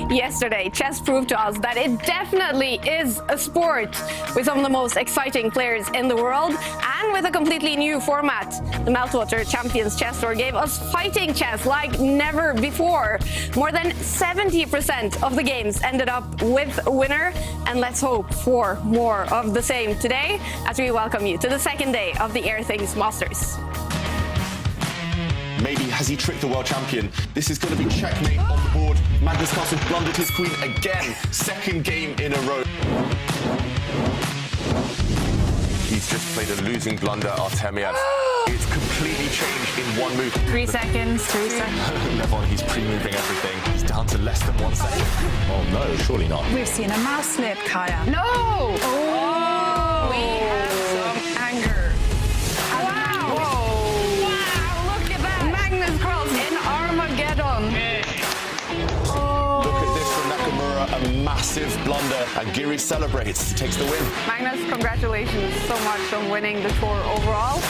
Yesterday, chess proved to us that it definitely is a sport with some of the most exciting players in the world, and with a completely new format. The Meltwater Champions Chess Tour gave us fighting chess like never before. More than 70% of the games ended up with a winner, and let's hope for more of the same today as we welcome you to the second day of the Airthings Masters. Maybe has he tricked the world champion? This is going to be checkmate on the board. Magnus Carlsen blundered his queen again. Second game in a row. He's just played a losing blunder, Artemiev. It's completely changed in one move. 3 seconds, 3 seconds. Levon, he's pre-moving everything. He's down to less than 1 second. Oh no, surely not. We've seen a mouse slip, Kaja. No! Oh! We have some anger. Wow! Whoa. Wow, look at that! Magnus Carlsen in Armageddon. Look at this from Nakamura, a massive blunder. And Giri celebrates, takes the win. Magnus, congratulations so much on winning the tour overall.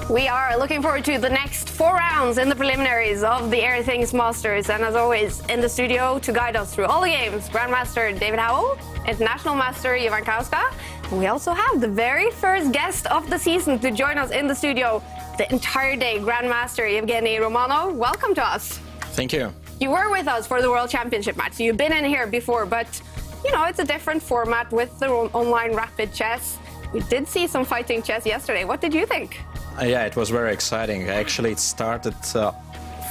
We are looking forward to the next 4 rounds in the preliminaries of the Airthings Masters. And as always, in the studio to guide us through all the games, Grandmaster David Howell, International Master Jan-Krzysztof. And we also have the very first guest of the season to join us in the studio the entire day, Grandmaster Evgeny Romanov. Welcome to us. Thank you. You were with us for the World Championship match. You've been in here before, but, you know, it's a different format with the online rapid chess. We did see some fighting chess yesterday. What did you think? Yeah, it was very exciting. Actually, it started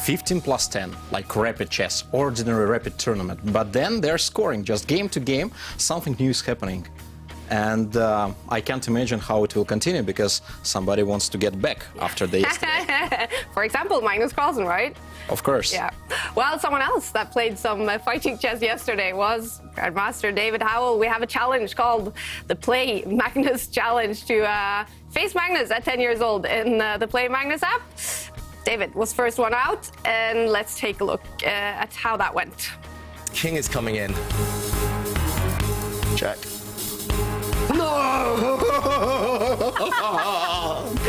15 plus 10, like rapid chess, ordinary rapid tournament. But then they're scoring, just game to game, something new is happening. And I can't imagine how it will continue, because somebody wants to get back after the yesterday. For example, Magnus Carlsen, right? Of course. Yeah. Well, someone else that played some fighting chess yesterday was Grandmaster David Howell. We have a challenge called the Play Magnus Challenge to face Magnus at 10 years old in the Play Magnus app. David was first one out, and let's take a look at how that went. King is coming in. Check. No!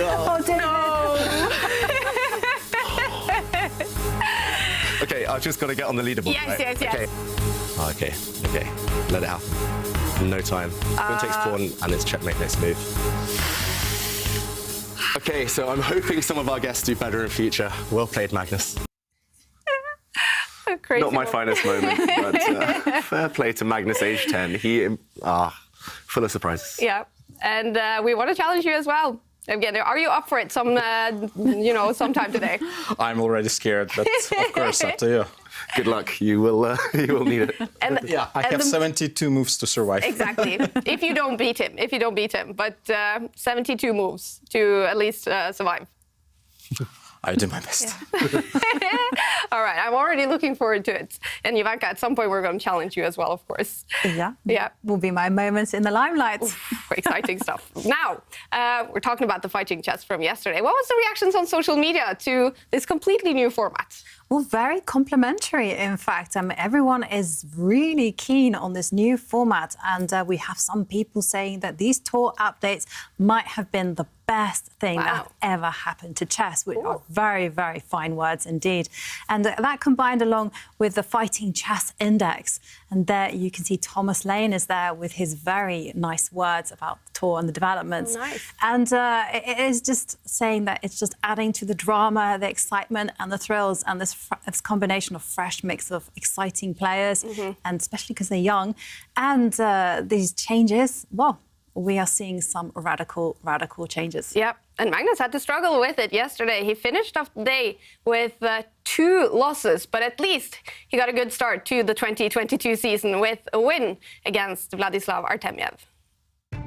Oh, David. Okay, I've just got to get on the leaderboard. Yes, right? yes. Okay. Okay, let it happen. No time. Queen takes pawn, and it's checkmate next move. Okay, so I'm hoping some of our guests do better in future. Well played, Magnus. Crazy Not my finest moment, but fair play to Magnus, age 10. He, full of surprises. Yeah, and we want to challenge you as well. Evgeny, are you up for it sometime today? I'm already scared, but of course, up to you. Good luck. You will need it. And yeah, I have 72 moves to survive. Exactly. if you don't beat him. But 72 moves to at least survive. I do my best. Yeah. All right, I'm already looking forward to it. And Ivanka, at some point we're going to challenge you as well, of course. Yeah. Yeah. Will be my moments in the limelight. Oof, exciting stuff. Now, we're talking about the fighting chess from yesterday. What was the reactions on social media to this completely new format? Well, very complimentary, in fact. Everyone is really keen on this new format, and we have some people saying that these tour updates might have been the best thing that ever happened to chess, which are very, very fine words indeed. And that combined along with the Fighting Chess Index. And there you can see Thomas Lane is there with his very nice words about the tour and the developments. Oh, nice. And it is just saying that it's just adding to the drama, the excitement and the thrills, and this combination of fresh mix of exciting players, and especially because they're young. And these changes, well, we are seeing some radical changes. Yep, and Magnus had to struggle with it yesterday. He finished off the day with 2 losses, but at least he got a good start to the 2022 season with a win against Vladislav Artemiev.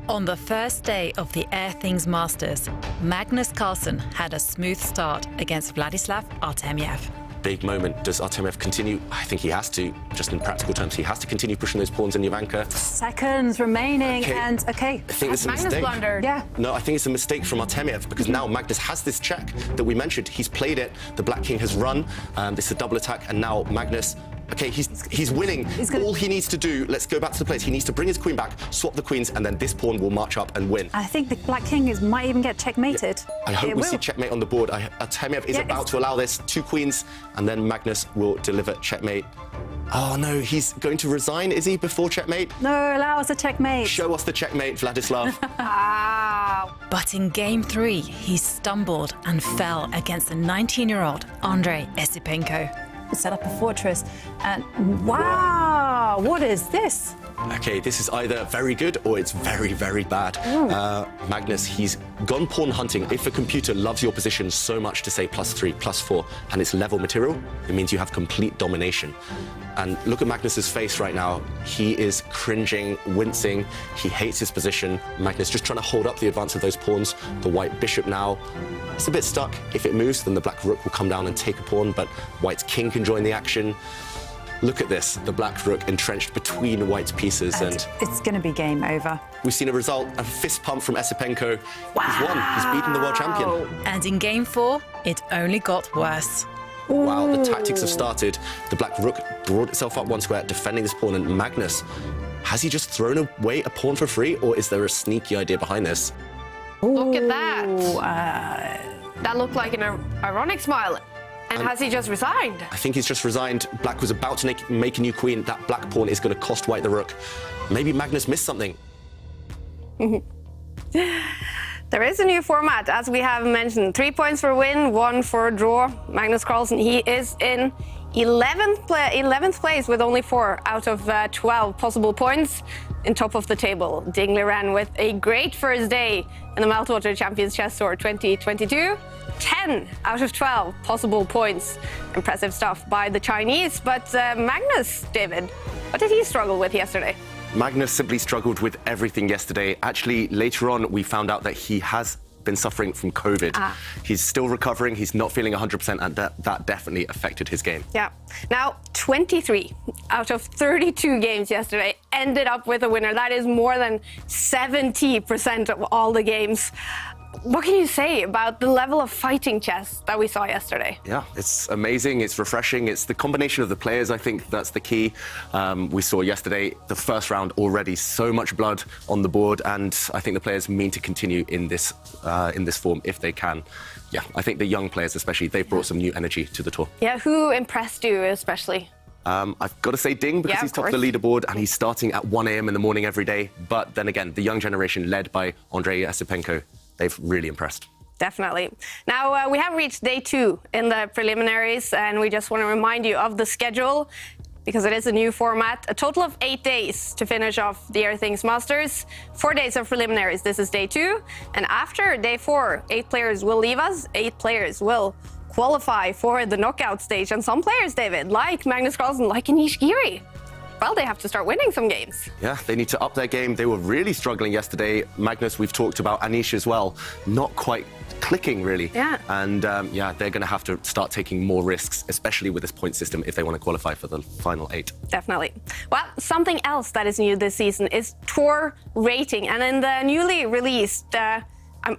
On the first day of the Airthings Masters, Magnus Carlsen had a smooth start against Vladislav Artemiev. Big moment. Does Artemiev continue? I think he has to, just in practical terms. He has to continue pushing those pawns in Ivanka. Seconds remaining, I think it's a Magnus mistake. blundered. Yeah. No, I think it's a mistake from Artemiev, because now Magnus has this check that we mentioned. He's played it. The Black King has run. This is a double attack, and now Magnus Okay, he's winning. All he needs to do, let's go back to the place, he needs to bring his queen back, swap the queens, and then this pawn will march up and win. I think the black king might even get checkmated. I hope we see checkmate on the board. Artemiev is about to allow this. 2 queens, and then Magnus will deliver checkmate. Oh no, he's going to resign, is he, before checkmate? No, allow us a checkmate. Show us the checkmate, Vladislav. But in game 3, he stumbled and fell against the 19-year-old Andrei Esipenko. Set up a fortress, and wow, what is this? Okay, this is either very good or it's very, very bad. Magnus, he's gone pawn hunting. If a computer loves your position so much to say +3, +4, and it's level material, it means you have complete domination. And look at Magnus's face right now. He is cringing, wincing. He hates his position. Magnus just trying to hold up the advance of those pawns. The white bishop now, it's a bit stuck. If it moves, then the black rook will come down and take a pawn, but white's king can join the action. Look at this, the black rook entrenched between white's pieces, and it's going to be game over. We've seen a result, a fist pump from Esipenko. He's won, he's beaten the world champion. And in game 4, it only got worse. Wow, the tactics have started. The black rook brought itself up 1 square, defending this pawn, and Magnus, has he just thrown away a pawn for free, or is there a sneaky idea behind this? Look at that. That looked like an ironic smile. And has he just resigned? I think he's just resigned. Black was about to make a new queen. That black pawn is going to cost white the rook. Maybe Magnus missed something. There is a new format, as we have mentioned. 3 points for win, 1 for draw. Magnus Carlsen, he is in 11th place with only 4 out of 12 possible points in top of the table. Dingley ran with a great first day in the Meltwater Champions Chess Tour 2022. 10 out of 12 possible points. Impressive stuff by the Chinese. But Magnus, David, what did he struggle with yesterday? Magnus simply struggled with everything yesterday. Actually, later on, we found out that he has been suffering from COVID. He's still recovering, he's not feeling 100%, and that definitely affected his game. Yeah. Now, 23 out of 32 games yesterday ended up with a winner. That is more than 70% of all the games. What can you say about the level of fighting chess that we saw yesterday? Yeah, it's amazing, it's refreshing, it's the combination of the players, I think that's the key. We saw yesterday, the first round already, so much blood on the board, and I think the players mean to continue in this form if they can. Yeah, I think the young players especially, they've brought some new energy to the tour. Yeah, who impressed you especially? I've got to say Ding, because he's top of the leaderboard and he's starting at 1 a.m. in the morning every day. But then again, the young generation led by Andrei Esipenko, they've really impressed. Definitely. Now, we have reached day 2 in the preliminaries, and we just want to remind you of the schedule, because it is a new format. A total of 8 days to finish off the Airthings Masters. 4 days of preliminaries. This is day 2. And after day 4, 8 players will leave us. 8 players will qualify for the knockout stage. And some players, David, like Magnus Carlsen, like Anish Giri, well, they have to start winning some games. Yeah, they need to up their game. They were really struggling yesterday. Magnus, we've talked about Anish as well, not quite clicking, really. Yeah. And, yeah, they're going to have to start taking more risks, especially with this point system, if they want to qualify for the final 8. Definitely. Well, something else that is new this season is tour rating. And in the newly released...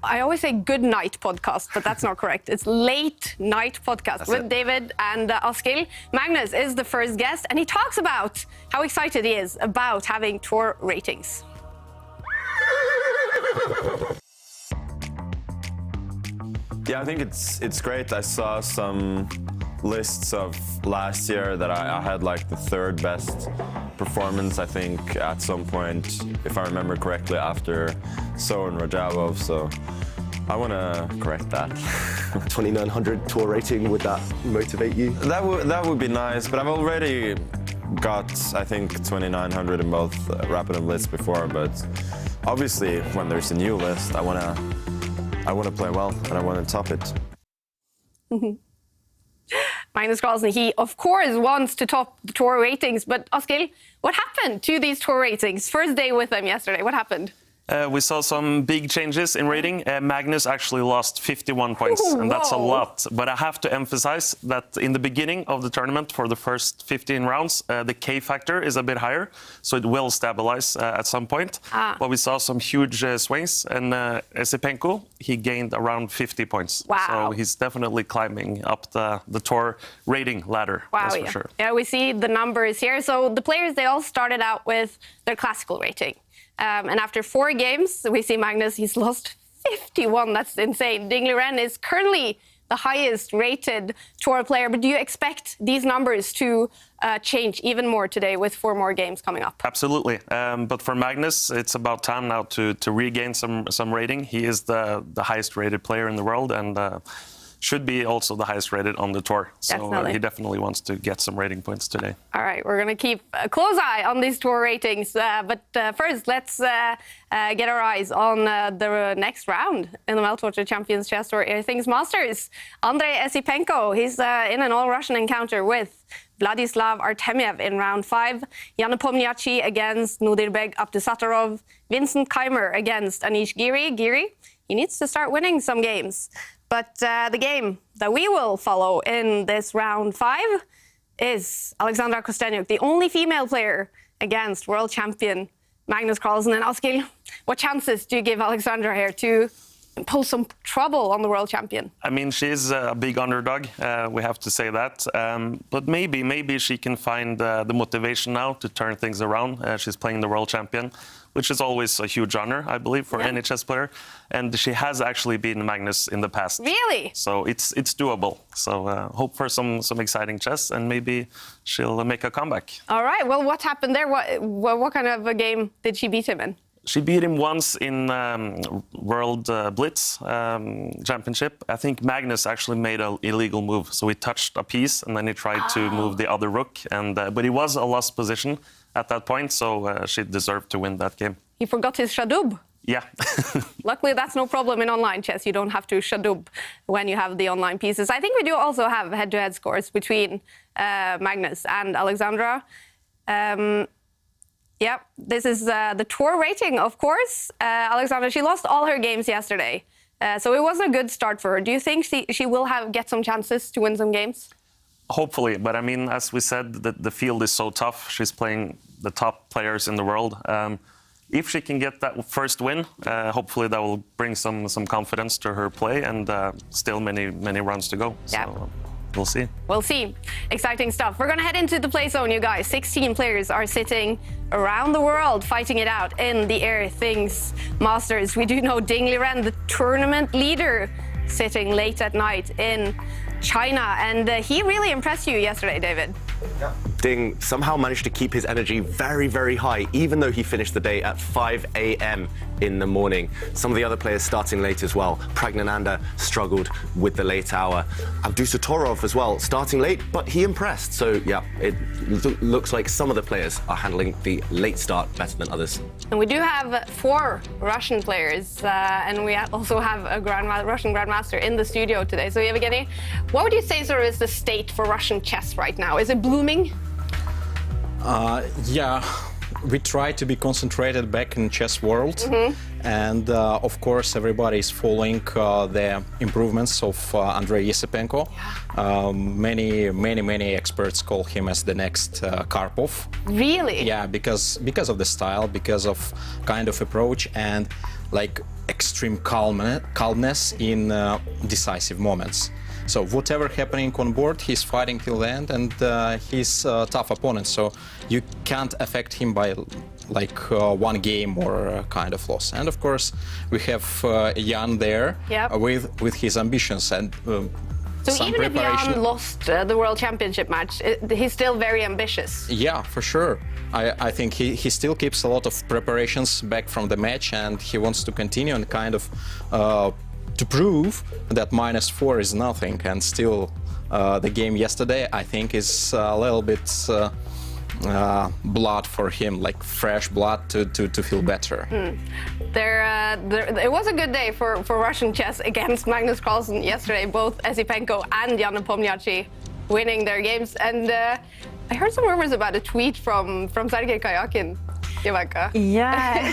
I always say good night podcast, but that's not correct. It's late night podcast with David and Askild. Magnus is the first guest, and he talks about how excited he is about having tour ratings. Yeah, I think it's great. I saw some lists of last year that I had like the 3rd best performance, I think, at some point, if I remember correctly, after So and Rajavov, so I want to correct that. 2900 tour rating, would that motivate you? That would be nice, but I've already got, I think, 2900 in both Rapid and Blitz before, but obviously when there's a new list, I want to play well and I want to top it. Magnus Carlsen, he of course wants to top the tour ratings, but Askild, what happened to these tour ratings? First day with them yesterday, what happened? We saw some big changes in rating. Magnus actually lost 51 points, and that's a lot. But I have to emphasize that in the beginning of the tournament, for the first 15 rounds, the K factor is a bit higher, so it will stabilize at some point. But we saw some huge swings, and Esipenko, he gained around 50 points. Wow. So he's definitely climbing up the tour rating ladder, that's for sure. Yeah, we see the numbers here. So the players, they all started out with their classical rating. And after 4 games, we see Magnus, he's lost 51. That's insane. Ding Liren is currently the highest rated tour player. But do you expect these numbers to change even more today with 4 more games coming up? Absolutely. But for Magnus, it's about time now to regain some rating. He is the highest rated player in the world, and should be also the highest rated on the tour. So he definitely wants to get some rating points today. All right, we're going to keep a close eye on these tour ratings. But first, let's get our eyes on the next round in the Meltwater Champions Chess Tour Airthings Masters. Andrei Esipenko, he's in an all-Russian encounter with Vladislav Artemiev in round 5. Jan Nepomniachtchi against Nodirbek Abdusattorov. Vincent Keimer against Anish Giri. Giri, he needs to start winning some games. But the game that we will follow in this round 5 is Alexandra Kostanyak, the only female player against world champion Magnus Carlsen. And Askild, what chances do you give Alexandra here to impose some trouble on the world champion? I mean, she's a big underdog, we have to say that. But maybe she can find the motivation now to turn things around. She's playing the world champion, which is always a huge honor, I believe, for any chess player. And she has actually beaten Magnus in the past. Really? So it's doable. So hope for some exciting chess, and maybe she'll make a comeback. All right. Well, what happened there? What kind of a game did she beat him in? She beat him once in World Blitz Championship. I think Magnus actually made an illegal move. So he touched a piece, and then he tried to move the other rook. And but he was a lost position at that point, so she deserved to win that game. He forgot his shadub. Yeah. Luckily, that's no problem in online chess. You don't have to shadub when you have the online pieces. I think we do also have head-to-head scores between Magnus and Alexandra. Yeah, this is the tour rating, of course. Alexandra, she lost all her games yesterday, so it wasn't a good start for her. Do you think she will get some chances to win some games? Hopefully, but I mean, as we said, the field is so tough. She's playing the top players in the world. If she can get that first win, hopefully that will bring some confidence to her play, and still many rounds to go. Yeah. So, we'll see. We'll see. Exciting stuff. We're going to head into the play zone, you guys. 16 players are sitting around the world fighting it out in the Airthings Masters. We do know Ding Liren, the tournament leader, sitting late at night in China. And he really impressed you yesterday, David. Yeah. Ding somehow managed to keep his energy very, very high, even though he finished the day at 5 a.m. in the morning. Some of the other players starting late as well. Pragnananda struggled with the late hour. Abdusattorov as well, starting late, but he impressed. So, yeah, it looks like some of the players are handling the late start better than others. And we do have 4 Russian players, and we also have a Russian Grandmaster in the studio today. So, Evgeny, what would you say sort of is the state for Russian chess right now? Is it blooming? Yeah, we try to be concentrated back in chess world, and of course everybody is following the improvements of Andrei Esipenko. Many experts call him as the next Karpov. Really? Yeah, because of the style, because of kind of approach, and like extreme calmness in decisive moments. So whatever happening on board, he's fighting till the end, and he's a tough opponent. So you can't affect him by like one game or kind of loss. And of course, we have Jan there with his ambitions and so even if Jan lost the World Championship match, he's still very ambitious. Yeah, for sure. I think he still keeps a lot of preparations back from the match, and he wants to continue and kind of to prove that -4 is nothing. And still, the game yesterday, I think, is a little bit blood for him, like fresh blood to feel better. It was a good day for Russian chess against Magnus Carlsen yesterday. Both Esipenko and Jan Nepomniachtchi winning their games. And I heard some rumors about a tweet from Sergei Karyakin Ivanka? Yeah,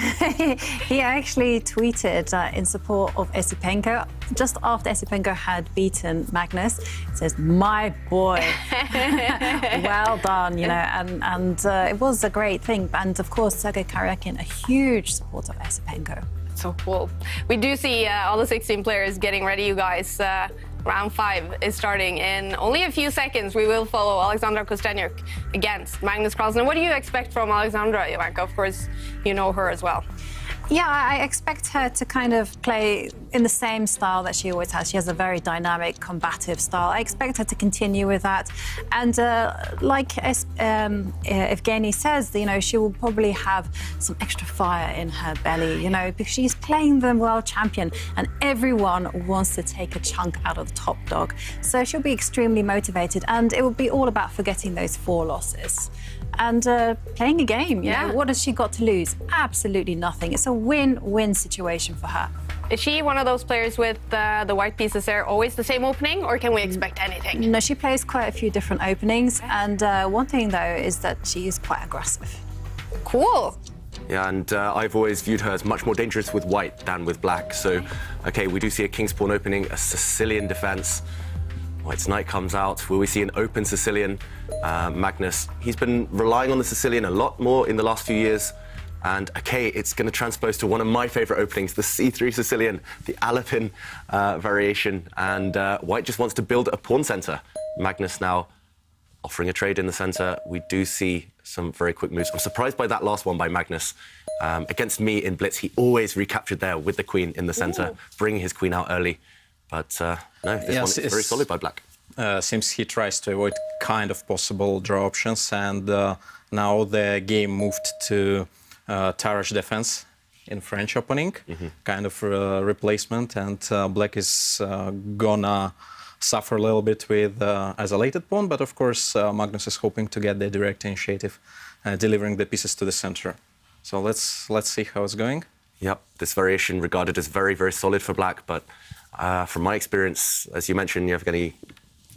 he actually tweeted in support of Esipenko just after Esipenko had beaten Magnus. It says, "My boy, well done," you know, and it was a great thing. And of course, Sergei Karyakin, a huge supporter of Esipenko. So cool. We do see all the 16 players getting ready, you guys. Round 5 is starting in only a few seconds. We will follow Alexandra Kostanyak against Magnus Carlsen. What do you expect from Alexandra, Ivanka? Of course, you know her as well. Yeah, I expect her to kind of play in the same style that she always has. She has a very dynamic, combative style. I expect her to continue with that. And like Evgeny says, you know, she will probably have some extra fire in her belly, you know, because she's playing the world champion and everyone wants to take a chunk out of the top dog. So she'll be extremely motivated and it will be all about forgetting those 4 losses. And playing a game, you know, what has she got to lose? Absolutely nothing. It's a win-win situation for her. Is she one of those players with the white pieces there, always the same opening, or can we expect anything? No, she plays quite a few different openings, and one thing, though, is that she is quite aggressive. Cool. Yeah, and I've always viewed her as much more dangerous with white than with black. So, okay, we do see a King's Pawn opening, a Sicilian Defense. White's Knight comes out. Will we see an open Sicilian? Magnus, he's been relying on the Sicilian a lot more in the last few years. And, okay, it's going to transpose to one of my favourite openings, the C3 Sicilian, the Alapin variation. And White just wants to build a pawn centre. Magnus now offering a trade in the centre. We do see some very quick moves. I'm surprised by that last one by Magnus. Against me in Blitz, he always recaptured there with the queen in the centre, bringing his queen out early. But no, this one is very solid by black. Seems he tries to avoid kind of possible draw options, and now the game moved to Tarrasch defense in French opening, kind of replacement, and black is gonna suffer a little bit with isolated pawn, but of course Magnus is hoping to get the direct initiative, delivering the pieces to the center. So let's see how it's going. Yep, this variation regarded as very, very solid for black, but from my experience, as you mentioned, Yevgeny,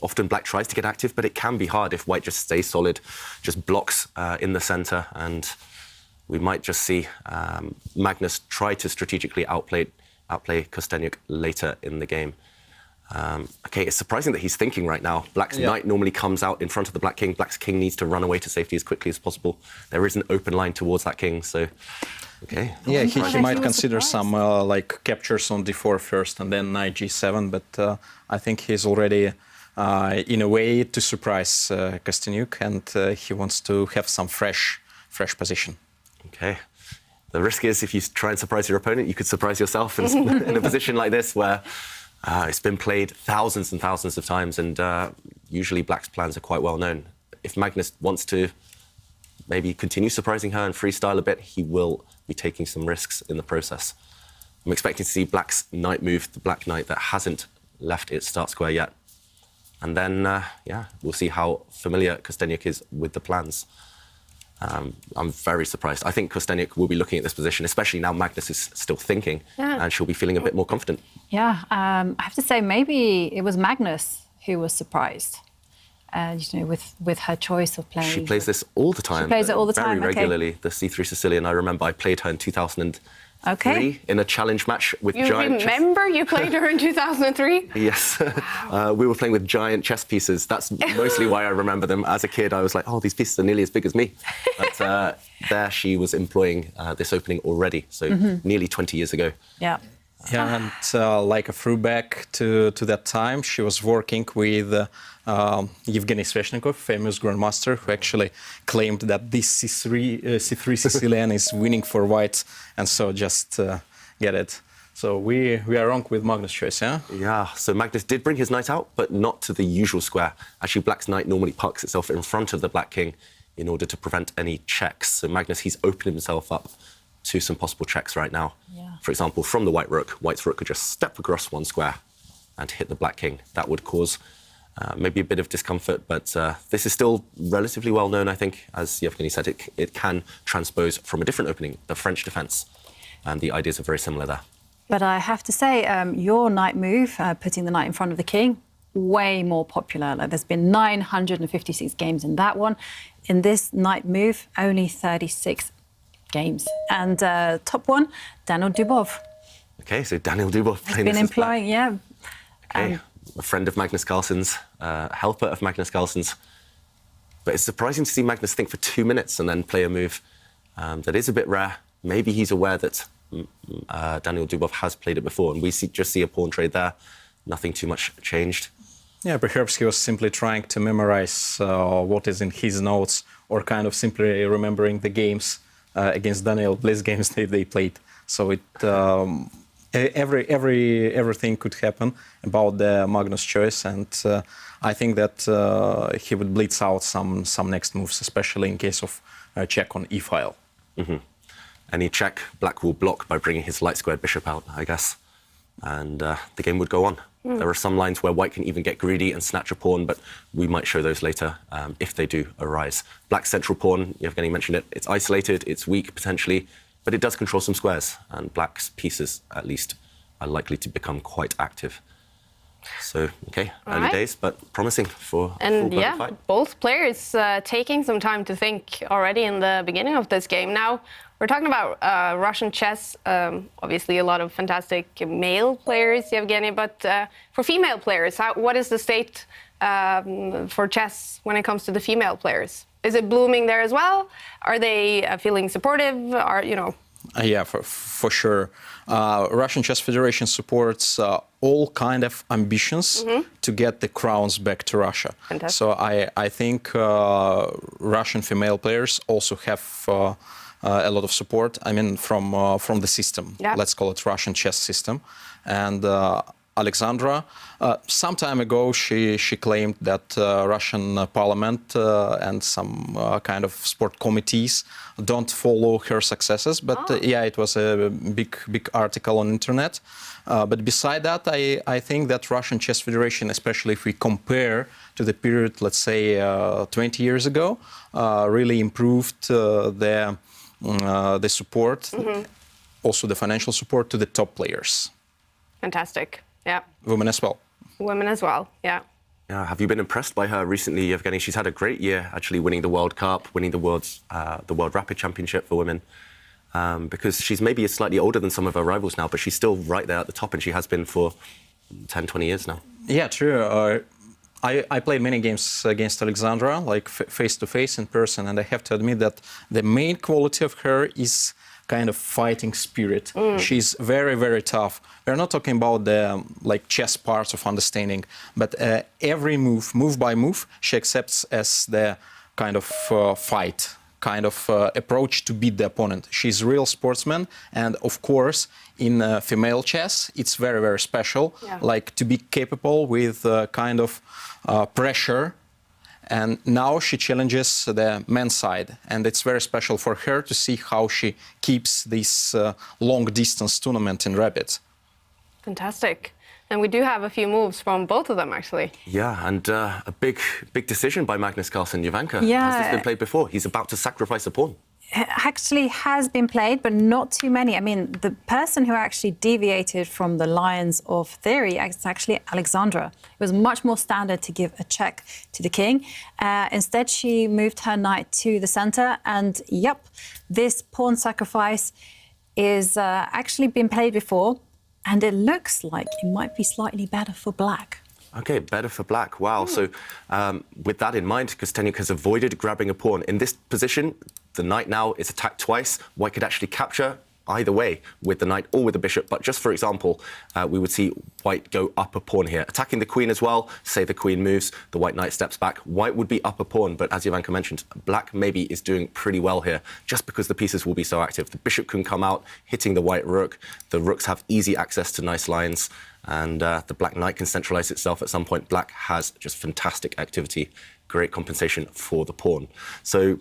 often black tries to get active, but it can be hard if white just stays solid, just blocks in the center, and we might just see Magnus try to strategically outplay Kostanyak later in the game. Okay, it's surprising that he's thinking right now. Black's knight normally comes out in front of the black king. Black's king needs to run away to safety as quickly as possible. There is an open line towards that king, so... Okay. Yeah, he might consider some like captures on d4 first and then knight g7, but I think he's already in a way to surprise Kostanyak, and he wants to have some fresh position. Okay. The risk is if you try and surprise your opponent, you could surprise yourself in a position like this where it's been played thousands and thousands of times, and usually black's plans are quite well known. If Magnus wants to maybe continue surprising her and freestyle a bit, he will be taking some risks in the process. I'm expecting to see black's knight move, the black knight that hasn't left its start square yet. And then, yeah, we'll see how familiar Kostanyak is with the plans. I'm very surprised. I think Kostanyak will be looking at this position, especially now Magnus is still thinking, and she'll be feeling a bit more confident. Yeah, I have to say maybe it was Magnus who was surprised. You know, with her choice of playing. She plays this all the time. She plays it all the time, very regularly. The C3 Sicilian. I remember I played her in 2003 in a challenge match with giant. You remember you played her in 2003? Yes, we were playing with giant chess pieces. That's mostly why I remember them. As a kid, I was like, "Oh, these pieces are nearly as big as me." But there, she was employing this opening already, so nearly 20 years ago. Yeah. Yeah, and like a throwback to that time, she was working with Evgeny Sveshnikov, famous grandmaster, who actually claimed that this C3 Sicilian is winning for white, and so just get it. So we are wrong with Magnus' choice, yeah? Yeah, so Magnus did bring his knight out, but not to the usual square. Actually, black's knight normally parks itself in front of the black king in order to prevent any checks. So Magnus, he's opened himself up to some possible checks right now. Yeah. For example, from the white rook, white's rook could just step across one square and hit the black king. That would cause maybe a bit of discomfort, but this is still relatively well known, I think. As Yevgeny said, it can transpose from a different opening, the French defense, and the ideas are very similar there. But I have to say, your knight move, putting the knight in front of the king, way more popular. Like, there's been 956 games in that one. In this knight move, only 36 games. And top one, Daniel Dubov. Okay, so Daniel Dubov playing Been this as black. employing, yeah. Okay, a friend of Magnus Carlsen's, helper of Magnus Carlsen's. But it's surprising to see Magnus think for 2 minutes and then play a move that is a bit rare. Maybe he's aware that Daniel Dubov has played it before, and we just see a pawn trade there. Nothing too much changed. Yeah, perhaps he was simply trying to memorize what is in his notes, or kind of simply remembering the games against Daniel, Bliss games they played. So it everything could happen about the Magnus choice, and I think that he would blitz out some next moves, especially in case of check on e-file. Mm-hmm. Any check, Black will block by bringing his light squared bishop out, I guess, and the game would go on. There are some lines where White can even get greedy and snatch a pawn, but we might show those later if they do arise. Black's central pawn, Yevgeny mentioned it, it's isolated, it's weak potentially, but it does control some squares, and Black's pieces, at least, are likely to become quite active. So, okay, early days, but promising for a full-blooded fight. Both players taking some time to think already in the beginning of this game. Now, we're talking about Russian chess, obviously a lot of fantastic male players, Yevgeny, but for female players, what is the state for chess when it comes to the female players? Is it blooming there as well? Are they feeling supportive? Yeah, for sure. Russian Chess Federation supports all kind of ambitions to get the crowns back to Russia. Fantastic. So I think Russian female players also have a lot of support. I mean, from the system. Yeah. Let's call it Russian chess system. And Alexandra, some time ago, she claimed that Russian parliament and some kind of sport committees don't follow her successes. But yeah, it was a big article on internet. But beside that, I think that Russian Chess Federation, especially if we compare to the period, let's say, 20 years ago, really improved the support, also the financial support to the top players. Fantastic. Yeah. Women as well. Women as well, yeah. Yeah, have you been impressed by her recently, Yevgeny? She's had a great year, actually winning the World Cup, winning the World Rapid Championship for women. Because she's maybe slightly older than some of her rivals now, but she's still right there at the top, and she has been for 10, 20 years now. Yeah, true. I played many games against Alexandra, like face-to-face in person, and I have to admit that the main quality of her is kind of fighting spirit. She's very, very tough. We're not talking about the chess parts of understanding, but every move by move, she accepts as the kind of fight, kind of approach to beat the opponent. She's a real sportsman, and of course, in female chess, it's very, very special, like to be capable with kind of pressure. And now she challenges the men's side, and it's very special for her to see how she keeps this long-distance tournament in rapid. Fantastic. And we do have a few moves from both of them, actually. Yeah, and a big decision by Magnus Carlsen. Jovanka, Yeah. has this been played before? He's about to sacrifice a pawn. Actually has been played, but not too many. I mean, the person who actually deviated from the lines of theory is actually Alexandra. It was much more standard to give a check to the king. Instead, she moved her knight to the center, and yep, this pawn sacrifice is actually been played before, and it looks like it might be slightly better for black. Okay, better for black. Wow. So with that in mind, Kostanyak has avoided grabbing a pawn. In this position, the knight now is attacked twice. White could actually capture either way with the knight or with the bishop. But just for example, we would see White go up a pawn here, attacking the queen as well. Say the queen moves, the White knight steps back. White would be up a pawn, but as Jovanka mentioned, black maybe is doing pretty well here, just because the pieces will be so active. The bishop can come out, hitting the White rook. The rooks have easy access to nice lines, and the black knight can centralize itself at some point. Black has just fantastic activity, great compensation for the pawn. So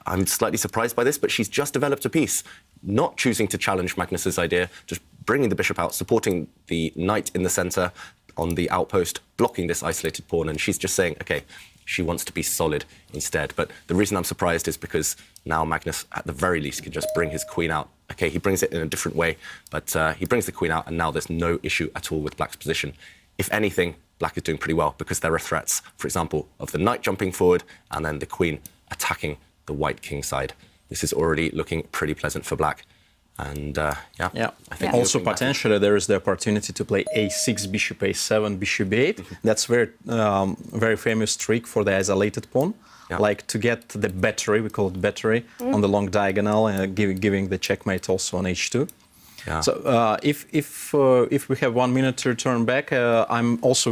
I'm slightly surprised by this, but she's just developed a piece, not choosing to challenge Magnus's idea, just bringing the bishop out, supporting the knight in the center on the outpost, blocking this isolated pawn, and she's just saying, okay, she wants to be solid instead. But the reason I'm surprised is because now Magnus, at the very least, can just bring his queen out. Okay, he brings it in a different way, but he brings the queen out, and now there's no issue at all with black's position. If anything, black is doing pretty well, because there are threats, for example, of the knight jumping forward and then the queen attacking the white king side. This is already looking pretty pleasant for black. And I think also potentially there is the opportunity to play a6, bishop a7, bishop b8. That's very famous trick for the isolated pawn. Like to get the battery, we call it battery, on the long diagonal, giving the checkmate also on h2. Yeah. So if we have 1 minute to return back, I'm also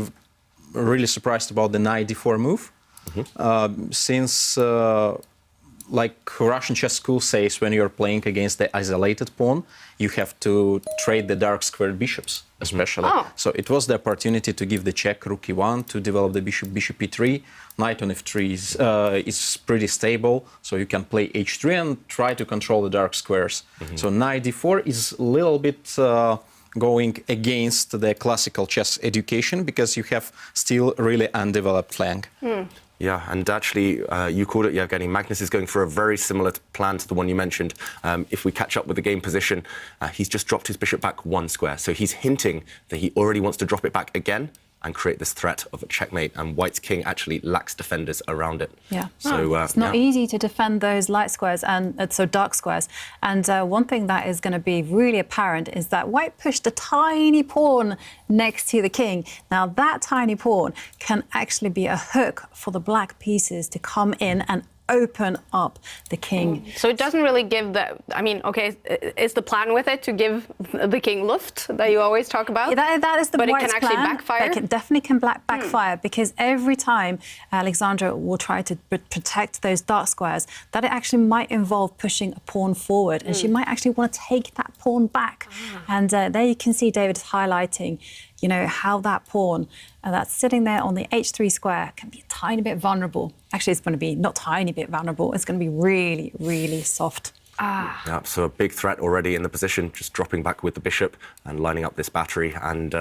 really surprised about the knight d4 move, since like Russian chess school says, when you're playing against the isolated pawn, you have to trade the dark squared bishops, especially. So it was the opportunity to give the check, rook e1, to develop the bishop, bishop e3. Knight on f3 is pretty stable, so you can play h3 and try to control the dark squares. So knight d4 is a little bit going against the classical chess education, because you have still really undeveloped flank. Yeah, and actually, you called it, Yevgeny. Magnus is going for a very similar plan to the one you mentioned. If we catch up with the game position, he's just dropped his bishop back 1 square. So he's hinting that he already wants to drop it back again and create this threat of a checkmate. And White's king actually lacks defenders around it. Yeah, so it's not easy to defend those light squares and so dark squares. And one thing that is going to be really apparent is that White pushed a tiny pawn next to the king. Now that tiny pawn can actually be a hook for the black pieces to come in and open up the king. So it doesn't really give the, I mean, okay, is the plan with it to give the king luft that you always talk about? That is the but White's it can actually plan. backfire? It definitely can backfire, because every time Alexandra will try to protect those dark squares, that it actually might involve pushing a pawn forward, and she might actually want to take that pawn back. And there you can see David is highlighting, you know, how that pawn that's sitting there on the h3 square can be a tiny bit vulnerable. Actually, it's going to be not tiny bit vulnerable. It's going to be really, really soft. Yeah, so a big threat already in the position, just dropping back with the bishop and lining up this battery. And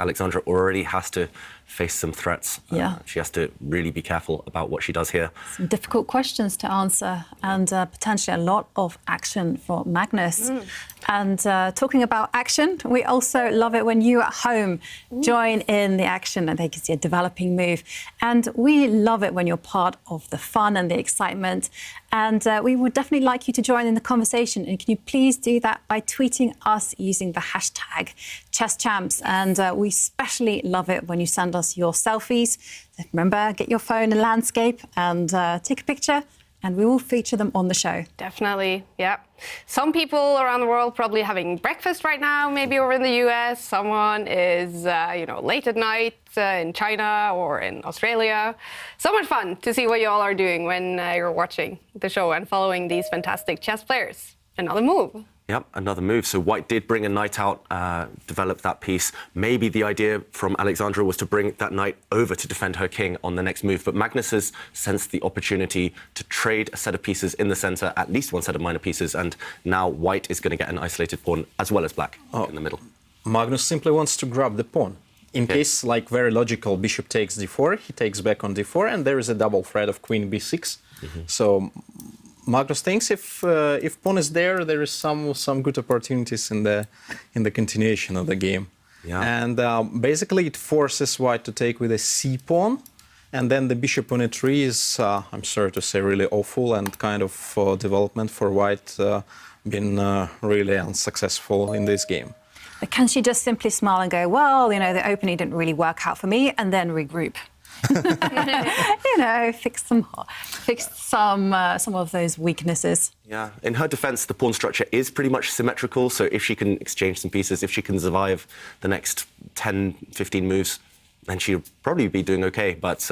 Alexandra already has to face some threats. She has to really be careful about what she does here. Some difficult questions to answer, and potentially a lot of action for Magnus. And talking about action, we also love it when you at home join in the action, and they can see a developing move. And we love it when you're part of the fun and the excitement. And we would definitely like you to join in the conversation. And can you please do that by tweeting us using the hashtag #ChessChamps? And we especially love it when you send us your selfies. Remember, get your phone and landscape and take a picture, and we will feature them on the show. Definitely, yeah. Some people around the world probably having breakfast right now, maybe over in the US. Someone is, late at night in China or in Australia. So much fun to see what you all are doing when you're watching the show and following these fantastic chess players. Another move. Yep, another move. So White did bring a knight out, develop that piece. Maybe the idea from Alexandra was to bring that knight over to defend her king on the next move. But Magnus has sensed the opportunity to trade a set of pieces in the center, at least one set of minor pieces. And now White is going to get an isolated pawn, as well as black in the middle. Magnus simply wants to grab the pawn. In case, like very logical, bishop takes d4, he takes back on d4, and there is a double threat of queen b6. So Magnus thinks if pawn is there, there is some good opportunities in the continuation of the game. Yeah. And basically it forces White to take with a c pawn, and then the bishop on e3 is, I'm sorry to say, really awful, and kind of development for White been really unsuccessful in this game. But can she just simply smile and go, well, you know, the opening didn't really work out for me, and then regroup? Fix some of those weaknesses. Yeah, in her defense, the pawn structure is pretty much symmetrical. So if she can exchange some pieces, if she can survive the next 10, 15 moves, then she'll probably be doing okay. But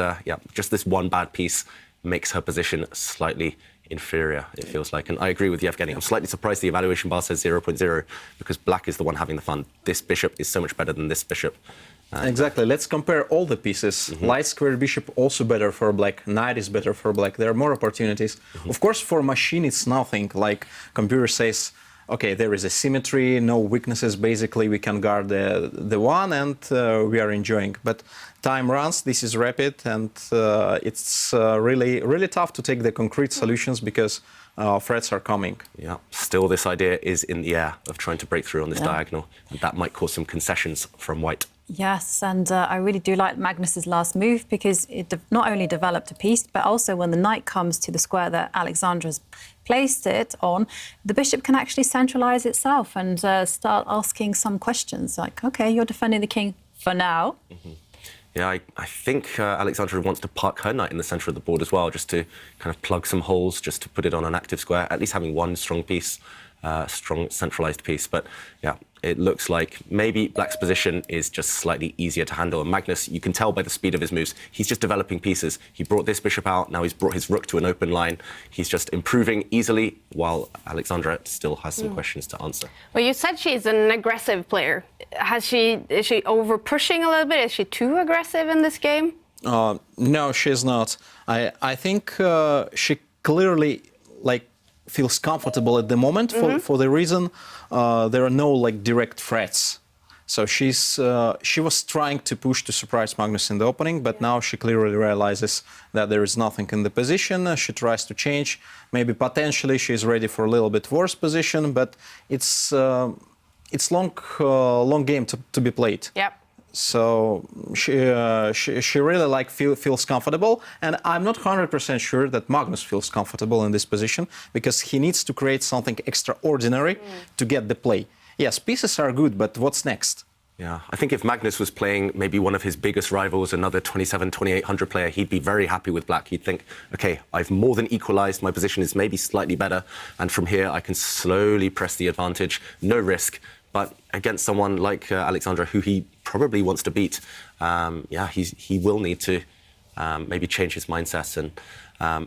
just this one bad piece makes her position slightly inferior, it feels like. And I agree with Yevgeny. I'm slightly surprised the evaluation bar says 0.0, because black is the one having the fun. This bishop is so much better than this bishop. Exactly. Let's compare all the pieces. Light square bishop also better for black. Knight is better for black. There are more opportunities. Of course, for machine, it's nothing. Like computer says, okay, there is a symmetry, no weaknesses. Basically, we can guard the one, and we are enjoying. But time runs. This is rapid, and it's really tough to take the concrete solutions, because threats are coming. Yeah, still this idea is in the air of trying to break through on this diagonal, and that might cause some concessions from White. Yes, and I really do like Magnus's last move because it not only developed a piece, but also when the knight comes to the square that Alexandra's placed it on, the bishop can actually centralize itself and start asking some questions like, OK, you're defending the king for now. Mm-hmm. Yeah, I think Alexandra wants to park her knight in the centre of the board as well, just to kind of plug some holes, just to put it on an active square, at least having one strong piece, strong centralised piece. But yeah, it looks like maybe Black's position is just slightly easier to handle. And Magnus, you can tell by the speed of his moves, he's just developing pieces. He brought this bishop out, now he's brought his rook to an open line. He's just improving easily, while Alexandra still has some questions to answer. Well, you said she's an aggressive player. Is she over-pushing a little bit? Is she too aggressive in this game? No, she's not. I think she clearly feels comfortable at the moment for the reason there are no direct threats. So she was trying to push to surprise Magnus in the opening, but now she clearly realizes that there is nothing in the position. She tries to change. Maybe potentially she's ready for a little bit worse position, but it's long game to be played. Yep. So she really feels comfortable, and I'm not 100% sure that Magnus feels comfortable in this position because he needs to create something extraordinary to get the play. Yes, pieces are good, but what's next? Yeah, I think if Magnus was playing maybe one of his biggest rivals, another 2,800 player, he'd be very happy with Black. He'd think, OK, I've more than equalised, my position is maybe slightly better, and from here I can slowly press the advantage, no risk. But against someone like Alexandra, who he probably wants to beat, yeah, he will need to maybe change his mindset. And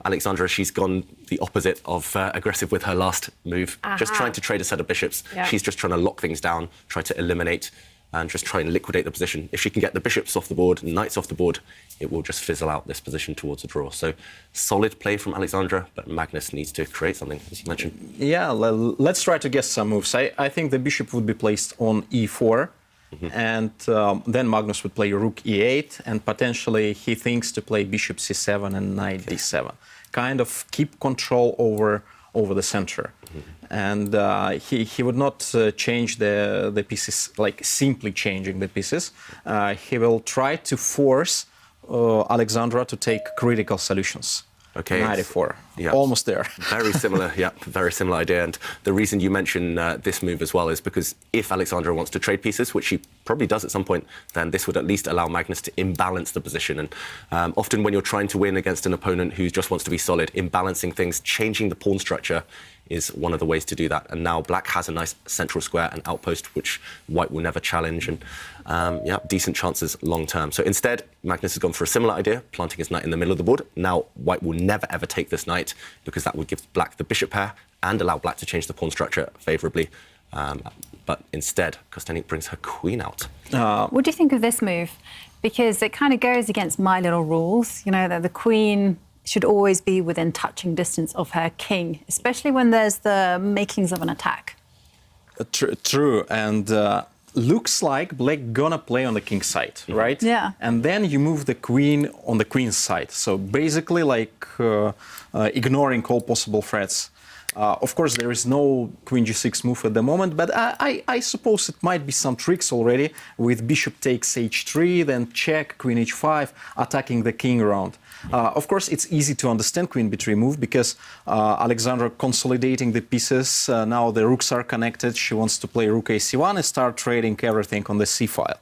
Alexandra, she's gone the opposite of aggressive with her last move, just trying to trade a set of bishops. Yeah. She's just trying to lock things down, try to eliminate and just try and liquidate the position. If she can get the bishops off the board, knights off the board, it will just fizzle out this position towards a draw. So solid play from Alexandra, but Magnus needs to create something, as you mentioned. Yeah, let's try to guess some moves. I think the bishop would be placed on e4, and then Magnus would play rook e8, and potentially he thinks to play bishop c7 and knight d7. Kind of keep control over the center. And he would not change the pieces, simply changing the pieces. He will try to force Alexandra to take critical solutions. Okay. Knight e4. Yeah. Almost there. Very similar, yeah, very similar idea. And the reason you mention this move as well is because if Alexandra wants to trade pieces, which she probably does at some point, then this would at least allow Magnus to imbalance the position. And often when you're trying to win against an opponent who just wants to be solid, imbalancing things, changing the pawn structure is one of the ways to do that. And now Black has a nice central square and outpost, which White will never challenge. And yeah, decent chances long term. So instead, Magnus has gone for a similar idea, planting his knight in the middle of the board. Now White will never ever take this knight because that would give Black the bishop pair and allow Black to change the pawn structure favourably. But instead, Kostanyak brings her queen out. What do you think of this move? Because it kind of goes against my little rules, you know, that the queen should always be within touching distance of her king, especially when there's the makings of an attack. True, and looks like Black gonna play on the king's side, right? Yeah. And then you move the queen on the queen's side. So basically ignoring all possible threats. Of course, there is no queen g6 move at the moment, but I suppose it might be some tricks already with bishop takes h3, then check, queen h5, attacking the king around. Of course, it's easy to understand queen b3 move because Alexandra consolidating the pieces. Now the rooks are connected. She wants to play rook a1 and start trading everything on the c file.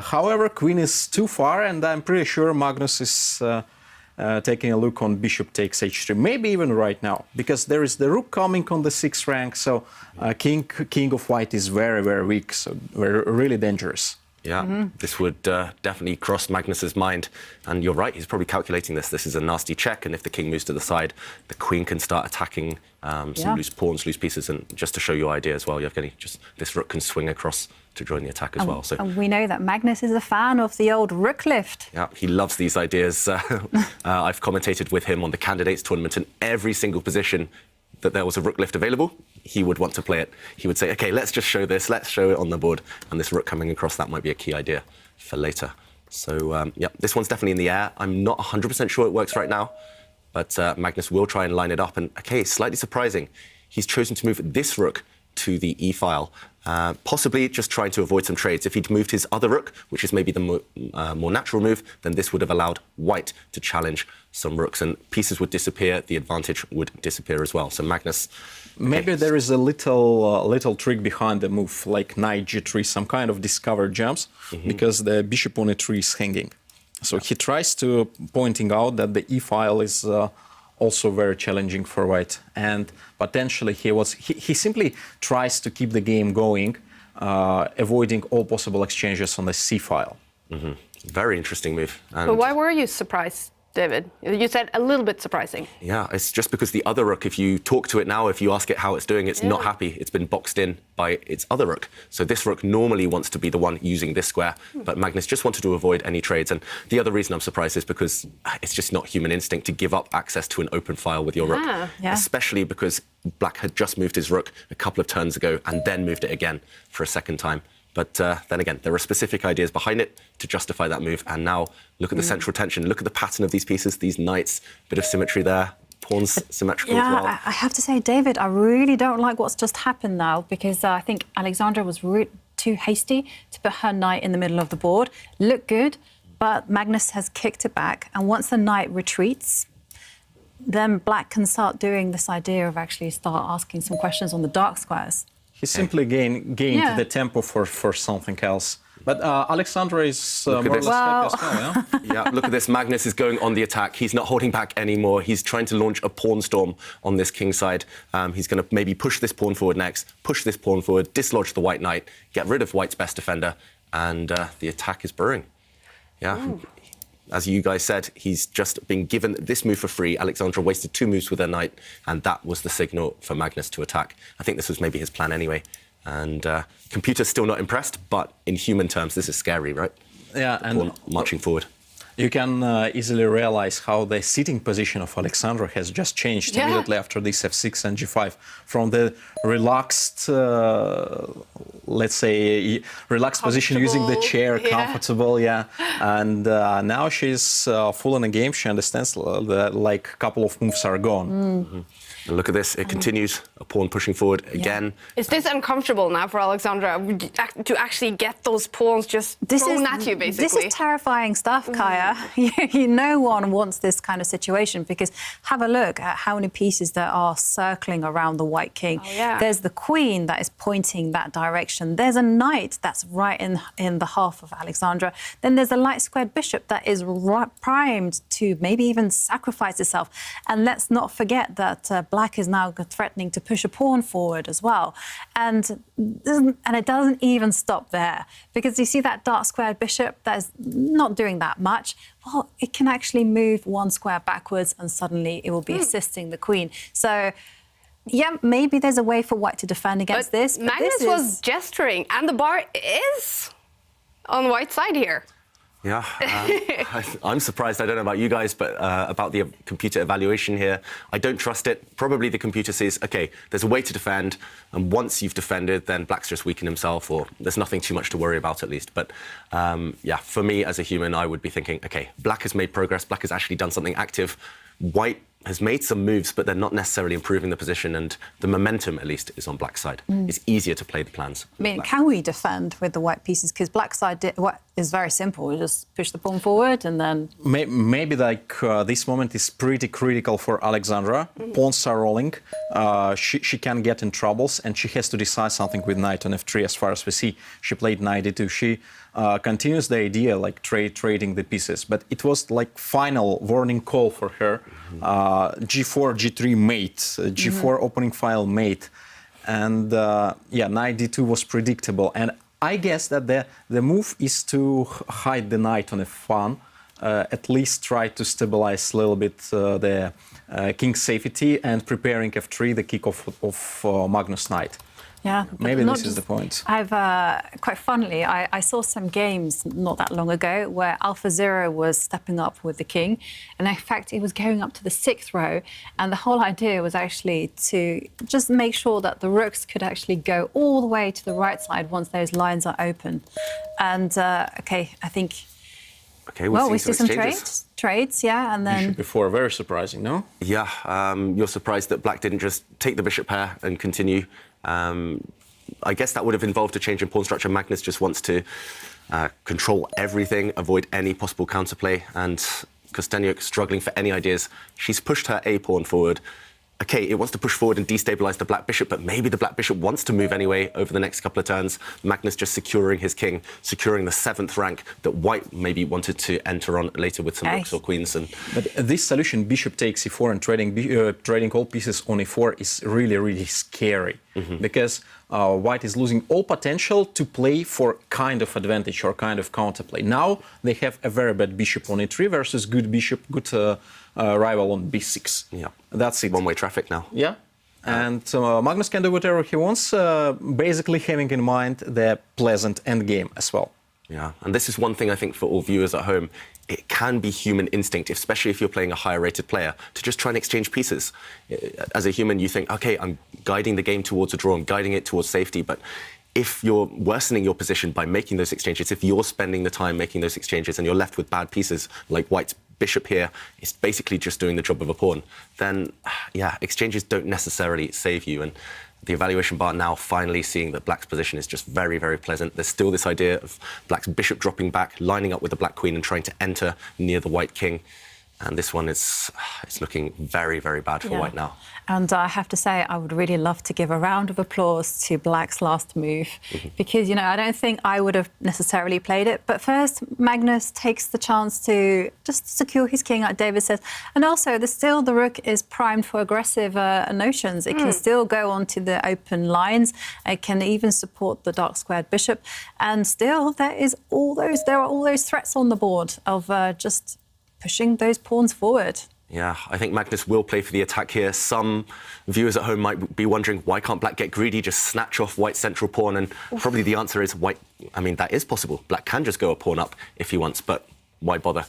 However, queen is too far, and I'm pretty sure Magnus is taking a look on bishop takes h3, maybe even right now, because there is the rook coming on the 6th rank, so king of white is very, very weak, so really dangerous. Yeah, this would definitely cross Magnus's mind. And you're right, he's probably calculating this. This is a nasty check, and if the king moves to the side, the queen can start attacking some loose pawns, loose pieces. And just to show your idea as well, Yevgeny, just this rook can swing across to join the attack as well. So and we know that Magnus is a fan of the old rook lift. Yeah, he loves these ideas. I've commentated with him on the candidates tournament, and every single position that there was a rook lift available, he would want to play it. He would say, OK, let's just show this, let's show it on the board. And this rook coming across, that might be a key idea for later. So, yeah, this one's definitely in the air. I'm not 100% sure it works right now, but Magnus will try and line it up. And, OK, slightly surprising, he's chosen to move this rook to the e-file. possibly just trying to avoid some trades. If he'd moved his other rook, which is maybe the more natural move, then this would have allowed white to challenge some rooks, and pieces would disappear, the advantage would disappear as well. So Magnus... Maybe there is a little trick behind the move, like knight g3, some kind of discovered jumps, because the bishop on e3 is hanging. So he tries to pointing out that the e-file is also very challenging for white, and potentially he simply tries to keep the game going, avoiding all possible exchanges on the c-file. Very interesting move. And But why were you surprised, David? You said a little bit surprising. yeah, it's just because the other rook, if you talk to it now, if you ask it how it's doing, it's not happy. It's been boxed in by its other rook. So this rook normally wants to be the one using this square, but Magnus just wanted to avoid any trades. And the other reason I'm surprised is because it's just not human instinct to give up access to an open file with your rook, especially because Black had just moved his rook a couple of turns ago and then moved it again for a second time. But then again, there are specific ideas behind it to justify that move. And now look at the central tension. Look at the pattern of these pieces, these knights, bit of symmetry there. Pawns symmetrical as well. I have to say, David, I really don't like what's just happened now, because I think Alexandra was too hasty to put her knight in the middle of the board. Looked good, but Magnus has kicked it back. And once the knight retreats, then Black can start doing this idea of actually start asking some questions on the dark squares. He simply gained the tempo for something else. But Alexandra is more or less happy as well, yeah? Yeah, look at this. Magnus is going on the attack. He's not holding back anymore. He's trying to launch a pawn storm on this king side. He's going to maybe push this pawn forward next, push this pawn forward, dislodge the white knight, get rid of white's best defender, and the attack is brewing. Yeah. As you guys said, he's just been given this move for free. Alexandra wasted 2 moves with her knight, and that was the signal for Magnus to attack. I think this was maybe his plan anyway. And computer's still not impressed, but in human terms, this is scary, right? Yeah, and marching forward. You can easily realize how the sitting position of Alexandra has just changed immediately after this f6 and g5. From the relaxed, let's say, relaxed position using the chair, comfortable, and now she's full in the game. She understands that like a couple of moves are gone. And look at this, it continues, a pawn pushing forward again. Is this uncomfortable now for Alexandra to actually get those pawns just thrown at you, basically? This is terrifying stuff, Kaja. No one wants this kind of situation, because have a look at how many pieces there are circling around the white king. There's the queen that is pointing that direction. There's a knight that's right in the half of Alexandra. Then there's a light squared bishop that is primed to maybe even sacrifice itself. And let's not forget that Black is now threatening to push a pawn forward as well. And it doesn't even stop there, because you see that dark squared bishop that is not doing that much. Well, it can actually move 1 square backwards and suddenly it will be assisting the queen. So, yeah, maybe there's a way for white to defend against this. But Magnus was gesturing, and the bar is on the white side here. Yeah, I'm surprised. I don't know about you guys, but about the computer evaluation here, I don't trust it. Probably the computer says, OK, there's a way to defend, and once you've defended, then Black's just weakened himself, or there's nothing too much to worry about, at least. But yeah, for me as a human, I would be thinking, OK, Black has made progress. Black has actually done something active. White has made some moves, but they're not necessarily improving the position, and the momentum, at least, is on Black's side. It's easier to play the plans. I mean, can we defend with the white pieces? Because Black's side is very simple. We just push the pawn forward and then... Maybe like this moment is pretty critical for Alexandra. Pawns are rolling. She can get in troubles, and she has to decide something with knight on f3, as far as we see. She played knight d2. She continues the idea, like trading the pieces. But it was like final warning call for her. G4, G3 mate, G4 opening file mate. And yeah, knight d2 was predictable. And I guess that the move is to hide the knight on f1, at least try to stabilize a little bit the king's safety, and preparing f3, the kickoff of Magnus knight. Yeah, maybe this is the point. I've quite funnily, I saw some games not that long ago where Alpha Zero was stepping up with the king, and in fact it was going up to the 6th row, and the whole idea was actually to just make sure that the rooks could actually go all the way to the right side once those lines are open. And okay, I think. Okay, we see some trades, yeah, and then... Before, very surprising, no? Yeah, you're surprised that Black didn't just take the bishop pair and continue. I guess that would have involved a change in pawn structure. Magnus just wants to control everything, avoid any possible counterplay, and Kostanyak struggling for any ideas. She's pushed her A pawn forward. Okay, it wants to push forward and destabilize the black bishop, but maybe the black bishop wants to move anyway over the next couple of turns. Magnus just securing his king, securing the 7th rank that white maybe wanted to enter on later with some rooks or queens. But this solution, bishop takes e4 and trading all pieces on e4 is really, really scary, because white is losing all potential to play for kind of advantage or kind of counterplay. Now they have a very bad bishop on e3 versus good bishop, good rival on b6. Yeah, that's it. One-way traffic now. Yeah, and Magnus can do whatever he wants, basically having in mind the pleasant endgame as well. Yeah, and this is one thing I think for all viewers at home. It can be human instinct, especially if you're playing a higher-rated player, to just try and exchange pieces. As a human, you think, OK, I'm guiding the game towards a draw, I'm guiding it towards safety, but if you're worsening your position by making those exchanges, if you're spending the time making those exchanges and you're left with bad pieces, like white's bishop here is basically just doing the job of a pawn, then, yeah, exchanges don't necessarily save you. And the evaluation bar now finally seeing that black's position is just very, very pleasant. There's still this idea of black's bishop dropping back, lining up with the black queen and trying to enter near the white king. And this one is it's looking very, very bad for white now. And I have to say, I would really love to give a round of applause to black's last move, because, you know, I don't think I would have necessarily played it. But first, Magnus takes the chance to just secure his king, like David says. And also, the rook is primed for aggressive notions. It can still go onto the open lines. It can even support the dark squared bishop. And still, there are all those threats on the board of just pushing those pawns forward. Yeah, I think Magnus will play for the attack here. Some viewers at home might be wondering, why can't black get greedy, just snatch off white's central pawn? And probably the answer is white. I mean, that is possible. Black can just go a pawn up if he wants, but why bother?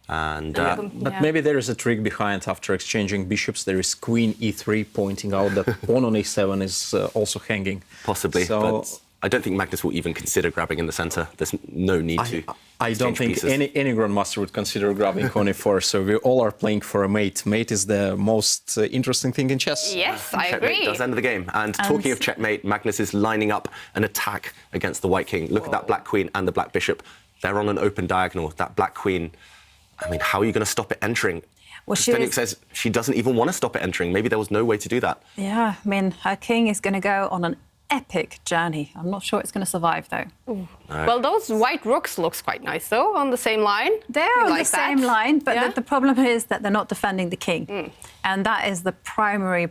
And but maybe there is a trick behind. After exchanging bishops, there is queen e3 pointing out that pawn on e7 is also hanging. Possibly, so, but I don't think Magnus will even consider grabbing in the centre. There's no need to. I don't think any grandmaster would consider grabbing on e4, so we all are playing for a mate. Mate is the most interesting thing in chess. Yes, I Checkmate agree. does end the game. And talking of checkmate, Magnus is lining up an attack against the white king. Look at that black queen and the black bishop. They're on an open diagonal. That black queen, I mean, how are you going to stop it entering? Well, Kostanyak says she doesn't even want to stop it entering. Maybe there was no way to do that. Yeah, I mean, her king is going to go on an epic journey. I'm not sure it's going to survive, though. Well, those white rooks looks quite nice, though, on the same line. They're on the same line, but the problem is that they're not defending the king. And that is the primary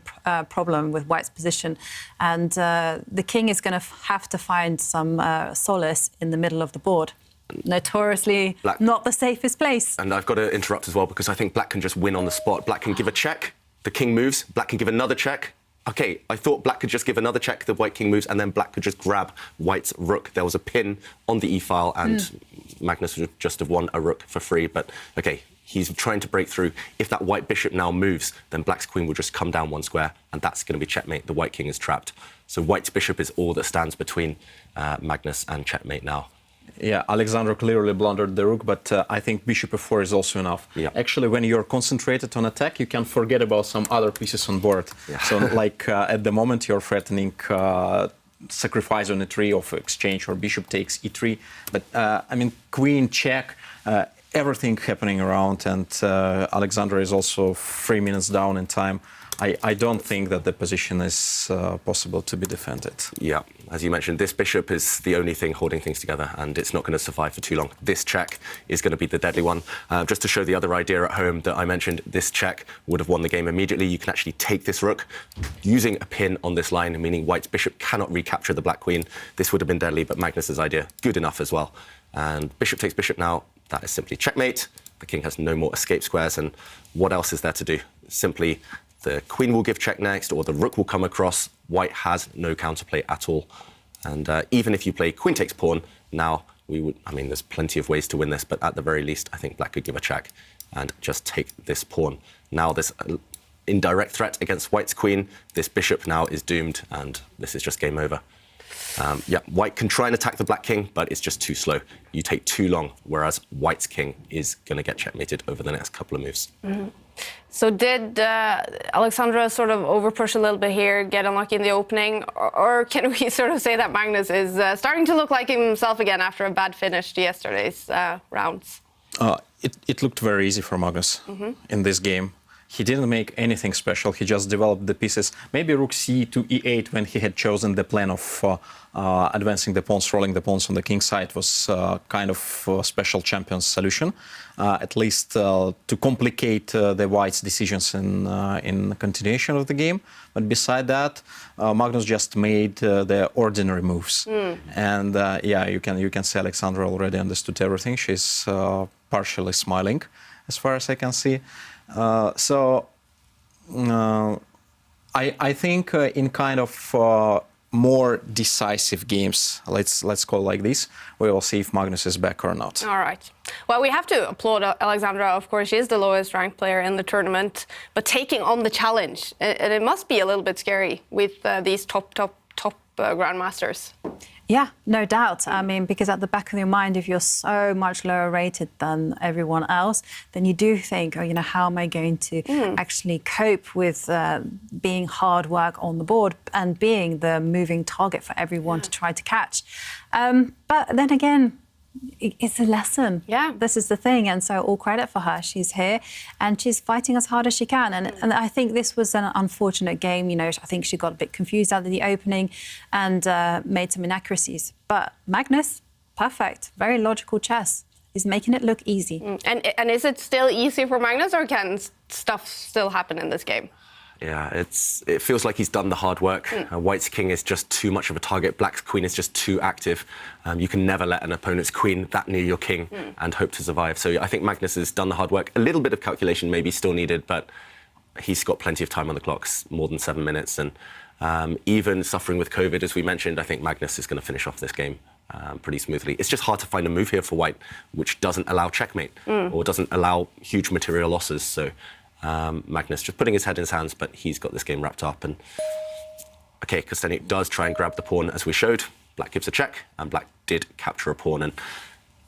problem with white's position. And the king is going to have to find some solace in the middle of the board. Notoriously not the safest place. And I've got to interrupt as well, because I think black can just win on the spot. Black can give a check, the king moves, black can give another check. OK, I thought black could just give another check, the white king moves, and then black could just grab white's rook. There was a pin on the e-file, and Magnus would just have won a rook for free. But, OK, he's trying to break through. If that white bishop now moves, then black's queen will just come down one square, and that's going to be checkmate. The white king is trapped. So white's bishop is all that stands between Magnus and checkmate now. Yeah, Alexander clearly blundered the rook, but I think bishop f4 is also enough. Yeah. Actually, when you're concentrated on attack, you can forget about some other pieces on board. Yeah. So, like, at the moment, you're threatening sacrifice on e3 of exchange, or bishop takes e3. But, I mean, queen, check, everything happening around, and Alexander is also 3 minutes down in time. I don't think that the position is possible to be defended. Yeah, as you mentioned, this bishop is the only thing holding things together, and it's not going to survive for too long. This check is going to be the deadly one. Just to show the other idea at home that I mentioned, this check would have won the game immediately. You can actually take this rook using a pin on this line, meaning white's bishop cannot recapture the black queen. This would have been deadly, but Magnus's idea, good enough as well. And bishop takes bishop now. That is simply checkmate. The king has no more escape squares, and what else is there to do? Simply the queen will give check next, or the rook will come across. White has no counterplay at all. And even if you play queen takes pawn, now I mean, there's plenty of ways to win this, but at the very least, I think black could give a check and just take this pawn. Now there's an indirect threat against white's queen. This bishop now is doomed, and this is just game over. Yeah, white can try and attack the black king, but it's just too slow. You take too long, whereas white's king is going to get checkmated over the next couple of moves. So did Alexandra sort of overpush a little bit here, get unlucky in the opening, or can we sort of say that Magnus is starting to look like himself again after a bad finish to yesterday's rounds? It looked very easy for Magnus in this game. He didn't make anything special. He just developed the pieces. Maybe Rook C to E8 when he had chosen the plan of advancing the pawns, rolling the pawns on the king side was kind of a special champion's solution, at least to complicate the white's decisions in the continuation of the game. But beside that, Magnus just made the ordinary moves. And yeah, you can see Alexandra already understood everything. She's partially smiling, as far as I can see. I think in kind of more decisive games, let's call it like this, we will see if Magnus is back or not. All right. Well, we have to applaud Alexandra. Of course, she is the lowest ranked player in the tournament, but taking on the challenge, and it must be a little bit scary with these top grandmasters. Yeah, no doubt. I mean, because at the back of your mind, if you're so much lower rated than everyone else, then you do think, oh, you know, how am I going to actually cope with being hard work on the board and being the moving target for everyone to try to catch? But then again, it's a lesson. Yeah. This is the thing. And so all credit for her. She's here and she's fighting as hard as she can. And I think this was an unfortunate game. You know, I think she got a bit confused out of the opening and made some inaccuracies. But Magnus, perfect. Very logical chess. Is making it look easy. And is it still easy for Magnus, or can stuff still happen in this game? Yeah, it feels like he's done the hard work. White's king is just too much of a target. Black's queen is just too active. You can never let an opponent's queen that near your king and hope to survive. So I think Magnus has done the hard work. A little bit of calculation maybe still needed, but he's got plenty of time on the clock, more than 7 minutes. And even suffering with COVID, as we mentioned, I think Magnus is going to finish off this game pretty smoothly. It's just hard to find a move here for White, which doesn't allow checkmate or doesn't allow huge material losses. So Magnus just putting his head in his hands, but he's got this game wrapped up. And okay, Kostanyak does try and grab the pawn, as we showed. Black gives a check, and Black did capture a pawn. And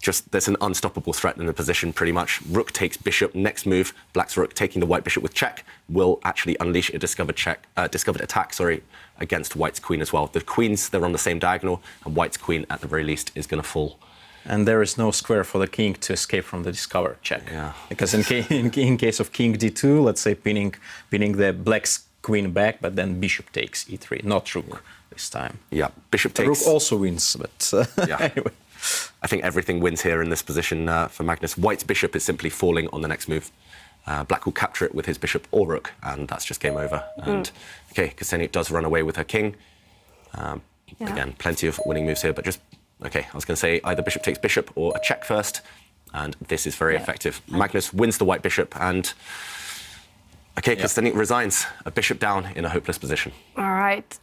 just there's an unstoppable threat in the position, pretty much. Rook takes bishop. Next move, Black's rook taking the white bishop with check will actually unleash a discovered attack, against White's queen as well. The queens, they're on the same diagonal, and White's queen, at the very least, is going to fall. And there is no square for the king to escape from the discovered check. Yeah. Because in case of king d2, let's say pinning the black's queen back, but then bishop takes e3, not rook this time. Yeah, bishop takes. Rook also wins, but anyway. I think everything wins here in this position for Magnus. White's bishop is simply falling on the next move. Black will capture it with his bishop or rook, and that's just game over. And okay, Kostanyak does run away with her king. Again, plenty of winning moves here, but just. Okay, I was going to say either bishop takes bishop or a check first, and this is very effective. Magnus wins the white bishop, and okay, Kostanyak resigns. A bishop down in a hopeless position. All right.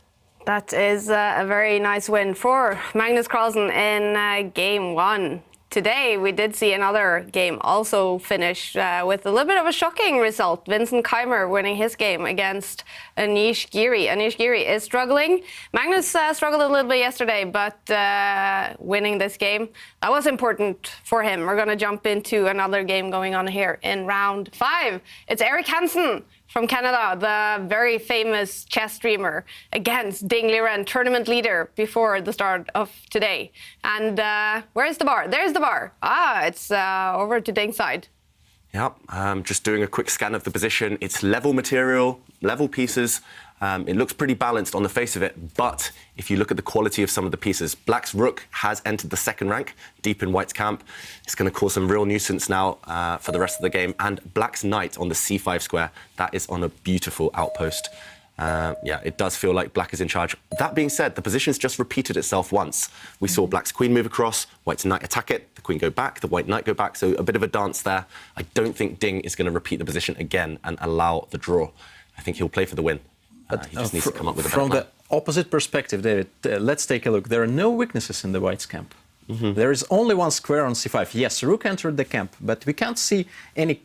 That is a very nice win for Magnus Carlsen in game one. Today, we did see another game also finish with a little bit of a shocking result. Vincent Keimer winning his game against Anish Giri. Anish Giri is struggling. Magnus struggled a little bit yesterday, but winning this game, that was important for him. We're going to jump into another game going on here in round 5. It's Eric Hansen from Canada, the very famous chess streamer, against Ding Liren, tournament leader before the start of today. And where's the bar? There's the bar. It's over to Ding's side. Yeah, just doing a quick scan of the position. It's level material, level pieces. It looks pretty balanced on the face of it, but if you look at the quality of some of the pieces, Black's rook has entered the second rank, deep in White's camp. It's going to cause some real nuisance now for the rest of the game. And Black's knight on the c5 square, that is on a beautiful outpost. Yeah, it does feel like Black is in charge. That being said, the position's just repeated itself once. We saw Black's queen move across, White's knight attack it, the queen go back, the white knight go back, so a bit of a dance there. I don't think Ding is going to repeat the position again and allow the draw. I think he'll play for the win. He just needs to come up with a better From plan. the opposite perspective, David, let's take a look. There are no weaknesses in the White's camp. There is only one square on c5. Yes, rook entered the camp, but we can't see any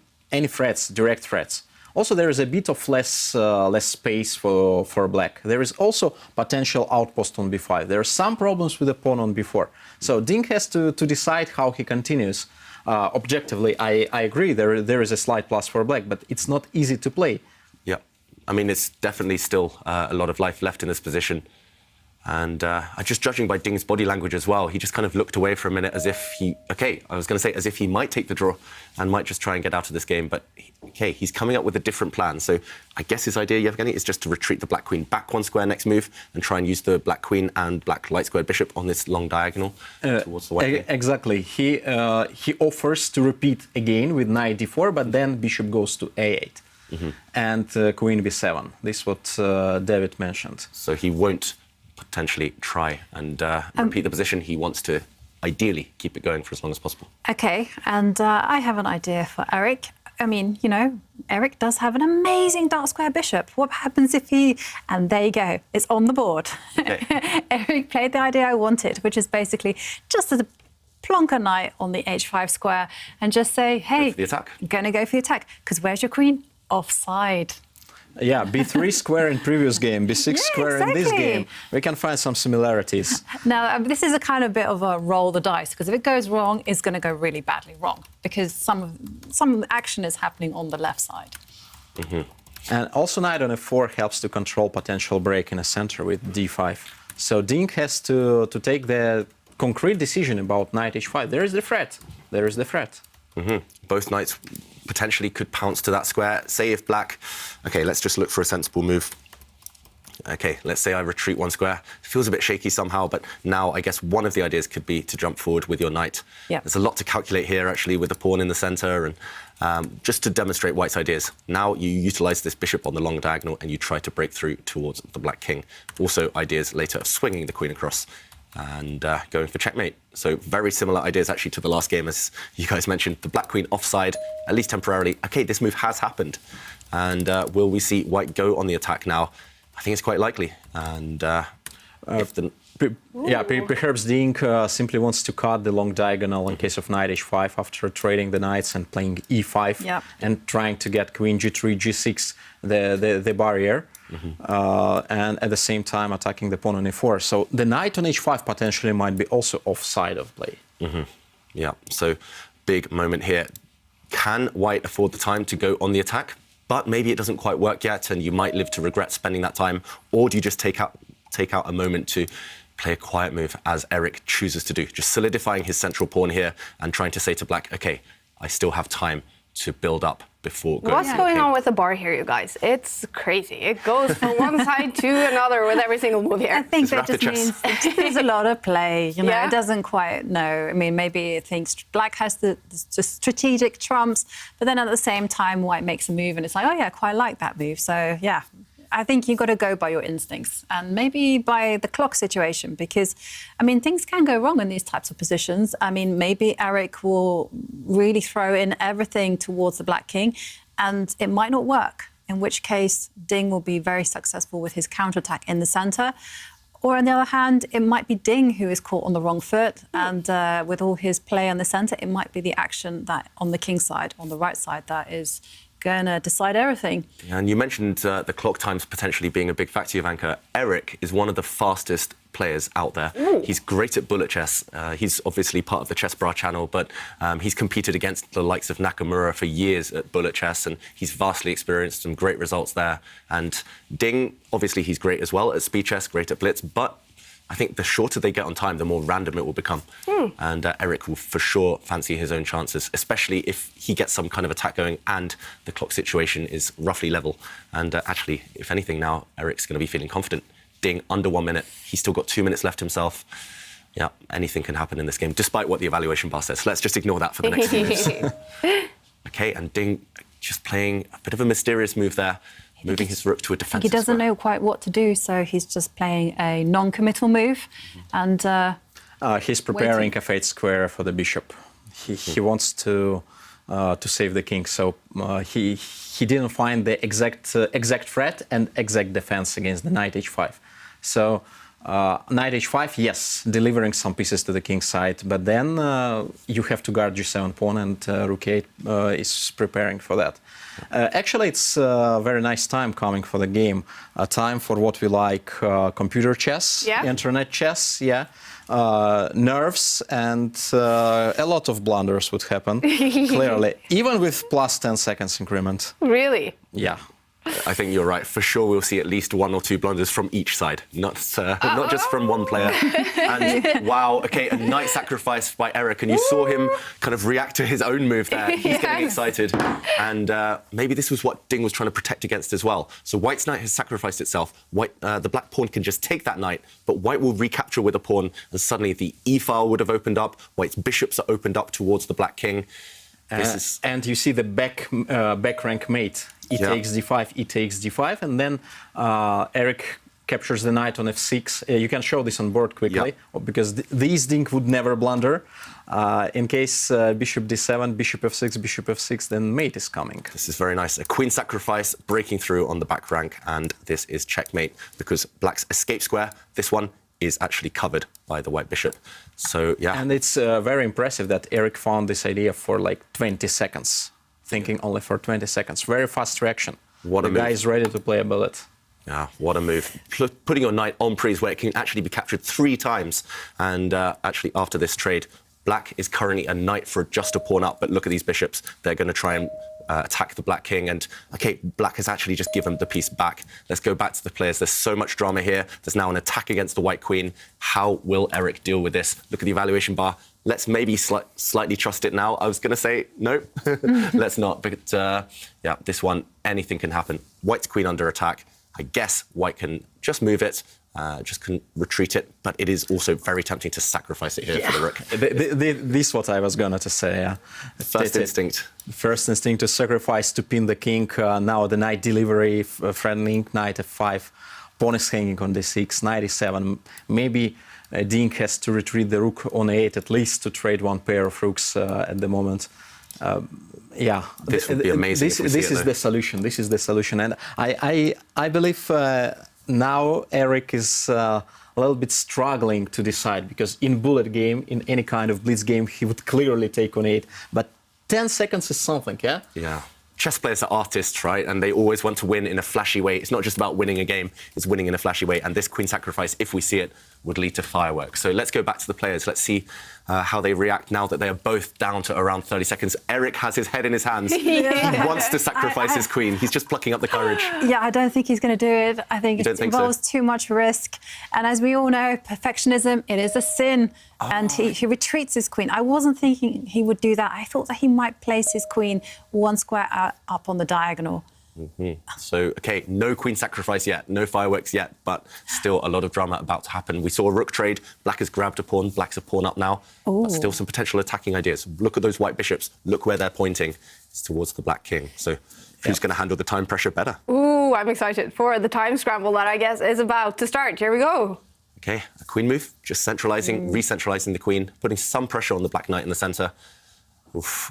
threats, direct threats. Also, there is a bit of less space for black. There is also potential outpost on b5. There are some problems with the pawn on b4. So Ding has to decide how he continues. Objectively, I agree, there is a slight plus for black, but it's not easy to play. Yeah, I mean, it's definitely still a lot of life left in this position. And just judging by Ding's body language as well, he just kind of looked away for a minute as if as if he might take the draw and might just try and get out of this game. But he's coming up with a different plan. So I guess his idea, Yevgeny, is just to retreat the black queen back one square next move and try and use the black queen and black light squared bishop on this long diagonal towards the white king. Exactly. He offers to repeat again with knight d4, but then bishop goes to a8 and queen b7. This is what David mentioned. So he won't potentially try and repeat the position. He wants to ideally keep it going for as long as possible. Okay, and I have an idea for Eric. I mean, you know, Eric does have an amazing dark square bishop. What happens if he... And there you go, it's on the board. Okay. Eric played the idea I wanted, which is basically just to plonk a knight on the h5 square and just say, hey, the attack. I'm going to go for the attack, because where's your queen? Offside. Yeah, b3 square in previous game, b6 square in this exactly. game. We can find some similarities. Now, this is a kind of bit of a roll the dice, because if it goes wrong, it's going to go really badly wrong, because some action is happening on the left side. And also knight on f4 helps to control potential break in the center with d5. So Ding has to take the concrete decision about knight h5. There is the threat. There is the threat. Both knights potentially could pounce to that square. Say if black... OK, let's just look for a sensible move. OK, let's say I retreat one square. It feels a bit shaky somehow, but now I guess one of the ideas could be to jump forward with your knight. Yep. There's a lot to calculate here, actually, with the pawn in the center, and just to demonstrate white's ideas. Now you utilize this bishop on the long diagonal and you try to break through towards the black king. Also ideas later of swinging the queen across and going for checkmate. So very similar ideas actually to the last game, as you guys mentioned. The black queen offside, at least temporarily. OK, this move has happened. And will we see white go on the attack now? I think it's quite likely. And if the... Perhaps Ding simply wants to cut the long diagonal in case of knight h5 after trading the knights and playing e5 and trying to get queen g3, g6, the barrier. And at the same time attacking the pawn on e4. So the knight on h5 potentially might be also offside of play. Yeah, so big moment here. Can white afford the time to go on the attack? But maybe it doesn't quite work yet and you might live to regret spending that time. Or do you just take out a moment to play a quiet move, as Eric chooses to do, just solidifying his central pawn here and trying to say to black, OK, I still have time to build up before going. What's going on with the bar here, you guys? It's crazy. It goes from one side to another with every single move here. I think that just means there's a lot of play. You know, it doesn't quite know. I mean, maybe it thinks black has the strategic trumps, but then at the same time, white makes a move and it's like, oh yeah, I quite like that move. So yeah, I think you've got to go by your instincts and maybe by the clock situation, because, I mean, things can go wrong in these types of positions. I mean, maybe Eric will really throw in everything towards the black king and it might not work, in which case Ding will be very successful with his counterattack in the center. Or on the other hand, it might be Ding who is caught on the wrong foot and with all his play on the center, it might be the action that on the king side, on the right side, that is going to decide everything. And you mentioned the clock times potentially being a big factor, Ivanka. Eric is one of the fastest players out there. He's great at bullet chess. He's obviously part of the Chess Bra channel, but he's competed against the likes of Nakamura for years at bullet chess, and he's vastly experienced, some great results there. And Ding, obviously he's great as well at speed chess, great at blitz, but I think the shorter they get on time, the more random it will become. And Eric will for sure fancy his own chances, especially if he gets some kind of attack going and the clock situation is roughly level. And actually, if anything now, Eric's going to be feeling confident. Ding, under 1 minute. He's still got 2 minutes left himself. Yeah, anything can happen in this game, despite what the evaluation bar says. Let's just ignore that for the next few moves. OK, and Ding just playing a bit of a mysterious move there. Moving his rook to a defensive He doesn't square. know quite what to do, so he's just playing a non-committal move. And he's preparing a fate square for the bishop. He wants to save the king, so he didn't find the exact threat and exact defense against the knight h5. So Knight h5, yes, delivering some pieces to the king's side, but then you have to guard g7 pawn, and Rook 8 is preparing for that. Actually, it's a very nice time coming for the game. A time for what we like, computer chess, internet chess, nerves, and a lot of blunders would happen, clearly, even with plus 10 seconds increment. Really? Yeah. I think you're right. For sure, we'll see at least 1 or 2 blunders from each side, not just from one player. And wow, okay, a knight sacrifice by Eric, and you saw him kind of react to his own move there. He's getting excited, and maybe this was what Ding was trying to protect against as well. So White's knight has sacrificed itself. The black pawn can just take that knight, but White will recapture with a pawn, and suddenly the e-file would have opened up. White's bishops are opened up towards the black king. And you see the back rank mate. E takes d5, E takes d5, and then Eric captures the knight on f6. You can show this on board quickly, because these Ding would never blunder. In case bishop d7, bishop f6, bishop f6, then mate is coming. This is very nice. A queen sacrifice breaking through on the back rank, and this is checkmate, because black's escape square, this one, is actually covered by the white bishop. So, yeah. And it's very impressive that Eric found this idea for like 20 seconds. Thinking only for 20 seconds. Very fast reaction. What a move. The guy is ready to play a bullet. Yeah, what a move. Putting your knight on prise where it can actually be captured 3 times. And actually, after this trade, black is currently a knight for just a pawn up. But look at these bishops. They're going to try and attack the black king. And, OK, black has actually just given the piece back. Let's go back to the players. There's so much drama here. There's now an attack against the white queen. How will Eric deal with this? Look at the evaluation bar. Let's maybe slightly trust it now. I was going to say, no, let's not. But, yeah, this one, anything can happen. White's queen under attack. I guess White can just move it, just can retreat it. But it is also very tempting to sacrifice it here for the rook. This is what I was going to say. First instinct. First instinct to sacrifice, to pin the king. Now the knight delivery, friendly knight f5. Pawn is hanging on d6, knight e7. Maybe Ding has to retreat the rook on a8 at least to trade 1 pair of rooks at the moment. Yeah, this would be amazing. This is the solution. This is the solution, and I believe now Eric is a little bit struggling to decide, because in bullet game, in any kind of blitz game, he would clearly take on 8. But 10 seconds is something, yeah. Yeah. Chess players are artists, right? And they always want to win in a flashy way. It's not just about winning a game, it's winning in a flashy way. And this queen sacrifice, if we see it, would lead to fireworks. So let's go back to the players. Let's see how they react now that they are both down to around 30 seconds. Eric has his head in his hands. He wants to sacrifice his queen. He's just plucking up the courage. Yeah, I don't think he's going to do it. I think it involves too much risk. And as we all know, perfectionism, it is a sin. And he retreats his queen. I wasn't thinking he would do that. I thought that he might place his queen 1 square up on the diagonal. So, OK, no queen sacrifice yet, no fireworks yet, but still a lot of drama about to happen. We saw a rook trade. Black has grabbed a pawn. Black's a pawn up now. But still some potential attacking ideas. Look at those white bishops. Look where they're pointing. It's towards the black king. So who's going to handle the time pressure better? Ooh, I'm excited for the time scramble that I guess is about to start. Here we go. OK, a queen move. Just centralising, re-centralising the queen, putting some pressure on the black knight in the centre. Oof,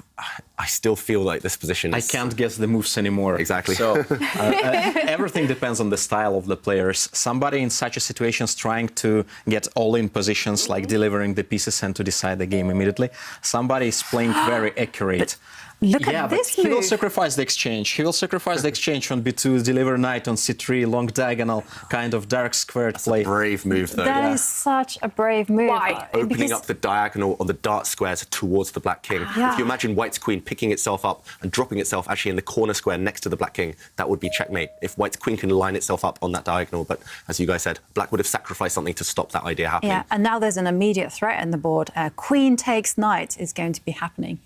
I still feel like this position is... I can't guess the moves anymore. Exactly. So everything depends on the style of the players. Somebody in such a situation is trying to get all-in positions, like delivering the pieces and to decide the game immediately. Somebody is playing very accurate. Look at this move. He will sacrifice the exchange. He will sacrifice the exchange on b2, deliver knight on c3, long diagonal, kind of dark squared play. A brave move, though. That is such a brave move. Why? Opening up the diagonal on the dark squares towards the black king. If you imagine White's queen picking itself up and dropping itself actually in the corner square next to the black king, that would be checkmate. If White's queen can line itself up on that diagonal. But as you guys said, Black would have sacrificed something to stop that idea happening. Yeah, and now there's an immediate threat in the board. Queen takes knight is going to be happening.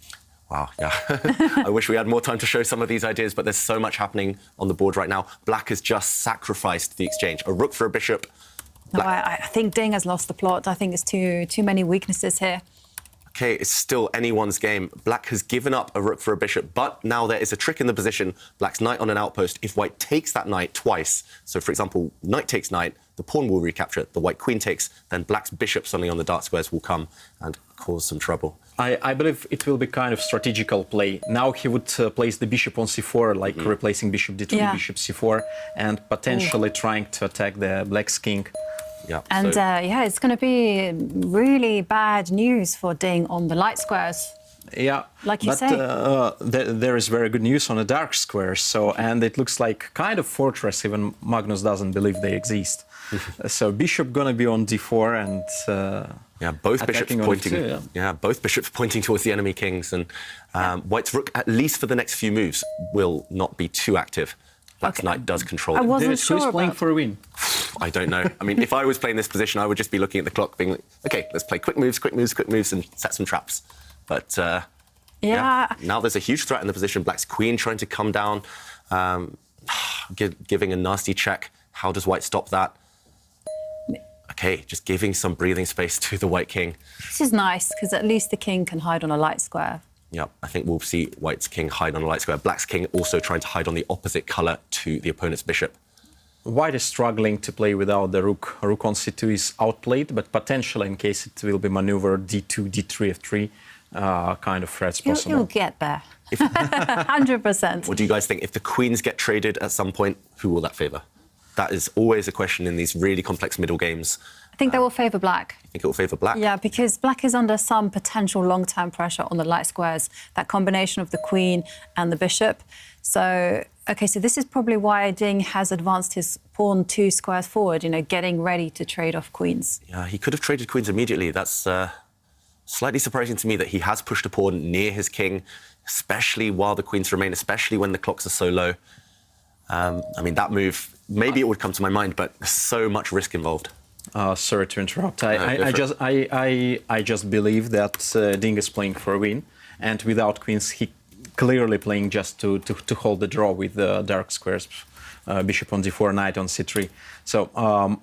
Wow, yeah. I wish we had more time to show some of these ideas, but there's so much happening on the board right now. Black has just sacrificed the exchange. A rook for a bishop. No, I think Ding has lost the plot. I think there's too many weaknesses here. OK, it's still anyone's game. Black has given up a rook for a bishop, but now there is a trick in the position. Black's knight on an outpost. If White takes that knight twice, so for example, knight takes knight, the pawn will recapture it. The white queen takes, then Black's bishop suddenly on the dark squares will come and cause some trouble. I believe it will be kind of strategical play. Now he would place the bishop on c4, like replacing bishop d3, bishop c4, and potentially trying to attack the black's king. Yeah. And yeah, it's going to be really bad news for Ding on the light squares. Yeah, Like you but say. there is very good news on the dark squares. So, and it looks like kind of fortress. Even Magnus doesn't believe they exist. So bishop gonna be on d4 and yeah, both bishops attacking on pointing. d2, yeah. Both bishops pointing towards the enemy kings, and White's rook, at least for the next few moves, will not be too active. Black's knight does control I it. wasn't Who's sure playing about... for a win? I don't know. I mean, if I was playing this position, I would just be looking at the clock, being like, okay, let's play quick moves, quick moves, quick moves, and set some traps. But Yeah. now there's a huge threat in the position. Black's queen trying to come down, giving a nasty check. How does White stop that? Okay, just giving some breathing space to the White king. This is nice, because at least the king can hide on a light square. Yeah, I think we'll see White's king hide on a light square. Black's king also trying to hide on the opposite colour to the opponent's bishop. White is struggling to play without the rook. Rook on c2 is outplayed, but potentially, in case it will be maneuvered, d2, d3, f3, kind of threats possible. You'll get there. 100%. What do you guys think? If the queens get traded at some point, who will that favour? That is always a question in these really complex middle games. I think they will favour black. I think it will favour black. Yeah, because black is under some potential long-term pressure on the light squares, that combination of the queen and the bishop. So, OK, so this is probably why Ding has advanced his pawn 2 squares forward, you know, getting ready to trade off queens. Yeah, he could have traded queens immediately. That's slightly surprising to me that he has pushed a pawn near his king, especially while the queens remain, especially when the clocks are so low. I mean, that move, maybe it would come to my mind, but there's so much risk involved. Sorry to interrupt. I just believe that Ding is playing for a win, and without queens, he clearly playing just to hold the draw with the dark squares, bishop on d4, knight on c3. So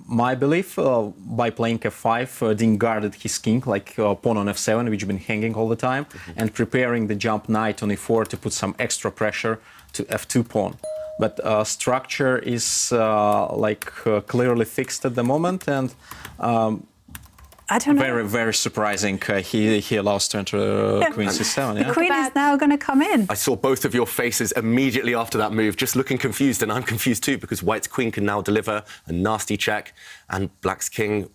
my belief, by playing f5, Ding guarded his king, like pawn on f7, which has been hanging all the time, and preparing the jump knight on e4 to put some extra pressure to f2 pawn. But structure is clearly fixed at the moment, and I don't know. very, very surprising. He allows to enter queen c7. The Yeah? queen is now going to come in. I saw both of your faces immediately after that move, just looking confused, and I'm confused too, because White's queen can now deliver a nasty check, and Black's king,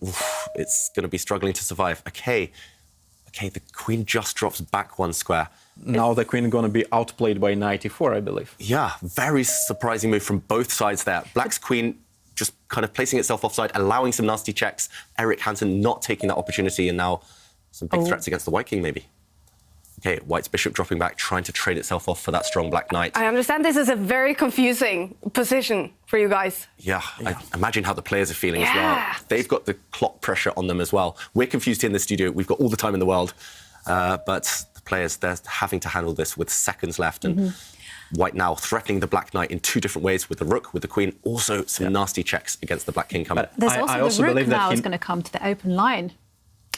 it's going to be struggling to survive. Okay, the queen just drops back 1 square. Now the queen going to be outplayed by knight e4, I believe. Yeah, very surprising move from both sides there. Black's queen just kind of placing itself offside, allowing some nasty checks. Eric Hansen not taking that opportunity, and now some big threats against the White king, maybe. Okay, White's bishop dropping back, trying to trade itself off for that strong Black knight. I understand this is a very confusing position for you guys. Yeah, I imagine how the players are feeling as well. They've got the clock pressure on them as well. We're confused here in the studio. We've got all the time in the world. But the players, they're having to handle this with seconds left. And White now threatening the Black knight in 2 different ways, with the rook, with the queen. Also, some nasty checks against the Black king coming. But There's I also also the rook believe that now he- is going to come to the open line.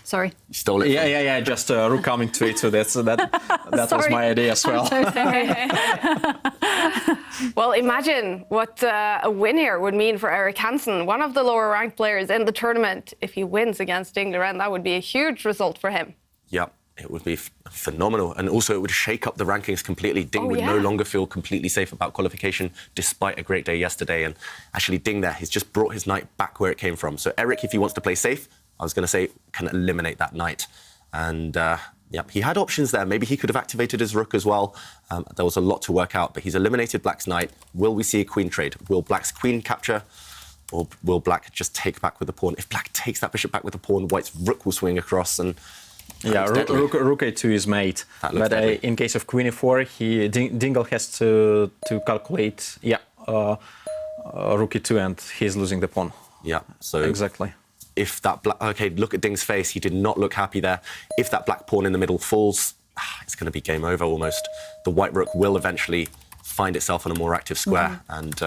Sorry. You stole it. Yeah. Just rook coming to it. So that was my idea as well. Well, imagine what a win here would mean for Eric Hansen, one of the lower ranked players in the tournament. If he wins against Ding Liren, that would be a huge result for him. Yeah, it would be phenomenal. And also, it would shake up the rankings completely. Ding would no longer feel completely safe about qualification, despite a great day yesterday. And actually, Ding there, he's just brought his knight back where it came from. So Eric, if he wants to play safe, I was going to say, can eliminate that knight. And he had options there. Maybe he could have activated his rook as well. There was a lot to work out, but he's eliminated Black's knight. Will we see a queen trade? Will Black's queen capture? Or will Black just take back with the pawn? If Black takes that bishop back with the pawn, White's rook will swing across, and Yeah, rook a2 is mate. But in case of queen e4, Dingle has to calculate, rook e2, and he's losing the pawn. Yeah, so exactly. If that black, okay, look at Ding's face. He did not look happy there. If that black pawn in the middle falls, it's going to be game over almost. The white rook will eventually find itself on a more active square, and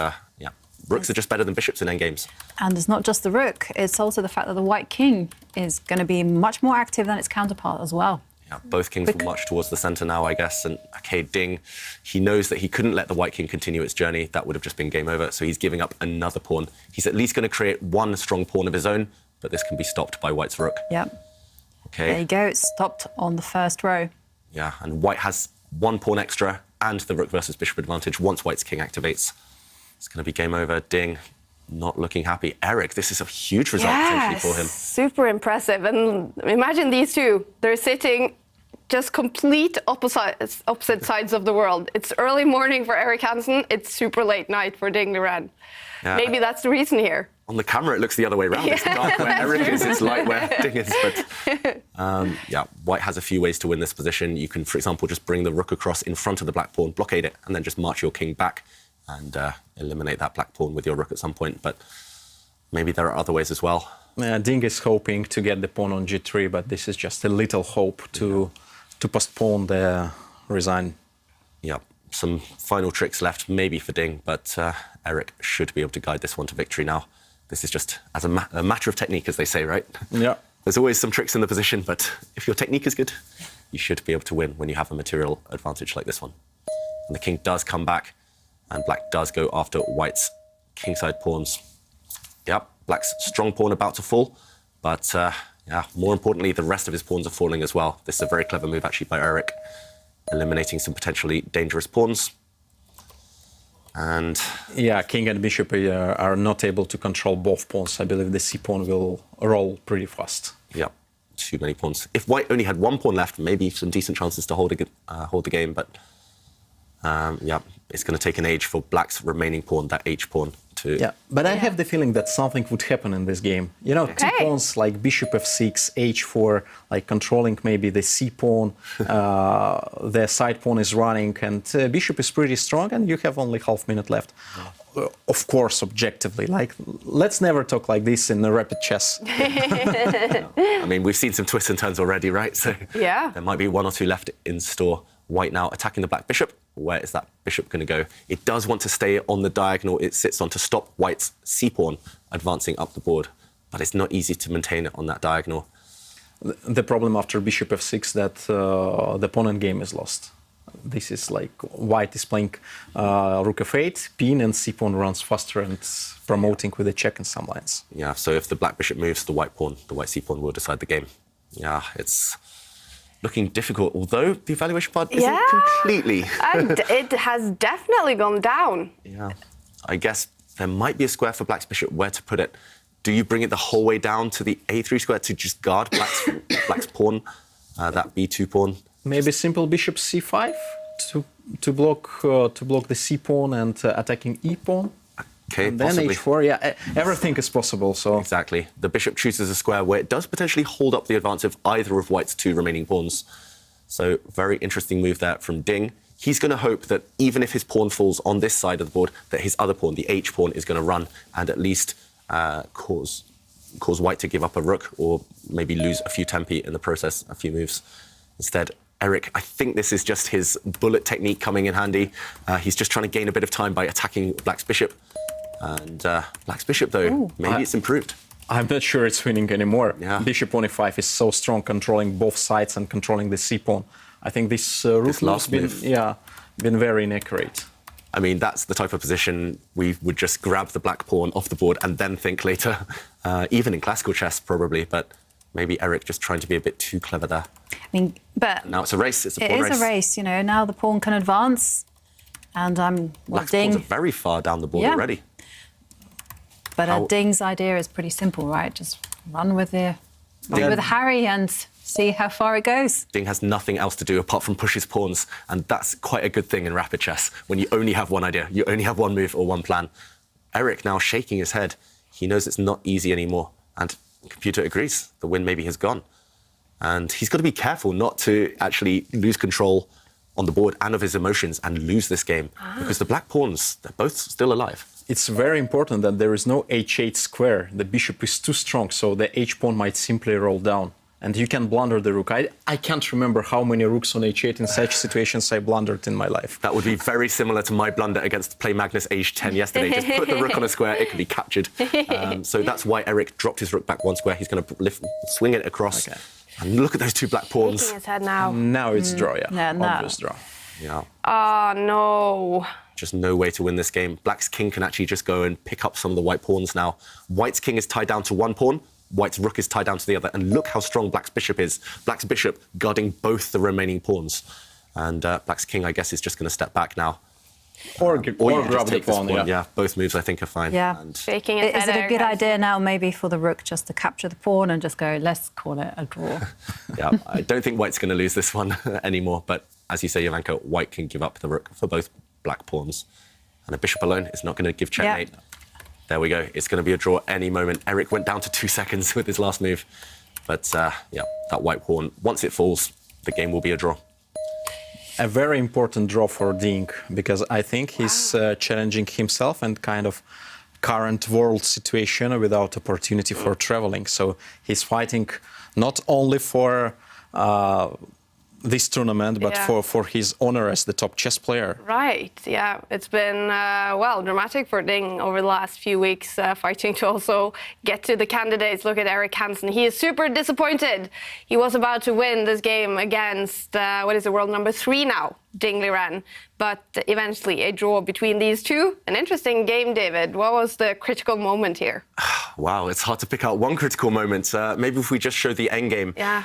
rooks are just better than bishops in endgames. And it's not just the rook, it's also the fact that the white king is going to be much more active than its counterpart as well. Yeah, both kings will march towards the centre now, I guess. And okay, Ding, he knows that he couldn't let the white king continue its journey. That would have just been game over. So he's giving up another pawn. He's at least going to create one strong pawn of his own, but this can be stopped by white's rook. Yep. Okay. There you go. It's stopped on the first row. Yeah, and white has one pawn extra and the rook versus bishop advantage once white's king activates. It's going to be game over. Ding not looking happy. Eric, this is a huge result potentially for him. Super impressive. And imagine these two. They're sitting just complete opposite sides of the world. It's early morning for Eric Hansen. It's super late night for Ding Liren. Yeah. Maybe that's the reason here. On the camera, it looks the other way around. It's dark where Eric is, it's light where Ding is. But yeah, white has a few ways to win this position. You can, for example, just bring the rook across in front of the black pawn, blockade it, and then just march your king back and eliminate that black pawn with your rook at some point. But maybe there are other ways as well. Ding is hoping to get the pawn on g3, but this is just a little hope to postpone the resign. Yeah, some final tricks left maybe for Ding, but Eric should be able to guide this one to victory now. This is just as a matter of technique, as they say, right? Yeah. There's always some tricks in the position, but if your technique is good, you should be able to win when you have a material advantage like this one. And the king does come back, and black does go after white's kingside pawns. Yep, black's strong pawn about to fall, but yeah, more importantly, the rest of his pawns are falling as well. This is a very clever move, actually, by Eric, eliminating some potentially dangerous pawns. And yeah, king and bishop are not able to control both pawns. I believe the c-pawn will roll pretty fast. yeah, too many pawns. If white only had one pawn left, maybe some decent chances to hold the game, but yeah, it's going to take an age for black's remaining pawn, that h pawn, to... Yeah, but I have the feeling that something would happen in this game. You know, t-pawns like bishop f6, h4, like controlling maybe the c-pawn, the side pawn is running, and bishop is pretty strong, and you have only half minute left. Of course, objectively, like, let's never talk like this in the rapid chess. I mean, we've seen some twists and turns already, right? So Yeah. there might be one or two left in store. White now attacking the black bishop. Where is that bishop going to go? It does want to stay on the diagonal it sits on to stop white's c-pawn advancing up the board, but it's not easy to maintain it on that diagonal. The problem after bishop f6 that the pawn and game is lost. This is like white is playing rook f8, pin, and c-pawn runs faster and promoting with a check in some lines. Yeah, so if the black bishop moves, the white c-pawn will decide the game. Yeah, it's looking difficult, although the evaluation part isn't completely... It has definitely gone down. Yeah, I guess there might be a square for black's bishop where to put it. Do you bring it the whole way down to the a3 square to just guard black's pawn, that b2 pawn? Maybe simple bishop c5 to block the c pawn and attacking e pawn. Okay, and then possibly. h4. Yeah, everything is possible. So Exactly. The bishop chooses a square where it does potentially hold up the advance of either of white's two remaining pawns. So very interesting move there from Ding. He's going to hope that even if his pawn falls on this side of the board, that his other pawn, the h pawn, is going to run and at least cause white to give up a rook or maybe lose a few tempi in the process, a few moves. Instead, Eric, I think this is just his bullet technique coming in handy. He's just trying to gain a bit of time by attacking black's bishop. And black's bishop, though, maybe it's improved. I'm not sure it's winning anymore. Yeah. Bishop pawn e5 is so strong, controlling both sides and controlling the c pawn. I think this rook last has move. been very inaccurate. I mean, that's the type of position we would just grab the black pawn off the board and then think later, even in classical chess, probably. But maybe Eric just trying to be a bit too clever there. I mean, but Now it's a race. It's a pawn race. it is a race, you know. Now the pawn can advance, and Black's Ding. pawns are very far down the board Yeah. already. But Ding's idea is pretty simple, right? Just run with Harry and see how far it goes. Ding has nothing else to do apart from push his pawns, and that's quite a good thing in rapid chess when you only have one idea, you only have one move or one plan. Eric now shaking his head. He knows it's not easy anymore, and the computer agrees. The win maybe has gone. And he's got to be careful not to actually lose control on the board and of his emotions and lose this game, because the black pawns, they're both still alive. It's very important that there is no h8 square. The bishop is too strong, so the h-pawn might simply roll down. And you can blunder the rook. I can't remember how many rooks on h8 in such situations I blundered in my life. That would be very similar to my blunder against Play Magnus Age 10 yesterday. Just put the rook on a square, it can be captured. So that's why Eric dropped his rook back one square. He's going to swing it across. Okay. And look at those two black pawns. Shaking his head now. Now it's draw, yeah. Obvious draw. Yeah. Oh, no. Just no way to win this game. Black's king can actually just go and pick up some of the white pawns now. White's king is tied down to one pawn. White's rook is tied down to the other. And look how strong black's bishop is. Black's bishop guarding both the remaining pawns. And black's king, I guess, is just going to step back now. Or you grab just the take this pawn, pawn. yeah. Both moves I think are fine. Yeah. And Shaking his Is head it a at good Hansen. idea now maybe for the rook just to capture the pawn and just go, let's call it a draw? yeah, I don't think white's going to lose this one anymore, but as you say, Jovanka, white can give up the rook for both black pawns. And a bishop alone is not going to give checkmate. Yeah. There we go. It's going to be a draw any moment. Eric went down to 2 seconds with his last move. But yeah, that white pawn, once it falls, the game will be a draw. A very important draw for Ding, because I think he's challenging himself and kind of current world situation without opportunity for traveling. So he's fighting not only for this tournament, but for his honor as the top chess player. Right, yeah. It's been, well, dramatic for Ding over the last few weeks, fighting to also get to the candidates. Look at Eric Hansen. He is super disappointed. He was about to win this game against, what is the world number 3 now? Ding Liren, but eventually a draw between these two. An interesting game, David. What was the critical moment here? Wow, it's hard to pick out one critical moment. Maybe if we just show the endgame. Yeah.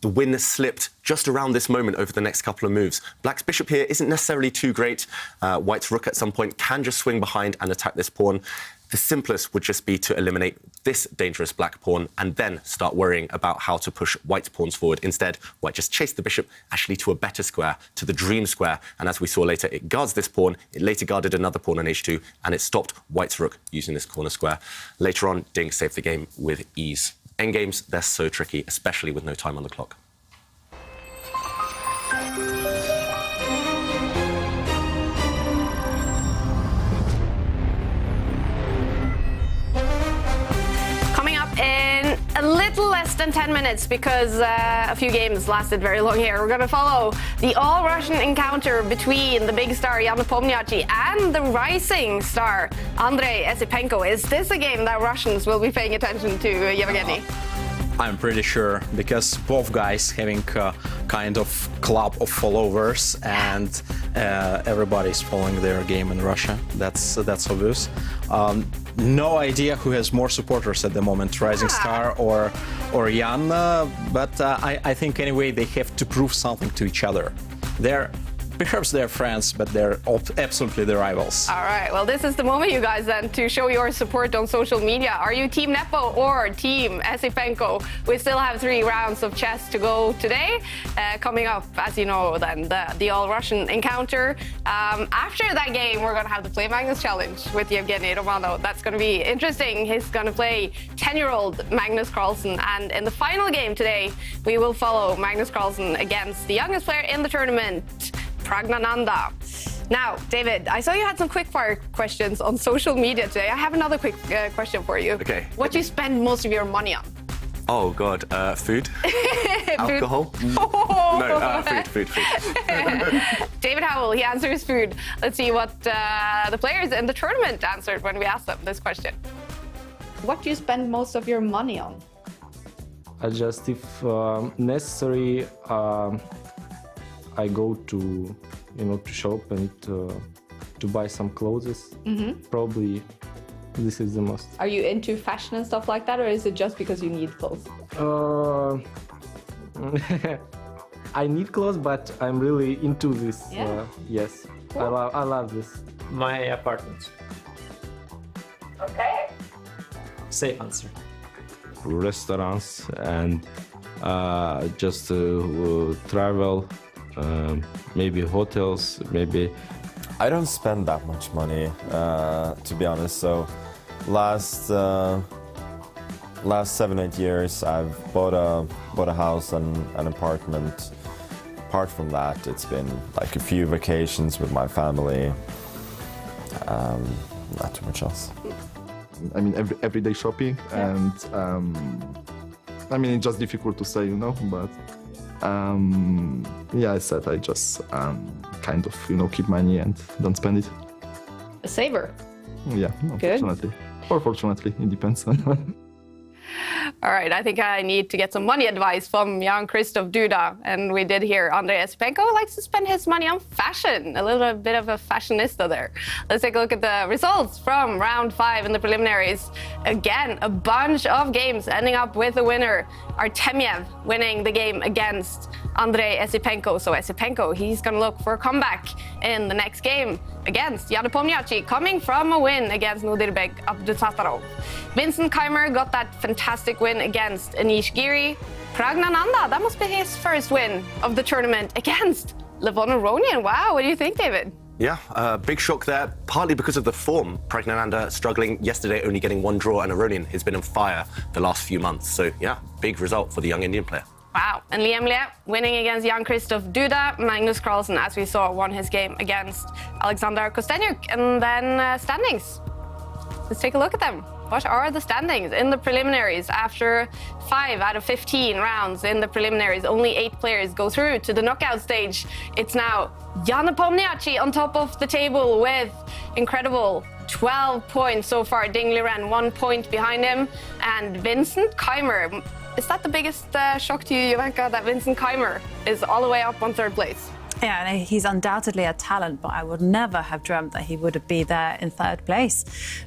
The win slipped just around this moment over the next couple of moves. Black's bishop here isn't necessarily too great. White's rook at some point can just swing behind and attack this pawn. The simplest would just be to eliminate this dangerous black pawn and then start worrying about how to push white's pawns forward. Instead, white just chased the bishop actually to a better square, to the dream square. And as we saw later, it guards this pawn. It later guarded another pawn on h2, and it stopped white's rook using this corner square. Later on, Ding saved the game with ease. Endgames, they're so tricky, especially with no time on the clock. In a little less than 10 minutes, because a few games lasted very long here, we're going to follow the all-Russian encounter between the big star Jan and the rising star Andrei Esipenko. Is this a game that Russians will be paying attention to, Yevgeny? I'm pretty sure, because both guys having a kind of club of followers, and everybody's following their game in Russia. That's obvious. No idea who has more supporters at the moment, Rising Star or Jan, but I think anyway they have to prove something to each other. Perhaps they're friends, but they're absolutely the rivals. All right, well, this is the moment, you guys, then, to show your support on social media. Are you Team Nepo or Team Esipenko? We still have 3 rounds of chess to go today. Coming up, as you know, then, the all-Russian encounter. After that game, we're going to have the Play Magnus Challenge with Yevgeny Romano. That's going to be interesting. He's going to play 10-year-old Magnus Carlsen. And in the final game today, we will follow Magnus Carlsen against the youngest player in the tournament, Pragnananda. Now, David, I saw you had some quick-fire questions on social media today. I have another quick question for you. Okay. What do you spend most of your money on? Oh, God. Food? Alcohol? Oh. No, food. David Howell, he answers food. Let's see what the players in the tournament answered when we asked them this question. What do you spend most of your money on? Just if necessary, I go to shop and to buy some clothes. Probably this is the most. Are you into fashion and stuff like that, or is it just because you need clothes? I need clothes, but I'm really into this. Yeah. Yes, Cool. I love this. My apartment. Okay. Safe answer. Restaurants and just travel, maybe hotels, maybe. I don't spend that much money, to be honest. So last 7-8 years, I've bought a house and an apartment. Apart from that, it's been like a few vacations with my family. Not too much else. I mean, everyday shopping, and I mean, it's just difficult to say, but yeah, I said I just kind of, keep money and don't spend it. A saver. Yeah, Good. Unfortunately. Or fortunately, it depends. All right, I think I need to get some money advice from Jan-Krzysztof Duda. And we did hear Andrei Esipenko likes to spend his money on fashion. A little bit of a fashionista there. Let's take a look at the results from round 5 in the preliminaries. Again, a bunch of games ending up with the winner. Artemiev winning the game against Andrei Esipenko. So Esipenko, he's going to look for a comeback in the next game against Jan Nepomniachtchi, coming from a win against Nodirbek Abdusattorov. Vincent Keimer got that fantastic win against Anish Giri. Pragnananda, that must be his first win of the tournament against Levon Aronian. Wow, what do you think, David? Yeah, big shock there, partly because of the form. Pragnananda struggling yesterday, only getting one draw, and Aronian has been on fire the last few months. So, yeah, big result for the young Indian player. Wow, and Liam Le winning against Jan-Krzysztof Duda. Magnus Carlsen, as we saw, won his game against Alexander Kostanyak. And then standings. Let's take a look at them. What are the standings in the preliminaries? After 5 out of 15 rounds in the preliminaries, only 8 players go through to the knockout stage. It's now Jan Nepomniachtchi on top of the table with incredible 12 points so far. Ding Liren 1 point behind him. And Vincent Keimer. Is that the biggest shock to you, Jovanka, that Vincent Keimer is all the way up on 3rd place? Yeah, and he's undoubtedly a talent, but I would never have dreamt that he would be there in 3rd place.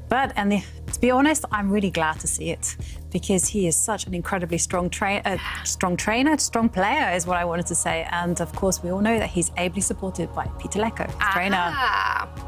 But, to be honest, I'm really glad to see it, because he is such an incredibly strong trainer, strong player is what I wanted to say. And of course, we all know that he's ably supported by Peter Lecko, his trainer.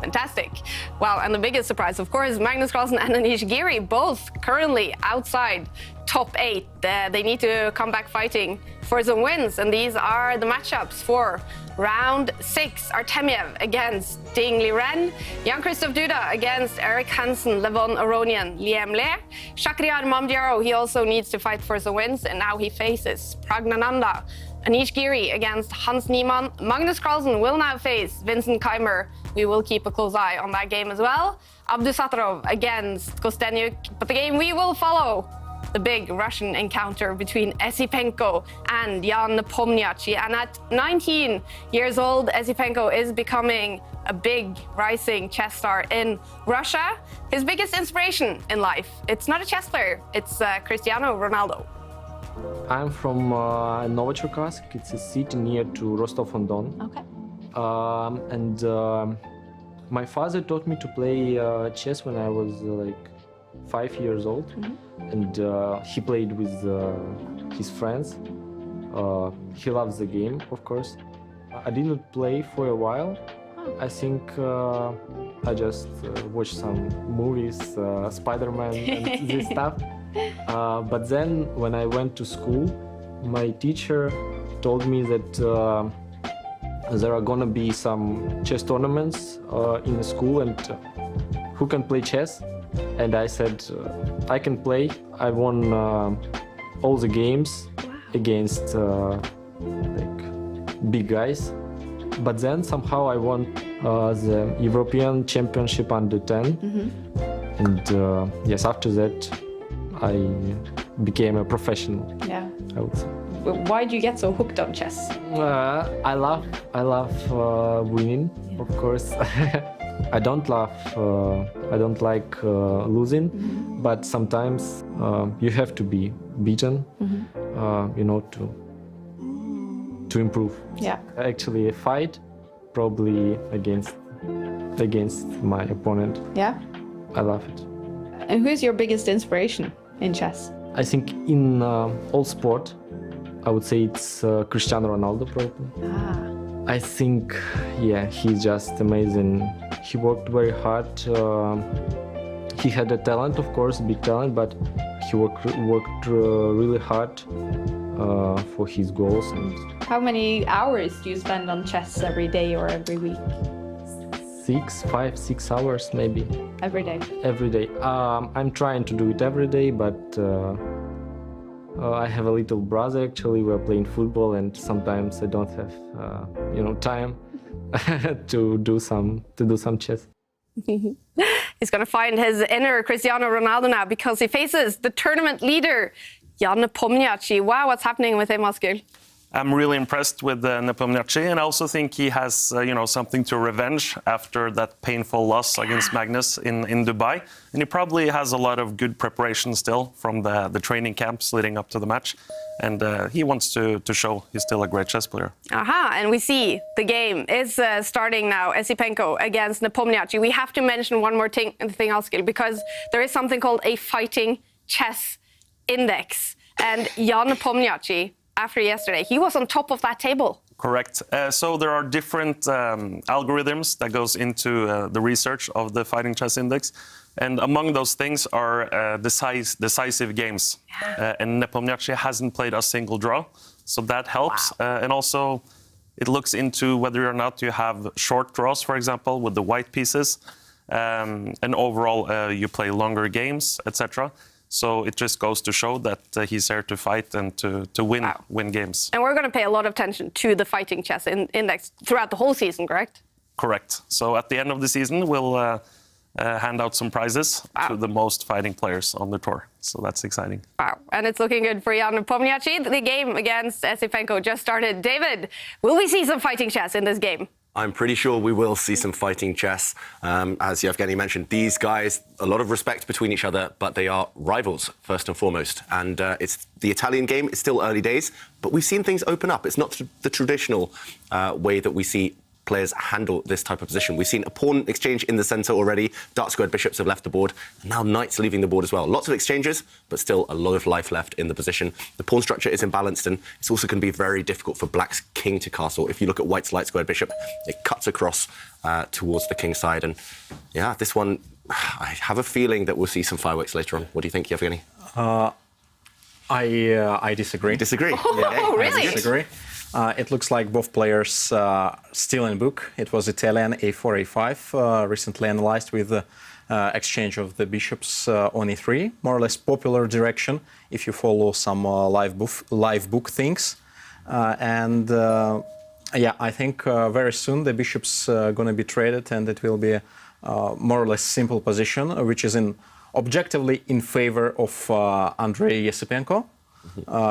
Fantastic. Well, and the biggest surprise, of course, Magnus Carlsen and Anish Giri, both currently outside top 8. They need to come back fighting for some wins, and these are the matchups for round 6. Artemiev against Ding Liren, Jan-Krzysztof Duda against Eric Hansen, Levon Aronian, Liam Le. Shakhriyar Mamdiaro, he also needs to fight for some wins, and now he faces Pragnananda. Anish Giri against Hans Niemann. Magnus Carlsen will now face Vincent Keimer. We will keep a close eye on that game as well. Abdusattorov against Kostanyak, but the game we will follow, the big Russian encounter between Esipenko and Jan Nepomniachtchi. And at 19 years old, Esipenko is becoming a big rising chess star in Russia. His biggest inspiration in life, it's not a chess player, it's Cristiano Ronaldo. I'm from Novocherkassk. It's a city near to Rostov-on-Don. Okay. My father taught me to play chess when I was 5 years old, and he played with his friends. He loves the game, of course. I didn't play for a while. I think I just watched some movies, Spider-Man and this stuff. But then when I went to school, my teacher told me that there are gonna be some chess tournaments in the school, and who can play chess? And I said, I can play. I won all the games against big guys. But then somehow I won the European Championship under 10. And yes, after that, I became a professional. Yeah. I would say. Why do you get so hooked on chess? I love winning, of course. I don't like losing, but sometimes you have to be beaten, to improve. Yeah. Actually, a fight, probably against my opponent. Yeah. I love it. And who's your biggest inspiration in chess? I think in all sport, I would say it's Cristiano Ronaldo, probably. I think, yeah, he's just amazing. He worked very hard. He had a talent, of course, big talent, but he worked really hard for his goals. And how many hours do you spend on chess every day or every week? 6 hours, maybe. Every day? Every day. I'm trying to do it every day, but I have a little brother, actually. We're playing football, and sometimes I don't have, time to do some chess. He's going to find his inner Cristiano Ronaldo now, because he faces the tournament leader, Jan Nepomniachtchi. Wow, what's happening with him, Askil? I'm really impressed with Nepomniachtchi, and I also think he has, something to revenge after that painful loss against Magnus in Dubai. And he probably has a lot of good preparation still from the training camps leading up to the match. And he wants to show he's still a great chess player. And we see the game is starting now. Esipenko against Nepomniachtchi. We have to mention one more thing, Askil, because there is something called a fighting chess index. And Jan Nepomniachtchi after yesterday. He was on top of that table. Correct. So there are different algorithms that goes into the research of the Fighting Chess Index. And among those things are decisive games. And Nepomniachtchi hasn't played a single draw, so that helps. Wow. And also, it looks into whether or not you have short draws, for example, with the white pieces. And overall, you play longer games, etc. So it just goes to show that he's there to fight and to win games. And we're going to pay a lot of attention to the Fighting Chess Index throughout the whole season, correct? Correct. So at the end of the season, we'll hand out some prizes to the most fighting players on the tour. So that's exciting. Wow. And it's looking good for Jan Nepomniachtchi. The game against Esipenko just started. David, will we see some fighting chess in this game? I'm pretty sure we will see some fighting chess. As Yevgeny mentioned, these guys, a lot of respect between each other, but they are rivals, first and foremost. And it's the Italian game. It's still early days, but we've seen things open up. It's not the traditional way that we see players handle this type of position. We've seen a pawn exchange in the centre already. Dark-squared bishops have left the board, and now knights leaving the board as well. Lots of exchanges, but still a lot of life left in the position. The pawn structure is imbalanced, and it's also going to be very difficult for black's king to castle. If you look at white's light-squared bishop, it cuts across towards the king side. And yeah, this one, I have a feeling that we'll see some fireworks later on. What do you think, Yevgeny? I disagree. Disagree? Oh, really? I disagree. It looks like both players still in book. It was Italian a4, a5, recently analyzed with the exchange of the bishops on e3, more or less popular direction if you follow some live book things. Yeah, I think very soon the bishops going to be traded, and it will be more or less simple position, which is objectively in favor of Andrei Esipenko.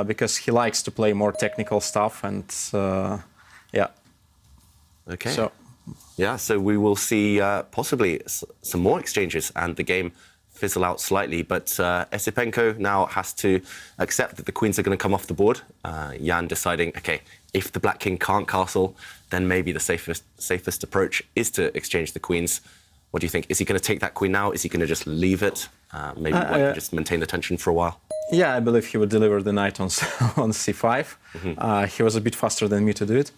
Because he likes to play more technical stuff, and yeah. Okay. So we will see possibly some more exchanges and the game fizzle out slightly. But Esipenko now has to accept that the queens are going to come off the board. Jan deciding, okay, if the black king can't castle, then maybe the safest approach is to exchange the queens. What do you think? Is he going to take that queen now? Is he going to just leave it? Maybe white can just maintain the tension for a while? Yeah, I believe he would deliver the knight on c5. He was a bit faster than me to do it.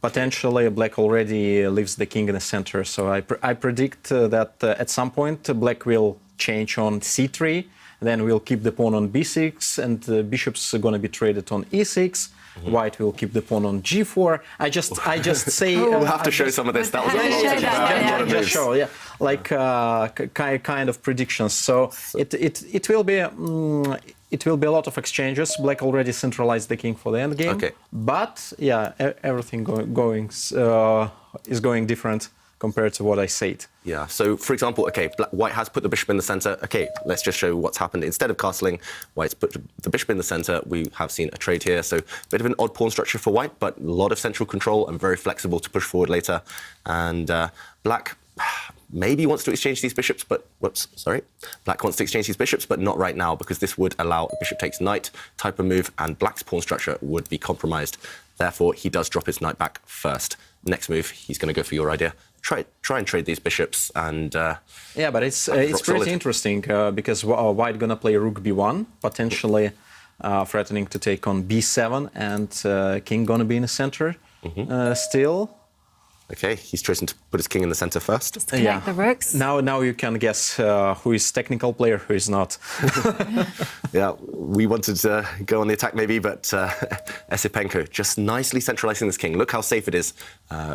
Potentially black already leaves the king in the center. So I predict that at some point black will change on c3, then we'll keep the pawn on b6, and the bishops are going to be traded on e6. White will keep the pawn on g4. I just say... We'll have to show some of this. That was a lot of show, yeah. Like kind of predictions. So it will be a lot of exchanges. Black already centralized the king for the endgame. Okay. But yeah, everything is going different compared to what I said. Yeah, so for example, okay, white has put the bishop in the center. Okay, let's just show what's happened. Instead of castling, white's put the bishop in the center. We have seen a trade here. So a bit of an odd pawn structure for white, but a lot of central control and very flexible to push forward later. And black maybe wants to exchange these bishops, but black wants to exchange these bishops, but not right now, because this would allow a bishop takes knight type of move, and black's pawn structure would be compromised. Therefore, he does drop his knight back first. Next move, he's going to go for your idea. Try and trade these bishops, and yeah, but it's pretty interesting because white gonna play rook b1, potentially threatening to take on b7, and king gonna be in the center still. Okay, he's chosen to put his king in the center first. Just to connect the rooks. Now you can guess who is technical player, who is not. Yeah, we wanted to go on the attack maybe, but Esipenko just nicely centralizing this king. Look how safe it is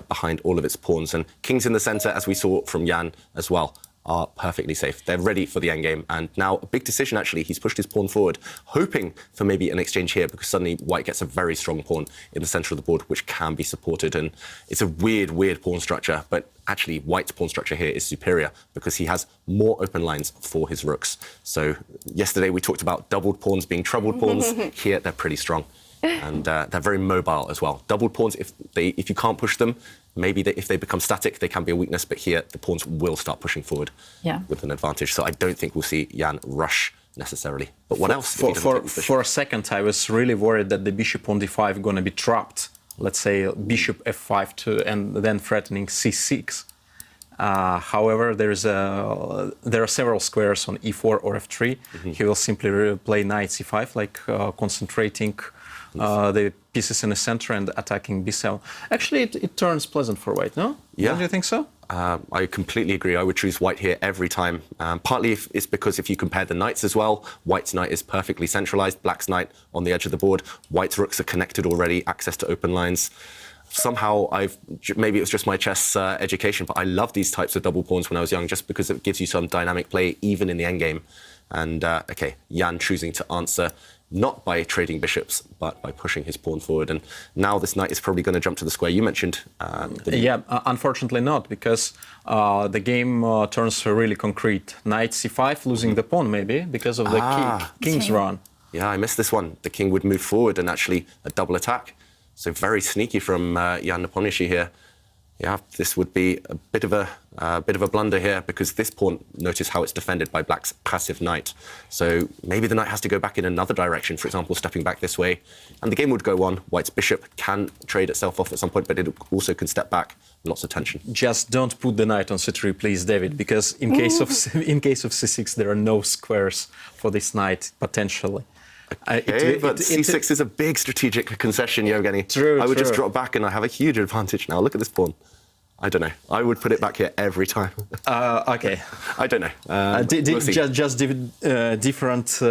behind all of its pawns. And kings in the center, as we saw from Jan as well, are perfectly safe. They're ready for the endgame. And now a big decision, actually. He's pushed his pawn forward, hoping for maybe an exchange here, because suddenly white gets a very strong pawn in the center of the board, which can be supported. And it's a weird pawn structure, but actually white's pawn structure here is superior because he has more open lines for his rooks. So yesterday we talked about doubled pawns being troubled pawns. Here they're pretty strong. And they're very mobile as well. Doubled pawns, if you can't push them, maybe if they become static, they can be a weakness. But here, the pawns will start pushing forward with an advantage. So I don't think we'll see Jan rush necessarily. But what else? For a second, I was really worried that the bishop on d5 going to be trapped. Let's say bishop f5 and then threatening c6. However, there are several squares on e4 or f3. He will simply play knight c5, like concentrating the pieces in the center and attacking b7. Actually, it turns pleasant for white, no? Yeah. Don't you think so? I completely agree. I would choose white here every time. Partly it's because if you compare the knights as well, white's knight is perfectly centralized, black's knight on the edge of the board, white's rooks are connected already, access to open lines. Somehow maybe it was just my chess education, but I loved these types of double pawns when I was young just because it gives you some dynamic play even in the endgame. And okay, Jan choosing to answer not by trading bishops, but by pushing his pawn forward. And now this knight is probably going to jump to the square. You mentioned... Unfortunately not, because the game turns really concrete. Knight c5, losing the pawn maybe, because of the king's run. Yeah, I missed this one. The king would move forward and actually a double attack. So very sneaky from Jan Nepomniachtchi here. Yeah, this would be a bit of a blunder here because this pawn, notice how it's defended by black's passive knight. So maybe the knight has to go back in another direction, for example, stepping back this way. And the game would go on. White's bishop can trade itself off at some point, but it also can step back. Lots of tension. Just don't put the knight on c3, please, David, because in case of c6, there are no squares for this knight, potentially. Okay, but c6 is a big strategic concession, Yevgeny. True, I would just drop back and I have a huge advantage now. Look at this pawn. I don't know. I would put it back here every time. Okay. I don't know. We'll see. Just different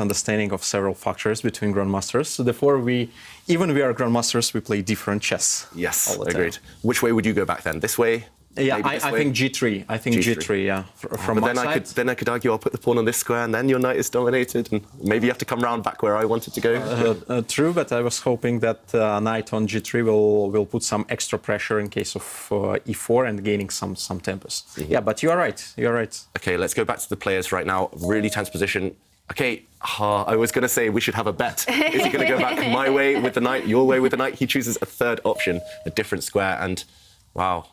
understanding of several factors between grandmasters. So therefore, we are grandmasters, we play different chess. Yes, agreed. Which way would you go back then? This way? Yeah, I think G3. I think G3. Yeah, from my side. Then I could argue I'll put the pawn on this square, and then your knight is dominated, and maybe you have to come round back where I wanted to go. True, but I was hoping that knight on G3 will put some extra pressure in case of E4 and gaining some tempos. Yeah, but you are right. You are right. Okay, let's go back to the players right now. Really tense position. Okay, I was going to say we should have a bet. Is he going to go back my way with the knight, your way with the knight? He chooses a third option, a different square, and wow.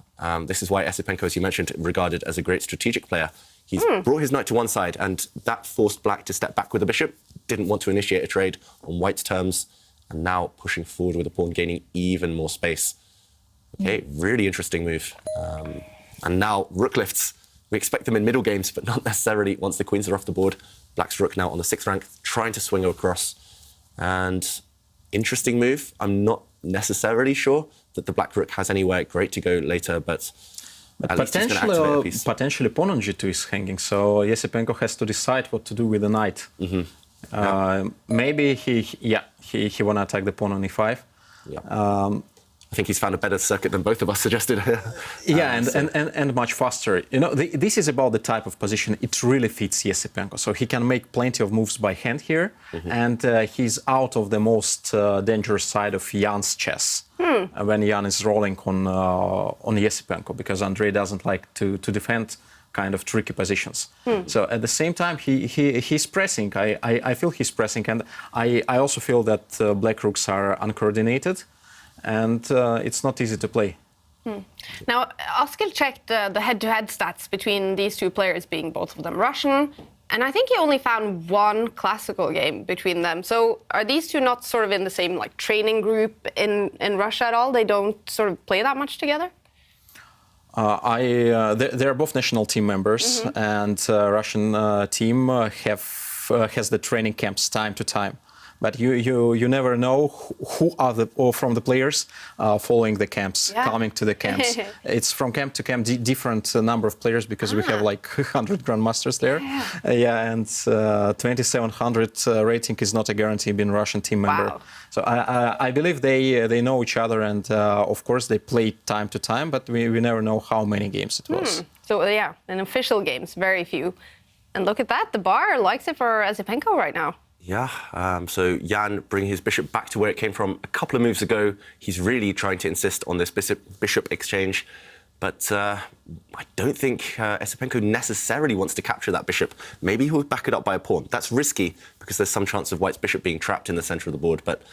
This is why Esipenko, as you mentioned, regarded as a great strategic player. He's brought his knight to one side, and that forced black to step back with the bishop. Didn't want to initiate a trade on white's terms, and now pushing forward with the pawn, gaining even more space. Okay, really interesting move. And now rook lifts. We expect them in middle games, but not necessarily once the queens are off the board. Black's rook now on the 6th rank, trying to swing across. And interesting move. I'm not necessarily sure that the black rook has anywhere great to go later, but potentially pawn on G2 is hanging, so Esipenko has to decide what to do with the knight. Maybe he want to attack the pawn on E5. Yeah. I think he's found a better circuit than both of us suggested. And much faster. You know, this is about the type of position. It really fits Esipenko. So he can make plenty of moves by hand here, and he's out of the most dangerous side of Jan's chess when Jan is rolling on Esipenko, because Andrei doesn't like to defend kind of tricky positions. So at the same time, he's pressing. I feel he's pressing, and I also feel that black rooks are uncoordinated. And it's not easy to play. Now, Oskil checked the head-to-head stats between these two players, being both of them Russian, and I think he only found one classical game between them. So are these two not sort of in the same like training group in Russia at all? They don't sort of play that much together? They're both national team members, and Russian team has the training camps time to time. But you never know who are from the players following the camps, coming to the camps. It's from camp to camp, different number of players, because we have like 100 grandmasters there. And 2700 rating is not a guarantee being Russian team member. Wow. So I believe they know each other, and of course they play time to time, but we never know how many games it was. So yeah, in official games, very few. And look at that, the bar likes it for Esipenko right now. Yeah, so Jan bringing his bishop back to where it came from a couple of moves ago. He's really trying to insist on this bishop exchange. But I don't think Esipenko necessarily wants to capture that bishop. Maybe he'll back it up by a pawn. That's risky because there's some chance of white's bishop being trapped in the center of the board. But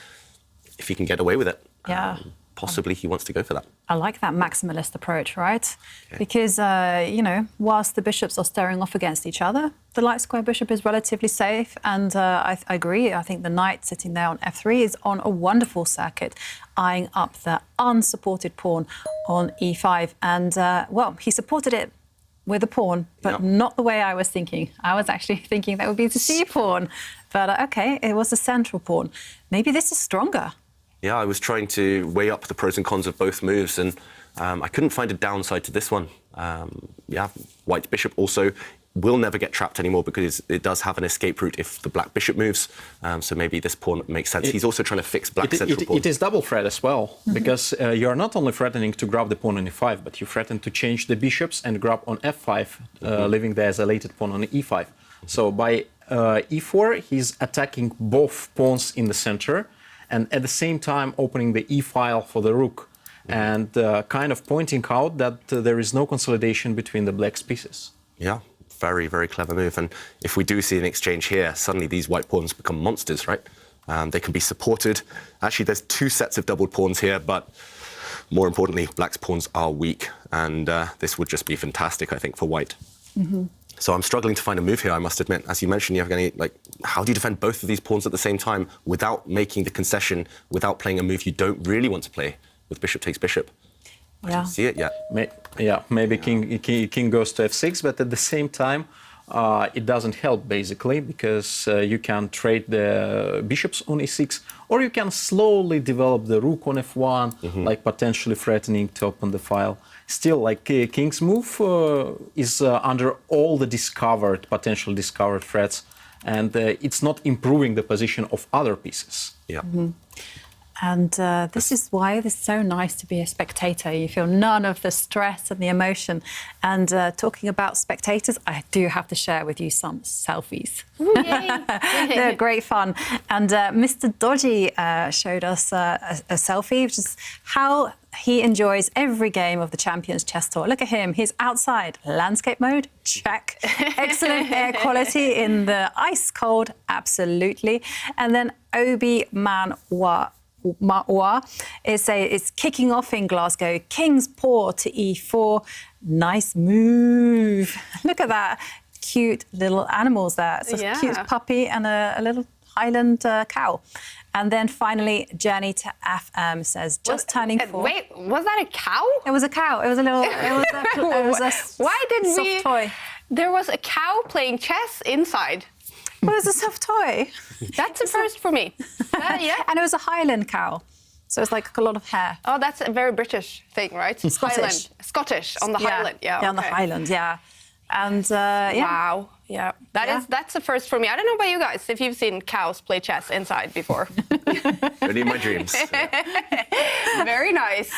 if he can get away with it... Yeah. possibly he wants to go for that. I like that maximalist approach, right? Because, you know, whilst the bishops are staring off against each other, the light square bishop is relatively safe. And I agree. I think the knight sitting there on f3 is on a wonderful circuit, eyeing up the unsupported pawn on e5. And, well, he supported it with a pawn, but not the way I was thinking. I was actually thinking that would be the c pawn. But, OK, it was the central pawn. Maybe this is stronger. Yeah, I was trying to weigh up the pros and cons of both moves, and I couldn't find a downside to this one. Yeah, white bishop also will never get trapped anymore because it does have an escape route if the black bishop moves. So maybe this pawn makes sense. He's also trying to fix black central pawn. It is double threat as well, because you are not only threatening to grab the pawn on e5, but you threaten to change the bishops and grab on f5, leaving the isolated pawn on e5. So by e4, he's attacking both pawns in the center, and at the same time opening the e-file for the rook, and kind of pointing out that there is no consolidation between the black's pieces. Yeah, very, very clever move. And if we do see an exchange here, suddenly these white pawns become monsters, right? They can be supported. Actually, there's two sets of doubled pawns here, but more importantly, black's pawns are weak, and this would just be fantastic, I think, for white. So I'm struggling to find a move here, I must admit. As you mentioned, Yevgeny, like, how do you defend both of these pawns at the same time without making the concession, without playing a move you don't really want to play with bishop takes bishop? I don't see it yet. Maybe king goes to f6, but at the same time, it doesn't help, basically, because you can trade the bishops on e6, or you can slowly develop the rook on f1, like potentially threatening to open the file. Still, like king's move is under all the potential discovered threats, and it's not improving the position of other pieces. Yeah. And this is why it's so nice to be a spectator. You feel none of the stress and the emotion. And talking about spectators, I do have to share with you some selfies. They're great fun. And Mr. Dodgy showed us a selfie, which is how he enjoys every game of the Champions Chess Tour. Look at him. He's outside. Landscape mode? Check. Excellent air quality in the ice cold? Absolutely. And then Obi Manwa. It's kicking off in Glasgow. King's pawn to e4. Nice move. Look at that. Cute little animals there. It's a cute puppy and a little Highland cow. And then finally, Journey to FM says, just turning 4. Wait, was that a cow? It was a cow. It was a little, it was a Why did soft toy. There was a cow playing chess inside. It was a soft toy. That's a first for me. Yeah. And it was a Highland cow. So it's like a lot of hair. Oh, that's a very British thing, right? Scottish. Scottish, on the Highland. Yeah, on the Highland, yeah. And, Wow. Yeah, that's a first for me. I don't know about you guys, if you've seen cows play chess inside before. Only in my dreams. Very nice.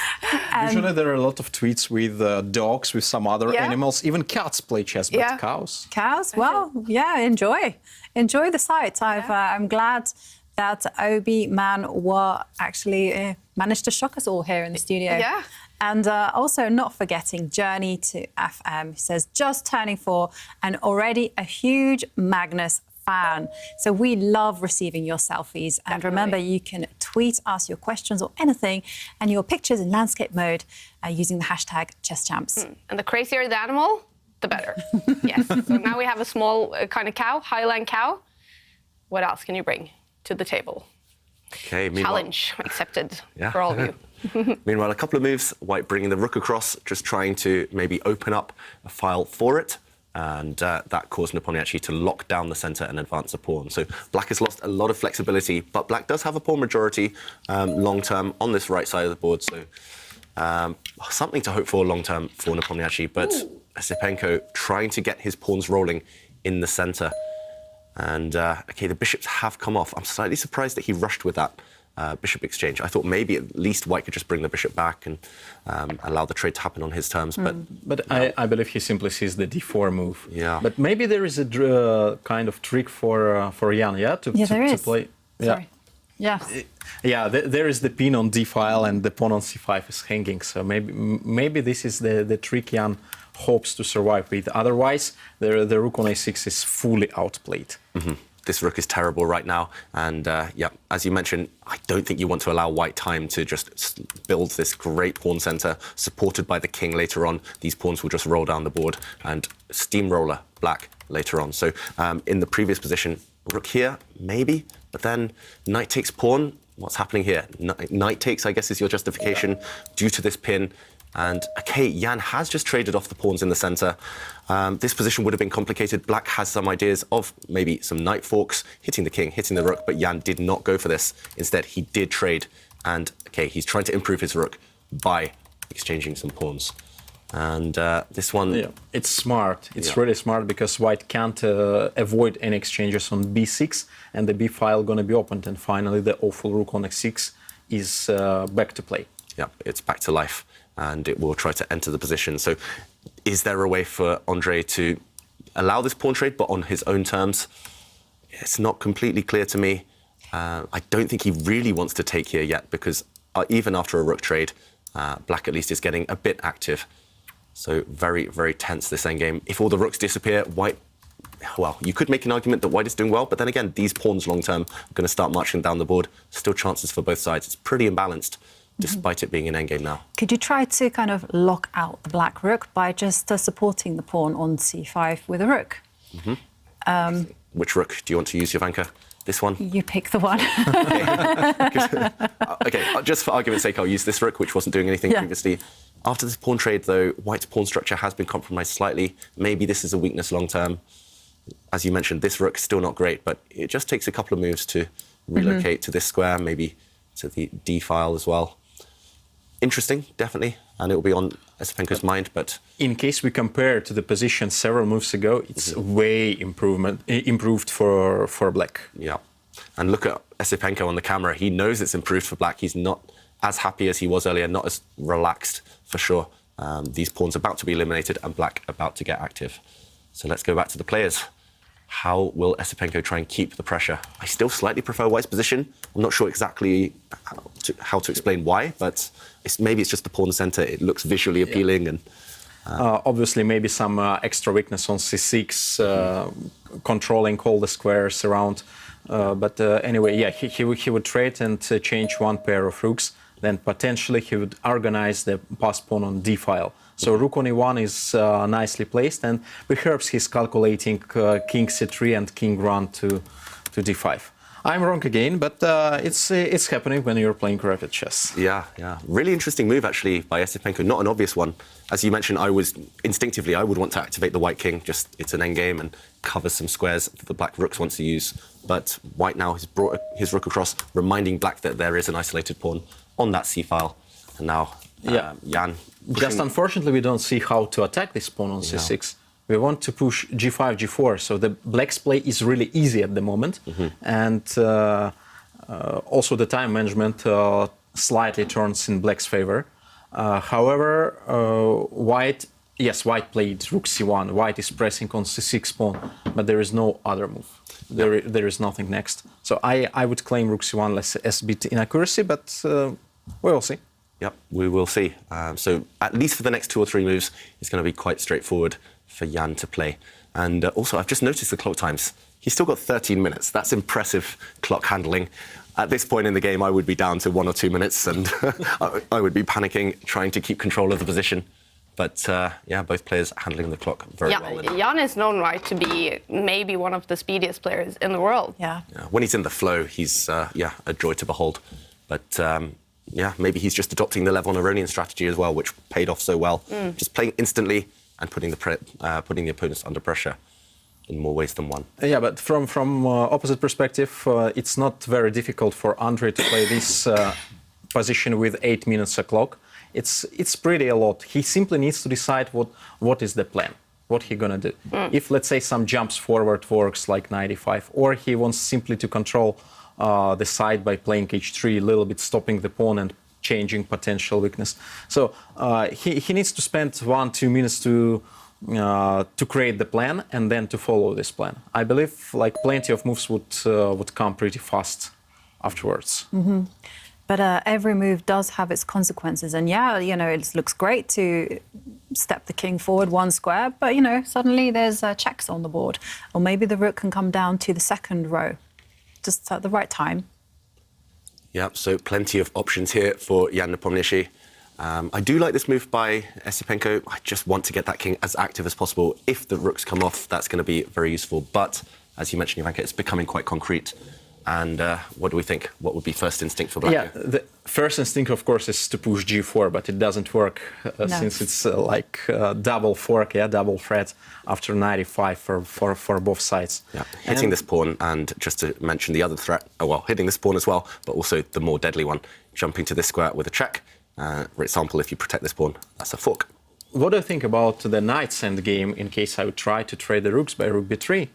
Usually there are a lot of tweets with dogs, with some other animals. Even cats play chess, but cows. Cows? Well, yeah, enjoy the sight. I'm glad that Obi Manwa actually managed to shock us all here in the studio. Yeah. And also not forgetting Journey to FM says, just turning 4 and already a huge Magnus fan. So we love receiving your selfies. And remember, you can tweet us your questions or anything and your pictures in landscape mode using the hashtag ChessChamps. And the crazier the animal, the better. Yes. So now we have a small kind of cow, Highland cow. What else can you bring to the table? Okay, challenge accepted for all of you. Meanwhile, a couple of moves. White bringing the rook across, just trying to maybe open up a file for it. And that caused Nepomniachtchi to lock down the centre and advance a pawn. So black has lost a lot of flexibility, but black does have a pawn majority long-term on this right side of the board. So something to hope for long-term for Nepomniachtchi. But Osipenko trying to get his pawns rolling in the centre. And, OK, the bishops have come off. I'm slightly surprised that he rushed with that bishop exchange. I thought maybe at least White could just bring the bishop back and allow the trade to happen on his terms. But I believe he simply sees the d4 move. Yeah. But maybe there is a kind of trick for Jan, to play. Sorry. Yeah. Yeah, there is the pin on d-file and the pawn on c5 is hanging. So maybe this is the trick Jan hopes to survive with. Otherwise, the rook on a6 is fully outplayed. this rook is terrible right now. And yeah, as you mentioned, I don't think you want to allow white time to just build this great pawn center supported by the king later on. These pawns will just roll down the board and steamroller black later on. So in the previous position, rook here, maybe, but then knight takes pawn. What's happening here? Knight takes, I guess, is your justification due to this pin. And okay, Jan has just traded off the pawns in the center. This position would have been complicated. Black has some ideas of maybe some knight forks, hitting the king, hitting the rook, but Jan did not go for this. Instead, he did trade. And okay, he's trying to improve his rook by exchanging some pawns. And this one... Yeah, it's smart. It's really smart because white can't avoid any exchanges on b6 and the b file going to be opened. And finally, the awful rook on x6 is back to play. Yeah, it's back to life. And it will try to enter the position. So is there a way for Andre to allow this pawn trade, but on his own terms? It's not completely clear to me. I don't think he really wants to take here yet, because even after a rook trade, black at least is getting a bit active. So very, very tense, this endgame. If all the rooks disappear, white, well, you could make an argument that white is doing well, but then again, these pawns long-term are going to start marching down the board. Still chances for both sides. It's pretty imbalanced, despite it being an endgame now. Could you try to kind of lock out the black rook by just supporting the pawn on c5 with a rook? Which rook do you want to use, Jovanka? This one? You pick the one. Okay, just for argument's sake, I'll use this rook, which wasn't doing anything previously. After this pawn trade, though, white's pawn structure has been compromised slightly. Maybe this is a weakness long-term. As you mentioned, this rook still not great, but it just takes a couple of moves to relocate to this square, maybe to the d file as well. Interesting, definitely, and it will be on Esipenko's mind, but... In case we compare to the position several moves ago, it's way improved for black. Yeah, and look at Esipenko on the camera. He knows it's improved for black. He's not as happy as he was earlier, not as relaxed, for sure. These pawns about to be eliminated and black about to get active. So let's go back to the players. How will Esipenko try and keep the pressure? I still slightly prefer white's position. I'm not sure exactly how to explain why, but maybe it's just the pawn center. It looks visually appealing. And obviously, maybe some extra weakness on c6, controlling all the squares around. But anyway, yeah, he would trade and change one pair of rooks. Then potentially he would organize the passed pawn on d file. So rook on e1 is nicely placed, and perhaps he's calculating king c3 and king run to d5. I'm wrong again, but it's happening when you're playing rapid chess. Yeah. Really interesting move, actually, by Esipenko. Not an obvious one. As you mentioned, I would want to activate the white king. Just it's an endgame and covers some squares the black rooks wants to use. But white now has brought his rook across, reminding black that there is an isolated pawn on that c file. And now Jan... Just unfortunately, we don't see how to attack this pawn on c6. We want to push g5, g4, so the black's play is really easy at the moment. And also the time management slightly turns in black's favor. However, white played rook c1. White is pressing on c6 pawn, but there is no other move. There is nothing next. So I would claim rook c1 less as a bit inaccuracy, but we will see. Yep, we will see. So at least for the next 2 or 3 moves, it's going to be quite straightforward for Jan to play. And also, I've just noticed the clock times. He's still got 13 minutes. That's impressive clock handling. At this point in the game, I would be down to 1 or 2 minutes, and I would be panicking, trying to keep control of the position. But yeah, both players handling the clock very well. Jan is known, right, to be maybe one of the speediest players in the world. Yeah. When he's in the flow, he's a joy to behold. But yeah, maybe he's just adopting the Levon-Aronian strategy as well, which paid off so well. Just playing instantly and putting the opponents under pressure in more ways than one. Yeah, but from opposite perspective, it's not very difficult for Andre to play this position with 8 minutes a clock. It's pretty a lot. He simply needs to decide what is the plan, what he's gonna do. If, let's say, some jumps forward works like knight e5, or he wants simply to control the side by playing h3, a little bit stopping the pawn and changing potential weakness. So he needs to spend 1-2 minutes to create the plan and then to follow this plan. I believe like plenty of moves would come pretty fast afterwards. But every move does have its consequences, and yeah, you know, it looks great to step the king forward 1 square, but, suddenly there's checks on the board. Or maybe the rook can come down to the second row, just at the right time. Yeah, so plenty of options here for Jan Nepomniachtchi. I do like this move by Esipenko. I just want to get that king as active as possible. If the rooks come off, that's going to be very useful. But, as you mentioned, Ivanka, it's becoming quite concrete. And what do we think? What would be first instinct for black? Yeah, the first instinct, of course, is to push g4, but it doesn't work since it's like double fork, double threat after 95 for both sides. Yeah, hitting this pawn, and just to mention the other threat, hitting this pawn as well, but also the more deadly one, jumping to this square with a check. For example, if you protect this pawn, that's a fork. What do you think about the knight's endgame in case I would try to trade the rooks by rook b3?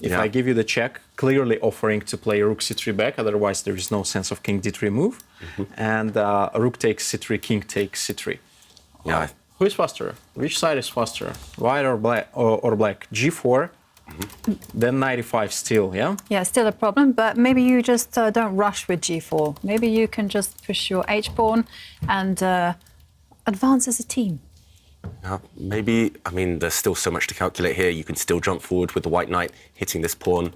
If I give you the check, clearly offering to play rook c3 back, otherwise there is no sense of king d3 move, and rook takes c3, king takes c3. Yeah. Who is faster? Which side is faster? White or black? Or black? G4, then 95 still, yeah? Yeah, still a problem, but maybe you just don't rush with g4. Maybe you can just push your h-pawn and advance as a team. Yeah, maybe, there's still so much to calculate here. You can still jump forward with the white knight, hitting this pawn.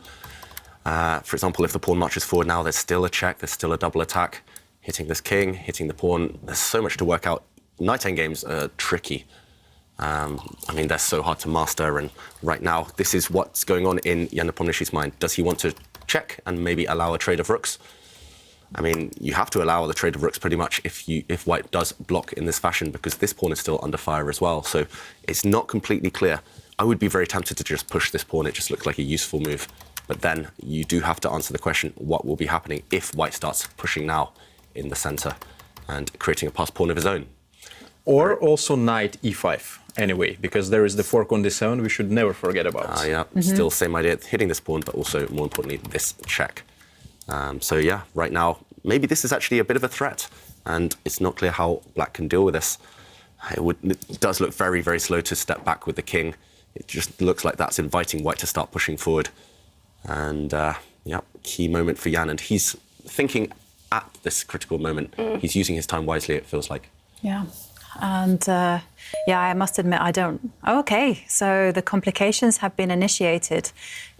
For example, if the pawn marches forward now, there's still a check, there's still a double attack. Hitting this king, hitting the pawn. There's so much to work out. Knight endgames are tricky. They're so hard to master. And right now, this is what's going on in Jan Nepomniachtchi's mind. Does he want to check and maybe allow a trade of rooks? You have to allow the trade of rooks pretty much if white does block in this fashion, because this pawn is still under fire as well. So it's not completely clear. I would be very tempted to just push this pawn. It just looks like a useful move. But then you do have to answer the question, what will be happening if white starts pushing now in the center and creating a pass pawn of his own? Or also knight e5, anyway, because there is the fork on d7 we should never forget about. Still same idea, hitting this pawn, but also, more importantly, this check. Right now, maybe this is actually a bit of a threat, and it's not clear how black can deal with this. It does look very, very slow to step back with the king. It just looks like that's inviting white to start pushing forward. And, key moment for Jan, and he's thinking at this critical moment. He's using his time wisely, it feels like. Yeah. And I must admit, I don't. Okay, so the complications have been initiated.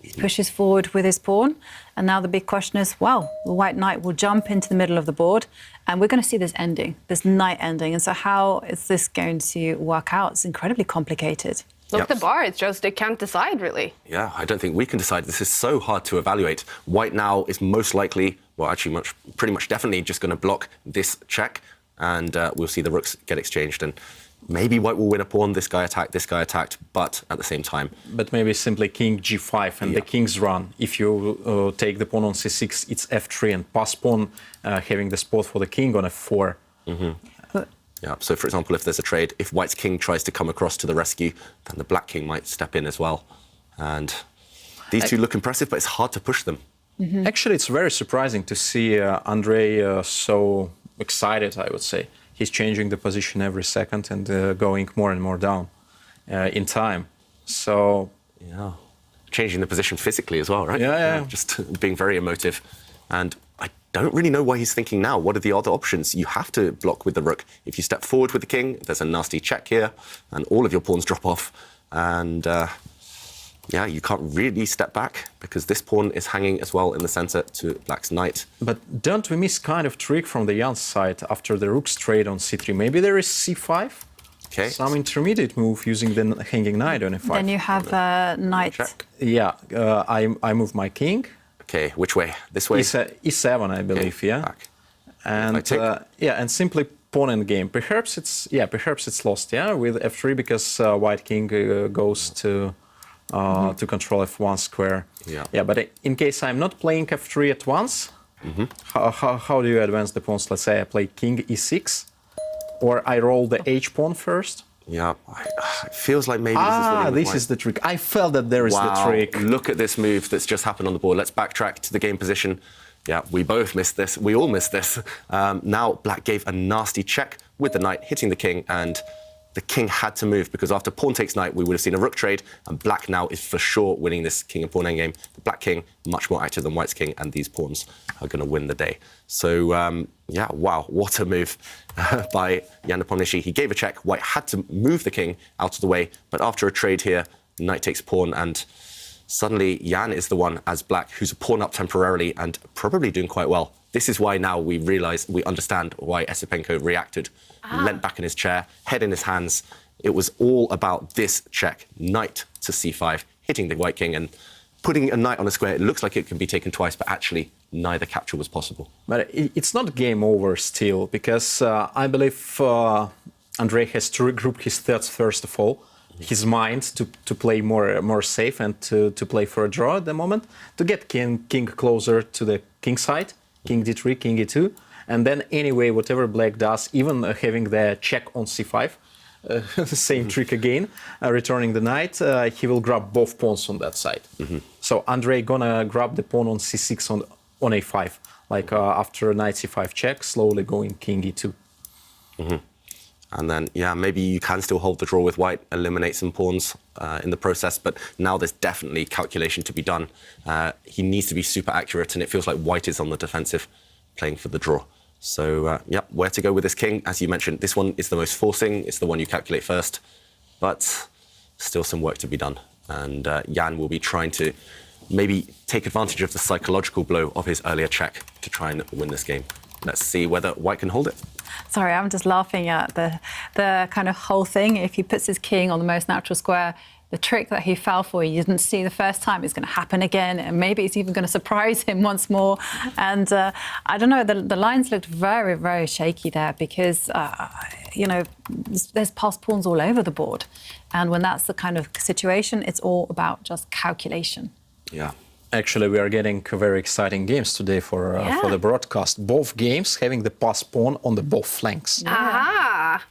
He pushes forward with his pawn, and now the big question is, the white knight will jump into the middle of the board, and we're going to see this ending, this knight ending. And so how is this going to work out? It's incredibly complicated. Look at the bar, it's just, it can't decide, really. Yeah, I don't think we can decide. This is so hard to evaluate. White now is most likely, pretty much definitely just going to block this check, and we'll see the rooks get exchanged. And maybe white will win a pawn, this guy attacked, but at the same time. But maybe simply king g5 and the king's run. If you take the pawn on c6, it's f3 and pass pawn, having the spot for the king on f4. Yeah, so for example, if there's a trade, if white's king tries to come across to the rescue, then the black king might step in as well. And these two look impressive, but it's hard to push them. Actually, it's very surprising to see Andrei so excited, I would say. He's changing the position every second and going more and more down in time. So, yeah, changing the position physically as well, right? Yeah. Just being very emotive. And I don't really know why he's thinking now. What are the other options? You have to block with the rook. If you step forward with the king, there's a nasty check here, and all of your pawns drop off. And you can't really step back because this pawn is hanging as well in the center to black's knight. But don't we miss kind of trick from the Jan's side after the rook's trade on c3? Maybe there is c5? Okay. Some intermediate move using the hanging knight on f5. Then you have knight. Check. Yeah, I move my king. Okay, which way? This way? E7, I believe, yeah. Back. And and simply pawn in game. Perhaps it's lost, yeah, with f3 because white king goes to control f1 square. Yeah, but in case I'm not playing f3 at once, how do you advance the pawns? Let's say I play king e6, or I roll the h pawn first. Yeah, it feels like maybe this is the trick. I felt that there is the trick. Look at this move that's just happened on the board. Let's backtrack to the game position. Yeah, we both missed this. We all missed this. Now, black gave a nasty check with the knight, hitting the king, and the king had to move because after pawn takes knight, we would have seen a rook trade, and black now is for sure winning this king and pawn endgame. The black king, much more active than white's king, and these pawns are going to win the day. So, Yeah, wow, what a move by Jan Nepomniachtchi. He gave a check. White had to move the king out of the way, but after a trade here, knight takes pawn, and suddenly Jan is the one, as black, who's a pawn up temporarily and probably doing quite well. This is why now we understand why Esipenko reacted, leant back in his chair, head in his hands. It was all about this check, knight to c5, hitting the white king and putting a knight on a square. It looks like it can be taken twice, but actually neither capture was possible. But it's not game over still, because I believe Andrei has to regroup his thoughts first of all, his mind to play more safe and to play for a draw at the moment, to get king closer to the king side, king d3, king e2, and then anyway, whatever black does, even having the check on c5, the same trick again, returning the knight, he will grab both pawns on that side. So Andrei gonna grab the pawn on c6 on a5, like after knight c5 check, slowly going king e2. And then, yeah, maybe you can still hold the draw with white, eliminate some pawns in the process, but now there's definitely calculation to be done. He needs to be super accurate, and it feels like white is on the defensive, playing for the draw. So, yeah, where to go with this king? As you mentioned, this one is the most forcing. It's the one you calculate first, but still some work to be done. And Jan will be trying to maybe take advantage of the psychological blow of his earlier check to try and win this game. Let's see whether white can hold it. Sorry, I'm just laughing at the kind of whole thing. If he puts his king on the most natural square, the trick that he fell for, he didn't see the first time, is going to happen again, and maybe it's even going to surprise him once more. And I don't know, the lines looked very, very shaky there because, you know, there's passed pawns all over the board. And when that's the kind of situation, it's all about just calculation. Yeah. Actually, we are getting very exciting games today for the broadcast. Both games having the pass pawn on the both flanks. Aha!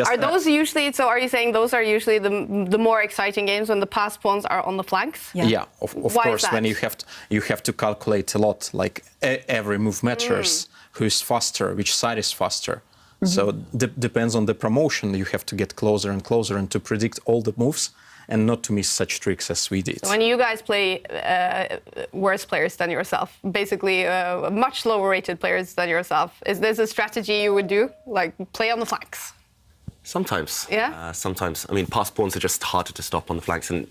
Are those usually, so are you saying those are usually the more exciting games when the pass pawns are on the flanks? Yeah, of course, when you have to calculate a lot, like every move matters, who's faster, which side is faster. So depends on the promotion, you have to get closer and closer and to predict all the moves and not to miss such tricks as we did. So when you guys play worse players than yourself, basically much lower rated players than yourself, is this a strategy you would do, like play on the flanks? Sometimes. Yeah? Sometimes. I mean, pass pawns are just harder to stop on the flanks. And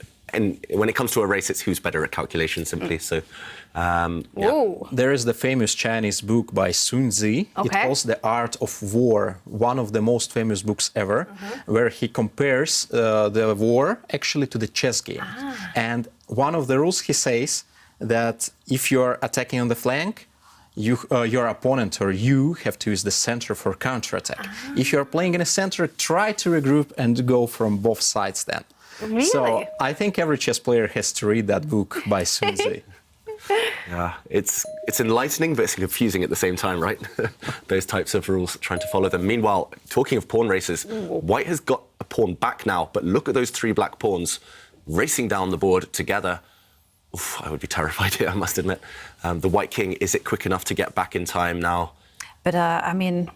when it comes to a race, it's who's better at calculation, simply. So, yeah. There is the famous Chinese book by Sun Tzu. It calls The Art of War, one of the most famous books ever, where he compares the war actually to the chess game. And one of the rules he says that if you're attacking on the flank, your opponent or you have to use the center for counterattack. If you're playing in a center, try to regroup and go from both sides then. Really? So I think every chess player has to read that book by Sun Tzu. Yeah, it's enlightening, but it's confusing at the same time, right? Those types of rules, trying to follow them. Meanwhile, talking of pawn races, white has got a pawn back now, but look at those three black pawns racing down the board together. Oof, I would be terrified here, I must admit. The white king, is it quick enough to get back in time now? But, I mean,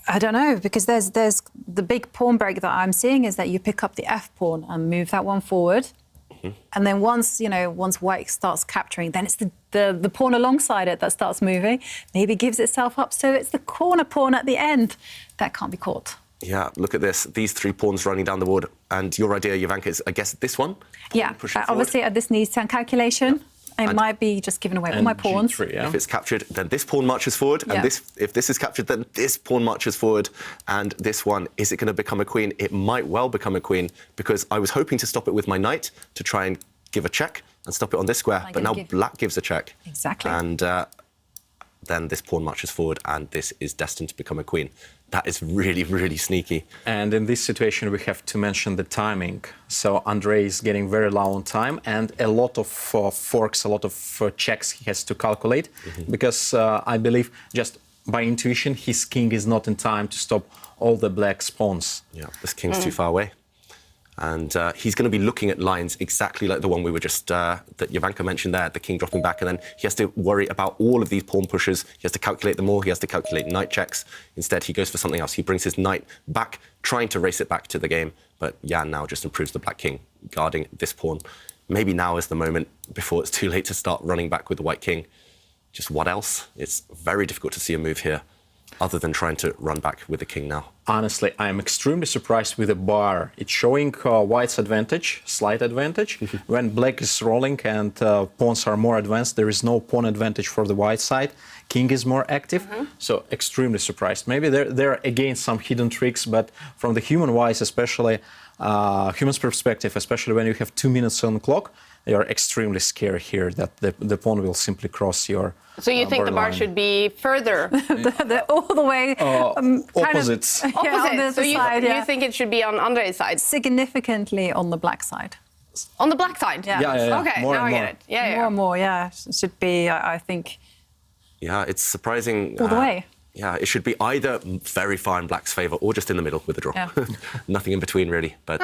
I don't know, because there's the big pawn break that I'm seeing is that you pick up the F pawn and move that one forward. And then once white starts capturing, then it's the pawn alongside it that starts moving, maybe gives itself up. So it's the corner pawn at the end that can't be caught. Yeah, look at this. These three pawns running down the board. And your idea, Jovanka, is, I guess, this one? Yeah, obviously this needs some calculation. Yeah. It might be just giving away all my pawns. G3, yeah. If it's captured, then this pawn marches forward. And if this is captured, then this pawn marches forward. And this one, is it going to become a queen? It might well become a queen, because I was hoping to stop it with my knight to try and give a check and stop it on this square. But now black gives a check. Exactly. And then this pawn marches forward, and this is destined to become a queen. That is really, really sneaky. And in this situation, we have to mention the timing. So Andrei is getting very low on time, and a lot of forks, a lot of checks he has to calculate, because I believe just by intuition, his king is not in time to stop all the black pawns. Yeah, this king's too far away. And he's going to be looking at lines exactly like the one we were just, that Jovanka mentioned there, the king dropping back, and then he has to worry about all of these pawn pushes. He has to calculate them all. He has to calculate knight checks. Instead, he goes for something else. He brings his knight back, trying to race it back to the game. But Jan now just improves the black king, guarding this pawn. Maybe now is the moment before it's too late to start running back with the white king. Just what else? It's very difficult to see a move here. other than trying to run back with the king now. Honestly, I am extremely surprised with the bar. It's showing white's advantage, slight advantage. When black is rolling and pawns are more advanced, there is no pawn advantage for the white side. King is more active, so extremely surprised. Maybe there are again some hidden tricks, but from the human-wise, especially human's perspective, especially when you have 2 minutes on the clock, you are extremely scared here that the pawn will simply cross your. So you think the bar should be further? All the way opposites. Kind of, yeah, on the so other side, you think it should be on Andrei's side? Significantly on the black side. On the black side? Yeah. Okay, more now I and get it. Yeah. More and more, yeah. It should be, I think, Yeah, it's surprising. all the way. Yeah, it should be either very far in black's favour or just in the middle with a draw. Yeah. Nothing in between, really. But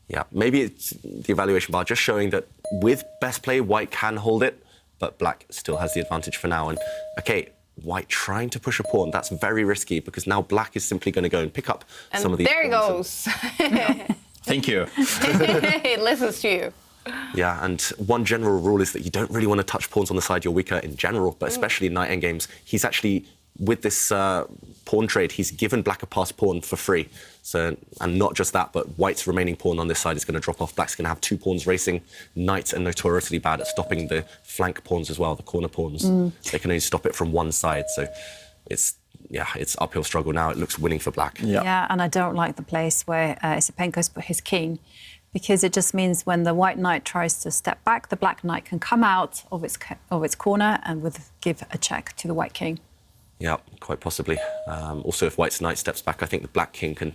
yeah, maybe it's the evaluation bar just showing that with best play, white can hold it, but black still has the advantage for now. And OK, white trying to push a pawn, that's very risky because now black is simply going to go and pick up some of these there he pawns. goes. Thank you. It listens to you. Yeah, and one general rule is that you don't really want to touch pawns on the side you're weaker in general, but especially in knight endgames. He's actually, with this pawn trade, he's given black a passed pawn for free. So, and not just that, but white's remaining pawn on this side is going to drop off. Black's going to have 2 pawns racing. Knights are notoriously bad at stopping the flank pawns as well, the corner pawns. They can only stop it from one side. So it's uphill struggle now. It looks winning for black. Yeah, and I don't like the place where Esipenko's put his king, because it just means when the white knight tries to step back, the black knight can come out of its corner and give a check to the white king. Yeah, quite possibly. Also, if white's knight steps back, I think the black king can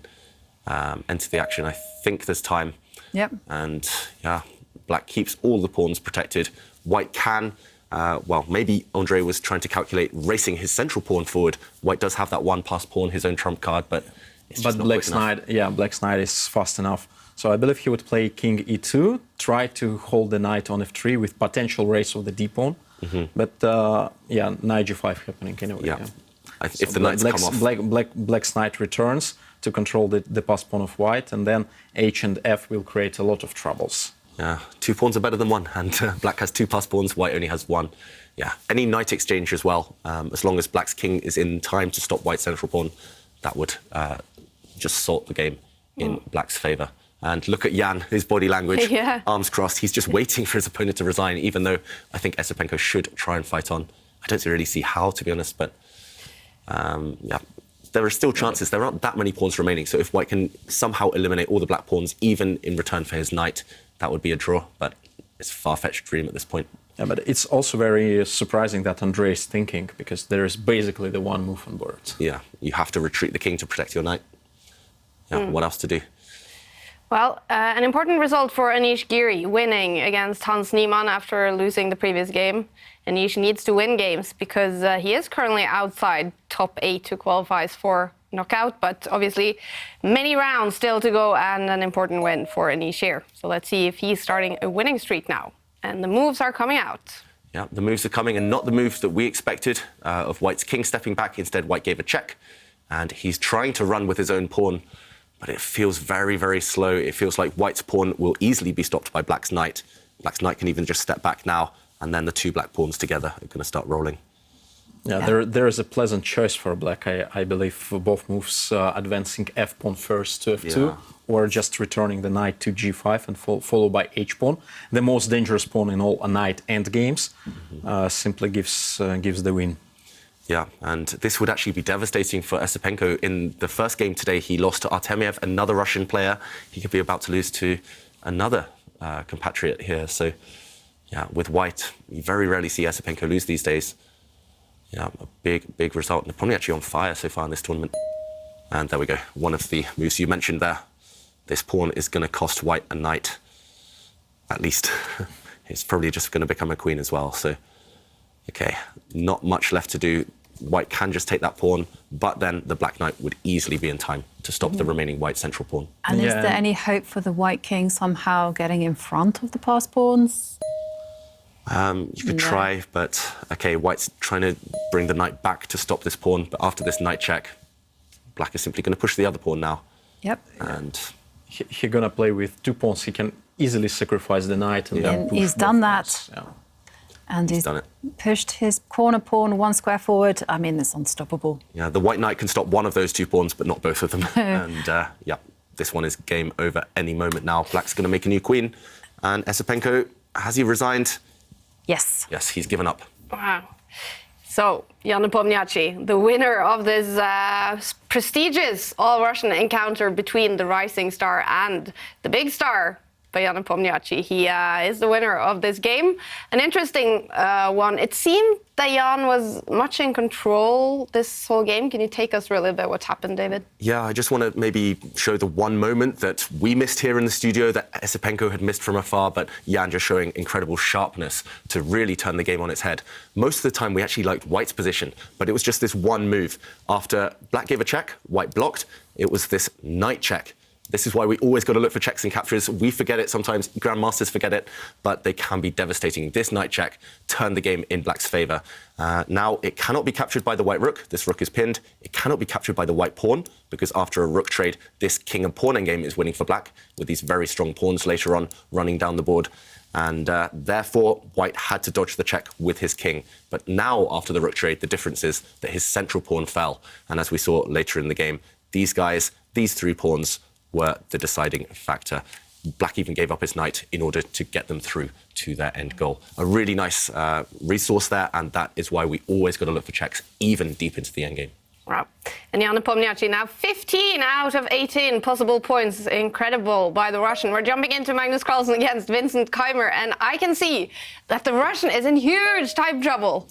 enter the action. I think there's time. Yep. And yeah, black keeps all the pawns protected. White can, well, maybe Andrei was trying to calculate racing his central pawn forward. White does have that one passed pawn, his own trump card, but it's just not black's quick enough. black's knight is fast enough. So I believe he would play king e2, try to hold the knight on f3 with potential race of the d pawn. But yeah, knight g5 happening anyway. Yeah. So If the knights come off. black's knight returns to control the passed pawn of white, and then h and f will create a lot of troubles. Yeah, 2 pawns are better than 1, and black has 2 passed pawns, white only has 1. Yeah, any knight exchange as well, as long as black's king is in time to stop white's central pawn, that would just salt the game in black's favour. And look at Jan, his body language, arms crossed. He's just waiting for his opponent to resign, even though I think Esipenko should try and fight on. I don't really see how, to be honest, but yeah, there are still chances. There aren't that many pawns remaining, so if white can somehow eliminate all the black pawns, even in return for his knight, that would be a draw, but it's a far-fetched dream at this point. Yeah, but it's also very surprising that Andrei is thinking, because there is basically the one move on board. Yeah, you have to retreat the king to protect your knight. Yeah, what else to do? Well, an important result for Anish Giri, winning against Hans Niemann after losing the previous game. Anish needs to win games because he is currently outside top 8 to qualify for knockout, but obviously many rounds still to go and an important win for Anish here. So let's see if he's starting a winning streak now. And the moves are coming out. Yeah, the moves are coming, and not the moves that we expected of white's king stepping back. Instead, white gave a check, and he's trying to run with his own pawn, but it feels very, very slow. It feels like white's pawn will easily be stopped by black's knight. Black's knight can even just step back now, and then the 2 black pawns together are going to start rolling. Yeah, there is a pleasant choice for black, I believe, for both moves, advancing f pawn first to f2, or just returning the knight to g5 and followed by h pawn. The most dangerous pawn in all knight end games simply gives the win. Yeah, and this would actually be devastating for Esipenko. In the first game today, he lost to Artemiev, another Russian player. He could be about to lose to another compatriot here. So, yeah, with white, you very rarely see Esipenko lose these days. Yeah, a big result. They're probably actually on fire so far in this tournament. And there we go. One of the moves you mentioned there. This pawn is going to cost white a knight, at least. It's probably just going to become a queen as well. So, OK, not much left to do. White can just take that pawn, but then the black knight would easily be in time to stop the remaining white central pawn. And is there any hope for the white king somehow getting in front of the passed pawns? You could try, but OK, white's trying to bring the knight back to stop this pawn, but after this knight check, black is simply going to push the other pawn now. Yep. And he's going to play with 2 pawns. He can easily sacrifice the knight and then push he's done that. Yeah. And he's done it. pushed his corner pawn 1 square forward. I mean, it's unstoppable. Yeah, the white knight can stop one of those 2 pawns, but not both of them. And yeah, this one is game over any moment now. Black's going to make a new queen. And Esipenko, has he resigned? Yes. Yes, he's given up. Wow. So, Jan Nepomniachtchi, the winner of this prestigious all-Russian encounter between the rising star and the big star, by Jan Nepomniachtchi. He is the winner of this game. An interesting one. It seemed that Jan was much in control this whole game. Can you take us through a little bit what's happened, David? Yeah, I just want to maybe show the one moment that we missed here in the studio that Esipenko had missed from afar, but Jan just showing incredible sharpness to really turn the game on its head. Most of the time, we actually liked White's position, but it was just this one move. After Black gave a check, White blocked, it was this knight check. This is why we always got to look for checks and captures. We forget it sometimes, grandmasters forget it, but they can be devastating. This knight check turned the game in Black's favour. Now, it cannot be captured by the white rook. This rook is pinned. It cannot be captured by the white pawn, because after a rook trade, this king and pawn endgame is winning for Black, with these very strong pawns later on running down the board. And therefore, White had to dodge the check with his king. But now, after the rook trade, the difference is that his central pawn fell. And as we saw later in the game, these guys, these 3 pawns, were the deciding factor. Black even gave up his knight in order to get them through to their end goal. A really nice resource there, and that is why we always got to look for checks even deep into the endgame. Wow. And Jan Nepomniachtchi now 15 out of 18 possible points. Incredible by the Russian. We're jumping into Magnus Carlsen against Vincent Keimer, and I can see that the Russian is in huge time trouble.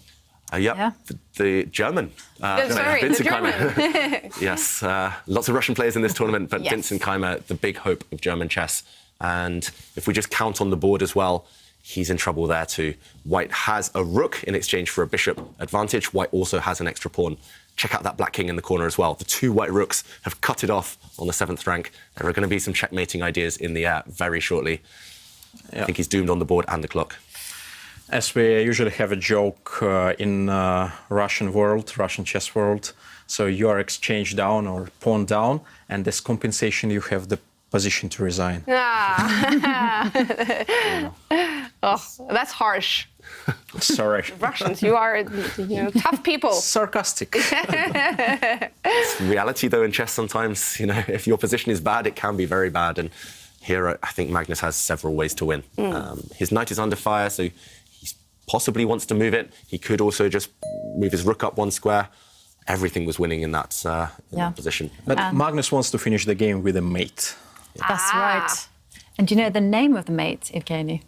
Yeah, the German. Vincent Keimer. Yes, lots of Russian players in this tournament, but yes. Vincent Keimer, the big hope of German chess. And if we just count on the board as well, he's in trouble there too. White has a rook in exchange for a bishop advantage. White also has an extra pawn. Check out that black king in the corner as well. The 2 white rooks have cut it off on the 7th rank. There are going to be some checkmating ideas in the air very shortly. I think he's doomed on the board and the clock. As we usually have a joke in Russian chess world, so you are exchange down or pawn down, and as compensation you have the position to resign. Ah. Oh, that's harsh. Sorry. Russians, you are tough people. Sarcastic. It's reality though in chess sometimes, if your position is bad, it can be very bad. And here I think Magnus has several ways to win. His knight is under fire, so possibly wants to move it. He could also just move his rook up 1 square. Everything was winning in that, position. But Magnus wants to finish the game with a mate. That's right. And do you know the name of the mate, Evgeny?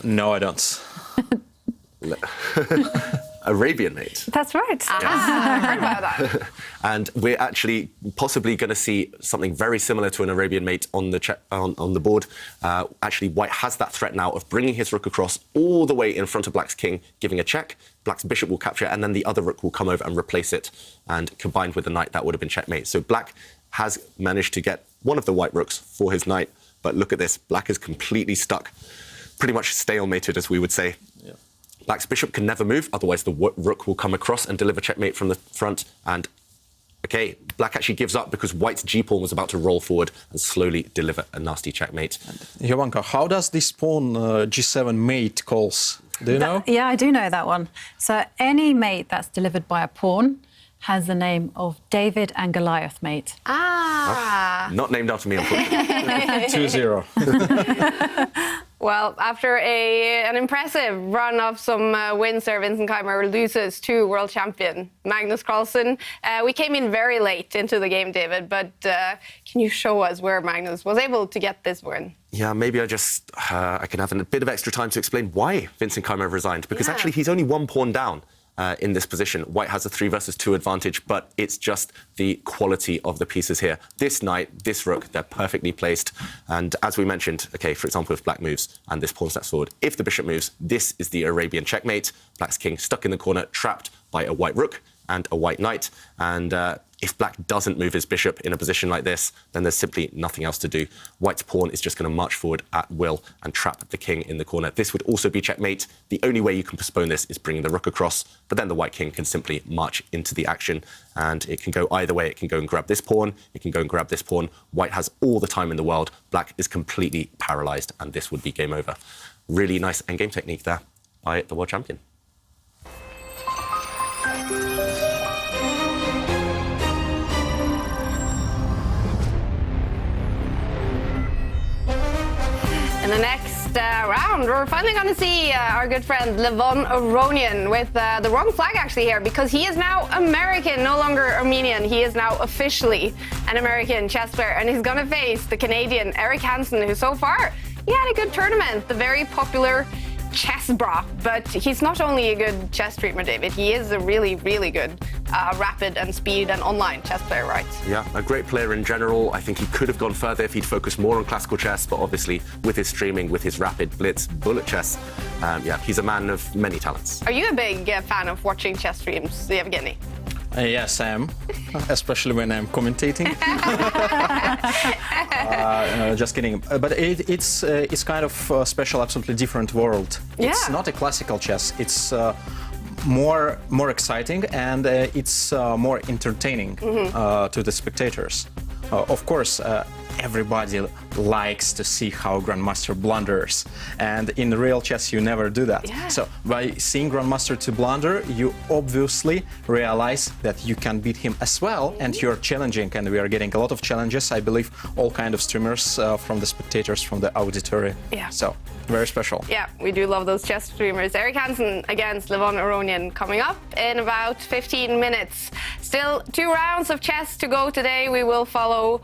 No, I don't. Arabian mate. That's right. I heard about that. And we're actually possibly going to see something very similar to an Arabian mate on the board. Actually, White has that threat now of bringing his rook across all the way in front of Black's king, giving a check. Black's bishop will capture it, and then the other rook will come over and replace it. And combined with the knight, that would have been checkmate. So Black has managed to get one of the white rooks for his knight. But look at this. Black is completely stuck. Pretty much stalemated, as we would say. Yeah. Black's bishop can never move, otherwise the rook will come across and deliver checkmate from the front. And, OK, Black actually gives up because White's g-pawn was about to roll forward and slowly deliver a nasty checkmate. Jovanka, how does this pawn g7 mate calls? Do you know? Yeah, I do know that one. So any mate that's delivered by a pawn has the name of David and Goliath mate. Not named after me, unfortunately. 2-0. Well, after an impressive run of some wins there, Vincent Keimer loses to world champion Magnus Carlsen. We came in very late into the game, David, but can you show us where Magnus was able to get this win? Yeah, maybe I can have a bit of extra time to explain why Vincent Keimer resigned, because actually he's only 1 pawn down. In this position. White has a 3 versus 2 advantage, but it's just the quality of the pieces here. This knight, this rook, they're perfectly placed. And as we mentioned, OK, for example, if Black moves and this pawn steps forward, if the bishop moves, this is the Arabian checkmate. Black's king stuck in the corner, trapped by a white rook and a white knight. And if Black doesn't move his bishop in a position like this, then there's simply nothing else to do. White's pawn is just going to march forward at will and trap the king in the corner. This would also be checkmate. The only way you can postpone this is bringing the rook across, but then the white king can simply march into the action, and it can go either way. It can go and grab this pawn. It can go and grab this pawn. White has all the time in the world. Black is completely paralyzed, and this would be game over. Really nice endgame technique there. by the world champion. In the next round, we're finally going to see our good friend Levon Aronian with the wrong flag actually here, because he is now American, no longer Armenian. He is now officially an American chess player, and he's going to face the Canadian Eric Hansen, who so far, he had a good tournament, the very popular Chess Bra. But he's not only a good chess streamer, David, he is a really, really good rapid and speed and online chess player, right? Yeah, a great player in general. I think he could have gone further if he'd focused more on classical chess, but obviously with his streaming, with his rapid blitz bullet chess, yeah, he's a man of many talents. Are you a big fan of watching chess streams, Yevgeny? Yes, I am, especially when I'm commentating. Just kidding. But it's kind of a special, absolutely different world. Yeah. It's not a classical chess. It's more exciting, and it's more entertaining to the spectators. Of course, everybody likes to see how Grandmaster blunders, and in real chess you never do that. Yeah. So by seeing Grandmaster to blunder, you obviously realize that you can beat him as well, and you're challenging, and we are getting a lot of challenges. I believe all kind of streamers from the spectators, from the auditory. Yeah. So very special. Yeah, we do love those chess streamers. Eric Hansen against Levon Aronian coming up in about 15 minutes. Still 2 rounds of chess to go today. We will follow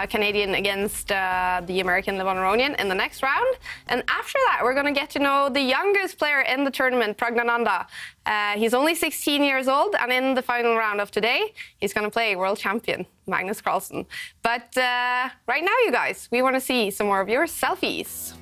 Canadian against the American Levon Aronian in the next round. And after that, we're going to get to know the youngest player in the tournament, Pragnananda. He's only 16 years old, and in the final round of today, he's going to play world champion Magnus Carlsen. But right now, you guys, we want to see some more of your selfies.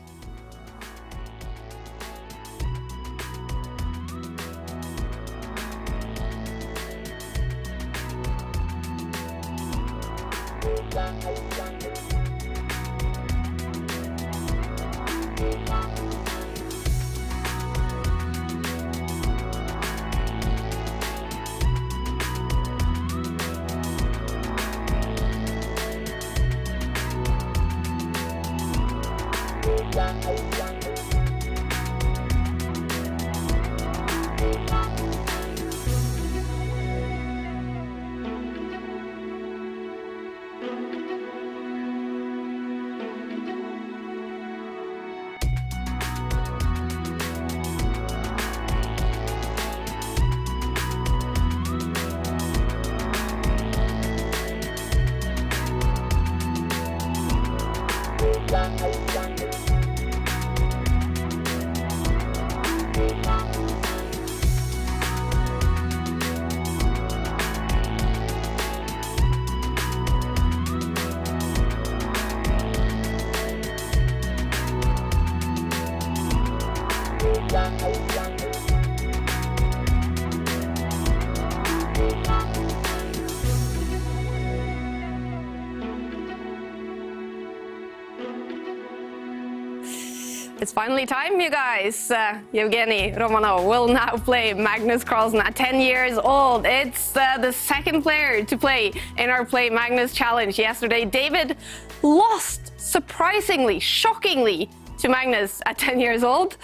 It's finally time, you guys. Yevgeny Romanov will now play Magnus Carlsen at 10 years old. It's the second player to play in our Play Magnus challenge. Yesterday, David lost surprisingly, shockingly to Magnus at 10 years old.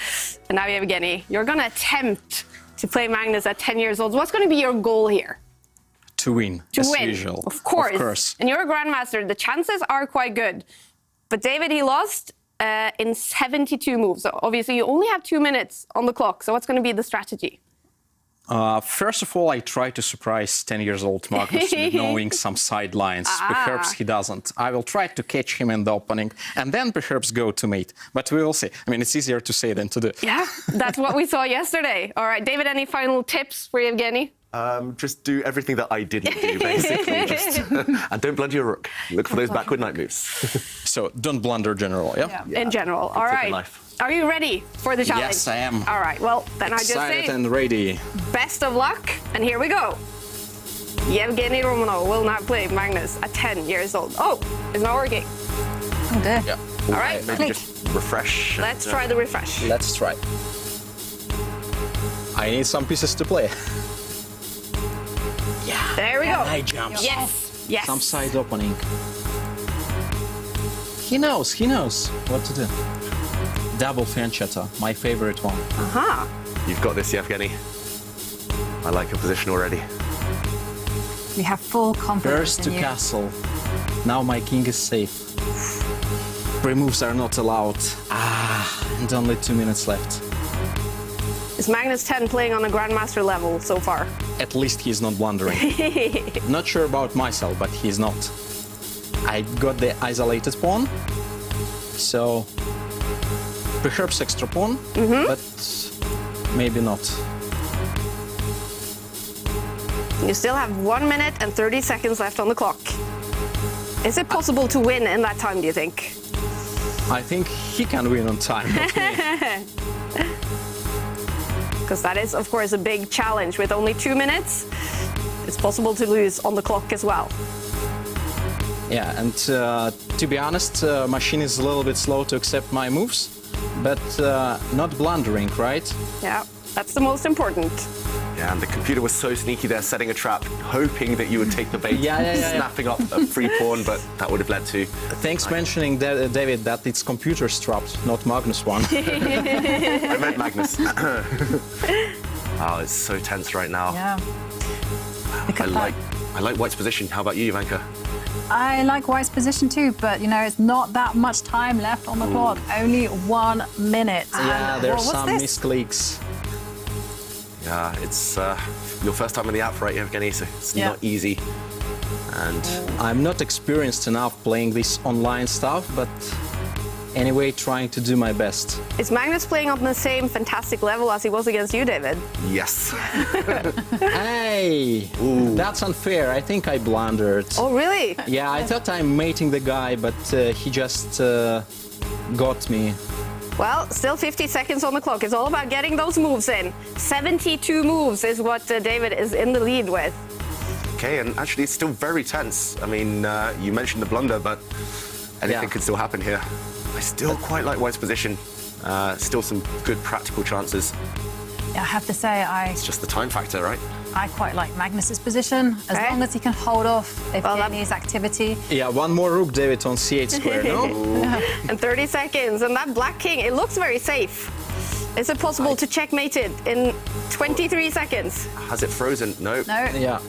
And now, Yevgeny, you're going to attempt to play Magnus at 10 years old. What's going to be your goal here? To win, as usual. Of course. And you're a grandmaster. The chances are quite good. But David, he lost in 72 moves. So obviously you only have 2 minutes on the clock. So what's going to be the strategy? First of all, I try to surprise 10 years old Magnus with knowing some sidelines. Perhaps he doesn't. I will try to catch him in the opening and then perhaps go to mate. But we will see. I mean, it's easier to say than to do. Yeah, that's what we saw yesterday. All right, David, any final tips for Yevgeny? Just do everything that I didn't do, basically. And don't blunder your rook. Look for those backward knight moves. So don't blunder general, yeah? In general. All right. Are you ready for the challenge? Yes, I am. All right. Well, then I just say excited and ready. Best of luck. And here we go. Yevgeny Romanov will now play Magnus at 10 years old. Oh, it's not working. Oh, dear. Yeah. All right. Maybe just refresh. Let's try the refresh. Let's try. I need some pieces to play. Yeah. There we go. High jumps. Yes. Yes. Some side opening. He knows what to do. Double fiancetta, my favorite one. Aha. You've got this, Yevgeny. I like your position already. We have full confidence First to in you. castle. Now my king is safe. Pre-moves are not allowed. And only 2 minutes left. Is Magnus 10 playing on a Grandmaster level so far? At least he's not blundering. Not sure about myself, but he's not. I got the isolated pawn, so perhaps extra pawn, but maybe not. You still have 1 minute and 30 seconds left on the clock. Is it possible to win in that time, do you think? I think he can win on time, not me. Because that is, of course, a big challenge. With only 2 minutes, it's possible to lose on the clock as well. Yeah, and to be honest, machine is a little bit slow to accept my moves, but not blundering, right? Yeah, that's the most important. Yeah, and the computer was so sneaky there, setting a trap, hoping that you would take the bait, snapping up a free pawn, but that would have led to... Thanks mentioning, David, that it's computer's trapped, not Magnus one. I meant Magnus. Oh, it's so tense right now. Yeah. I like White's position. How about you, Ivanka? I like White's position too, but you know, it's not that much time left on the clock. Only 1 minute. Yeah, And, there's what's some this? misclicks. Yeah, it's your first time in the app, right, Yevgeny? So it's not easy. And I'm not experienced enough playing this online stuff, but anyway, trying to do my best. Is Magnus playing on the same fantastic level as he was against you, David? yes. Hey, that's unfair. I think I blundered. Oh, really? Yeah, I thought I'm mating the guy, but he just got me. Well, still 50 seconds on the clock. It's all about getting those moves in. 72 moves is what David is in the lead with. Okay, and actually it's still very tense. I mean, you mentioned the blunder, but anything could still happen here. I still quite like White's position. Still some good practical chances. Yeah, I have to say, It's just the time factor, right? I quite like Magnus's position, as long as he can hold off Evgeny's activity. Yeah, one more rook, David, on c8 square, no? And 30 seconds, and that black king, it looks very safe. Is it possible to checkmate it in 23 seconds? Has it frozen? No. No. Yeah,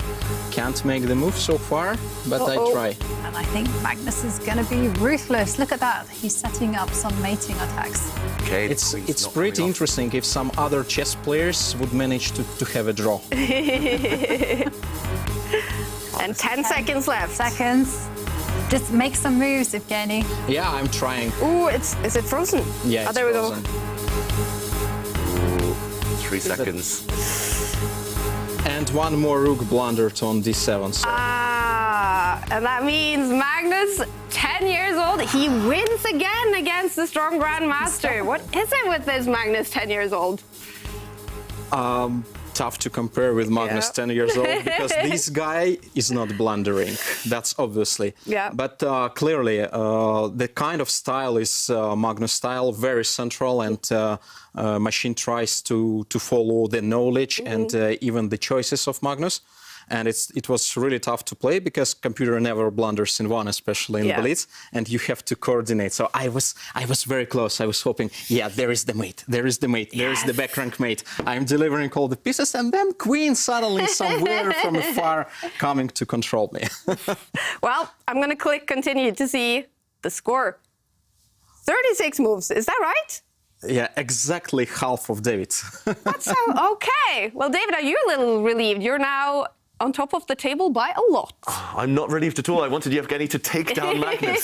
can't make the move so far, but I try. And I think Magnus is going to be ruthless. Look at that. He's setting up some mating attacks. Okay, It's pretty interesting if some other chess players would manage to have a draw. And 10 seconds left. Seconds. Just make some moves, Evgeny. Yeah, I'm trying. Ooh, is it frozen? Yeah, oh, it's there we frozen. go. 3 seconds. And one more rook blundered on d7. So. And that means Magnus, 10 years old, he wins again against the strong Grandmaster. What is it with this Magnus, 10 years old? Tough to compare with Magnus, 10 years old, because this guy is not blundering. That's obviously. Yeah. But clearly, the kind of style is Magnus style, very central, and machine tries to follow the knowledge and even the choices of Magnus. And it was really tough to play because computer never blunders in one, especially in Blitz, and you have to coordinate. So I was very close. I was hoping, there is the mate, there is the mate, there is the back rank mate. I'm delivering all the pieces, and then queen suddenly somewhere from afar coming to control me. Well, I'm going to click continue to see the score. 36 moves, is that right? Yeah, exactly half of David. That's okay. Well, David, are you a little relieved? You're now on top of the table by a lot. I'm not relieved at all. I wanted Yevgeny to take down Magnus.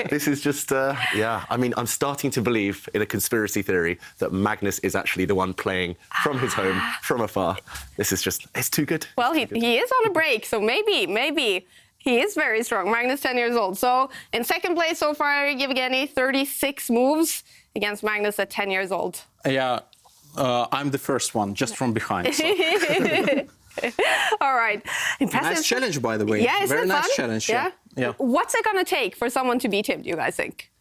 This is just, I mean, I'm starting to believe in a conspiracy theory that Magnus is actually the one playing from his home, from afar. This is just, it's too good. Well, he is on a break, so maybe he is very strong. Magnus, 10 years old. So in second place so far, Yevgeny, 36 moves against Magnus at 10 years old. Yeah, I'm the first one, just from behind. So. All right. Impressive. Nice challenge, by the way. Yeah, isn't very it nice fun? challenge. Yeah. What's it going to take for someone to beat him, do you guys think?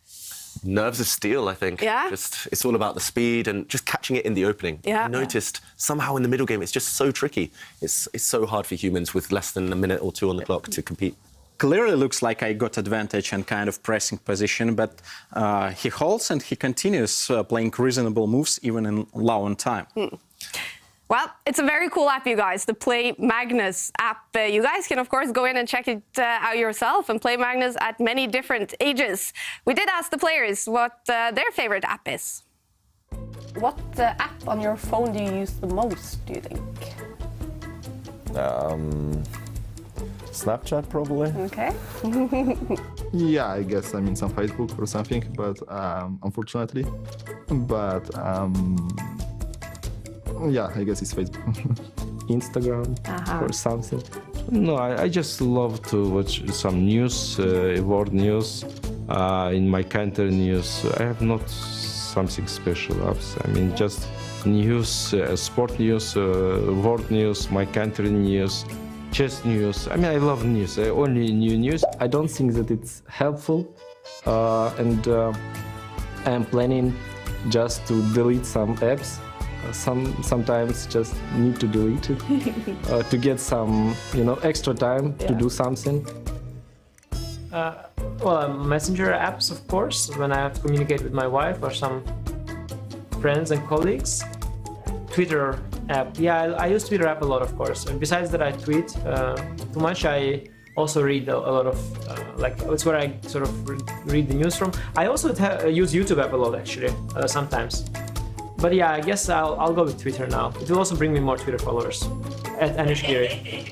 Nerves of steel, I think. Yeah? It's all about the speed and just catching it in the opening. Yeah. I noticed somehow in the middle game, it's just so tricky. It's so hard for humans with less than a minute or two on the clock to compete. clearly looks like I got advantage and kind of pressing position, but he holds and he continues playing reasonable moves even in low on time. Well, it's a very cool app, you guys, the Play Magnus app. You guys can, of course, go in and check it out yourself and play Magnus at many different ages. We did ask the players what their favorite app is. What app on your phone do you use the most, do you think? Snapchat, probably. Okay. Yeah, I guess. I mean, some Facebook or something, but unfortunately. But yeah, I guess it's Facebook. Instagram or something. No, I just love to watch some news, world news, in my country news. I have not something special apps. I mean, just news, sport news, world news, my country news, chess news. I mean, I love news. Only new news. I don't think that it's helpful, and I am planning just to delete some apps. Sometimes just need to delete it to get some, extra time to do something. Well, messenger apps, of course, when I have to communicate with my wife or some friends and colleagues. Twitter app, yeah, I use Twitter app a lot, of course. And besides that, I tweet too much. I also read a lot of, it's where I sort of read the news from. I also use YouTube app a lot, actually, sometimes. But yeah, I guess I'll go with Twitter now. It will also bring me more Twitter followers at Anishgiri.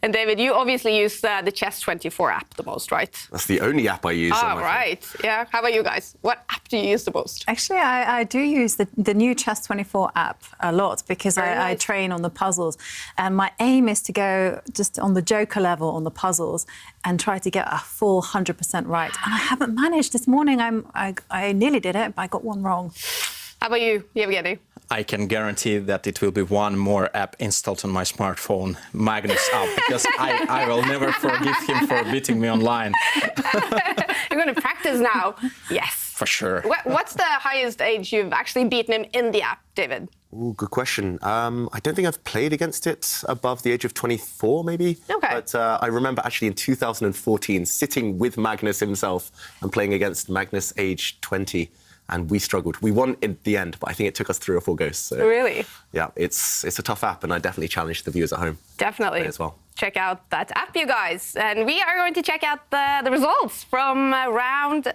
And David, you obviously use the Chess24 app the most, right? That's the only app I use. Oh, right. Yeah. How about you guys? What app do you use the most? Actually, I do use the new Chess24 app a lot because I train on the puzzles. And my aim is to go just on the Joker level on the puzzles and try to get a full 100% right. And I haven't managed. This morning, I nearly did it, but I got one wrong. How about you, Yevgeny? I can guarantee that it will be one more app installed on my smartphone, Magnus app, because I will never forgive him for beating me online. You're going to practice now. Yes. For sure. What's the highest age you've actually beaten him in the app, David? Ooh, good question. I don't think I've played against it above the age of 24, maybe. Okay. But I remember actually in 2014 sitting with Magnus himself and playing against Magnus age 20. And we struggled. We won in the end, but I think it took us 3 or 4 goes. So, really? Yeah, it's a tough app, and I definitely challenge the viewers at home. Definitely. As well. Check out that app, you guys. And we are going to check out the results from round,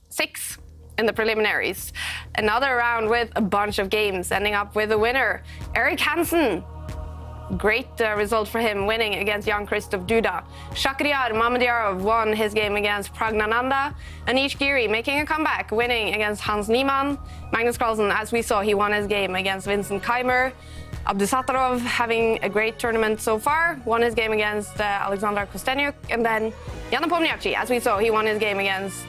6 in the preliminaries. Another round with a bunch of games, ending up with a winner, Erik Hansen. Great result for him, winning against Jan-Krzysztof Duda. Shakhriyar Mamedyarov won his game against Pragnananda. Anish Giri making a comeback, winning against Hans Niemann. Magnus Carlsen, as we saw, he won his game against Vincent Keimer. Abdusatarov having a great tournament so far, won his game against Alexander Kostanyak. And then Jan Nepomniachtchi, as we saw, he won his game against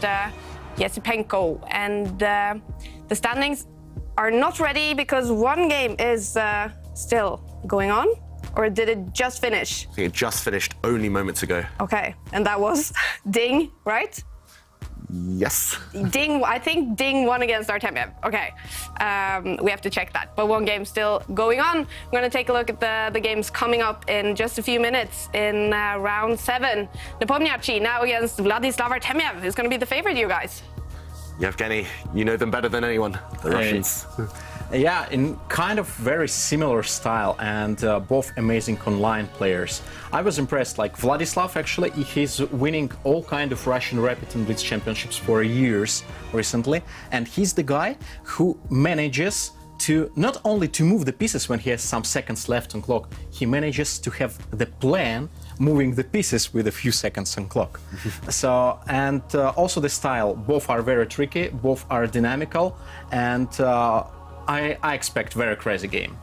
Yesipenko. And the standings are not ready because one game is still going on. Or did it just finish? I think it just finished only moments ago. Okay, and that was Ding, right? Yes. Ding, I think Ding won against Artemiev. Okay, we have to check that. But one game still going on. We're going to take a look at the games coming up in just a few minutes in round 7. Nepomniachtchi now against Vladislav Artemiev. Who's going to be the favorite, you guys? Yevgeny, you know them better than anyone, the Russians. Yeah, in kind of very similar style, and both amazing online players. I was impressed, like Vladislav actually, he's winning all kind of Russian Rapid and Blitz championships for years recently, and he's the guy who manages to not only to move the pieces when he has some seconds left on clock, he manages to have the plan moving the pieces with a few seconds on clock. So, and also the style, both are very tricky, both are dynamical, and I expect very crazy game.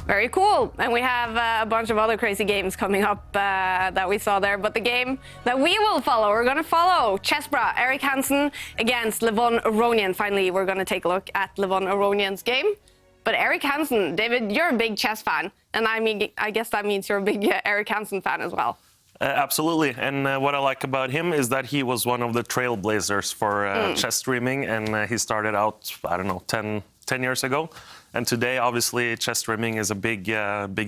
Very cool. And we have a bunch of other crazy games coming up that we saw there. But the game that we will follow, we're going to follow Chessbra, Erik Hansen against Levon Aronian. Finally, we're going to take a look at Levon Aronian's game. But Erik Hansen, David, you're a big chess fan. And I guess that means you're a big Erik Hansen fan as well. Absolutely. And what I like about him is that he was one of the trailblazers for chess streaming. And he started out, I don't know, 10 years ago. And today, obviously, chess streaming is a big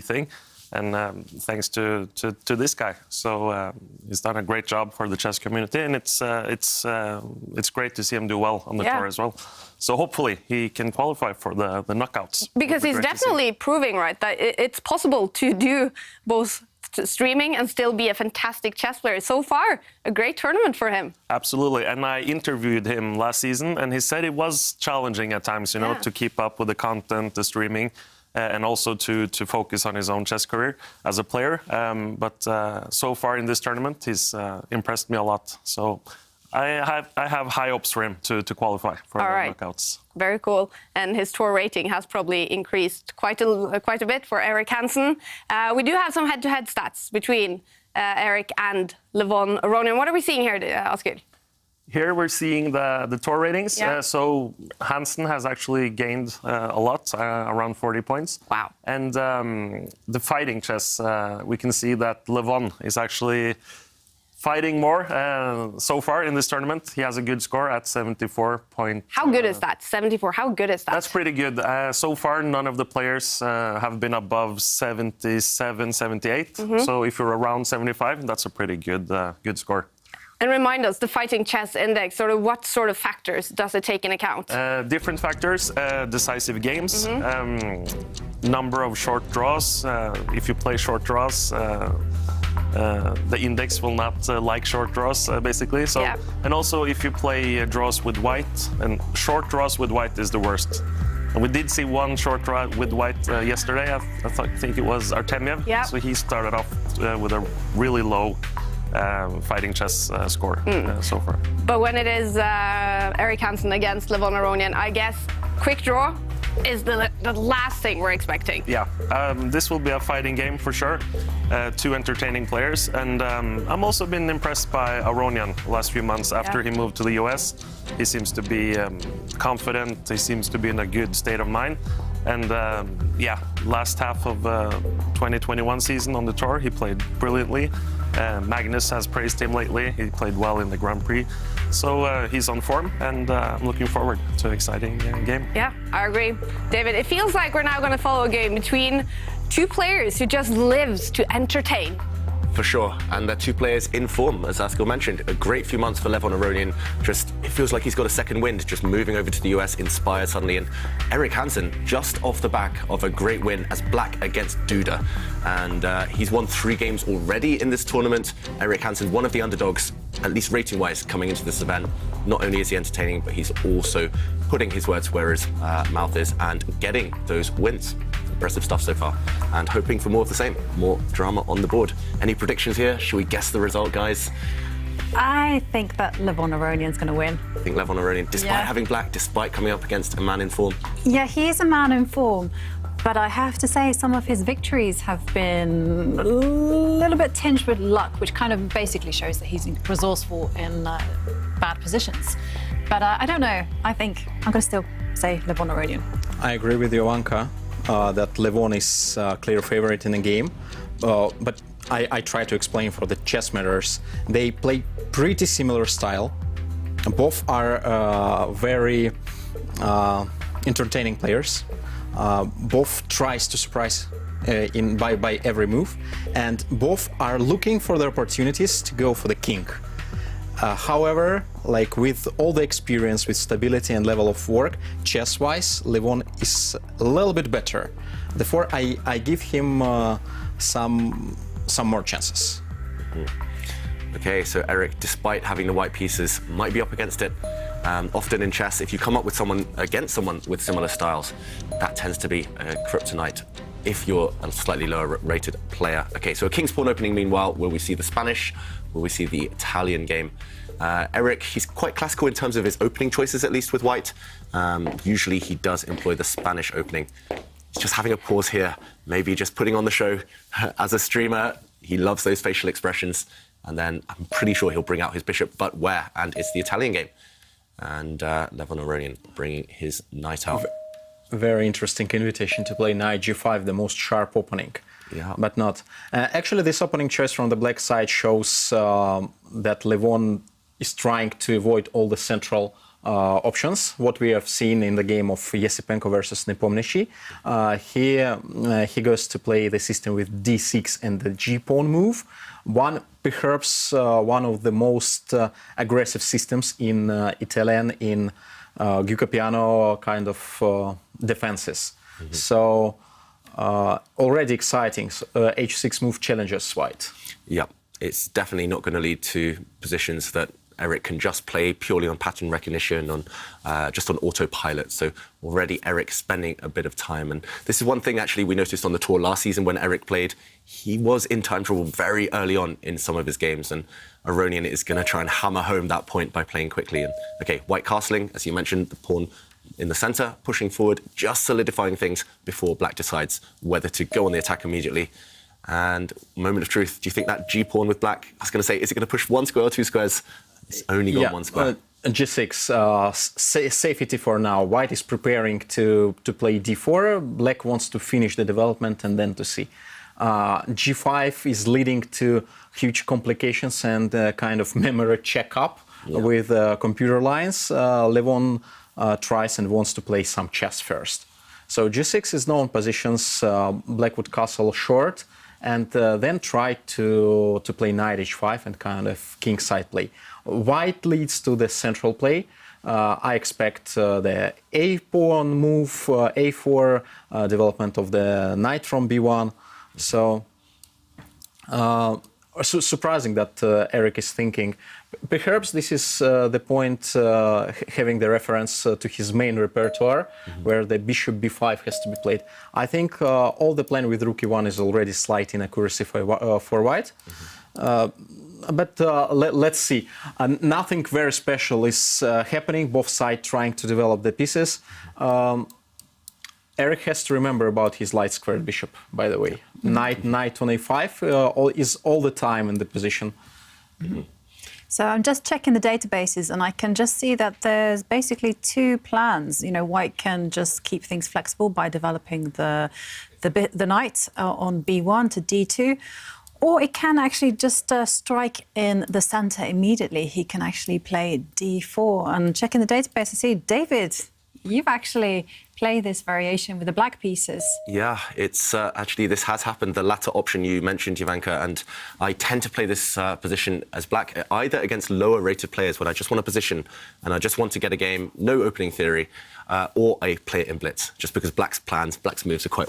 thing. and thanks to this guy. So he's done a great job for the chess community, and it's great to see him do well on the tour as well. So hopefully he can qualify for the knockouts. Because he's definitely proving, right, that it's possible to do both streaming and still be a fantastic chess player. So far, a great tournament for him. Absolutely, and I interviewed him last season, and he said it was challenging at times, you know, to keep up with the content, the streaming, and also to focus on his own chess career as a player. But so far in this tournament, he's impressed me a lot. So I have high hopes for him to qualify for the knockouts. Very cool. And his tour rating has probably increased quite a bit for Erik Hansen. We do have some head-to-head stats between Erik and Levon Aronian. What are we seeing here, Oscar? Here we're seeing the tour ratings. So Hansen has actually gained a lot, around 40 points. Wow. And the fighting chess, we can see that Levon is actually fighting more so far in this tournament. He has a good score at 74 point. How good is that? 74, how good is that? That's pretty good. So far, none of the players have been above 77, 78. So if you're around 75, that's a pretty good score. And remind us, the Fighting Chess Index, what sort of factors does it take in account? Different factors, decisive games, number of short draws. If you play short draws, the index will not like short draws, basically. So, and also if you play draws with white, and short draws with white is the worst. And we did see one short draw with white yesterday. I think it was Artemiev. Yeah. So he started off with a really low fighting chess score so far. But when it is Erik Hansen against Levon Aronian, I guess quick draw is the last thing we're expecting. Yeah, this will be a fighting game for sure. Two entertaining players, and I'm also been impressed by Aronian the last few months after he moved to the US. He seems to be confident, he seems to be in a good state of mind. And last half of 2021 season on the tour, he played brilliantly. Magnus has praised him lately. He played well in the Grand Prix. So he's on form, and I'm looking forward to an exciting game. Yeah, I agree. David, it feels like we're now going to follow a game between two players who just lives to entertain. For sure, and they're two players in form, as Askell mentioned. A great few months for Levon Aronian. It feels like he's got a second wind, just moving over to the US, inspired suddenly. And Erik Hansen, just off the back of a great win as black against Duda. And he's won 3 games already in this tournament. Erik Hansen, one of the underdogs, at least rating-wise, coming into this event. Not only is he entertaining, but he's also putting his words where his mouth is and getting those wins. Impressive stuff so far, and hoping for more of the same, more drama on the board. Any predictions here? Should we guess the result, guys? I think that Levon Aronian's going to win. I think Levon Aronian, despite having black, despite coming up against a man in form. Yeah, he is a man in form, but I have to say some of his victories have been a little bit tinged with luck, which kind of basically shows that he's resourceful in bad positions. But I don't know. I think I'm going to still say Levon Aronian. I agree with Jovanka. That Levon is a clear favorite in the game, but I try to explain for the chess matters. They play pretty similar style. Both are very entertaining players. Both tries to surprise by every move, and both are looking for the opportunities to go for the king. However, like with all the experience, with stability and level of work, chess-wise, Levon is a little bit better. Therefore, I give him some more chances. Okay, so Erik, despite having the white pieces, might be up against it. Often in chess, if you come up with against someone with similar styles, that tends to be a kryptonite if you're a slightly lower rated player. Okay, so a King's Pawn opening meanwhile, will we see the Spanish? Will we see the Italian game? Erik, he's quite classical in terms of his opening choices, at least with white. Usually he does employ the Spanish opening. He's just having a pause here, maybe just putting on the show. As a streamer, he loves those facial expressions. And then I'm pretty sure he'll bring out his bishop, but where? And it's the Italian game. And Levon Aronian bringing his knight out. Very interesting invitation to play knight g5, the most sharp opening. Yeah. But not. Actually, this opening choice from the black side shows that Levon is trying to avoid all the central options, what we have seen in the game of Yesipenko versus Nepomniachtchi. He goes to play the system with d6 and the g-pawn move. Perhaps one of the most aggressive systems in Italian in Houska Piano kind of defenses. So already exciting. H6 move challenges white. Yeah, it's definitely not going to lead to positions that Eric can just play purely on pattern recognition, on just on autopilot. So already Eric spending a bit of time. And this is one thing actually we noticed on the tour last season when Eric played. He was in time trouble very early on in some of his games. And Aronian is going to try and hammer home that point by playing quickly. And OK, white castling, as you mentioned, the pawn in the centre, pushing forward, just solidifying things before black decides whether to go on the attack immediately. And moment of truth, do you think that G-pawn with black, I was going to say, is it going to push 1 square or 2 squares? It's only got 1 square. G6, safety for now. White is preparing to play D4. Black wants to finish the development and then to see. G5 is leading to huge complications and kind of memory checkup with computer lines. Levon tries and wants to play some chess first. So G6 is known positions. Black would castle short and then try to play knight h5 and kind of kingside play. White leads to the central play. I expect the a-pawn move, a4, development of the knight from b1. So surprising that Eric is thinking. Perhaps this is the point, having the reference to his main repertoire, where the bishop b5 has to be played. I think all the plan with rook e1 is already slight inaccuracy for white. But let's see. Nothing very special is happening. Both sides trying to develop the pieces. Eric has to remember about his light squared bishop, by the way. Knight on a5 is all the time in the position. So I'm just checking the databases and I can just see that there's basically 2 plans. You know, white can just keep things flexible by developing the knight on b1 to d2. Or it can actually just strike in the center immediately. He can actually play d4. And checking the database, I see, David, you've actually played this variation with the black pieces. Yeah, it's actually, this has happened, the latter option you mentioned, Jovanka, and I tend to play this position as black, either against lower rated players when I just want a position and I just want to get a game, no opening theory, or I play it in blitz, just because black's moves are quite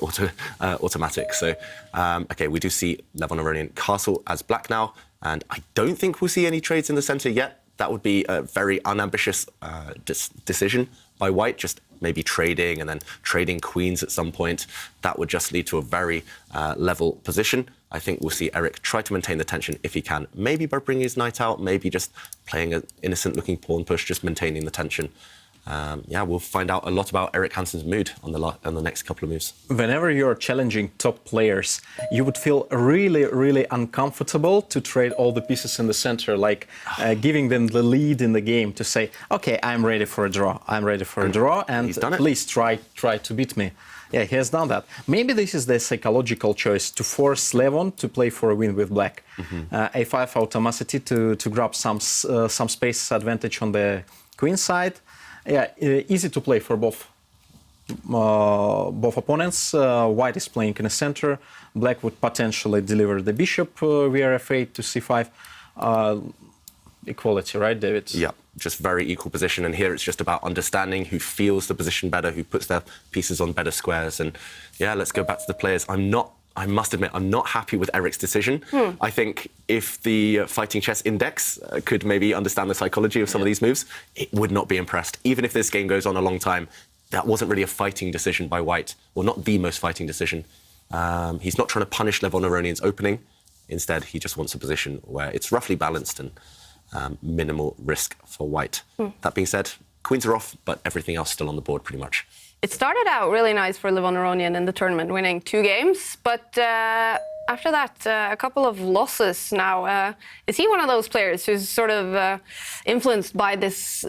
automatic. So, OK, we do see Levon Aronian castle as black now, and I don't think we'll see any trades in the centre yet. That would be a very unambitious decision by white, just maybe trading and then trading queens at some point. That would just lead to a very level position. I think we'll see Eric try to maintain the tension if he can, maybe by bringing his knight out, maybe just playing an innocent-looking pawn push, just maintaining the tension. Yeah, we'll find out a lot about Eric Hansen's mood on the next couple of moves. Whenever you're challenging top players, you would feel really, really uncomfortable to trade all the pieces in the center, like giving them the lead in the game to say, OK, I'm ready for a draw. I'm ready for a draw, and please try to beat me. Yeah, he has done that. Maybe this is the psychological choice to force Levon to play for a win with black. A5 automaticity to grab some space advantage on the queen side. Yeah, easy to play for both opponents. White is playing in the center. Black would potentially deliver the bishop via f8 to c5. Equality, right, David? Yeah, just very equal position. And here it's just about understanding who feels the position better, who puts their pieces on better squares. And yeah, let's go back to the players. I must admit, I'm not happy with Eric's decision. I think if the Fighting Chess Index could maybe understand the psychology of some of these moves, it would not be impressed. Even if this game goes on a long time, that wasn't really a fighting decision by white, or not the most fighting decision. He's not trying to punish Levon Aronian's opening. Instead, he just wants a position where it's roughly balanced and minimal risk for white. That being said, queens are off, but everything else still on the board pretty much. It started out really nice for Levon Aronian in the tournament, winning 2 games, but after that, a couple of losses now. Is he one of those players who's sort of influenced by this,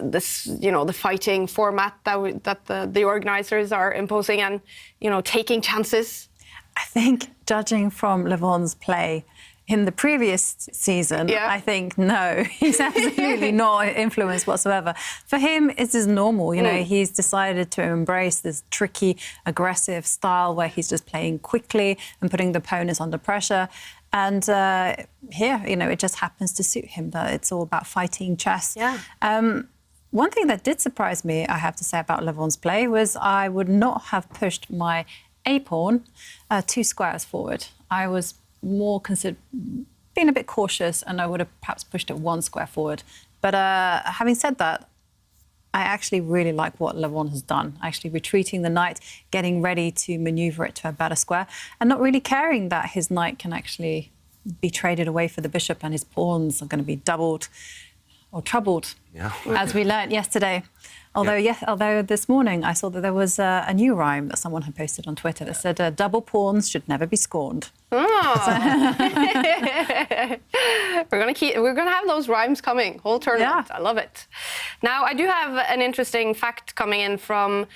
you know, the fighting format that the organizers are imposing and, you know, taking chances? I think, judging from Levon's play, in the previous season, I think, no, he's absolutely not influenced whatsoever. For him, it's just normal. You know, he's decided to embrace this tricky, aggressive style where he's just playing quickly and putting the opponents under pressure. And here, you know, it just happens to suit him, that it's all about fighting chess. Yeah. One thing that did surprise me, I have to say, about Levon's play was I would not have pushed my A-pawn 2 squares forward. I was more being a bit cautious, and I would have perhaps pushed it 1 square forward. But having said that, I actually really like what Levon has done, actually retreating the knight, getting ready to maneuver it to a better square, and not really caring that his knight can actually be traded away for the bishop and his pawns are going to be doubled or troubled, as we learnt yesterday. Although this morning I saw that there was a new rhyme that someone had posted on Twitter that said, double pawns should never be scorned. Oh. We're gonna have those rhymes coming whole tournament. I love it. Now I do have an interesting fact coming in from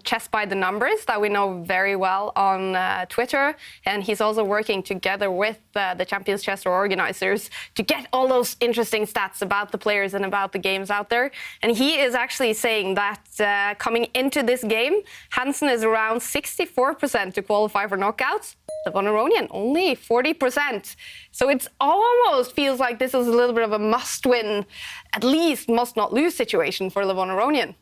Chess by the Numbers that we know very well on Twitter, and he's also working together with the Champions Chess Tour organizers to get all those interesting stats about the players and about the games out there. And he is actually saying that coming into this game, Hansen is around 64% to qualify for knockouts. The Levon only 40%. So it almost feels like this is a little bit of a must-win, at least must-not-lose situation for Levon.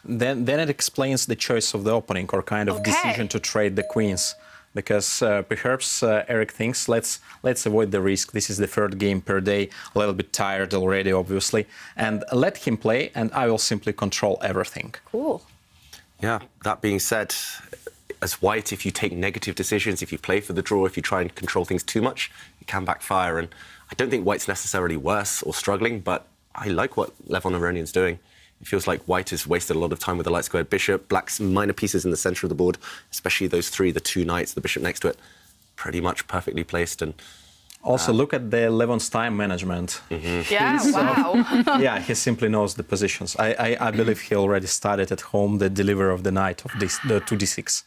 Then it explains the choice of the opening, or kind of decision to trade the queens. Because perhaps Eric thinks, let's avoid the risk. This is the 3rd game per day, a little bit tired already, obviously. And let him play, and I will simply control everything. Cool. Yeah, that being said, as white, if you take negative decisions, if you play for the draw, if you try and control things too much, it can backfire. And I don't think white's necessarily worse or struggling, but I like what Levon Aronian's doing. It feels like white has wasted a lot of time with the light squared bishop, black's minor pieces in the centre of the board, especially those 3, the 2 knights, the bishop next to it, pretty much perfectly placed. And also look at the Levon's time management. Yeah, wow. Yeah, he simply knows the positions. I believe he already started at home the delivery of the knight of the 2d6.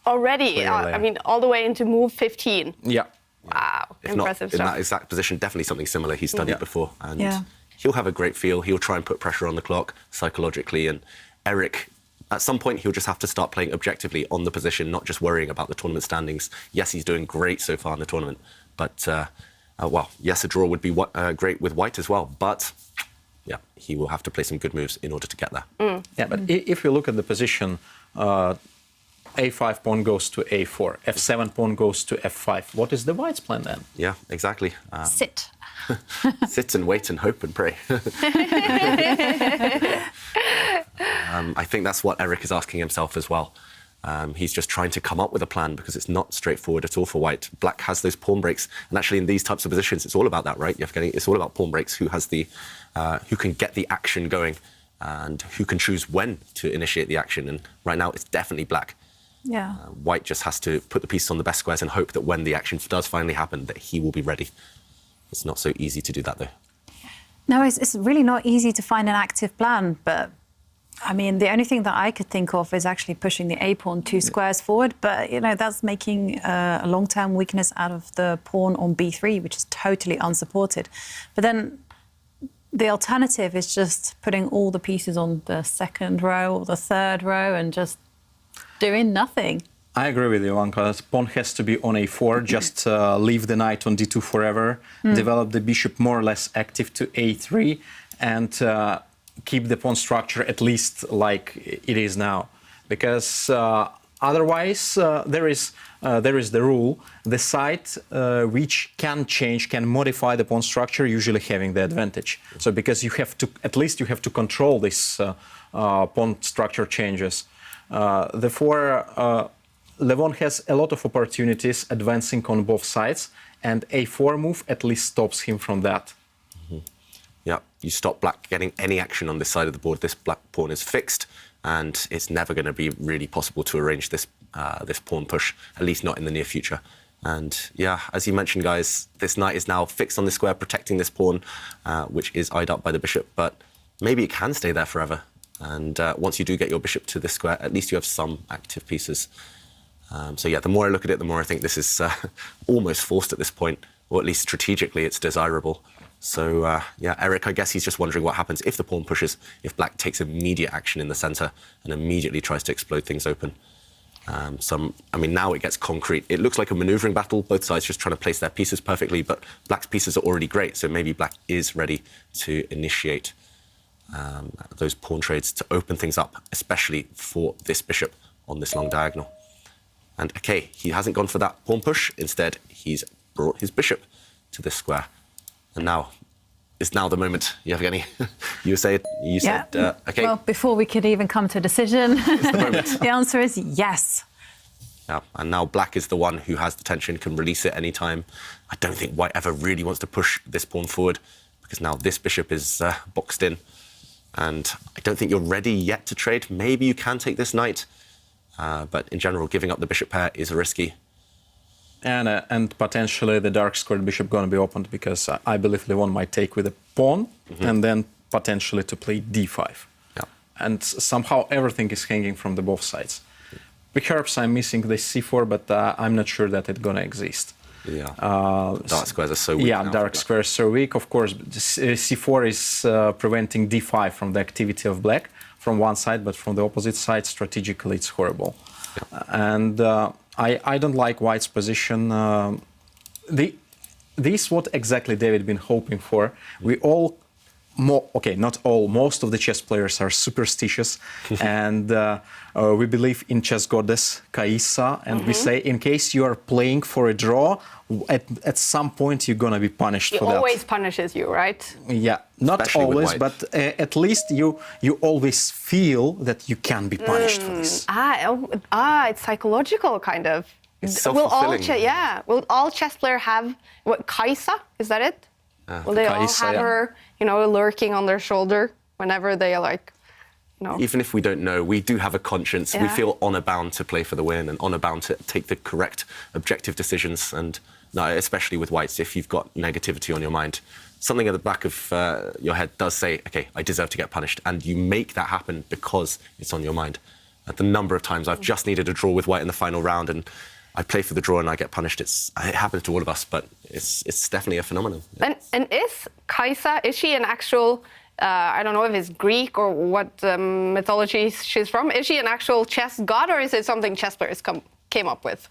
Already, I mean, all the way into move 15. Yeah. Wow, if impressive not in stuff. that exact position, definitely something similar he's studied before. And he'll have a great feel. He'll try and put pressure on the clock psychologically. And Eric, at some point, he'll just have to start playing objectively on the position, not just worrying about the tournament standings. Yes, he's doing great so far in the tournament. But, well, yes, a draw would be great with white as well. But, yeah, he will have to play some good moves in order to get there. Yeah, but if you look at the position, A5 pawn goes to A4, F7 pawn goes to F5. What is the white's plan then? Yeah, exactly. Sit. Sit and wait and hope and pray. I think that's what Eric is asking himself as well. He's just trying to come up with a plan because it's not straightforward at all for white. Black has those pawn breaks, and actually in these types of positions, it's all about that, right? It's all about pawn breaks. Who has the, who can get the action going, and who can choose when to initiate the action. And right now, it's definitely black. Yeah. White just has to put the pieces on the best squares and hope that when the action does finally happen, that he will be ready. It's not so easy to do that, though. No, it's really not easy to find an active plan, but I mean, the only thing that I could think of is actually pushing the A-pawn 2 squares forward, but, you know, that's making a long-term weakness out of the pawn on B3, which is totally unsupported. But then the alternative is just putting all the pieces on the 2nd row or the 3rd row and just doing nothing. I agree with you, Anka. Pawn has to be on A4, just leave the knight on D2 forever, develop the bishop more or less active to A3, and keep the pawn structure at least like it is now. Because otherwise, there is the rule, the side which can change, can modify the pawn structure, usually having the advantage. So because you have to, at least you have to control this pawn structure changes. Therefore, Levon has a lot of opportunities advancing on both sides, and A4 move at least stops him from that. Yeah, you stop black getting any action on this side of the board. This black pawn is fixed, and it's never going to be really possible to arrange this this pawn push, at least not in the near future. And yeah, as you mentioned, guys, this knight is now fixed on the square, protecting this pawn, which is eyed up by the bishop, but maybe it can stay there forever. And once you do get your bishop to this square, at least you have some active pieces. So yeah, the more I look at it, the more I think this is almost forced at this point. or at least strategically it's desirable. So, yeah, Eric, I guess he's just wondering what happens if the pawn pushes, if black takes immediate action in the center and immediately tries to explode things open. I mean, now it gets concrete. It looks like a maneuvering battle, both sides just trying to place their pieces perfectly, but black's pieces are already great, so maybe black is ready to initiate those pawn trades to open things up, especially for this bishop on this long diagonal. And okay, he hasn't gone for that pawn push. Instead, he's brought his bishop to this square. And now is now the moment. Yevgeny, you said, okay. Well, before we could even come to a decision, the answer is yes. Yeah, and now black is the one who has the tension, can release it anytime. I don't think white ever really wants to push this pawn forward because now this bishop is boxed in. And I don't think you're ready yet to trade. Maybe you can take this knight, but in general, giving up the bishop pair is risky. And potentially the dark squared bishop going to be opened because I believe Levon might take with a pawn and then potentially to play d5. Yeah. And somehow everything is hanging from the both sides. Perhaps I'm missing the c4, but I'm not sure that it's going to exist. Yeah. Dark squares are so weak. Yeah, dark squares are so weak. Of course, c4 is preventing d5 from the activity of black from one side, but from the opposite side, strategically, it's horrible. Yeah. And I don't like white's position. This what exactly David been hoping for. We all, not all, most of the chess players are superstitious, and we believe in chess goddess Kaisa, and we say in case you are playing for a draw, at some point you're gonna be punished for that. He always punishes you, right? Yeah, not Especially always, but at least you always feel that you can be punished for this. It's psychological, kind of. It's self-fulfilling. Will all chess players have what, Kaisa? Is that it? Will they Kaisa, all have her, lurking on their shoulder whenever they Even if we don't know, we do have a conscience. We feel honor-bound to play for the win and honor-bound to take the correct objective decisions. And especially with whites, if you've got negativity on your mind, something at the back of your head does say, okay, I deserve to get punished. And you make that happen because it's on your mind. The number of times I've just needed a draw with white in the final round and I play for the draw and I get punished. It happens to all of us, but it's definitely a phenomenon. Yeah. And is Kaisa, is she an actual, I don't know if it's Greek or what mythology she's from, is she an actual chess god or is it something chess players came up with?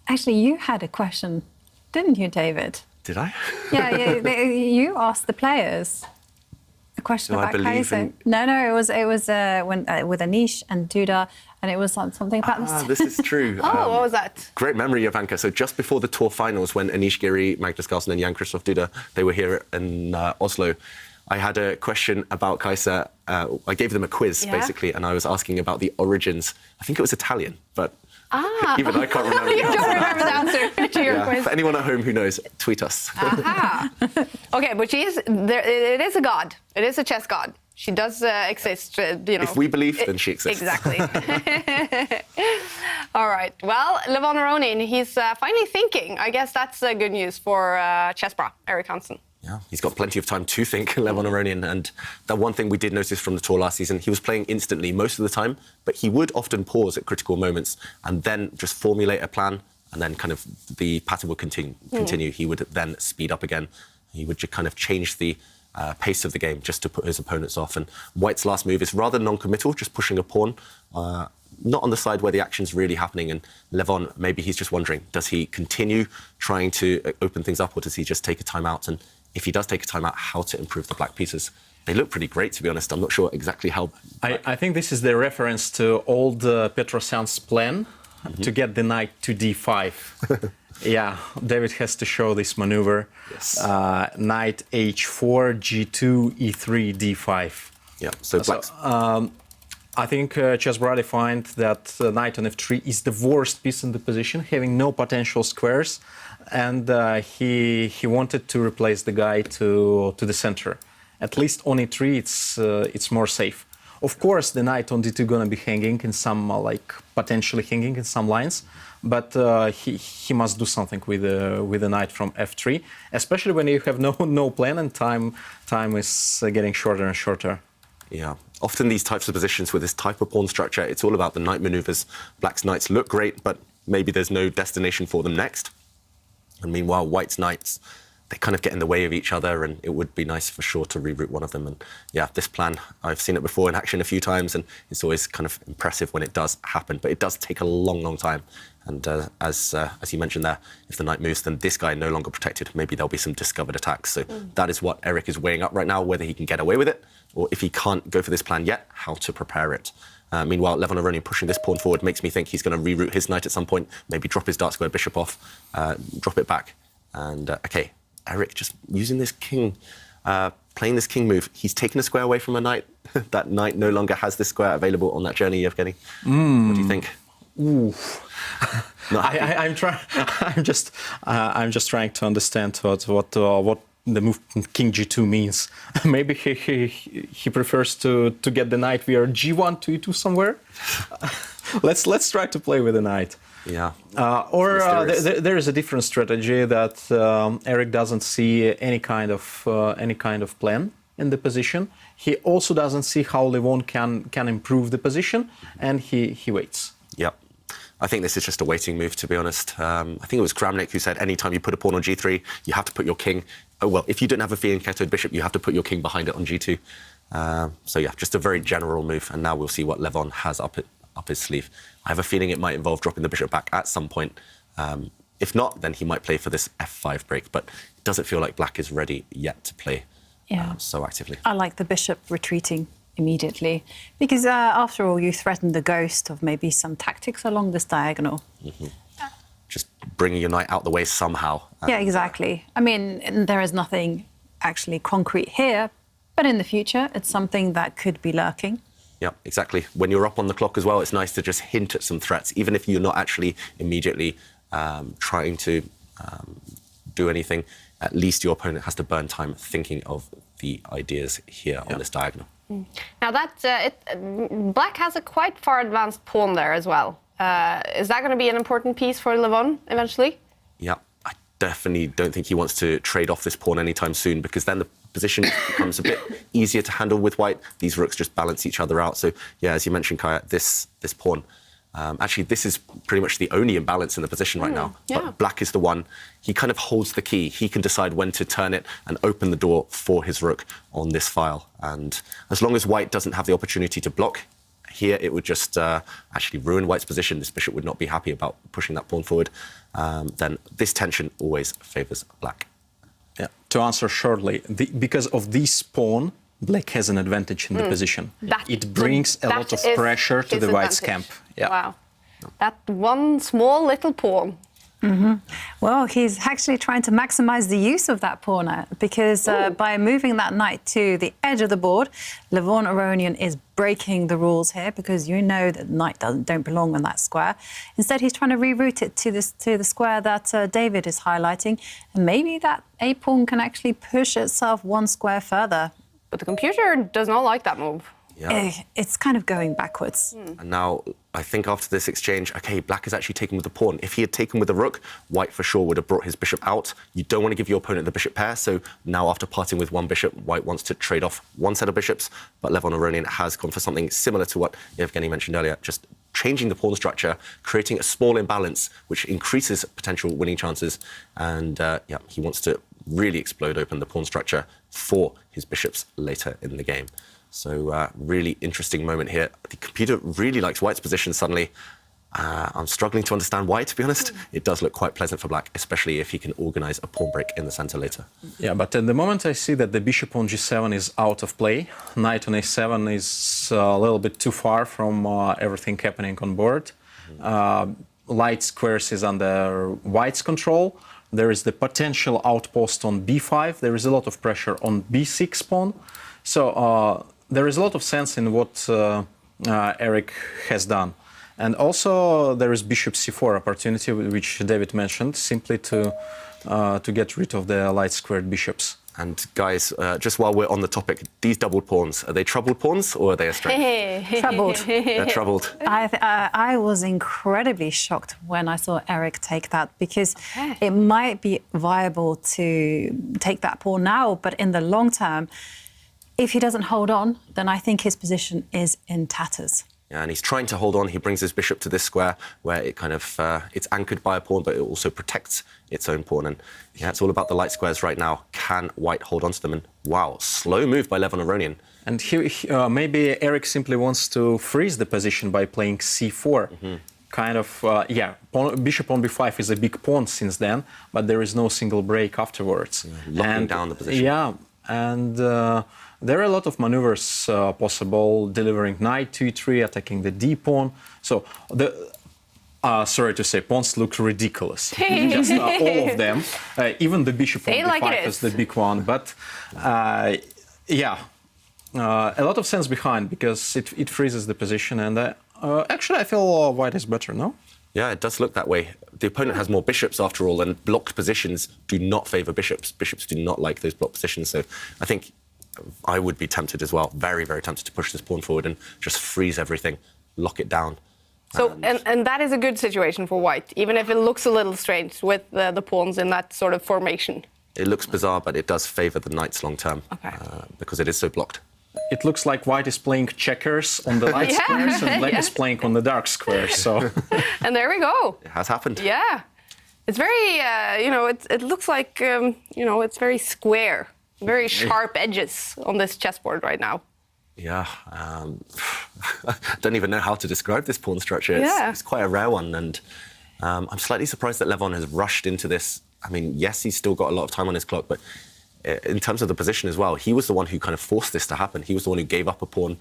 Actually, you had a question, didn't you, David? Did I? Yeah, you asked the players a question about Kaisa. No, it was when with Anish and Duda, and it was something about this is true. What was that? Great memory, Jovanka. So just before the tour finals, when Anish Giri, Magnus Carlsen and Jan-Krzysztof Duda, they were here in Oslo, I had a question about Kaisa. I gave them a quiz, basically, and I was asking about the origins. I think it was Italian, but even I can't remember. You don't remember the answer to your quiz? For anyone at home who knows, tweet us. Okay, but it is a god. It is a chess god. She does exist, If we believe, then she exists. Exactly. All right. Well, Levon Aronin, he's finally thinking. I guess that's good news for chess bra, Eric Hansen. Yeah, he's got plenty of time to think, Levon Aronin. And that one thing we did notice from the tour last season, he was playing instantly most of the time, but he would often pause at critical moments and then just formulate a plan, and then kind of the pattern would continue. He would then speed up again. He would just kind of change the pace of the game just to put his opponents off. And white's last move is rather non-committal, just pushing a pawn, not on the side where the action's really happening. And Levon, maybe he's just wondering, does he continue trying to open things up, or does he just take a time out? And if he does take a time out, how to improve the black pieces? They look pretty great, to be honest. I'm not sure exactly how. I think this is the reference to old Petrosyan's plan to get the knight to d5. Yeah, David has to show this maneuver. Yes. Knight h4, g2, e3, d5. Yeah, so black. I think Chessbra defined that knight on f3 is the worst piece in the position, having no potential squares, and he wanted to replace the guy to the center. At least on e3, it's more safe. Of course, the knight on d2 gonna be hanging in some potentially hanging in some lines, but he must do something with the knight from f3, especially when you have no plan and time is getting shorter and shorter. Yeah, often these types of positions with this type of pawn structure, it's all about the knight maneuvers. Black's knights look great, but maybe there's no destination for them next. And meanwhile, White's knights, they kind of get in the way of each other, and it would be nice for sure to reroute one of them. And yeah, this plan, I've seen it before in action a few times, and it's always kind of impressive when it does happen, but it does take a long, long time. And as you mentioned there, if the knight moves, then this guy no longer protected. Maybe there'll be some discovered attacks. So that is what Eric is weighing up right now, whether he can get away with it, or if he can't go for this plan yet, how to prepare it. Meanwhile, Levon Aronian pushing this pawn forward makes me think he's going to reroute his knight at some point, maybe drop his dark square bishop off, drop it back. And OK, Eric just using this king, playing this king move. He's taken a square away from a knight. That knight no longer has this square available on that journey, Evgeny. What do you think? Ooh. I'm just trying to understand what the move King G2 means. Maybe he prefers to get the knight via G1 to E2 somewhere. Let's try to play with the knight. Yeah. There is a different strategy that Eric doesn't see any kind of plan in the position. He also doesn't see how Levon can improve the position, and he waits. Yep. I think this is just a waiting move, to be honest. I think it was Kramnik who said anytime you put a pawn on G3, you have to put your king... Oh, well, if you don't have a fianchettoed bishop, you have to put your king behind it on G2. So yeah, just a very general move. And now we'll see what Levon has up his sleeve. I have a feeling it might involve dropping the bishop back at some point. If not, then he might play for this F5 break. But it doesn't feel like Black is ready yet to play so actively. I like the bishop retreating immediately, because after all, you threaten the ghost of maybe some tactics along this diagonal. Just bringing your knight out the way somehow. Yeah, exactly. I mean, there is nothing actually concrete here, but in the future, it's something that could be lurking. Yeah, exactly. When you're up on the clock as well, it's nice to just hint at some threats, even if you're not actually immediately trying to do anything. At least your opponent has to burn time thinking of the ideas here on this diagonal. Now Black has a quite far advanced pawn there as well. Is that going to be an important piece for Levon eventually? Yeah, I definitely don't think he wants to trade off this pawn anytime soon, because then the position becomes a bit easier to handle with White. These rooks just balance each other out. So yeah, as you mentioned, Kaja, this pawn. Actually, this is pretty much the only imbalance in the position right now. Yeah. But Black is the one. He kind of holds the key. He can decide when to turn it and open the door for his rook on this file. And as long as White doesn't have the opportunity to block, here it would just actually ruin White's position. This bishop would not be happy about pushing that pawn forward. Then this tension always favours Black. Yeah. To answer shortly, because of this pawn, Black has an advantage in the position. It brings a lot of pressure to the White's camp. Yeah. Wow. That one small little pawn. Well, he's actually trying to maximize the use of that pawn, because by moving that knight to the edge of the board, Levon Aronian is breaking the rules here, because you know that knight don't belong on that square. Instead, he's trying to reroute it to the square that David is highlighting, and maybe that A pawn can actually push itself one square further. But the computer does not like that move. Yeah. It's kind of going backwards. And now, I think after this exchange, OK, Black is actually taken with the pawn. If he had taken with the rook, White for sure would have brought his bishop out. You don't want to give your opponent the bishop pair, so now after parting with one bishop, White wants to trade off one set of bishops, but Levon Aronian has gone for something similar to what Evgeny mentioned earlier, just changing the pawn structure, creating a small imbalance, which increases potential winning chances, and yeah, he wants to really explode open the pawn structure for his bishops later in the game. So really interesting moment here. The computer really likes White's position suddenly. I'm struggling to understand why, to be honest. It does look quite pleasant for Black, especially if he can organise a pawn break in the centre later. Yeah, but at the moment I see that the bishop on G7 is out of play. Knight on A7 is a little bit too far from everything happening on board. Light squares is under White's control. There is the potential outpost on B5. There is a lot of pressure on B6 pawn. So there is a lot of sense in what Eric has done. And also there is bishop c4 opportunity, which David mentioned, simply to get rid of the light squared bishops. And guys, just while we're on the topic, these doubled pawns, are they troubled pawns or are they a strength? Troubled. They're troubled. I was incredibly shocked when I saw Eric take that, because it might be viable to take that pawn now, but in the long term, if he doesn't hold on, then I think his position is in tatters. Yeah, and he's trying to hold on. He brings his bishop to this square where it kind of it's anchored by a pawn, but it also protects its own pawn. And yeah, it's all about the light squares right now. Can White hold on to them? And wow, slow move by Levon Aronian. And maybe Eric simply wants to freeze the position by playing c4. Kind of, bishop on b5 is a big pawn since then, but there is no single break afterwards. Locking down the position. Yeah, and there are a lot of maneuvers possible, delivering knight to e3, attacking the d pawn. So sorry to say, pawns look ridiculous. Just all of them, even the bishop on b5 is the big one. But a lot of sense behind, because it freezes the position. And actually, I feel White is better, no? Yeah, it does look that way. The opponent has more bishops after all, and blocked positions do not favour bishops. Bishops do not like those blocked positions. So I think I would be tempted as well, very, very tempted to push this pawn forward and just freeze everything, lock it down. So, and that is a good situation for White, even if it looks a little strange with the pawns in that sort of formation. It looks bizarre, but it does favour the knights long term, because it is so blocked. It looks like White is playing checkers on the light squares and Black is playing on the dark squares. So. And there we go. It has happened. Yeah. It's very, it looks like, it's very square, very sharp edges on this chessboard right now. Yeah. I don't even know how to describe this pawn structure. It's quite a rare one. And I'm slightly surprised that Levon has rushed into this. I mean, yes, he's still got a lot of time on his clock, but in terms of the position as well, he was the one who kind of forced this to happen. He was the one who gave up a pawn,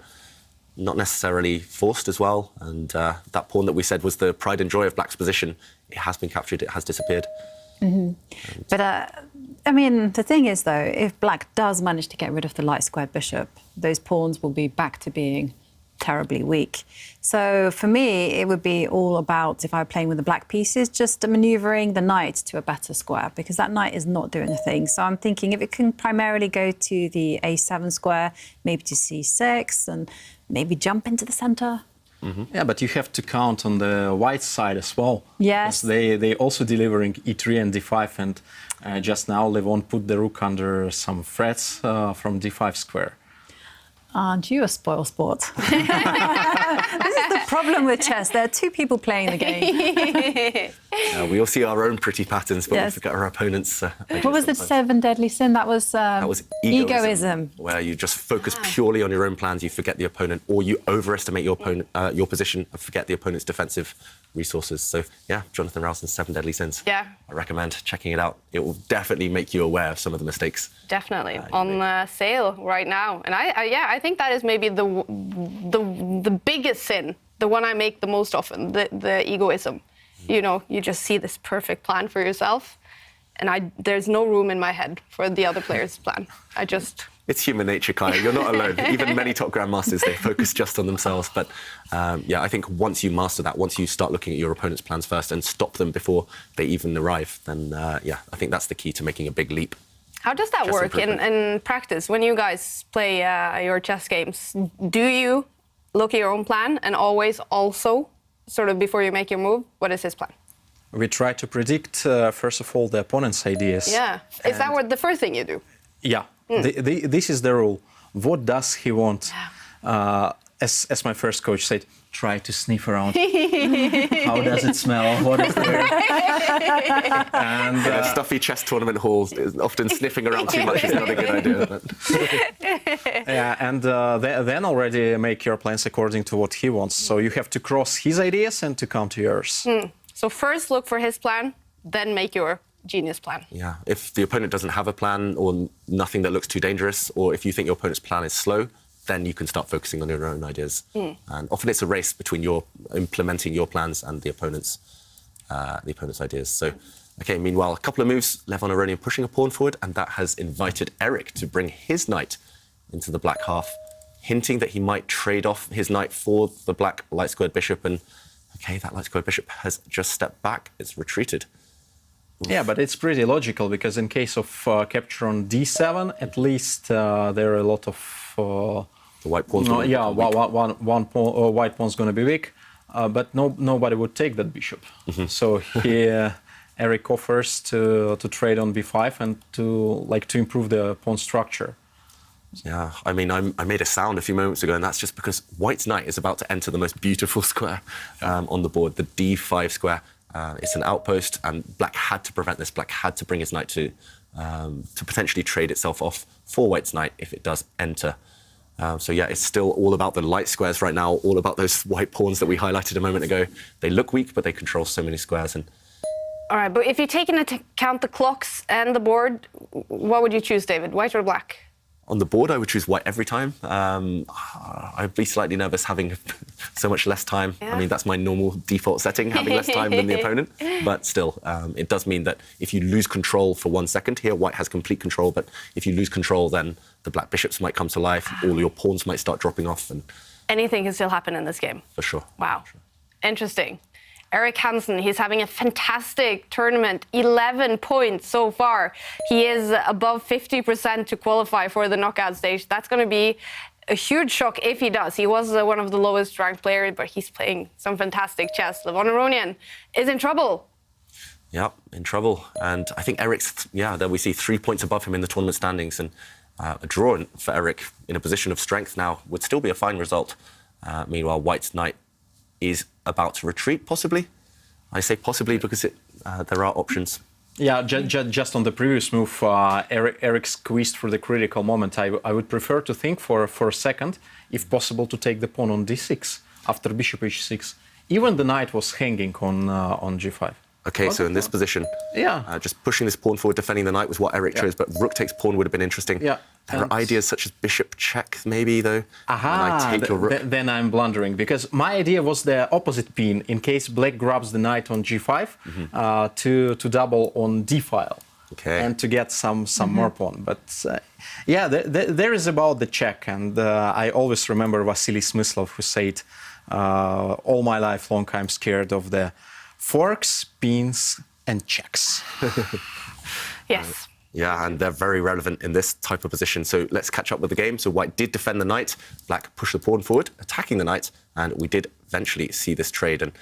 not necessarily forced as well. And that pawn that we said was the pride and joy of Black's position, it has been captured, it has disappeared. But, I mean, the thing is, though, if Black does manage to get rid of the light squared bishop, those pawns will be back to being terribly weak. So for me, it would be all about, if I were playing with the black pieces, just manoeuvring the knight to a better square, because that knight is not doing a thing. So I'm thinking if it can primarily go to the a7 square, maybe to c6, and maybe jump into the centre. Yeah, but you have to count on the white side as well. Yes. They also delivering e3 and d5, and just now Levon put the rook under some threats from d5 square. Aren't you a spoil sport? This is the problem with chess. There are two people playing the game. We all see our own pretty patterns, but we forget our opponents. What was the 7 deadly sin? That was egoism. Where you just focus purely on your own plans, you forget the opponent, or you overestimate your opponent, your position, and forget the opponent's defensive resources. So, yeah, Jonathan Rowson's 7 Deadly Sins. Yeah. I recommend checking it out. It will definitely make you aware of some of the mistakes. Definitely. On sale right now. And I think that is maybe the biggest sin, the one I make the most often, the egoism. You know, you just see this perfect plan for yourself, and there's no room in my head for the other player's plan. It's human nature, Kaja. You're not alone. Even many top grandmasters, they focus just on themselves. But I think once you master that, once you start looking at your opponent's plans first and stop them before they even arrive, then I think that's the key to making a big leap. How does that work in practice? When you guys play your chess games, do you look at your own plan and always also, sort of before you make your move, what is his plan? We try to predict, first of all, the opponent's ideas. Yeah. Is that the first thing you do? Yeah. This is the rule. What does he want? As my first coach said, try to sniff around. How does it smell? What is there? And a stuffy chess tournament hall, often sniffing around too much is not a good idea. But. Yeah, and then already make your plans according to what he wants. So you have to cross his ideas and to come to yours. So first look for his plan, then make your genius plan. Yeah, if the opponent doesn't have a plan or nothing that looks too dangerous, or if you think your opponent's plan is slow, then you can start focusing on your own ideas. And often it's a race between your implementing your plans and the opponent's ideas. So, okay, meanwhile, a couple of moves, Levon Aronian pushing a pawn forward, and that has invited Eric to bring his knight into the black half, hinting that he might trade off his knight for the black light-squared bishop. And, okay, that light-squared bishop has just stepped back. It's retreated. Yeah, but it's pretty logical, because in case of capture on d7, at least there are a lot of... the white pawn's one pawn, white pawn's going to be weak, but nobody would take that bishop. So Eric offers to trade on b5 and to improve the pawn structure. Yeah, I mean, I made a sound a few moments ago, and that's just because White's knight is about to enter the most beautiful square on the board, the d5 square. It's an outpost, and Black had to prevent this. Black had to bring his knight to potentially trade itself off for White's knight if it does enter. So yeah, it's still all about the light squares right now, all about those white pawns that we highlighted a moment ago. They look weak, but they control so many squares. And All right, but if you take into account the clocks and the board, what would you choose, David, white or black? on the board, I would choose white every time. I'd be slightly nervous having so much less time. Yeah. I mean, that's my normal default setting, having less time than the opponent. But still, it does mean that if you lose control for 1 second, here white has complete control, but if you lose control, then the black bishops might come to life, all your pawns might start dropping off. And Anything can still happen in this game. for sure. Wow. Interesting. Eric Hansen, he's having a fantastic tournament, 11 points so far. He is above 50% to qualify for the knockout stage. That's going to be a huge shock if he does. He was one of the lowest ranked players, but he's playing some fantastic chess. Levon Aronian is in trouble. Yeah, in trouble. And I think Eric's, there we see 3 points above him in the tournament standings. And a draw for Eric in a position of strength now would still be a fine result. Meanwhile, White's knight is about to retreat, possibly. I say possibly because there are options. Yeah, just on the previous move, Eric squeezed for the critical moment. I would prefer to think for a second, if possible, to take the pawn on d6 after bishop h6. Even the knight was hanging on g5. Okay, so in this position, just pushing this pawn forward, defending the knight was what Eric chose, but rook takes pawn would have been interesting. Yeah. There are ideas such as bishop check, maybe, though. And I take your rook. Then I'm blundering, because my idea was the opposite pin, in case black grabs the knight on g5, to double on d file. Okay. And to get some more pawn. But there is about the check, and I always remember Vasily Smyslov, who said, all my life long I'm scared of the forks, pins, and checks. Yes. Yeah, and they're very relevant in this type of position. So let's catch up with the game. So white did defend the knight, black pushed the pawn forward, attacking the knight, and we did eventually see this trade. And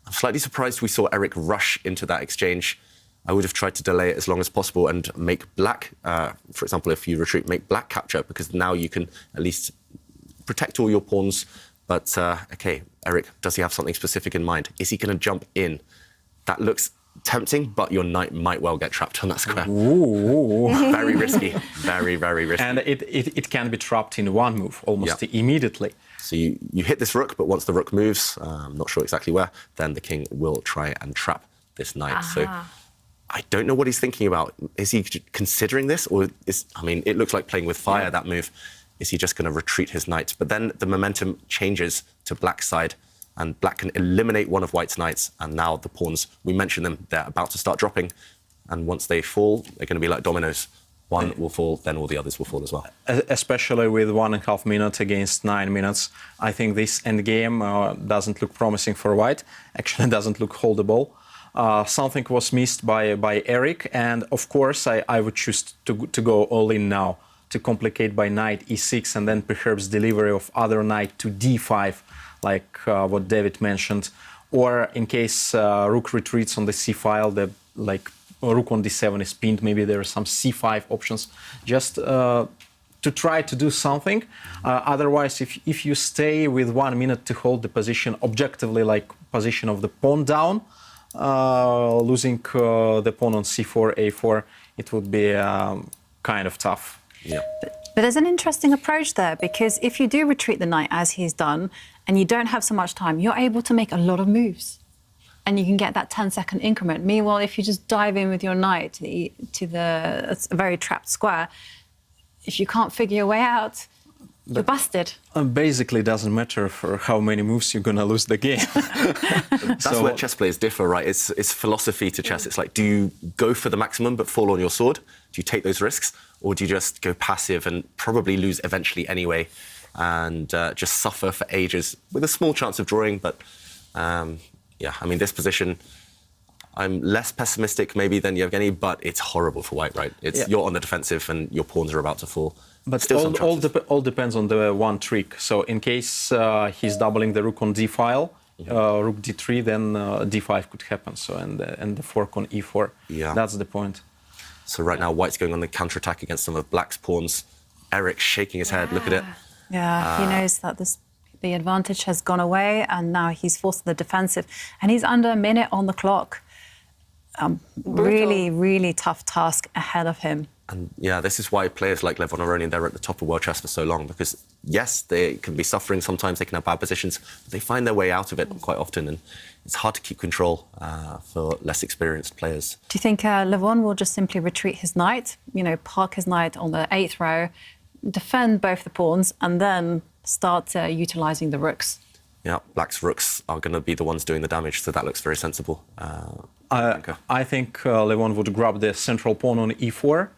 I'm slightly surprised we saw Eric rush into that exchange. I would have tried to delay it as long as possible and make black, for example, if you retreat, make black capture, because now you can at least protect all your pawns. But, okay, Eric, does he have something specific in mind? Is he going to jump in? That looks tempting, but your knight might well get trapped on that square. Ooh. Very risky. Very, very risky. And it can be trapped in one move, almost immediately. So you hit this rook, but once the rook moves, I'm not sure exactly where, then the king will try and trap this knight. So I don't know what he's thinking about. Is he considering this? Or it looks like playing with fire, that move. Is he just going to retreat his knight? But then the momentum changes to black's side, and black can eliminate one of white's knights, and now the pawns, we mentioned them, they're about to start dropping, and once they fall, they're going to be like dominoes. One will fall, then all the others will fall as well. Especially with 1.5 minutes against 9 minutes, I think this endgame doesn't look promising for white, actually doesn't look holdable. Something was missed by Eric, and of course I would choose to go all in now, to complicate by knight e6 and then perhaps delivery of other knight to d5, like what David mentioned, or in case rook retreats on the c file, rook on d7 is pinned, maybe there are some c5 options, just to try to do something. Otherwise, if you stay with 1 minute to hold the position objectively, like position of the pawn down, losing the pawn on c4, a4, it would be kind of tough. Yeah. But there's an interesting approach there, because if you do retreat the knight as he's done and you don't have so much time, you're able to make a lot of moves and you can get that 10-second increment. Meanwhile, if you just dive in with your knight to the very trapped square, if you can't figure your way out, you're busted. Basically, it doesn't matter for how many moves you're going to lose the game. That's where chess players differ, right? It's philosophy to chess. It's like, do you go for the maximum but fall on your sword? Do you take those risks? Or do you just go passive and probably lose eventually anyway and just suffer for ages with a small chance of drawing? But, this position, I'm less pessimistic maybe than Yevgeny, but it's horrible for white, right? You're on the defensive and your pawns are about to fall. But still all depends on the one trick. So in case he's doubling the rook on d file, rook d3, then d5 could happen. So and the fork on e4. Yeah. That's the point. So right now, white's going on the counterattack against some of black's pawns. Eric shaking his head. Look at it. Yeah, he knows that the advantage has gone away, and now he's forced to the defensive, and he's under a minute on the clock. Really, really tough task ahead of him. And yeah, this is why players like Levon Aronian, they're at the top of world chess for so long, because yes, they can be suffering sometimes, they can have bad positions, but they find their way out of it quite often, and it's hard to keep control for less experienced players. Do you think Levon will just simply retreat his knight, park his knight on the 8th row, defend both the pawns, and then start utilising the rooks? Yeah, Black's rooks are going to be the ones doing the damage, so that looks very sensible. I think Levon would grab the central pawn on e4,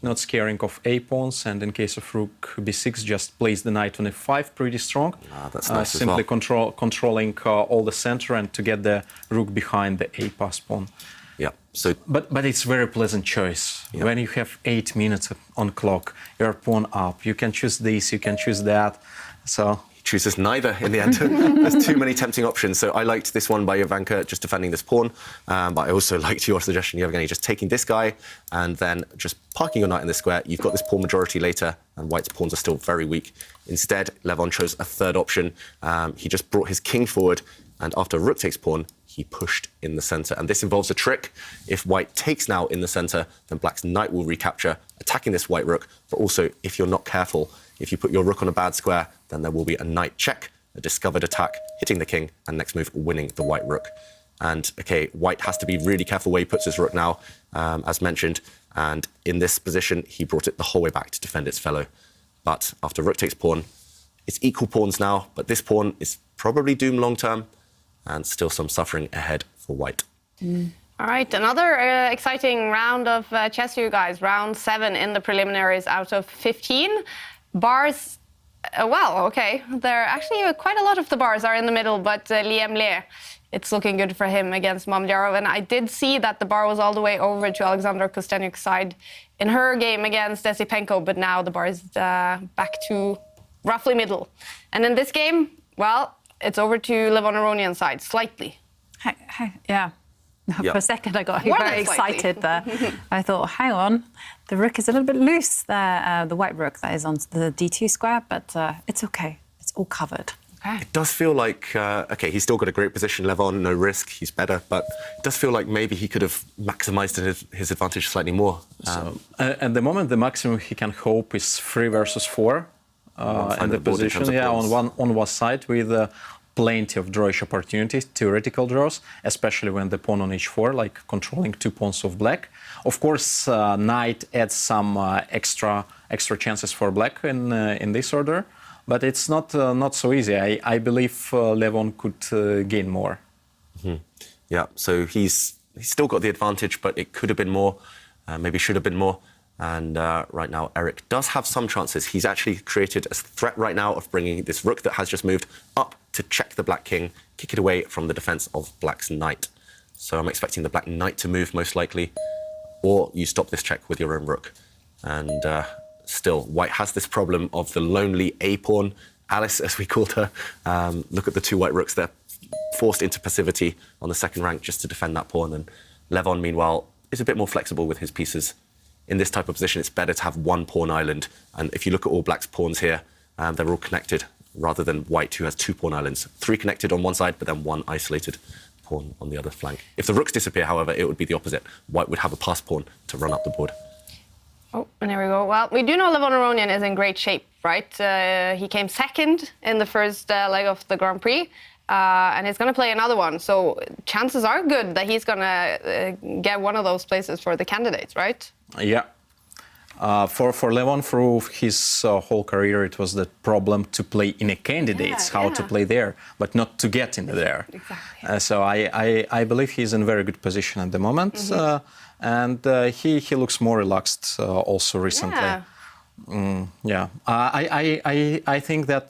not scaring of a-pawns, and in case of rook b6, just place the knight on f5, pretty strong. That's nice simply as well. controlling all the center and to get the rook behind the a-pass pawn. Yeah. So, but it's a very pleasant choice. Yeah. When you have 8 minutes on clock, your pawn up, you can choose this, you can choose that. So chooses neither in the end. There's too many tempting options. So I liked this one by Ivanka, just defending this pawn. But I also liked your suggestion, Yevgeny, just taking this guy and then just parking your knight in the square. You've got this pawn majority later, and White's pawns are still very weak. Instead, Levon chose a third option. He just brought his king forward, and after rook takes pawn, he pushed in the center. And this involves a trick. If White takes now in the center, then Black's knight will recapture, attacking this white rook. But also, if you're not careful, if you put your rook on a bad square, then there will be a knight check, a discovered attack, hitting the king, and next move, winning the white rook. And, OK, White has to be really careful where he puts his rook now, as mentioned. And in this position, he brought it the whole way back to defend its fellow. But after rook takes pawn, it's equal pawns now, but this pawn is probably doomed long-term, and still some suffering ahead for White. All right, another exciting round of chess, you guys. Round 7 in the preliminaries out of 15. Bars, well, OK, there are actually quite a lot of the bars are in the middle, but Liam Le, it's looking good for him against Mamdyarov. And I did see that the bar was all the way over to Alexandra Kostanyak's side in her game against Esipenko, but now the bar is back to roughly middle. And in this game, well, it's over to Levon Aronian's side, slightly. Yeah. Yep. For a second, I got very excited there. I thought, hang on, the rook is a little bit loose there, the white rook that is on the d2 square, but it's OK. It's all covered. Okay. It does feel like, OK, he's still got a great position, Levon, no risk, he's better, but it does feel like maybe he could have maximised his advantage slightly more. At the moment, the maximum he can hope is 3 versus 4 in the position, on one side with plenty of drawish opportunities, theoretical draws, especially when the pawn on h4, like controlling 2 pawns of black. Of course, knight adds some extra chances for black in this order, but it's not so easy. I believe Levon could gain more. Mm-hmm. Yeah, so he's still got the advantage, but it could have been more, maybe should have been more. And right now, Eric does have some chances. He's actually created a threat right now of bringing this rook that has just moved up to check the black king, kick it away from the defense of black's knight. So I'm expecting the black knight to move most likely, or you stop this check with your own rook. And still, White has this problem of the lonely a-pawn, Alice, as we called her. Look at the 2 white rooks. They're forced into passivity on the second rank just to defend that pawn. And Levon, meanwhile, is a bit more flexible with his pieces. In this type of position, it's better to have 1 pawn island. And if you look at all Black's pawns here, they're all connected, rather than White, who has 2 pawn islands. 3 connected on one side, but then 1 isolated pawn on the other flank. If the rooks disappear, however, it would be the opposite. White would have a pass pawn to run up the board. Oh, and here we go. Well, we do know Levon Aronian is in great shape, right? He came second in the first leg of the Grand Prix. And he's going to play another one. So chances are good that he's going to get one of those places for the candidates, right? Yeah. For Levon, through his whole career, it was the problem to play in a candidates, to play there, but not to get in there. Exactly. So I believe he's in a very good position at the moment. Mm-hmm. And he looks more relaxed also recently. Yeah. I think that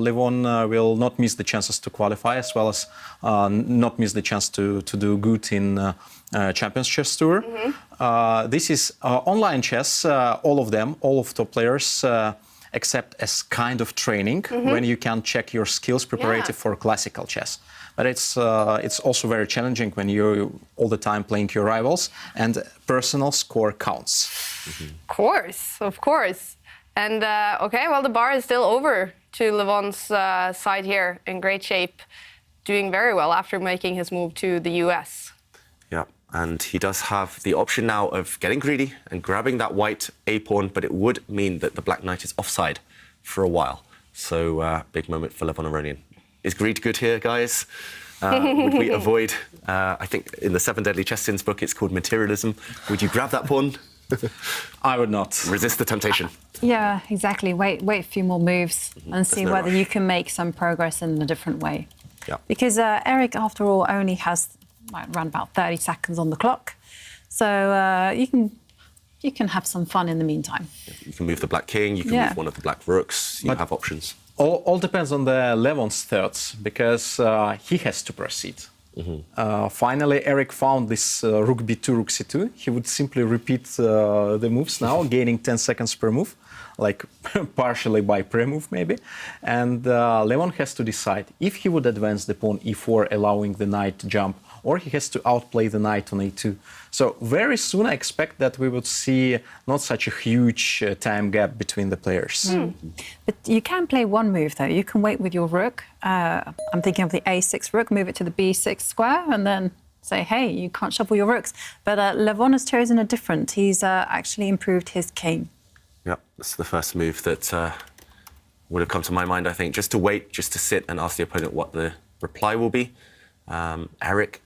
Levon will not miss the chances to qualify, as well as not miss the chance to do good in Champions Chess Tour. Mm-hmm. This is online chess, all of top players, except as kind of training, when you can check your skills preparative for classical chess. But it's also very challenging when you're all the time playing your rivals, and personal score counts. Mm-hmm. Of course. And okay, well, the bar is still over to Levon's side here, in great shape, doing very well after making his move to the US. Yeah, and he does have the option now of getting greedy and grabbing that white A-pawn, but it would mean that the black knight is offside for a while. So big moment for Levon Aronian. Is greed good here, guys? Would we avoid, I think in the 7 Deadly Chess Sins book, it's called materialism. Would you grab that pawn? I would not. Resist the temptation. Yeah, exactly. Wait a few more moves and see whether you can make some progress in a different way. Yeah. Because Eric, after all, only has around about 30 seconds on the clock. So you can have some fun in the meantime. You can move the black king, you can move one of the black rooks, you have options. All depends on the Levon's thirds, because he has to proceed. Finally, Eric found this rook b2, rook c2. He would simply repeat the moves now, gaining 10 seconds per move, like partially by pre-move maybe. And Levon has to decide if he would advance the pawn e4, allowing the knight to jump, or he has to outplay the knight on a2. So very soon I expect that we would see not such a huge time gap between the players. But you can play one move, though. You can wait with your rook. I'm thinking of the a6 rook, move it to the b6 square, and then say, hey, you can't shuffle your rooks. But Levon has chosen a different. He's actually improved his king. Yeah, that's the first move that would have come to my mind, I think. Just to wait, just to sit and ask the opponent what the reply will be. Eric,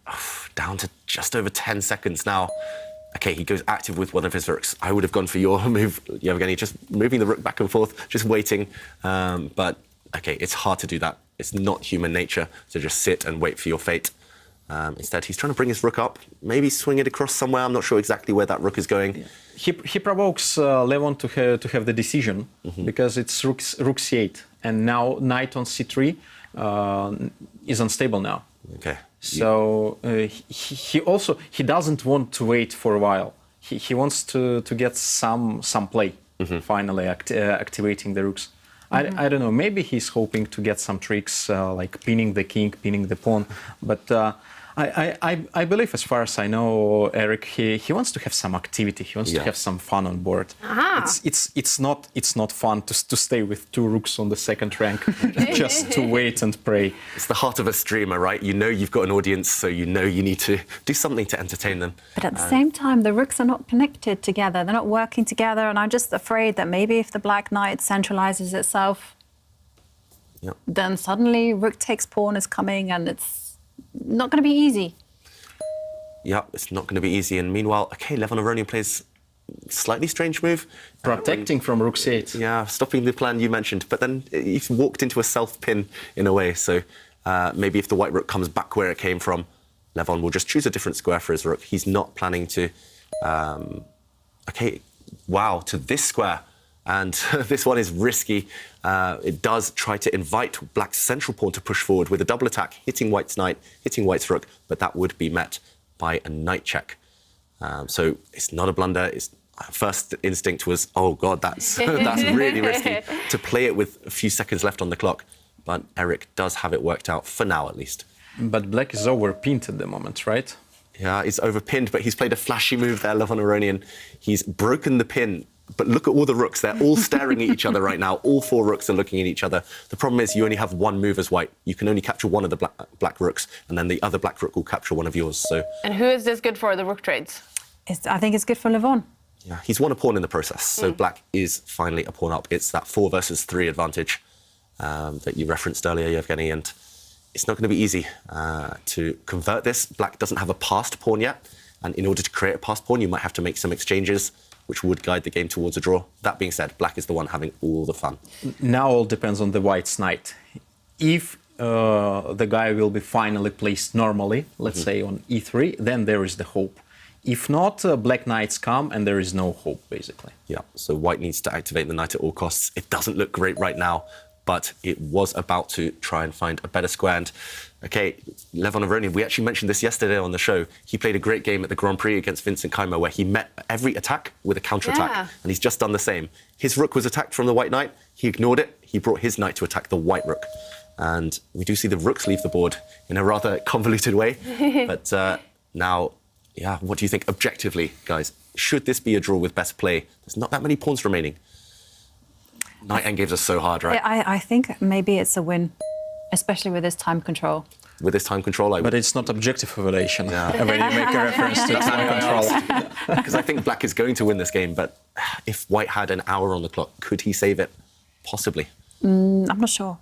down to just over 10 seconds now. Okay, he goes active with one of his rooks. I would have gone for your move, Yevgeny, just moving the rook back and forth, just waiting. But, okay, it's hard to do that. It's not human nature to just sit and wait for your fate. Instead, he's trying to bring his rook up, maybe swing it across somewhere. I'm not sure exactly where that rook is going. He provokes Levon to have the decision, because it's rook c8. And now knight on c3 is unstable now. Okay. So he doesn't want to wait for a while. He wants to get some play, finally activating the rooks. I don't know, maybe he's hoping to get some tricks like pinning the king, pinning the pawn, but I believe, as far as I know, Eric, he wants to have some activity. He wants to have some fun on board. It's not fun to stay with 2 rooks on the second rank, just to wait and pray. It's the heart of a streamer, right? You know you've got an audience, so you know you need to do something to entertain them. But at the same time, the rooks are not connected together. They're not working together, and I'm just afraid that maybe if the black knight centralizes itself, then suddenly rook takes pawn is coming, and it's not going to be easy. Yeah, it's not going to be easy. And meanwhile, okay, Levon Aronian plays a slightly strange move. Protecting from rook c8. Yeah, stopping the plan you mentioned. But then he's walked into a self-pin in a way. So maybe if the white rook comes back where it came from, Levon will just choose a different square for his rook. He's not planning to... okay, wow, to this square. And this one is risky. It does try to invite black's central pawn to push forward with a double attack, hitting white's knight, hitting white's rook, but that would be met by a knight check. So it's not a blunder. First instinct was, oh, God, that's really risky to play it with a few seconds left on the clock. But Eric does have it worked out, for now at least. But black is overpinned at the moment, right? Yeah, he's overpinned, but he's played a flashy move there, Levon Aronian. He's broken the pin. But look at all the rooks. They're all staring at each other right now. All 4 rooks are looking at each other. The problem is you only have one move as white. You can only capture one of the black rooks, and then the other black rook will capture one of yours. So. And who is this good for, the rook trades? I think it's good for Levon. Yeah, he's won a pawn in the process. So black is finally a pawn up. It's that 4 versus 3 advantage that you referenced earlier, Yevgeny, and it's not going to be easy to convert this. Black doesn't have a passed pawn yet, and in order to create a passed pawn, you might have to make some exchanges, which would guide the game towards a draw. That being said, black is the one having all the fun. Now all depends on the white's knight. If the guy will be finally placed normally, let's say on e3, then there is the hope. If not, black knights come and there is no hope, basically. Yeah, so white needs to activate the knight at all costs. It doesn't look great right now, but it was about to try and find a better square. And, okay, Levon Aronian, we actually mentioned this yesterday on the show. He played a great game at the Grand Prix against Vincent Keimer where he met every attack with a counter-attack, and he's just done the same. His rook was attacked from the white knight. He ignored it. He brought his knight to attack the white rook. And we do see the rooks leave the board in a rather convoluted way. But now, yeah, what do you think objectively, guys? Should this be a draw with best play? There's not that many pawns remaining. Knight endgames are so hard, right? I think maybe it's a win, especially with this time control. With this time control, But it's not objective evaluation. When you make a reference to time control. because I think Black is going to win this game, but if White had an hour on the clock, could he save it? Possibly. I'm not sure.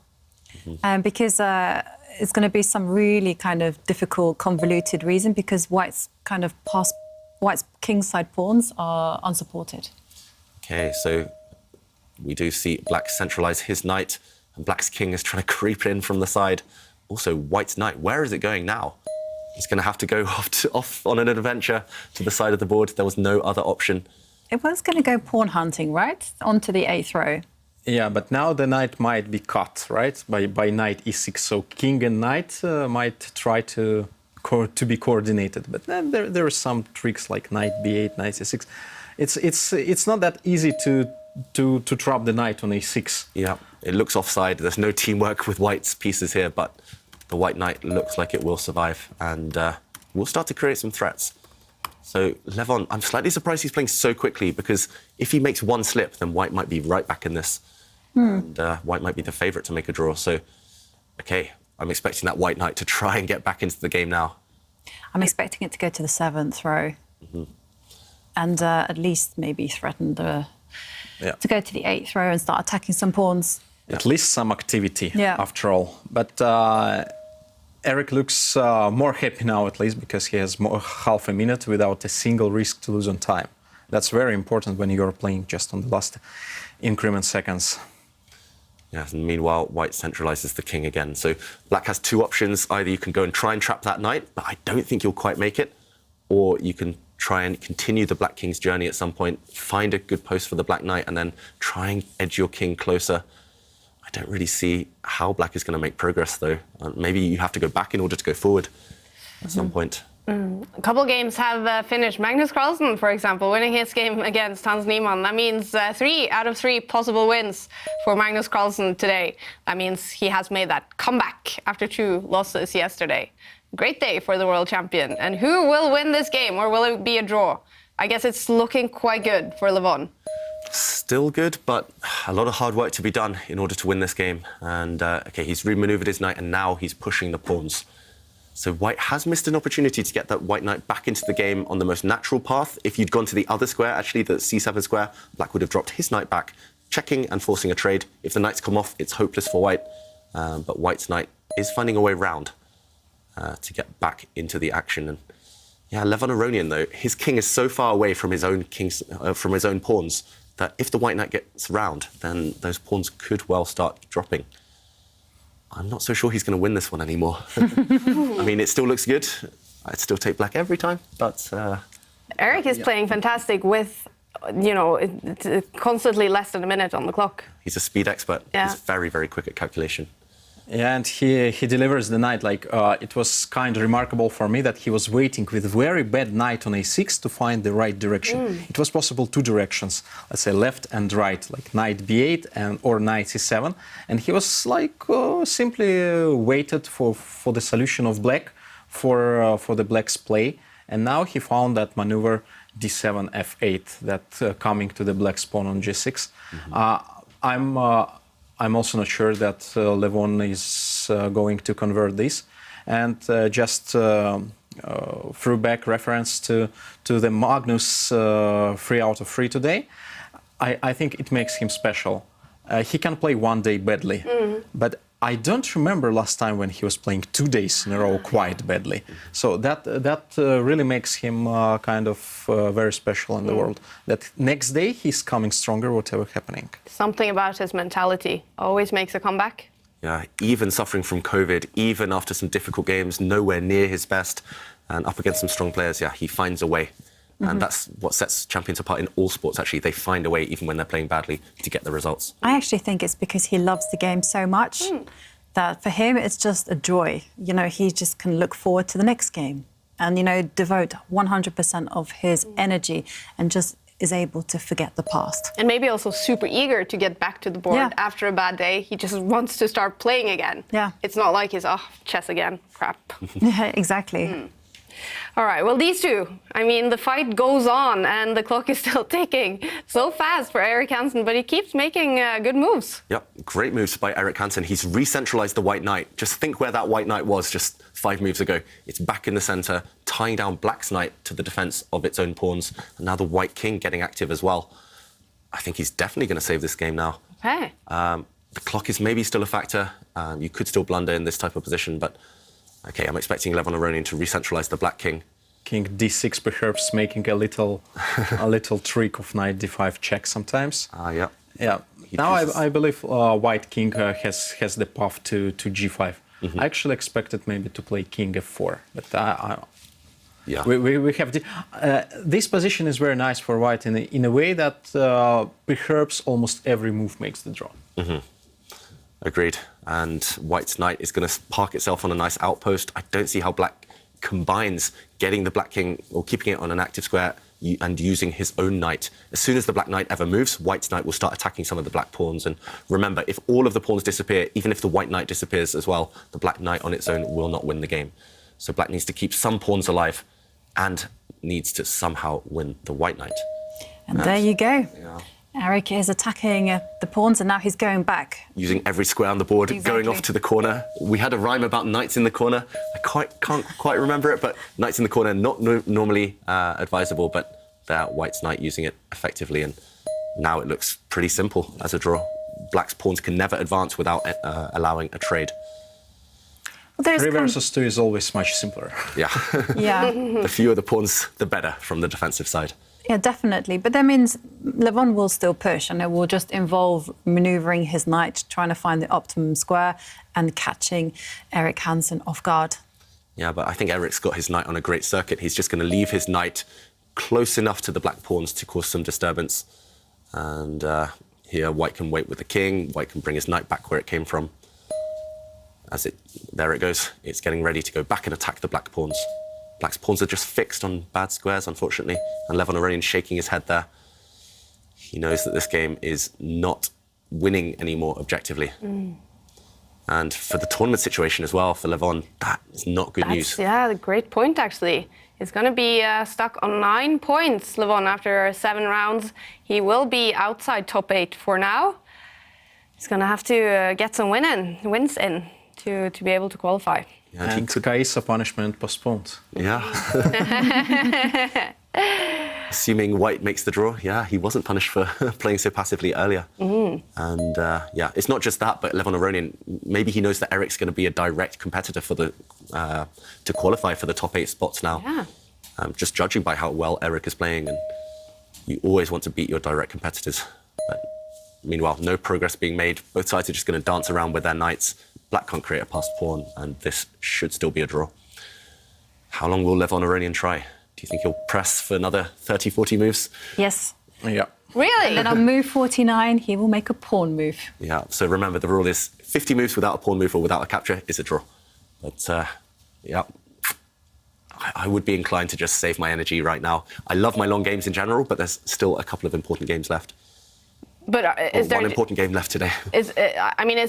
Because it's going to be some really kind of difficult, convoluted reason because White's kingside pawns are unsupported. Okay, so we do see Black centralise his knight, and Black's king is trying to creep in from the side. Also, White's knight, where is it going now? He's going to have to go off on an adventure to the side of the board. There was no other option. It was going to go pawn hunting, right? Onto the 8th row. Yeah, but now the knight might be cut, right? By knight e6. So king and knight might try to be coordinated. But then there are some tricks like knight b8, knight c6. It's not that easy to trap the knight on a6. Yeah, it looks offside. There's no teamwork with White's pieces here, but the White knight looks like it will survive and will start to create some threats. So Levon, I'm slightly surprised he's playing so quickly because if he makes one slip, then White might be right back in this. And White might be the favourite to make a draw. So, okay, I'm expecting that White knight to try and get back into the game now. I'm expecting it to go to the 7th row. And at least maybe threaten to go to the 8th row and start attacking some pawns. At least some activity, after all. But Eric looks more happy now, at least, because he has half a minute without a single risk to lose on time. That's very important when you're playing just on the last increment seconds. Yes, and meanwhile, White centralises the king again. So Black has two options. Either you can go and try and trap that knight, but I don't think you'll quite make it. Or you can try and continue the Black King's journey at some point, find a good post for the Black Knight, and then try and edge your king closer. I don't really see how Black is going to make progress, though. Maybe you have to go back in order to go forward at some point. A couple games have finished. Magnus Carlsen, for example, winning his game against Hans Niemann. That means 3 out of 3 possible wins for Magnus Carlsen today. That means he has made that comeback after 2 losses yesterday. Great day for the world champion. And who will win this game, or will it be a draw? I guess it's looking quite good for Levon. Still good, but a lot of hard work to be done in order to win this game. And, OK, he's remaneuvered his knight, and now he's pushing the pawns. So White has missed an opportunity to get that White knight back into the game on the most natural path. If you'd gone to the other square, actually, the c7 square, Black would have dropped his knight back, checking and forcing a trade. If the knights come off, it's hopeless for White. But White's knight is finding a way round to get back into the action. And yeah, Levon Aronian, though, his king is so far away from his own from his own pawns that if the White knight gets round, then those pawns could well start dropping. I'm not so sure he's going to win this one anymore. I mean, it still looks good. I'd still take Black every time, but... Eric is playing fantastic with, constantly less than a minute on the clock. He's a speed expert. Yeah. He's very, very quick at calculation. Yeah, and he delivers the knight. It was kind of remarkable for me that he was waiting with very bad knight on a6 to find the right direction. It was possible 2 directions, let's say left and right, like knight b8 or knight c7. And he was simply waited for the solution of Black for the Black's play. And now he found that maneuver d7 f8, that coming to the Black's pawn on g6. I'm also not sure that Levon is going to convert this. And just through back reference to the Magnus 3 out of 3 today, I think it makes him special. He can play one day badly, but I don't remember last time when he was playing 2 days in a row quite badly. So that really makes him kind of very special in the world. That next day he's coming stronger, whatever happening. Something about his mentality always makes a comeback. Yeah, even suffering from COVID, even after some difficult games, nowhere near his best, and up against some strong players, yeah, he finds a way. And that's what sets champions apart in all sports, actually. They find a way, even when they're playing badly, to get the results. I actually think it's because he loves the game so much that for him it's just a joy. He just can look forward to the next game and, devote 100% of his energy and just is able to forget the past. And maybe also super eager to get back to the board after a bad day. He just wants to start playing again. Yeah. It's not like he's, chess again, crap. Yeah, exactly. All right, well, these two, I mean, the fight goes on and the clock is still ticking so fast for Erik Hansen, but he keeps making good moves. Yep, great moves by Erik Hansen. He's re-centralized the white knight. Just think where that white knight was just 5 moves ago. It's back in the center, tying down black's knight to the defense of its own pawns. And now the white king getting active as well. I think he's definitely going to save this game now. Okay. The clock is maybe still a factor. You could still blunder in this type of position, but okay, I'm expecting Levon Aronian to re-centralize the black king. King d6 perhaps making a little trick of knight d5 check sometimes. Yeah. Yeah. Now I believe white king has the path to g5. I actually expected maybe to play king f4, but yeah. We have this position is very nice for white in a way that perhaps almost every move makes the draw. Agreed. And white's knight is going to park itself on a nice outpost. I don't see how black combines getting the black king or keeping it on an active square and using his own knight. As soon as the black knight ever moves, white's knight will start attacking some of the black pawns. And remember, if all of the pawns disappear, even if the white knight disappears as well, the black knight on its own will not win the game. So black needs to keep some pawns alive and needs to somehow win the white knight. And there you go. Yeah. Erik is attacking the pawns, and now he's going back. Using every square on the board, going off to the corner. We had a rhyme about knights in the corner. I can't quite remember it, but knights in the corner, not normally advisable, but there, white's knight using it effectively, and now it looks pretty simple as a draw. Black's pawns can never advance without allowing a trade. Well, 3 versus 2 is always much simpler. Yeah. Yeah. The fewer the pawns, the better from the defensive side. Yeah, definitely. But that means Levon will still push, and it will just involve manoeuvring his knight, trying to find the optimum square and catching Erik Hansen off guard. Yeah, but I think Erik's got his knight on a great circuit. He's just going to leave his knight close enough to the black pawns to cause some disturbance. And here, white can wait with the king. White can bring his knight back where it came from. There it goes. It's getting ready to go back and attack the black pawns. Black's pawns are just fixed on bad squares, unfortunately. And Levon Aronian shaking his head there. He knows that this game is not winning anymore objectively. And for the tournament situation as well, for Levon, that is not good news. Yeah, a great point, actually. He's going to be stuck on 9 points, Levon, after 7 rounds. He will be outside top 8 for now. He's going to have to get some wins in to be able to qualify. Yeah, and Kaisa punishment postponed. Yeah. Assuming white makes the draw, yeah, he wasn't punished for playing so passively earlier. And yeah, it's not just that, but Levon Aronian, maybe he knows that Erik's going to be a direct competitor for to qualify for the top 8 spots now. Yeah. Just judging by how well Erik is playing, and you always want to beat your direct competitors. But meanwhile, no progress being made. Both sides are just going to dance around with their knights. Black can't create a passed pawn, and this should still be a draw. How long will Levon Aronian try? Do you think he'll press for another 30, 40 moves? Yes. Yeah. Really? And then on move 49, he will make a pawn move. Yeah, so remember, the rule is 50 moves without a pawn move or without a capture is a draw. But, yeah, I would be inclined to just save my energy right now. I love my long games in general, but there's still a couple of important games left. But is there one important game left today? Is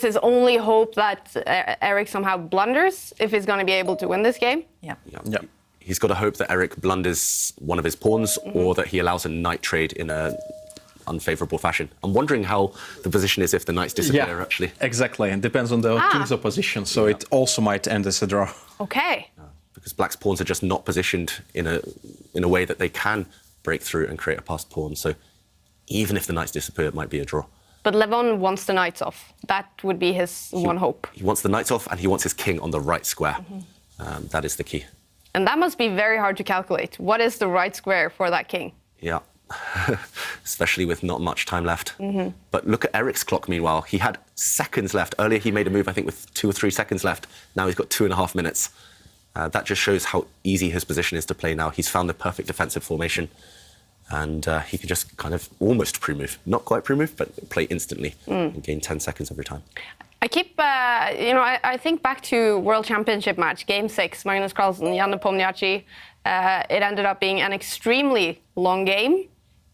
his only hope that Erik somehow blunders if he's going to be able to win this game? Yeah. Yeah. He's got to hope that Erik blunders one of his pawns or that he allows a knight trade in an unfavourable fashion. I'm wondering how the position is if the knights disappear, actually. Exactly, and depends on the king's opposition, so it also might end as a draw. Okay. Because black's pawns are just not positioned in a way that they can break through and create a passed pawn. So even if the knights disappear, it might be a draw. But Levon wants the knights off. That would be his one hope. He wants the knights off, and he wants his king on the right square. That is the key. And that must be very hard to calculate. What is the right square for that king? Yeah, especially with not much time left. But look at Erik's clock, meanwhile. He had seconds left. Earlier, he made a move, I think, with 2 or 3 seconds left. Now he's got 2.5 minutes. That just shows how easy his position is to play now. He's found the perfect defensive formation. And he can just kind of almost pre-move. Not quite pre-move, but play instantly and gain 10 seconds every time. I keep, I think back to World Championship match, Game 6, Magnus Carlsen, Jan-Krzysztof. It ended up being an extremely long game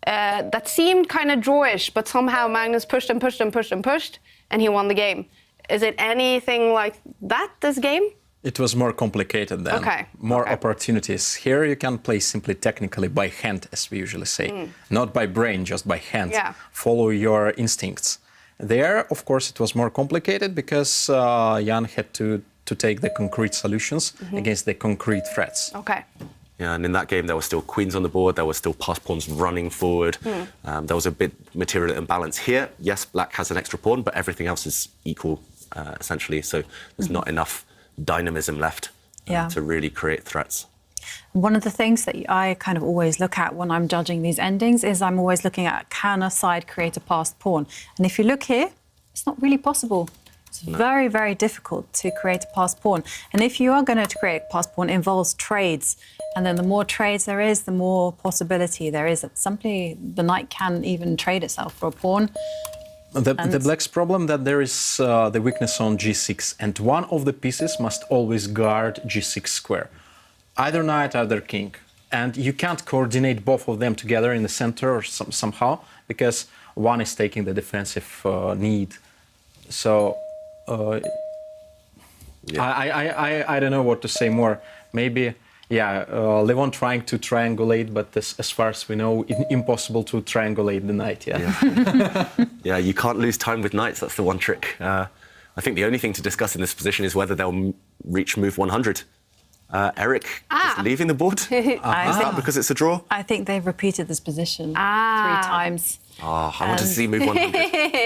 that seemed kind of drawish, but somehow Magnus pushed and he won the game. Is it anything like that, this game? It was more complicated then. Okay. More opportunities. Here you can play simply technically by hand, as we usually say. Not by brain, just by hand. Yeah. Follow your instincts. There, of course, it was more complicated because Jan had to take the concrete solutions against the concrete threats. Okay. Yeah, and in that game, there were still queens on the board. There were still passed pawns running forward. There was a bit material imbalance here. Yes, black has an extra pawn, but everything else is equal, essentially. So there's not enough dynamism left to really create threats. One of the things that I kind of always look at when I'm judging these endings is I'm always looking at, can a side create a passed pawn? And if you look here, it's not really possible. It's very, very difficult to create a passed pawn. And if you are going to create a passed pawn, it involves trades. And then the more trades there is, the more possibility there is that simply the knight can even trade itself for a pawn. The black's problem that there is the weakness on g6, and one of the pieces must always guard g6 square. Either knight, either king. And you can't coordinate both of them together in the center or somehow, because one is taking the defensive need. So I don't know what to say more. Maybe, Levon trying to triangulate, but as far as we know, impossible to triangulate the knight. Yeah, you can't lose time with knights. That's the one trick. I think the only thing to discuss in this position is whether they'll reach move 100. Eric just leaving the board? Is that because it's a draw? I think they've repeated this position 3 times. Oh, I want to see move 100.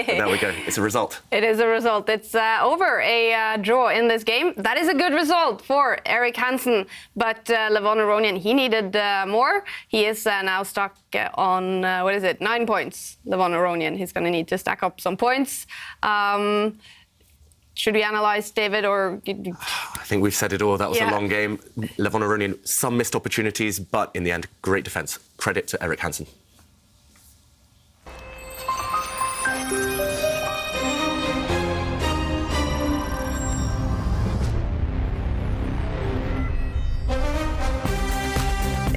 There we go. It's a result. It is a result. It's over a draw in this game. That is a good result for Eric Hansen. But Levon Aronian, he needed more. He is now stuck on, 9 points. Levon Aronian, he's going to need to stack up some points. Should we analyze David or? I think we've said it all. That was a long game. Levon Aronian, some missed opportunities, but in the end, great defense. Credit to Eric Hansen.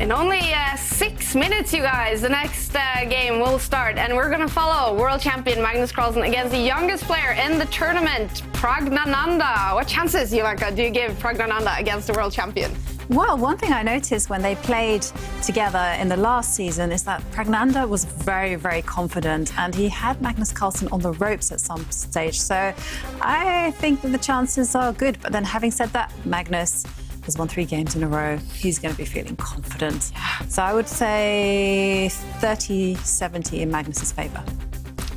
In only 6 minutes, you guys, the next game will start, and we're going to follow world champion Magnus Carlsen against the youngest player in the tournament, Praggnanandhaa. What chances, Jolanta, do you give Praggnanandhaa against the world champion? Well, one thing I noticed when they played together in the last season is that Praggnanandhaa was very, very confident, and he had Magnus Carlsen on the ropes at some stage. So I think that the chances are good. But then having said that, Magnus has won 3 games in a row. He's going to be feeling confident. So I would say 30-70 in Magnus's favour.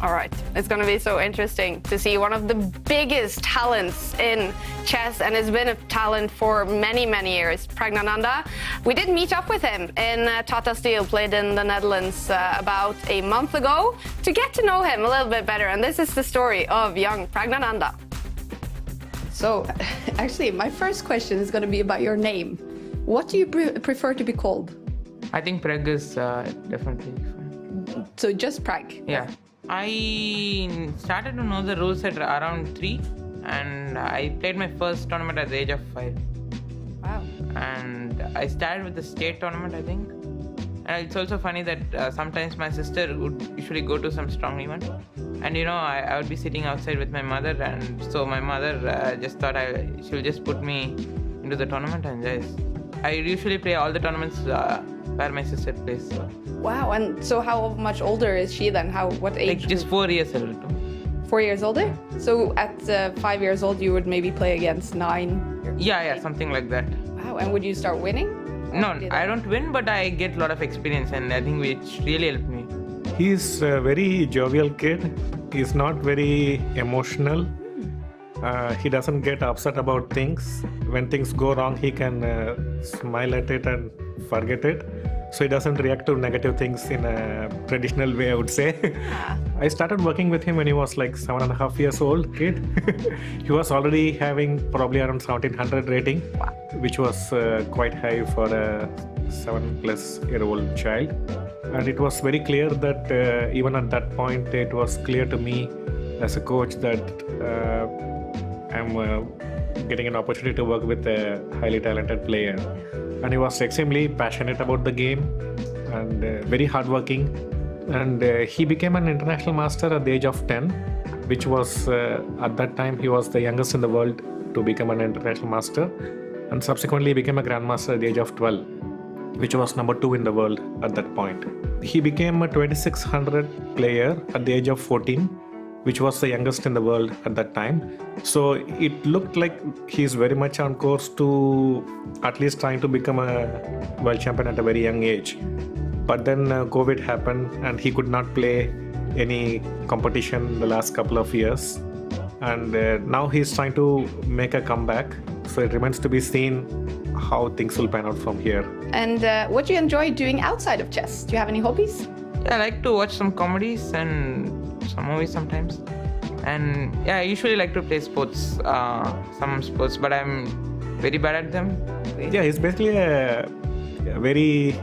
All right, it's going to be so interesting to see one of the biggest talents in chess, and has been a talent for many, many years, Praggnanandhaa. We did meet up with him in Tata Steel, played in the Netherlands about a month ago, to get to know him a little bit better. And this is the story of young Praggnanandhaa. So, actually, my first question is going to be about your name. What do you prefer to be called? I think Prag is definitely fine. So, just Prag? Yeah. I started to know the rules at around 3, and I played my first tournament at the age of 5. Wow. And I started with the state tournament, I think. And it's also funny that sometimes my sister would usually go to some strong event. And I would be sitting outside with my mother, and so my mother just thought she'll just put me into the tournament, and I usually play all the tournaments where my sister plays. So. Wow, and so how much older is she then? What age? Like just 4 years older. 4 years older? So at 5 years old, you would maybe play against 9? Yeah, something like that. Wow, and would you start winning? No, I don't win, but I get a lot of experience, and I think which really helped me. He's a very jovial kid. He's not very emotional. He doesn't get upset about things. When things go wrong, he can smile at it and forget it. So he doesn't react to negative things in a traditional way, I would say. I started working with him when he was like 7.5 years old kid. He was already having probably around 1700 rating, which was quite high for a 7+-year-old child. And it was very clear that even at that point, it was clear to me as a coach that I'm getting an opportunity to work with a highly talented player. And he was extremely passionate about the game and very hardworking. And he became an international master at the age of 10. which was, at that time, he was the youngest in the world to become an international master, and subsequently became a grandmaster at the age of 12, which was number 2 in the world at that point. He became a 2600 player at the age of 14, which was the youngest in the world at that time. So it looked like he's very much on course to at least trying to become a world champion at a very young age. But then COVID happened and he could not play any competition the last couple of years. And now he's trying to make a comeback. So it remains to be seen how things will pan out from here. And what do you enjoy doing outside of chess? Do you have any hobbies? Yeah, I like to watch some comedies and some movies sometimes. And yeah, I usually like to play sports, some sports, but I'm very bad at them. Yeah, he's basically a very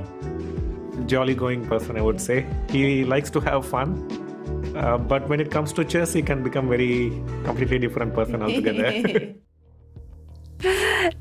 jolly-going person, I would say. He likes to have fun, but when it comes to chess, he can become very completely different person altogether.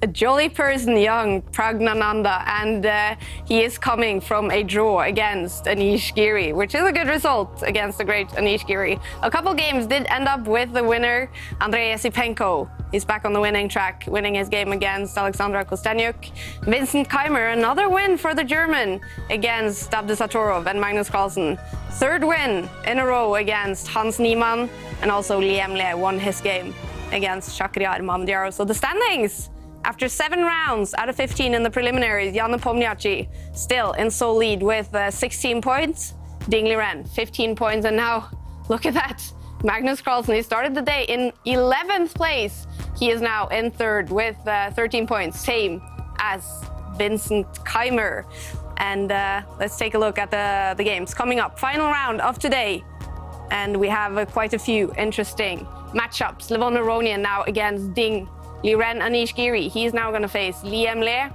A jolly person, young Praggnanandhaa, and he is coming from a draw against Anish Giri, which is a good result against the great Anish Giri. A couple games did end up with the winner, Andrei Esipenko. He's back on the winning track, winning his game against Alexandra Kostanyak. Vincent Keimer, another win for the German against Abdusatorov and Magnus Carlsen. Third win in a row against Hans Niemann, and also Liam Le won his game against Shakhriyar Mamdiaro. So the standings, after 7 rounds out of 15 in the preliminaries, Jan Nepomniachtchi still in sole lead with 16 points. Ding Liren, 15 points, and now look at that. Magnus Carlsen, he started the day in 11th place. He is now in 3rd with 13 points, same as Vincent Keimer. And let's take a look at the games coming up. Final round of today. And we have quite a few interesting matchups. Levon Aronian now against Ding Liren Anish Giri. He's now going to face Liam Le.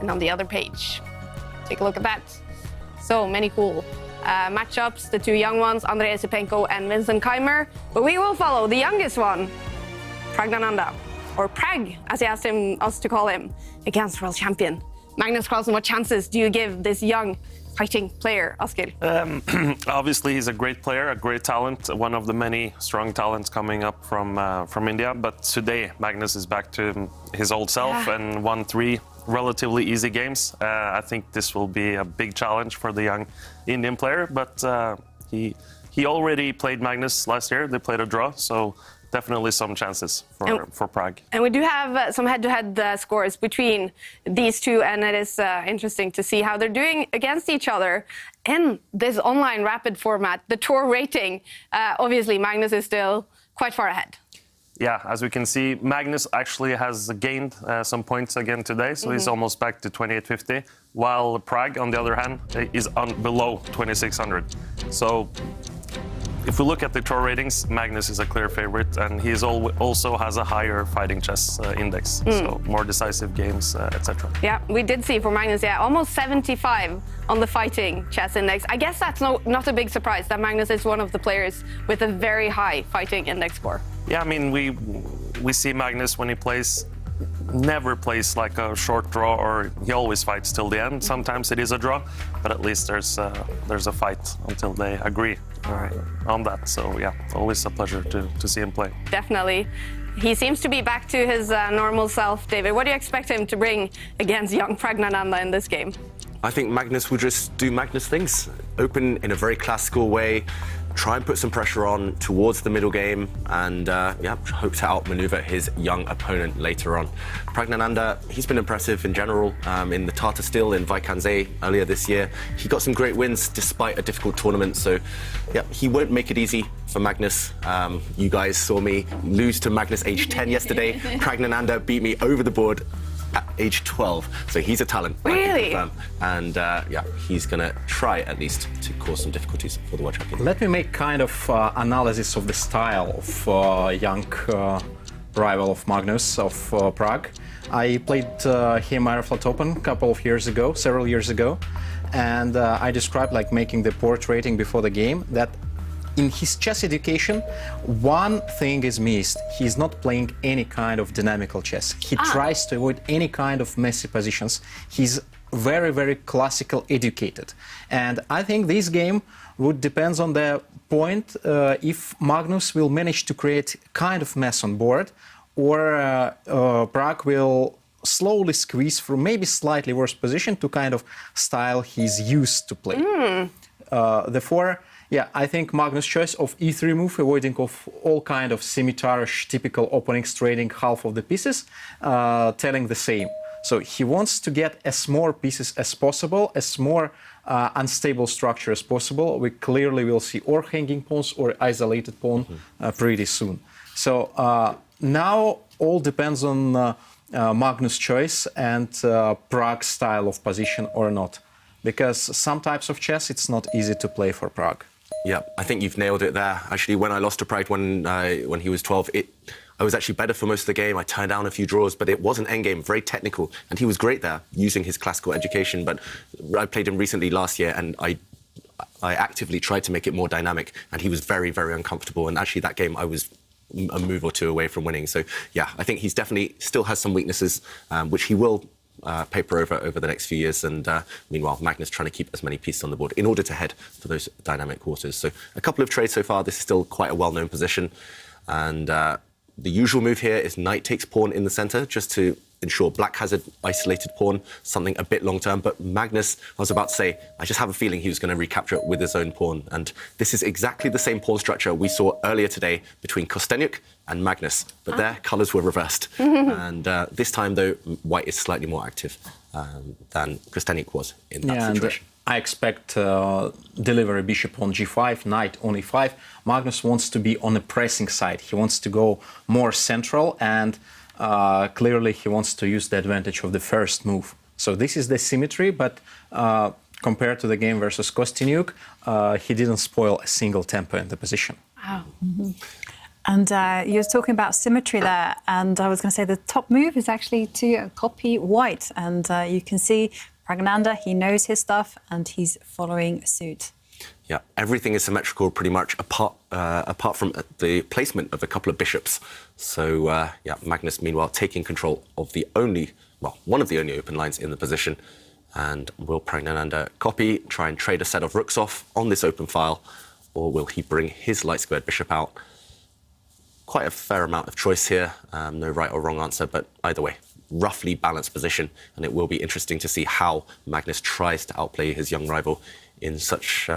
And on the other page, take a look at that. So many cool matchups. The 2 young ones, Andrei Esipenko and Vincent Keimer. But we will follow the youngest one, Praggnanandhaa, or Prag, as he asked us to call him, against world champion Magnus Carlsen. What chances do you give this young fighting player, Askil? Obviously, he's a great player, a great talent, one of the many strong talents coming up from India. But today, Magnus is back to his old self and won 3 relatively easy games. I think this will be a big challenge for the young Indian player. But he already played Magnus last year. They played a draw, so definitely some chances for Prague. And we do have some head-to-head scores between these two, and it is interesting to see how they're doing against each other in this online rapid format. The tour rating, obviously, Magnus is still quite far ahead. Yeah, as we can see, Magnus actually has gained some points again today, so he's almost back to 2850, while Prague, on the other hand, is below 2600. So if we look at the tour ratings, Magnus is a clear favorite, and he also has a higher fighting chess index, so more decisive games, etc. Yeah, we did see for Magnus, almost 75 on the fighting chess index. I guess that's not a big surprise that Magnus is one of the players with a very high fighting index score. Yeah, I mean, we see Magnus when he plays, never plays like a short draw, or he always fights till the end. Sometimes it is a draw, but at least there's a fight until they agree on that. So yeah, always a pleasure to see him play. Definitely. He seems to be back to his normal self, David. What do you expect him to bring against young Praggnanandhaa in this game? I think Magnus will just do Magnus things. Open in a very classical way, try and put some pressure on towards the middle game, and hope to outmaneuver his young opponent later on. Praggnanandhaa, he's been impressive in general in the Tata Steel in Vaikanze earlier this year. He got some great wins despite a difficult tournament, so yeah, he won't make it easy for Magnus. You guys saw me lose to Magnus age 10 yesterday. Praggnanandhaa beat me over the board at age 12, so he's a talent. Really? And he's gonna try at least to cause some difficulties for the world champion. Let me make kind of analysis of the style of young rival of Magnus of Prague. I played him Airflat Open a couple of years ago, several years ago, and I described like making the port rating before the game that in his chess education, one thing is missed. He's not playing any kind of dynamical chess. He tries to avoid any kind of messy positions. He's very, very classical educated. And I think this game would depend on the point if Magnus will manage to create kind of mess on board, or Prague will slowly squeeze through maybe slightly worse position to kind of style he's used to play. Therefore, yeah, I think Magnus' choice of e3 move, avoiding of all kind of scimitarish typical openings, trading half of the pieces, telling the same. So he wants to get as more pieces as possible, as more unstable structure as possible. We clearly will see or hanging pawns or isolated pawn pretty soon. So now all depends on Magnus' choice and Prague's style of position or not. Because some types of chess, it's not easy to play for Prague. Yeah, I think you've nailed it there. Actually, when I lost to Prague when he was 12, I was actually better for most of the game. I turned down a few draws, but it wasn't endgame, very technical. And he was great there, using his classical education. But I played him recently last year, and I actively tried to make it more dynamic. And he was very, very uncomfortable. And actually, that game, I was a move or two away from winning. So, yeah, I think he's definitely still has some weaknesses, which he will paper over the next few years, and meanwhile Magnus trying to keep as many pieces on the board in order to head for those dynamic quarters. So a couple of trades so far. This is still quite a well-known position, and the usual move here is knight takes pawn in the center just to ensure black has an isolated pawn, something a bit long-term. But Magnus, I was about to say, I just have a feeling he was going to recapture it with his own pawn. And this is exactly the same pawn structure we saw earlier today between Kostanyak and Magnus. But their colours were reversed. And this time, though, white is slightly more active than Kostanyak was in that situation. I expect delivery bishop on g5, knight on e5. Magnus wants to be on the pressing side. He wants to go more central, and clearly he wants to use the advantage of the first move. So this is the symmetry, but compared to the game versus Kostanyak, he didn't spoil a single tempo in the position. Wow. And you were talking about symmetry there, and I was going to say the top move is actually to copy white, and you can see Pragnanda, he knows his stuff, and he's following suit. Yeah, everything is symmetrical pretty much, apart from the placement of a couple of bishops. So, yeah, Magnus, meanwhile, taking control of one of the only open lines in the position. And will Pragnanda copy, try and trade a set of rooks off on this open file, or will he bring his light squared bishop out? Quite a fair amount of choice here, no right or wrong answer, but either way, roughly balanced position, and it will be interesting to see how Magnus tries to outplay his young rival in such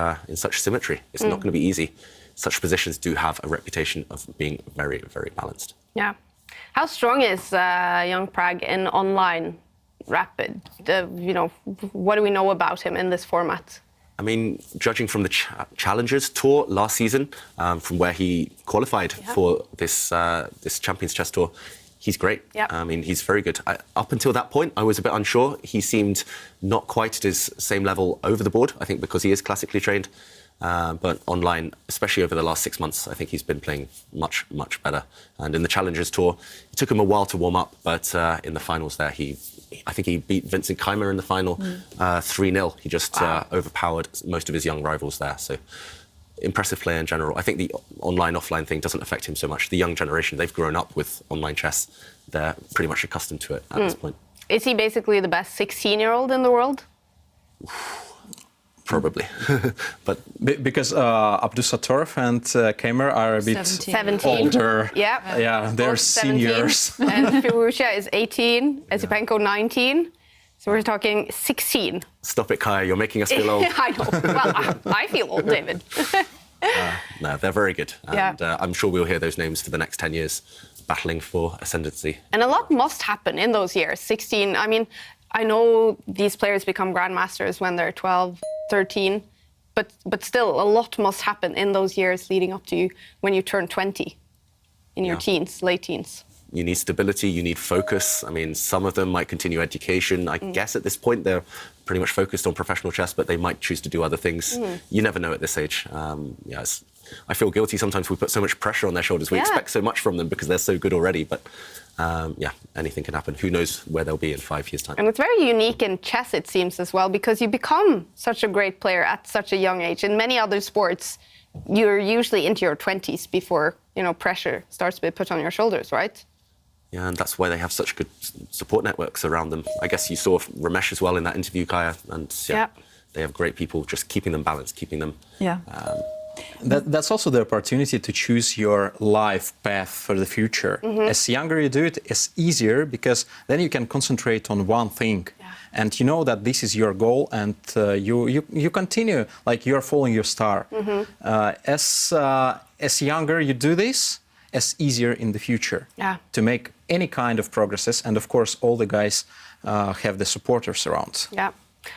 symmetry. It's not going to be easy. Such positions do have a reputation of being very, very balanced. Yeah. How strong is young Prague in online rapid? What do we know about him in this format? I mean, judging from the Challengers Tour last season, from where he qualified for this Champions Chess Tour, he's great. Yep. I mean, he's very good. Up until that point, I was a bit unsure. He seemed not quite at his same level over the board, I think because he is classically trained. But online, especially over the last 6 months, I think he's been playing much, much better. And in the Challengers Tour, it took him a while to warm up, but in the finals there, I think he beat Vincent Keimer in the final 3-0. He just overpowered most of his young rivals there. So impressive player in general. I think the online-offline thing doesn't affect him so much. The young generation, they've grown up with online chess. They're pretty much accustomed to it at this point. Is he basically the best 16-year-old in the world? Probably. But because Abdusattorov and Keimer are a bit 17. older. Yeah. Yeah, they're seniors. And Firusha is 18, Esipenko 19. So we're talking 16. Stop it, Kaja. You're making us feel old. I know. Well, I feel old, David. No, they're very good. And I'm sure we'll hear those names for the next 10 years, battling for ascendancy. And a lot must happen in those years. 16, I mean, I know these players become grandmasters when they're 12, 13, but still, a lot must happen in those years leading up to when you turn 20, in your teens, late teens. You need stability, you need focus. I mean, some of them might continue education. I guess at this point they're pretty much focused on professional chess, but they might choose to do other things. You never know at this age. I feel guilty sometimes we put so much pressure on their shoulders. We expect so much from them because they're so good already, but anything can happen. Who knows where they'll be in 5 years' time. And it's very unique in chess, it seems, as well, because you become such a great player at such a young age. In many other sports, you're usually into your 20s before, pressure starts to be put on your shoulders, right? Yeah, and that's why they have such good support networks around them. I guess you saw Ramesh as well in that interview, Kaja, and They have great people just keeping them balanced, keeping them... Yeah. That's also the opportunity to choose your life path for the future. As younger you do it, it's easier because then you can concentrate on one thing. And you know that this is your goal, and you continue, like you're following your star. As younger you do this, as easier in the future to make any kind of progresses. And of course, all the guys have the supporters around. Yeah.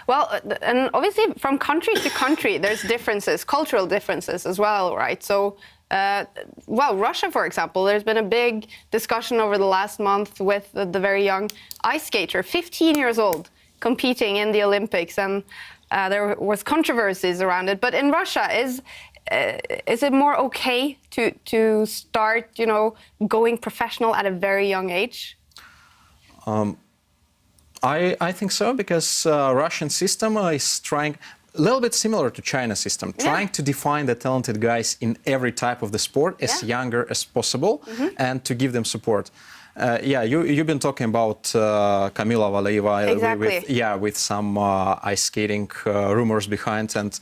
Well, and obviously from country to country, there's differences, cultural differences as well, right? So, well, Russia, for example, there's been a big discussion over the last month with the very young ice skater, 15 years old, competing in the Olympics, and there was controversies around it. But in Russia, is it more okay to start, you know, going professional at a very young age? I think so, because Russian system is trying, a little bit similar to China system, trying to define the talented guys in every type of the sport as younger as possible and to give them support. You've been talking about Kamila Valieva with some ice skating rumors behind, and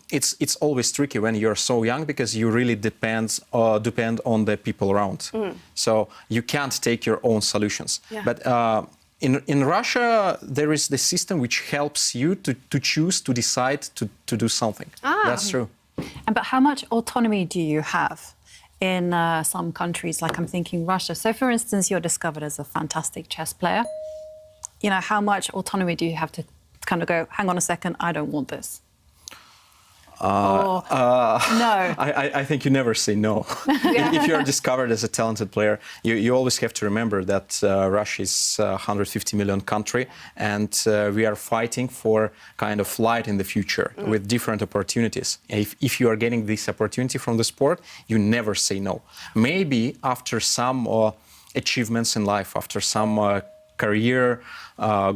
it's always tricky when you're so young because you really depend on the people around. So you can't take your own solutions. But in Russia, there is the system which helps you to choose, to decide to do something. That's true. But how much autonomy do you have in some countries, like I'm thinking Russia? So, for instance, you're discovered as a fantastic chess player. You know, how much autonomy do you have to kind of go, hang on a second, I don't want this? No. I think you never say no. If you're discovered as a talented player, you always have to remember that Russia is a 150 million country, and we are fighting for kind of light in the future with different opportunities. If you are getting this opportunity from the sport, you never say no. Maybe after some achievements in life, after some career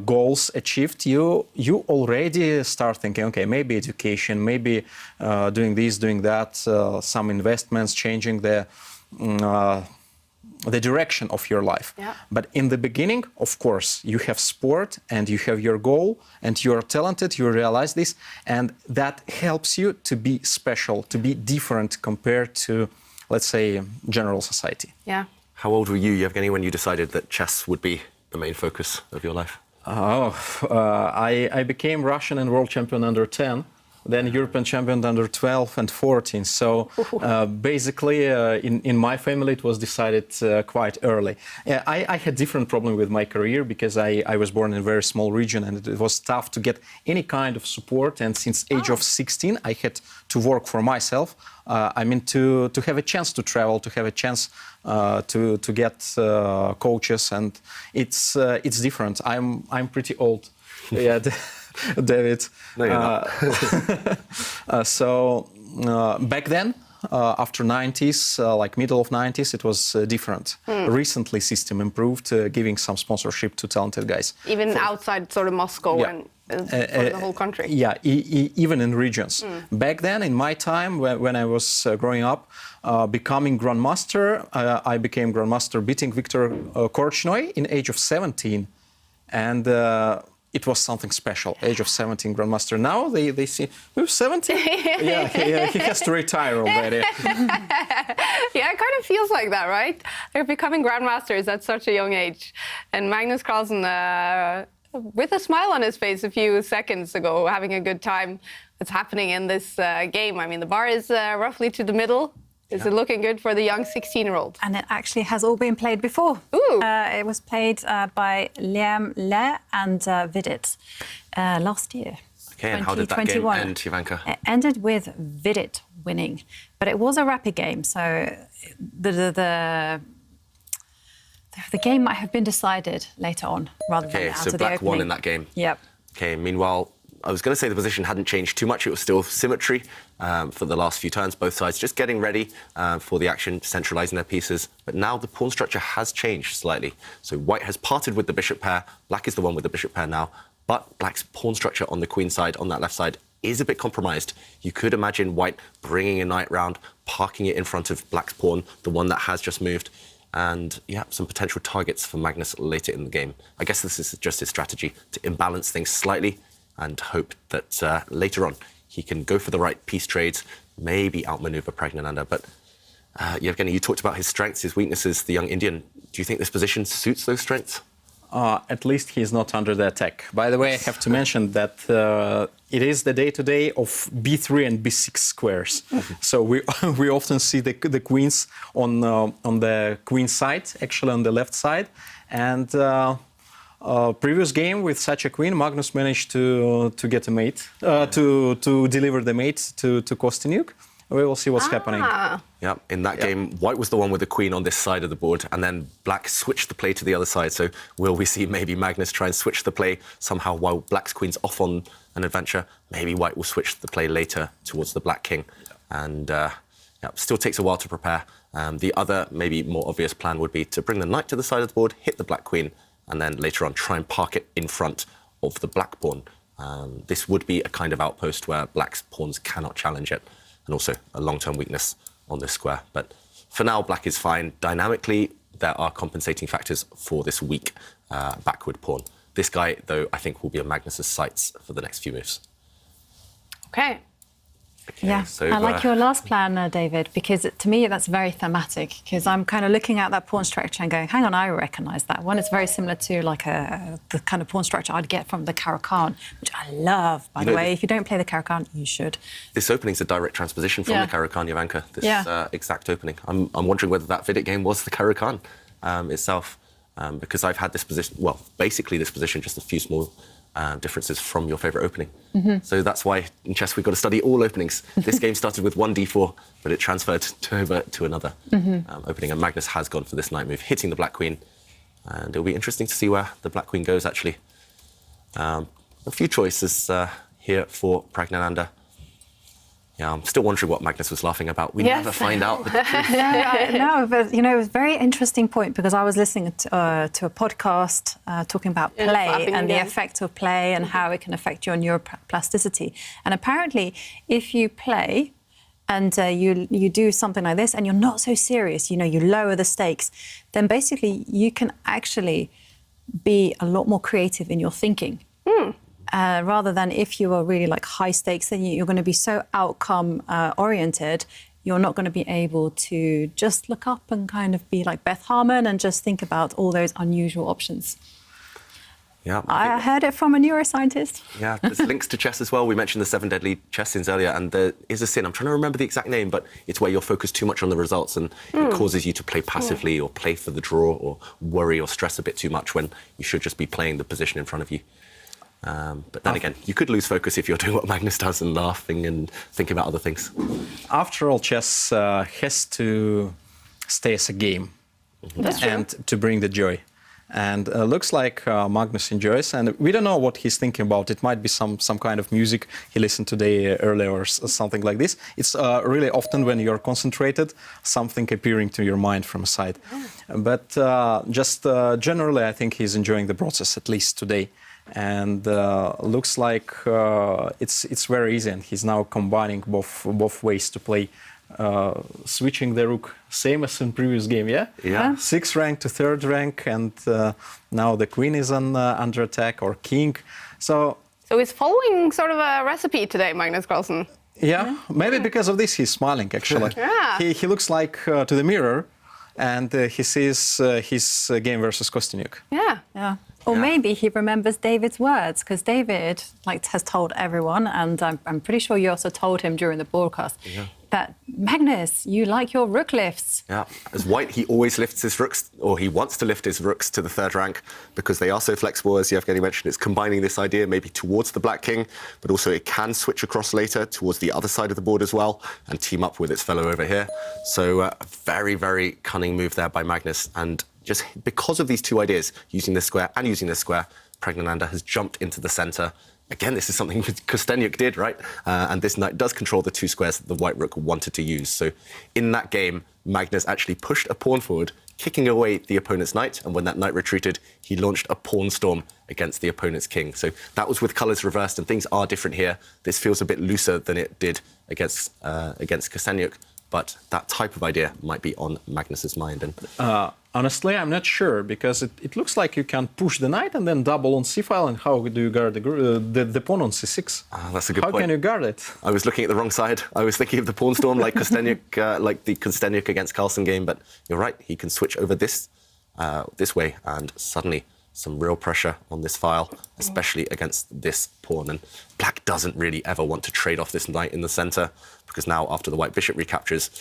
goals achieved, you already start thinking, okay, maybe education, maybe doing this, doing that, some investments, changing the direction of your life. But in the beginning, of course, you have sport and you have your goal and you are talented, you realize this, and that helps you to be special, to be different compared to, let's say, general society. How old were you, Yevgeny, when you decided that chess would be the main focus of your life? I became Russian and world champion under 10, then European champion under 12 and 14. So basically, in my family, it was decided quite early. I had different problem with my career because I was born in a very small region and it was tough to get any kind of support. And since age of 16, I had to work for myself. I mean, to have a chance to travel, to have a chance to get coaches, and it's different. I'm pretty old. David. No, you're not. So back then, after 90s, like middle of 90s, it was different. Recently, system improved, giving some sponsorship to talented guys. Even outside sort of Moscow and for the whole country. Even in regions. Back then, in my time, when I was growing up, becoming grandmaster, I became grandmaster, beating Viktor Korchnoi in age of 17, and it was something special. Age of 17 grandmaster. Now they see, who's 17? He has to retire already. It kind of feels like that, right? They're becoming grandmasters at such a young age. And Magnus Carlsen, with a smile on his face a few seconds ago, having a good time. What's happening in this game? I mean, the bar is roughly to the middle. Is it looking good for the young 16-year-old? And it actually has all been played before. It was played by Liam Le and Vidit last year. Okay, and how did that game end, Ivanka? It ended with Vidit winning, but it was a rapid game, so the game might have been decided later on rather than out of the opening. Okay, so Black won in that game. Yep. Okay, meanwhile, I was going to say the position hadn't changed too much. It was still symmetry for the last few turns, both sides just getting ready for the action, centralising their pieces. But now the pawn structure has changed slightly. So White has parted with the bishop pair. Black is the one with the bishop pair now. But Black's pawn structure on the queen side, on that left side, is a bit compromised. You could imagine White bringing a knight round, parking it in front of Black's pawn, the one that has just moved. And some potential targets for Magnus later in the game. I guess this is just his strategy to imbalance things slightly. and hope that later on he can go for the right piece trades, maybe outmaneuver Praggnanandhaa. But Yevgeny, you talked about his strengths, his weaknesses, the young Indian. Do you think this position suits those strengths? At least he's not under the attack. By the way, I have to mention that it is the day-to-day of b3 and b6 squares. So we often see the queens on the queen side, actually on the left side. And previous game with such a queen, Magnus managed to get a mate, to deliver the mate to Kostanyak. We will see what's happening. Yeah, in that game, white was the one with the queen on this side of the board, and then black switched the play to the other side. So will we see maybe Magnus try and switch the play somehow while black's queen's off on an adventure? Maybe white will switch the play later towards the black king. And still takes a while to prepare. The other, maybe more obvious plan would be to bring the knight to the side of the board, hit the black queen, and then later on try and park it in front of the black pawn. This would be a kind of outpost where black's pawns cannot challenge it, and also a long-term weakness on this square. But for now, black is fine. Dynamically, there are compensating factors for this weak backward pawn. This guy, though, I think will be on Magnus's sights for the next few moves. Okay. Yeah, so, I like your last plan, David, because to me that's very thematic, because I'm kind of looking at that pawn structure and going, hang on, I recognise that one. It's very similar to like the kind of pawn structure I'd get from the Caro-Kann, which I love, by the way. If you don't play the Caro-Kann, you should. This opening's a direct transposition from the Caro-Kann, Jovanka, this exact opening. I'm wondering whether that Vidit game was the Caro-Kann itself, because I've had this position, well, basically this position, just a few small differences from your favourite opening. So that's why in chess we've got to study all openings. This game started with one d4, but it transferred over to another opening, and Magnus has gone for this knight move, hitting the black queen, and it'll be interesting to see where the black queen goes, actually. A few choices here for Praggnanandhaa. Yeah, I'm still wondering what Magnus was laughing about. We never find out the truth. No, but, you know, it was a very interesting point, because I was listening to a podcast talking about play and the effect of play and how it can affect your neuroplasticity. And apparently, if you play and you do something like this and you're not so serious, you know, you lower the stakes, then basically you can actually be a lot more creative in your thinking. Rather than if you are really like high stakes, then you're going to be so outcome oriented, you're not going to be able to just look up and kind of be like Beth Harmon and just think about all those unusual options. Yeah, I heard it from a neuroscientist. Yeah, there's links to chess as well. We mentioned the 7 deadly chess sins earlier, and there is a sin. I'm trying to remember the exact name, but it's where you're focused too much on the results, and it causes you to play passively or play for the draw or worry or stress a bit too much when you should just be playing the position in front of you. But then again, you could lose focus if you're doing what Magnus does and laughing and thinking about other things. After all, chess has to stay as a game and to bring the joy. And looks like Magnus enjoys, and we don't know what he's thinking about. It might be some kind of music he listened today earlier or something like this. It's really often when you're concentrated, something appearing to your mind from a side. But just generally, I think he's enjoying the process, at least today. And looks like it's very easy, and he's now combining both ways to play, switching the rook, same as in previous game, yeah? 6th rank to 3rd rank, and now the queen is under attack, or king. So he's following sort of a recipe today, Magnus Carlsen. Yeah, maybe because of this he's smiling, actually. He looks like to the mirror, and he sees his game versus Kostanyak. Or maybe he remembers David's words, because David has told everyone, and I'm pretty sure you also told him during the broadcast, that Magnus, you like your rook lifts. Yeah, as white, he always lifts his rooks, or he wants to lift his rooks to the 3rd rank, because they are so flexible, as Yevgeny mentioned. It's combining this idea maybe towards the black king, but also it can switch across later towards the other side of the board as well, and team up with its fellow over here. So a very, very cunning move there by Magnus, and just because of these two ideas, using this square and using this square, Praggnanandhaa has jumped into the centre. Again, this is something Kostanyak did, right? And this knight does control the 2 squares that the white rook wanted to use. So in that game, Magnus actually pushed a pawn forward, kicking away the opponent's knight, and when that knight retreated, he launched a pawn storm against the opponent's king. So that was with colours reversed, and things are different here. This feels a bit looser than it did against Kostanyak, but that type of idea might be on Magnus's mind. And honestly, I'm not sure, because it looks like you can push the knight and then double on c-file, and how do you guard the pawn on c6? That's a good point. How can you guard it? I was looking at the wrong side. I was thinking of the pawn storm like Kostanyak, like the Kostanyak against Carlsen game, but you're right, he can switch over this way, and suddenly some real pressure on this file, especially against this pawn. And black doesn't really ever want to trade off this knight in the center, because now after the white bishop recaptures,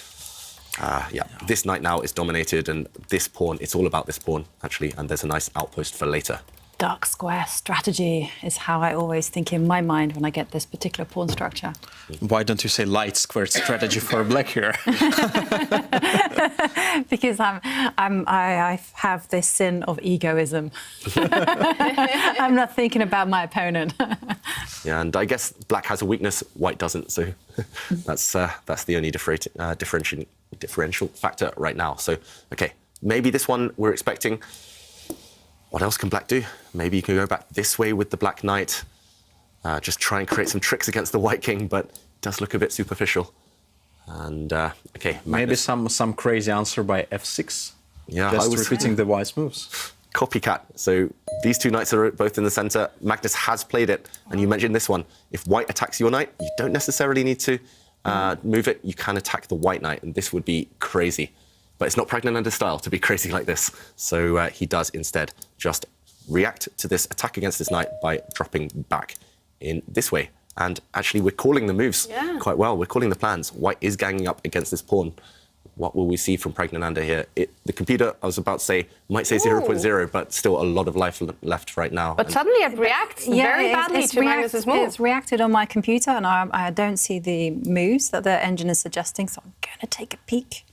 this knight now is dominated, and this pawn, it's all about this pawn, actually, and there's a nice outpost for later. Dark square strategy is how I always think in my mind when I get this particular pawn structure. Why don't you say light square strategy for black here? Because I have this sin of egoism. I'm not thinking about my opponent. Yeah, and I guess black has a weakness, white doesn't, so that's the only differential factor right now. So, okay, maybe this one we're expecting. What else can black do? Maybe you can go back this way with the black knight, just try and create some tricks against the white king, but it does look a bit superficial. And, okay, maybe some crazy answer by f6. Yeah, just repeating the white's moves. Copycat. So these two knights are both in the center. Magnus has played it, and you mentioned this one. If white attacks your knight, you don't necessarily need to move it. You can attack the white knight, and this would be crazy. But it's not Pragnananda's style to be crazy like this. So he does instead just react to this attack against his knight by dropping back in this way. And actually, we're calling the moves quite well. We're calling the plans. White is ganging up against this pawn. What will we see from Pragnananda here? The computer, I was about to say, might say 0.0, but still a lot of life left right now. But suddenly it reacts very badly to Magnus's move. It's reacted on my computer, and I don't see the moves that the engine is suggesting, so I'm going to take a peek.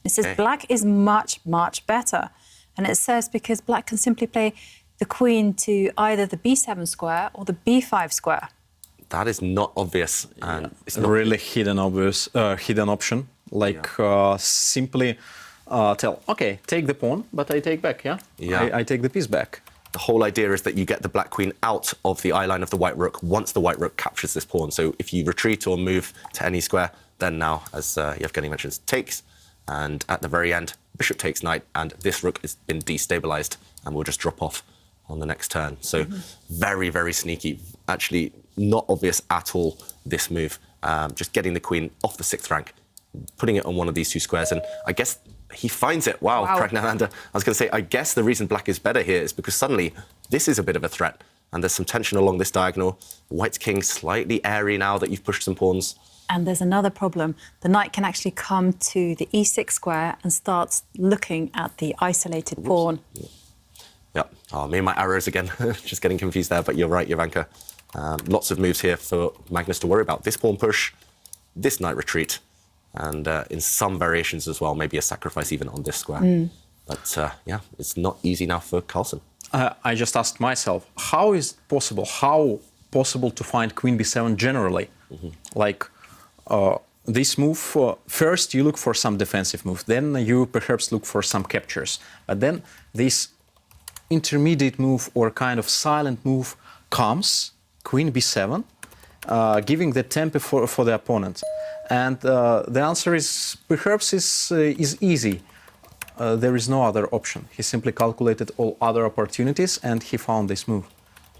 It says black is much, much better. And it says because black can simply play the queen to either the b7 square or the b5 square. That is not obvious. And it's not really hidden option. Like simply tell, okay, take the pawn, but I take back, I take the piece back. The whole idea is that you get the black queen out of the eye line of the white rook once the white rook captures this pawn. So if you retreat or move to any square, then now, as Yevgeny mentions, takes. And at the very end, bishop takes knight, and this rook has been destabilized and will just drop off on the next turn. So very, very sneaky. Actually, not obvious at all, this move. Just getting the queen off the 6th rank, putting it on one of these two squares. And I guess he finds it. Wow. Pragnananda. I was going to say, I guess the reason black is better here is because suddenly this is a bit of a threat. And there's some tension along this diagonal. White's king slightly airy now that you've pushed some pawns. And there's another problem. The knight can actually come to the e6 square and starts looking at the isolated pawn. Yep. Oh, me and my arrows again. Just getting confused there, but you're right, Jovanka. Lots of moves here for Magnus to worry about. This pawn push, this knight retreat, and in some variations as well, maybe a sacrifice even on this square. But yeah, it's not easy now for Carlsen. I just asked myself, how is it possible? How possible to find queen b7 generally? Like, this move, first you look for some defensive move, then you perhaps look for some captures. But then this intermediate move or kind of silent move comes, queen b7, giving the tempo for the opponent. And the answer is perhaps is easy. There is no other option. He simply calculated all other opportunities and he found this move.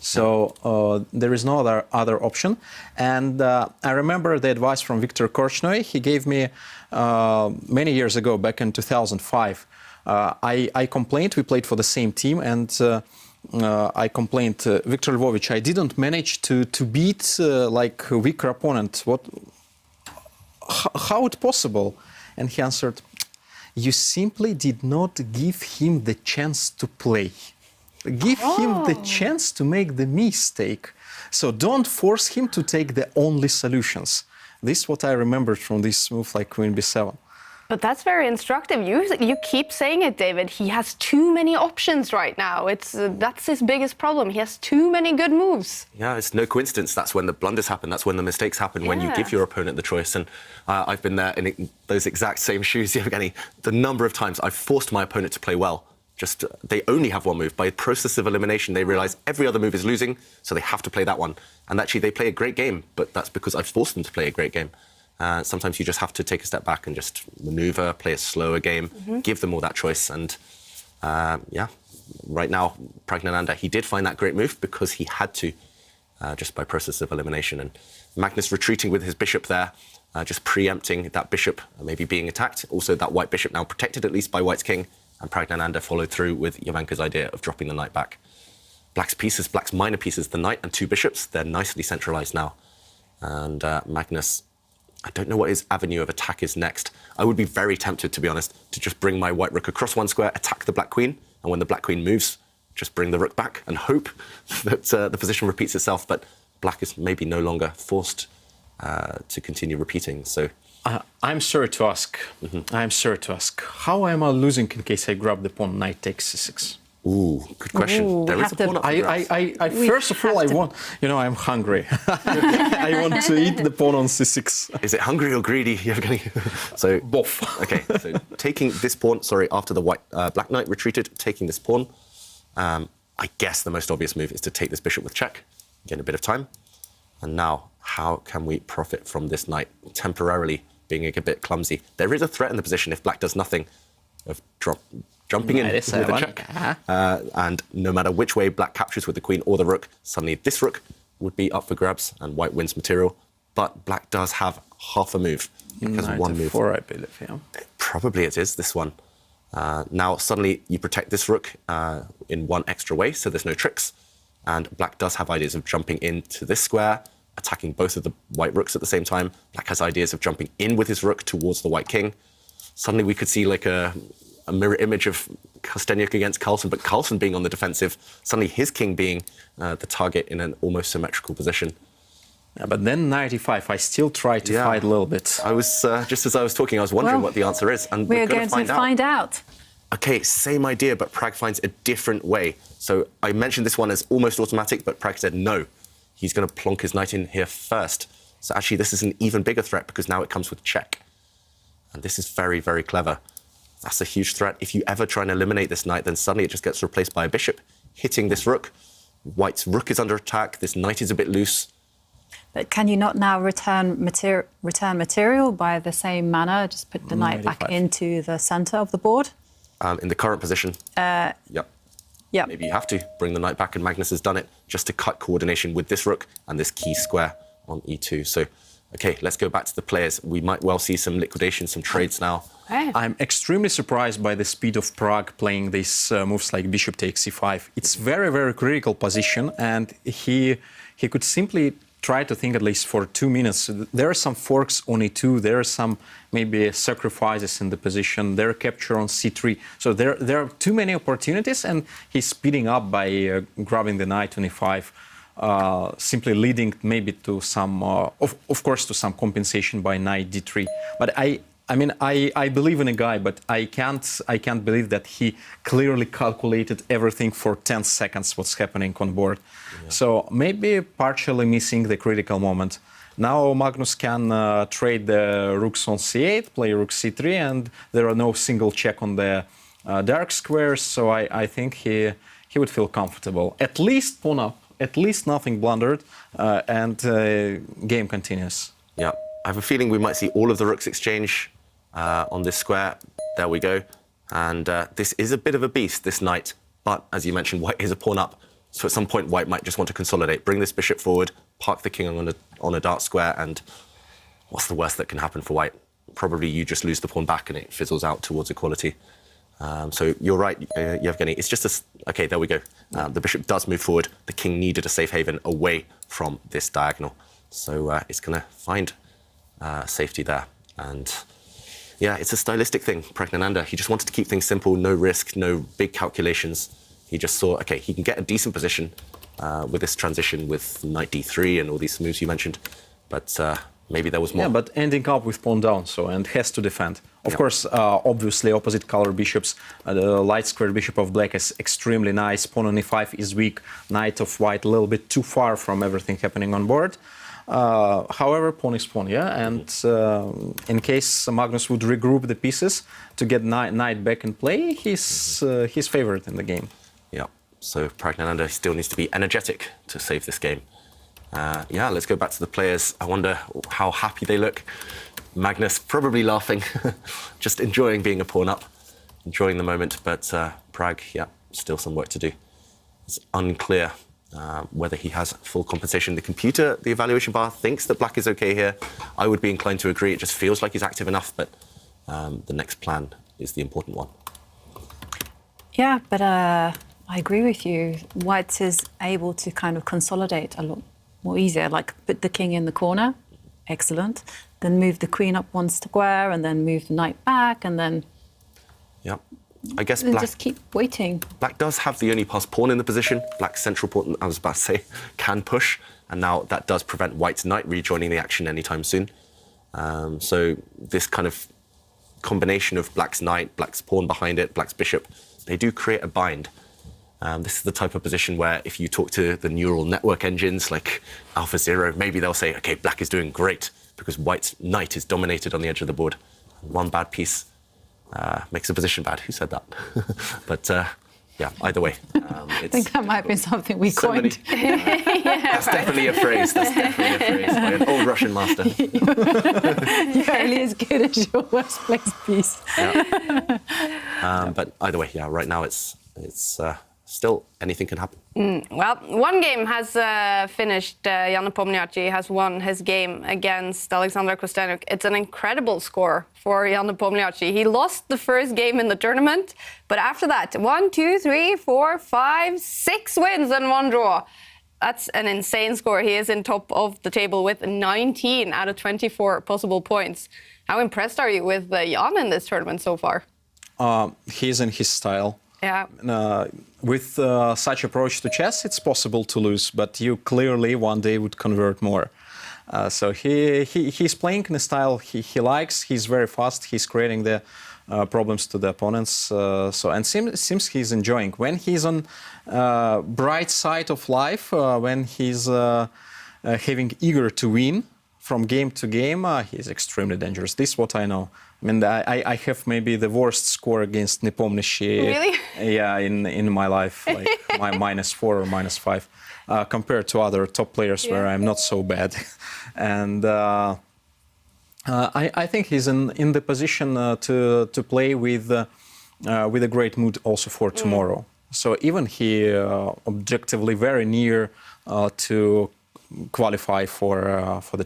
So there is no other option. And I remember the advice from Viktor Korchnoi. He gave me many years ago, back in 2005. I complained, we played for the same team, and I complained, Viktor Lvovich, I didn't manage to beat like a weaker opponent. How it possible? And he answered, you simply did not give him the chance to play. Give him the chance to make the mistake. So don't force him to take the only solutions. This is what I remembered from this move like queen b7. But that's very instructive. You keep saying it, David. He has too many options right now. That's his biggest problem. He has too many good moves. Yeah, it's no coincidence. That's when the blunders happen. That's when the mistakes happen, when you give your opponent the choice. And I've been there in those exact same shoes, Yevgeny. The number of times I've forced my opponent to play well. Just they only have one move. By process of elimination, they realize every other move is losing, so they have to play that one. And actually, they play a great game, but that's because I've forced them to play a great game. Sometimes you just have to take a step back and just maneuver, play a slower game, give them all that choice. And right now, Praggnanandhaa, he did find that great move because he had to, just by process of elimination. And Magnus retreating with his bishop there, just preempting that bishop maybe being attacked. Also, that white bishop now protected at least by white's king. And Praggnanandhaa followed through with Jovanka's idea of dropping the knight back. Black's pieces, Black's minor pieces, the knight and two bishops, they're nicely centralized now. And Magnus, I don't know what his avenue of attack is next. I would be very tempted, to be honest, to just bring my white rook across one square, attack the black queen, and when the black queen moves, just bring the rook back and hope that the position repeats itself. But black is maybe no longer forced to continue repeating. So I'm sorry to ask. I'm sorry to ask. How am I losing in case I grab the pawn, knight takes c6? Ooh, good question. Ooh, there is a pawn up for grabs. First of all, I want, I'm hungry. I want to eat the pawn on c6. Is it hungry or greedy, Yevgeny? So both. Okay, so taking this pawn, after the black knight retreated, taking this pawn, I guess the most obvious move is to take this bishop with check, gain a bit of time. And now, how can we profit from this knight temporarily being a bit clumsy? There is a threat in the position if black does nothing of jumping in with a check. And no matter which way black captures with the queen or the rook, suddenly this rook would be up for grabs and white wins material. But black does have half a move because of one move. I believe, yeah. Probably it is, this one. Now, suddenly you protect this rook in one extra way, so there's no tricks. And black does have ideas of jumping into this square, attacking both of the white rooks at the same time. Black has ideas of jumping in with his rook towards the white king. Suddenly we could see like a mirror image of Kostanyak against Carlsen, but Carlsen being on the defensive, suddenly his king being the target in an almost symmetrical position. Yeah, but then 95, I still try to fight a little bit. I was, just as I was talking, I was wondering what the answer is, and we're going to find out. Okay, same idea, but Pragg finds a different way. So I mentioned this one as almost automatic, but Pragg said no. He's going to plonk his knight in here first. So actually, this is an even bigger threat because now it comes with check. And this is very, very clever. That's a huge threat. If you ever try and eliminate this knight, then suddenly it just gets replaced by a bishop, hitting this rook. White's rook is under attack. This knight is a bit loose. But can you not now return material by the same manner? Just put the knight back into the center of the board? In the current position, yep. Maybe you have to bring the knight back, and Magnus has done it just to cut coordination with this rook and this key square on e2. So, okay, let's go back to the players. We might well see some liquidation, some trades now. I'm extremely surprised by the speed of Pragg playing these moves like bishop takes c5. It's very, very critical position, and he could simply try to think at least for 2 minutes. There are some forks on e2, there are some maybe sacrifices in the position, there are capture on c3. So there are too many opportunities, and he's speeding up by grabbing the knight on e5, simply leading maybe to some, of course, to some compensation by knight d3. But I believe in a guy, but I can't believe that he clearly calculated everything for 10 seconds what's happening on board. Yeah. So maybe partially missing the critical moment. Now Magnus can trade the rooks on c8, play rook c3, and there are no single check on the dark squares. So I think he would feel comfortable. At least pawn up, at least nothing blundered, and game continues. Yeah, I have a feeling we might see all of the rooks exchange on this square. There we go. And this is a bit of a beast, this knight. But as you mentioned, white is a pawn up. So at some point, white might just want to consolidate, bring this bishop forward, park the king on a dark square, and what's the worst that can happen for white? Probably you just lose the pawn back and it fizzles out towards equality. So you're right, Yevgeny. It's just okay, there we go. The bishop does move forward. The king needed a safe haven away from this diagonal. So it's going to find safety there. And yeah, it's a stylistic thing, Praggnanandhaa. He just wanted to keep things simple, no risk, no big calculations. He just saw, okay, he can get a decent position with this transition with knight d3 and all these moves you mentioned, but maybe there was more. Yeah, but ending up with pawn down, and has to defend. Of course, obviously, opposite color bishops, the light square bishop of black is extremely nice, pawn on e5 is weak, knight of white a little bit too far from everything happening on board. However, pawn is pawn, yeah, and in case Magnus would regroup the pieces to get knight back in play, he's favored in the game. Yeah, so Praggnanandhaa still needs to be energetic to save this game. Yeah, let's go back to the players. I wonder how happy they look. Magnus probably laughing, just enjoying being a pawn up, enjoying the moment. But Pragg, yeah, still some work to do. It's unclear whether he has full compensation. The computer, the evaluation bar, thinks that black is okay here. I would be inclined to agree. It just feels like he's active enough, but the next plan is the important one. Yeah, but I agree with you. White is able to kind of consolidate a lot more easier, like put the king in the corner, excellent, then move the queen up one square and then move the knight back and then... Yeah, I guess black... just keep waiting. Black does have the only passed pawn in the position. Black's central pawn, I was about to say, can push, and now that does prevent white's knight rejoining the action anytime soon. So this kind of combination of black's knight, black's pawn behind it, black's bishop, they do create a bind. This is the type of position where if you talk to the neural network engines like AlphaZero, maybe they'll say, okay, black is doing great because white's knight is dominated on the edge of the board. One bad piece makes the position bad. Who said that? But yeah, either way. I think that might be something we coined. That's definitely a phrase. That's definitely a phrase by an old Russian master. You're only as good as your worst placed piece. Yeah. But either way, yeah, right now it's still anything can happen. Well, one game has finished. Jan Nepomniachtchi has won his game against Alexander Kostanyak. It's an incredible score for Jan Nepomniachtchi. He lost the first game in the tournament, but after that, 1, 2, 3, 4, 5, 6 wins and 1 draw. That's an insane score. He is in top of the table with 19 out of 24 possible points. How impressed are you with Jan in this tournament so far? He's in his style. Yeah. With such approach to chess, it's possible to lose, but you clearly one day would convert more. So he's playing in a style he likes. He's very fast. He's creating the problems to the opponents. And seems he's enjoying. When he's on bright side of life, when he's having eager to win from game to game, he's extremely dangerous. This is what I know. I mean, I have maybe the worst score against Nepomniachtchi. Really? Yeah, in my life, like my -4 or -5, compared to other top players where I'm not so bad. And I think he's in the position to play with a great mood also for tomorrow. So even he objectively very near to qualify for the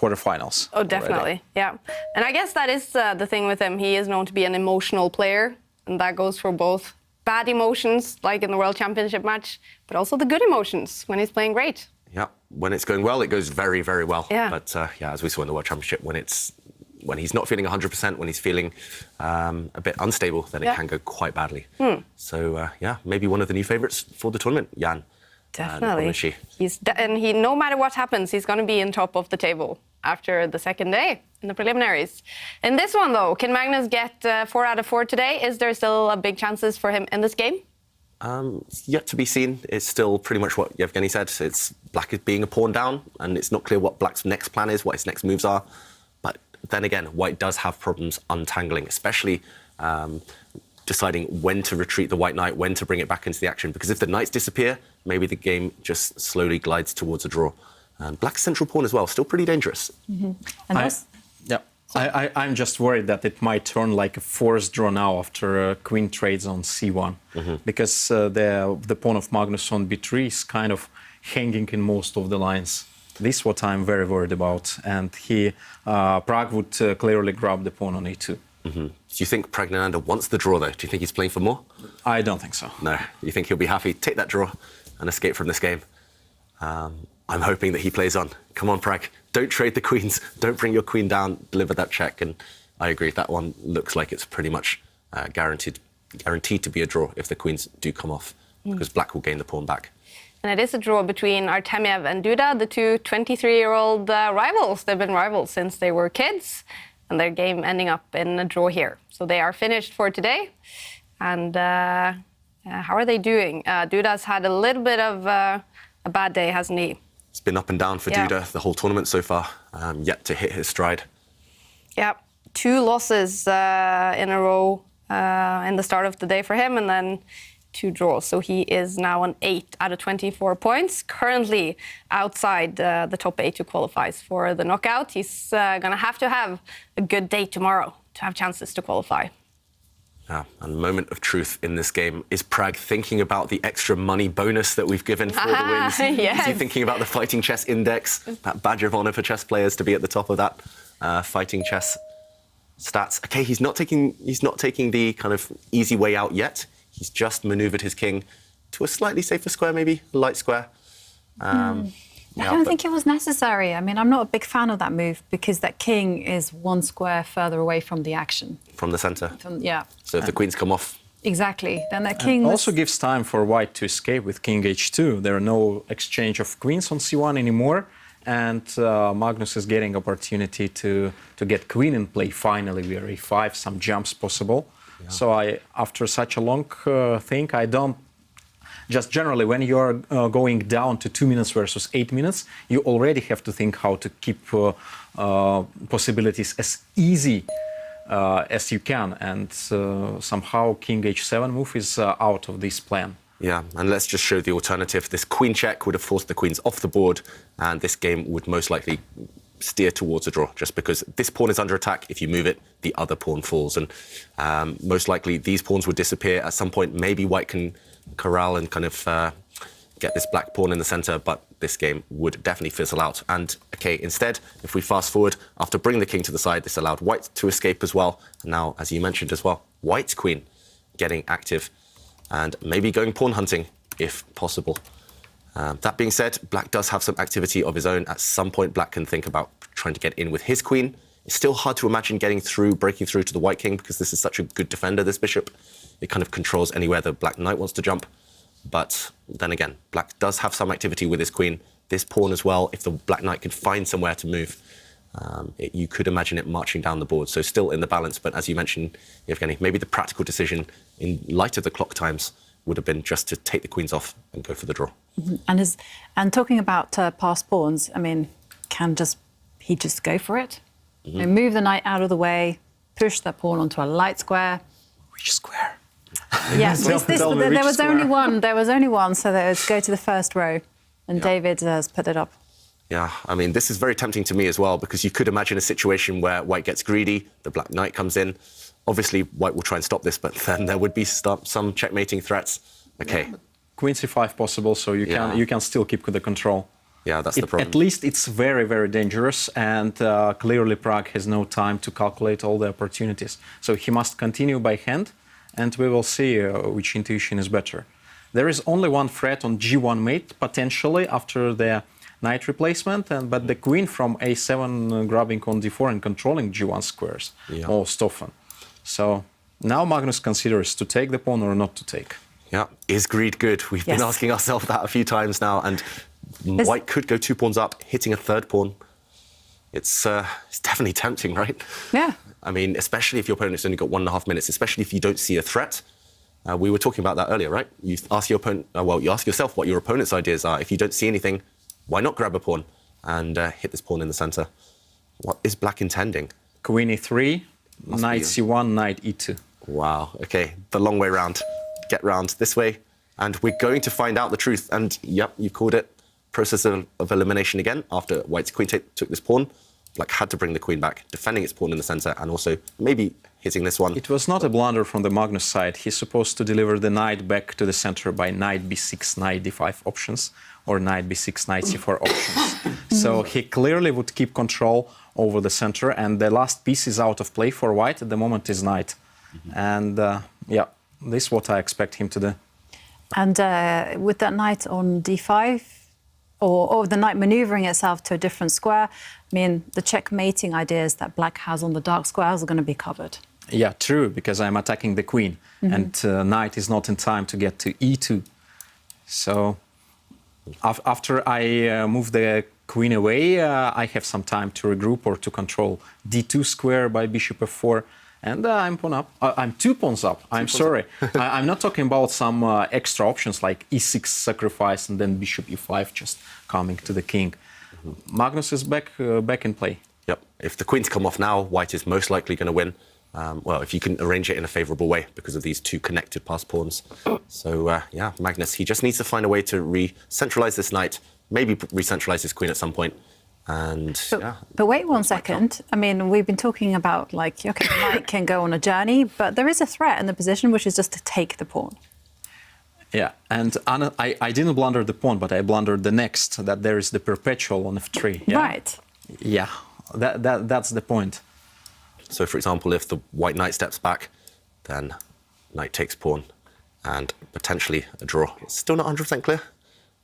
quarterfinals. Oh, definitely, already. yeah. And I guess that is the thing with him. He is known to be an emotional player, and that goes for both bad emotions, like in the World Championship match, but also the good emotions when he's playing great. Yeah, when it's going well, it goes very, very well. Yeah. But yeah, as we saw in the World Championship, when he's not feeling 100%, when he's feeling a bit unstable, then it can go quite badly. So yeah, maybe one of the new favourites for the tournament, Jan. Definitely. No matter what happens, he's going to be in top of the table after the second day in the preliminaries. In this one, though, can Magnus get 4 out of 4 today? Is there still a big chances for him in this game? It's yet to be seen. It's still pretty much what Yevgeny said. It's black is being a pawn down, and it's not clear what black's next plan is, what his next moves are. But then again, white does have problems untangling, especially deciding when to retreat the white knight, when to bring it back into the action. Because if the knights disappear, maybe the game just slowly glides towards a draw. And black's central pawn as well, still pretty dangerous. And I'm just worried that it might turn like a forced draw now after queen trades on c1, because the pawn of Magnus on b3 is kind of hanging in most of the lines. This is what I'm very worried about, and Pragg would clearly grab the pawn on e2. Do you think Praggnanandhaa wants the draw, though? Do you think he's playing for more? I don't think so. No. You think he'll be happy to take that draw and escape from this game? I'm hoping that he plays on. Come on, Pragg. Don't trade the queens. Don't bring your queen down. Deliver that check. And I agree. That one looks like it's pretty much guaranteed to be a draw if the queens do come off, because black will gain the pawn back. And it is a draw between Artemiev and Duda, the two 23-year-old rivals. They've been rivals since they were kids, and their game ending up in a draw here. So they are finished for today. And how are they doing? Duda's had a little bit of a bad day, hasn't he? It's been up and down for Duda the whole tournament so far, yet to hit his stride. Yeah, 2 losses in a row in the start of the day for him, and then 2 draws. So he is now on 8 out of 24 points, currently outside the top 8 who qualifies for the knockout. He's going to have a good day tomorrow to have chances to qualify. Yeah, and moment of truth in this game. Is Prag thinking about the extra money bonus that we've given for the wins? Yes. Is he thinking about the fighting chess index, that badge of honor for chess players to be at the top of that fighting chess stats? Okay, he's not taking the kind of easy way out yet. He's just maneuvered his king to a slightly safer square, maybe a light square. I don't think it was necessary. I mean, I'm not a big fan of that move because that king is 1 square further away from the action. From the center. Yeah. So if the queens come off. Exactly. Then that king also gives time for white to escape with king h2. There are no exchange of queens on c1 anymore. And Magnus is getting opportunity to get queen in play finally. We are e5, some jumps possible. Yeah. So after such a long thing, I don't. Just generally, when you're going down to 2 minutes versus 8 minutes, you already have to think how to keep possibilities as easy as you can. And somehow king h7 move is out of this plan. Yeah, and let's just show the alternative. This queen check would have forced the queens off the board, and this game would most likely steer towards a draw, just because this pawn is under attack. If you move it, the other pawn falls, and most likely these pawns would disappear at some point. Maybe white can corral and kind of get this black pawn in the center, but this game would definitely fizzle out. And okay, instead, if we fast forward, after bringing the king to the side, this allowed white to escape as well. And now, as you mentioned as well, white's queen getting active and maybe going pawn hunting if possible. That being said, black does have some activity of his own. At some point, black can think about trying to get in with his queen. It's still hard to imagine breaking through to the white king because this is such a good defender, this bishop. It kind of controls anywhere the black knight wants to jump. But then again, black does have some activity with his queen. This pawn as well, if the black knight could find somewhere to move, you could imagine it marching down the board. So still in the balance, but as you mentioned, Evgeny, maybe the practical decision in light of the clock times would have been just to take the queens off and go for the draw. Mm-hmm. And talking about passed pawns, I mean, he just go for it? Mm-hmm. And move the knight out of the way, push the pawn onto a light square. Which square? Yes, there was only one, so let's go to the first row. And David has put it up. Yeah, I mean, this is very tempting to me as well, because you could imagine a situation where white gets greedy, the black knight comes in. Obviously, white will try and stop this, but then there would be some checkmating threats. Okay. Yeah, queen c5 possible, so you can still keep the control. Yeah, that's the problem. At least it's very, very dangerous, and clearly Prag has no time to calculate all the opportunities. So he must continue by hand, and we will see which intuition is better. There is only one threat on g1 mate, potentially, after the knight replacement, but the queen from a7 grabbing on d4 and controlling g1 squares most often. So now Magnus considers to take the pawn or not to take. Yeah, is greed good? We've been asking ourselves that a few times now, and white could go 2 pawns up, hitting a 3rd pawn. It's definitely tempting, right? Yeah. I mean, especially if your opponent's only got 1.5 minutes, especially if you don't see a threat. We were talking about that earlier, right? You ask your opponent, you ask yourself what your opponent's ideas are. If you don't see anything, why not grab a pawn and hit this pawn in the center? What is black intending? Queen e3, knight c1, knight e2. Wow, okay, the long way round. Get round this way, and we're going to find out the truth. And yep, you called it. Process of elimination again after white's queen took this pawn. Black had to bring the queen back, defending its pawn in the center, and also maybe hitting this one. It was not a blunder from the Magnus side. He's supposed to deliver the knight back to the center by knight b6, knight d5 options, or knight b6, knight c4 options. So he clearly would keep control over the center, and the last piece is out of play for white at the moment is knight. And yeah, this is what I expect him to do. And with that knight on d5, or the knight maneuvering itself to a different square, I mean, the checkmating ideas that black has on the dark squares are going to be covered. Yeah, true, because I'm attacking the queen, and knight is not in time to get to e2. So after I move the queen away, I have some time to regroup or to control d2 square by bishop f4. And I'm pawn up. I'm 2 pawns up. I'm sorry. I'm not talking about some extra options like e6 sacrifice and then bishop e5 just coming to the king. Magnus is back in play. Yep. If the queens come off now, white is most likely going to win. well, if you can arrange it in a favourable way because of these two connected passed pawns. So, yeah, Magnus, he just needs to find a way to re-centralise this knight, maybe re-centralise his queen at some point. And, but wait 1 second. I mean, we've been talking about, like, OK, the knight can go on a journey, but there is a threat in the position, which is just to take the pawn. Yeah, and Anna, I didn't blunder the pawn, but I blundered the next, that there is the perpetual on f3. Yeah? Right. Yeah, that's the point. So, for example, if the white knight steps back, then knight takes pawn, and potentially a draw. It's still not 100% clear,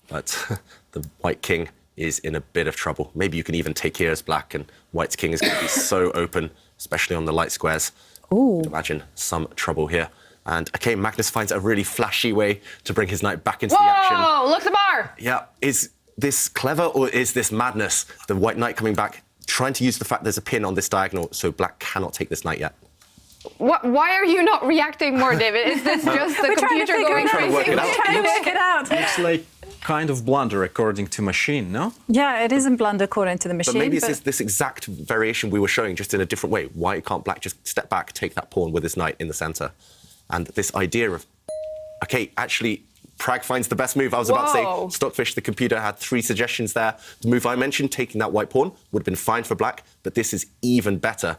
but the white king is in a bit of trouble. Maybe you can even take here as black, and white's king is going to be so open, especially on the light squares. Ooh. Imagine some trouble here. And, OK, Magnus finds a really flashy way to bring his knight back into the action. Whoa, look at the bar! Yeah, is this clever or is this madness? The white knight coming back, trying to use the fact there's a pin on this diagonal, so black cannot take this knight yet. Why are you not reacting more, David? Is this just the computer going crazy? We're trying to work it out. It's like kind of blunder according to machine, no? Yeah, it isn't blunder according to the machine. But maybe it's this exact variation we were showing, just in a different way. Why can't black just step back, take that pawn with his knight in the centre? And this idea of, OK, actually, Prag finds the best move. I was about to say, Stockfish, the computer, had 3 suggestions there. The move I mentioned, taking that white pawn, would have been fine for black, but this is even better.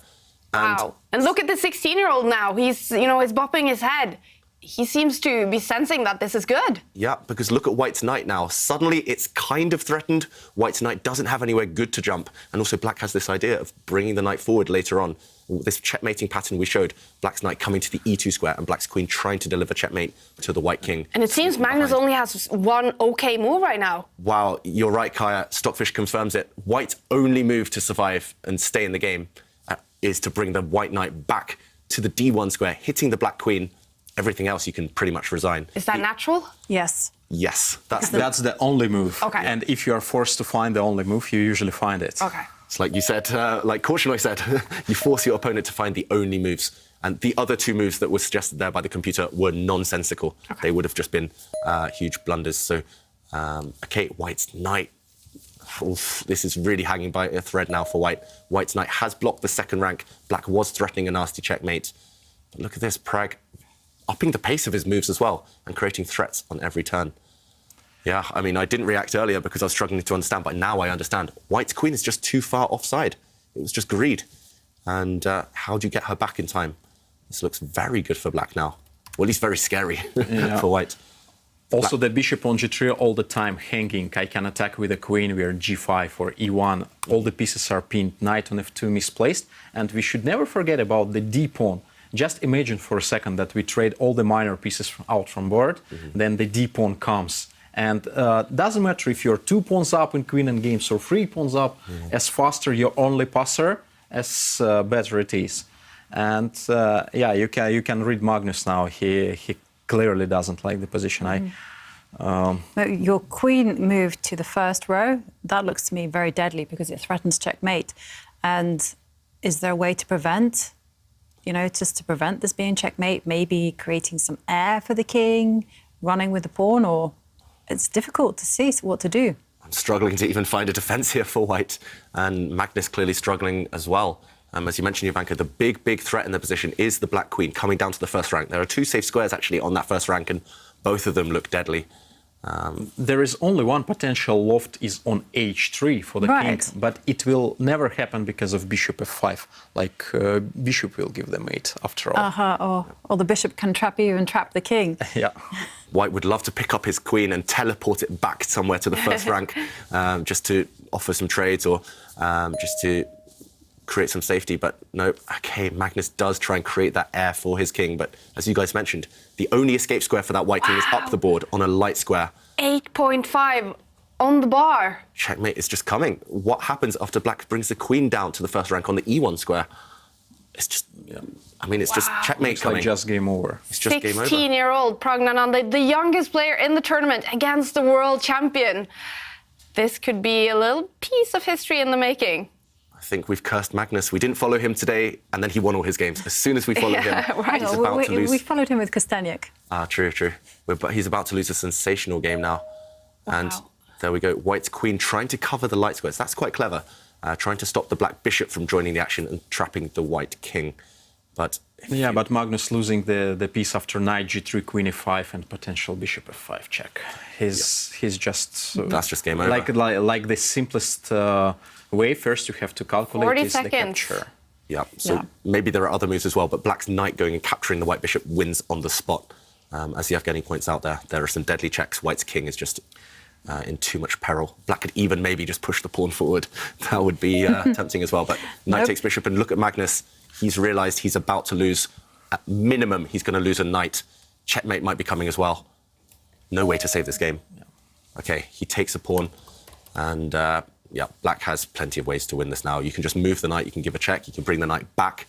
Wow. And look at the 16-year-old now. He's, he's bopping his head. He seems to be sensing that this is good. Yeah, because look at white's knight now. Suddenly, it's kind of threatened. White's knight doesn't have anywhere good to jump. And also, black has this idea of bringing the knight forward later on. This checkmating pattern we showed, black's knight coming to the e2 square and black's queen trying to deliver checkmate to the white king. And it seems Magnus only has one OK move right now. Wow, you're right, Kaja. Stockfish confirms it. White's only move to survive and stay in the game is to bring the white knight back to the d1 square, hitting the black queen. Everything else you can pretty much resign. Is that natural? Yes. Yes. That's the only move. Okay. And if you are forced to find the only move, you usually find it. Okay. It's like you said, like Korchnoi said, you force your opponent to find the only moves. And the other 2 moves that were suggested there by the computer were nonsensical. Okay. They would have just been huge blunders. So, OK, white's knight. Oof, this is really hanging by a thread now for white. White's knight has blocked the second rank. Black was threatening a nasty checkmate. But look at this, Prag upping the pace of his moves as well and creating threats on every turn. Yeah, I mean, I didn't react earlier because I was struggling to understand, but now I understand. White's queen is just too far offside. It was just greed. And how do you get her back in time? This looks very good for black now. Well, at least very scary for white. Also, the bishop on g3 all the time hanging. I can attack with a queen. We are g5 or e1. All the pieces are pinned. Knight on f2 misplaced. And we should never forget about the d pawn. Just imagine for a second that we trade all the minor pieces out from board. Then the d pawn comes. And doesn't matter if you're 2 pawns up in queen and games or 3 pawns up. As faster your only passer, as better it is. And yeah, you can read Magnus now. He clearly doesn't like the position. Your queen moved to the first row. That looks to me very deadly because it threatens checkmate. And is there a way to prevent, just to prevent this being checkmate? Maybe creating some air for the king, running with the pawn, or it's difficult to see what to do. I'm struggling to even find a defence here for white, and Magnus clearly struggling as well. As you mentioned, Jovanka, the big threat in the position is the black queen coming down to the first rank. There are 2 safe squares actually on that first rank, and both of them look deadly. There is only one potential loft is on h3 for the king, but it will never happen because of bishop f5. Like bishop will give the mate after all. Or the bishop can trap you and trap the king. Yeah. White would love to pick up his queen and teleport it back somewhere to the first rank, just to offer some trades or just to create some safety, but no. OK, Magnus does try and create that air for his king, but as you guys mentioned, the only escape square for that white king is up the board on a light square. 8.5 on the bar. Checkmate is just coming. What happens after black brings the queen down to the first rank on the e1 square? It's just, I mean, it's just checkmate coming. Like just game over. It's just game over. 16-year-old Praggnanandhaa, the youngest player in the tournament against the world champion. This could be a little piece of history in the making. I think we've cursed Magnus. We didn't follow him today, and then he won all his games. As soon as we followed him, he's about to lose. We followed him with Kostanyak. True. But he's about to lose a sensational game now. Wow. And there we go. White's queen trying to cover the light squares. That's quite clever. Trying to stop the black bishop from joining the action and trapping the white king. But yeah, but Magnus losing the piece after knight g3, queen e5, and potential bishop f5 check. He's just that's just game over. Like the simplest way. First, you have to calculate 40 is the seconds. capture. Yeah, so maybe there are other moves as well, but black's knight going and capturing the white bishop wins on the spot. As Yevgeny points out there are some deadly checks. White's king is just in too much peril. Black could even maybe just push the pawn forward. That would be tempting as well. But knight takes bishop, and look at Magnus. He's realised he's about to lose. At minimum, he's going to lose a knight. Checkmate might be coming as well. No way to save this game. Okay, he takes a pawn, and yeah, black has plenty of ways to win this now. You can just move the knight, you can give a check, you can bring the knight back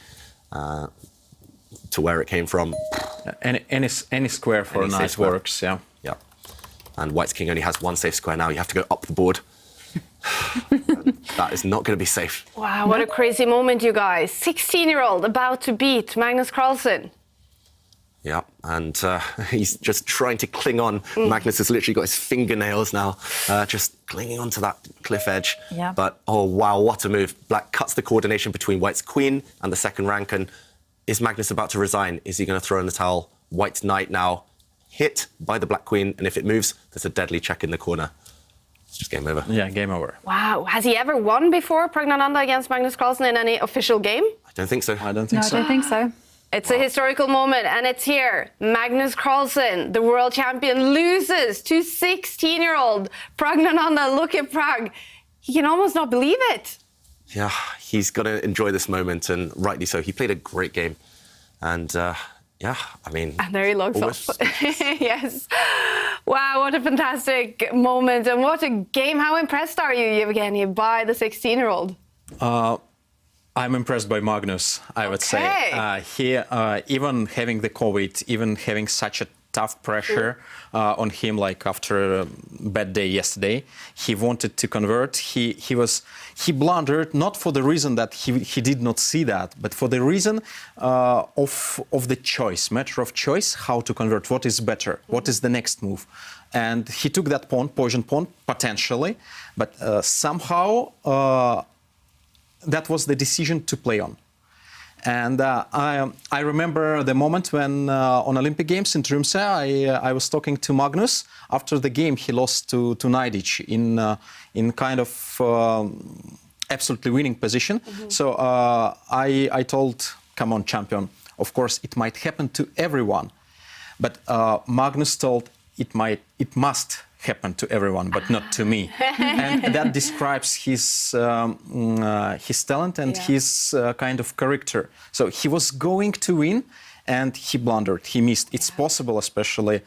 to where it came from. Any square for a knight works, yeah. Yeah. And white's king only has one safe square now. You have to go up the board. That is not going to be safe. Wow, what a crazy moment, you guys. 16-year-old about to beat Magnus Carlsen. Yeah, and he's just trying to cling on. Magnus has literally got his fingernails now, just clinging onto that cliff edge. Yeah. But, oh, wow, what a move. Black cuts the coordination between white's queen and the second rank. And is Magnus about to resign? Is he going to throw in the towel? White's knight now hit by the black queen. And if it moves, there's a deadly check in the corner. It's just game over. Yeah, game over. Wow, has he ever won before, Pragnananda, against Magnus Carlsen in any official game? I don't think so. I don't think so. I don't think so. It's a historical moment, and it's here. Magnus Carlsen, the world champion, loses to 16-year-old Pragnananda. Look at Prag. He can almost not believe it. Yeah, he's got to enjoy this moment, and rightly so. He played a great game. And, yeah, I mean... And there he logs off. Yes. Wow, what a fantastic moment, and what a game. How impressed are you, Yevgeny, by the 16-year-old? I'm impressed by Magnus, I would say. He, even having the COVID, even having such a tough pressure on him, like after a bad day yesterday, he wanted to convert. He blundered, not for the reason that he did not see that, but for the reason of the choice, matter of choice, how to convert, what is better, what is the next move. And he took that pawn, poison pawn, potentially, but somehow that was the decision to play on. And I remember the moment when on Olympic Games in Tromsø, I was talking to Magnus. After the game, he lost to Naidic in kind of absolutely winning position. So I told, come on, champion, of course, it might happen to everyone. But Magnus told, it must happen to everyone, but not to me. And that describes his talent and his kind of character. So he was going to win, and he blundered. He missed. It's possible, especially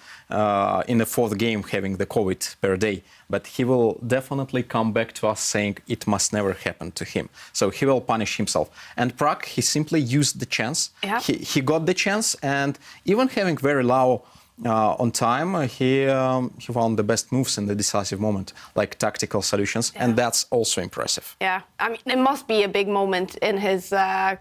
in the fourth game, having the COVID per day. But he will definitely come back to us saying it must never happen to him. So he will punish himself. And Prag, he simply used the chance. Yeah. He got the chance, and even having very low on time, he found the best moves in the decisive moment, like tactical solutions, and that's also impressive. Yeah, I mean, it must be a big moment in his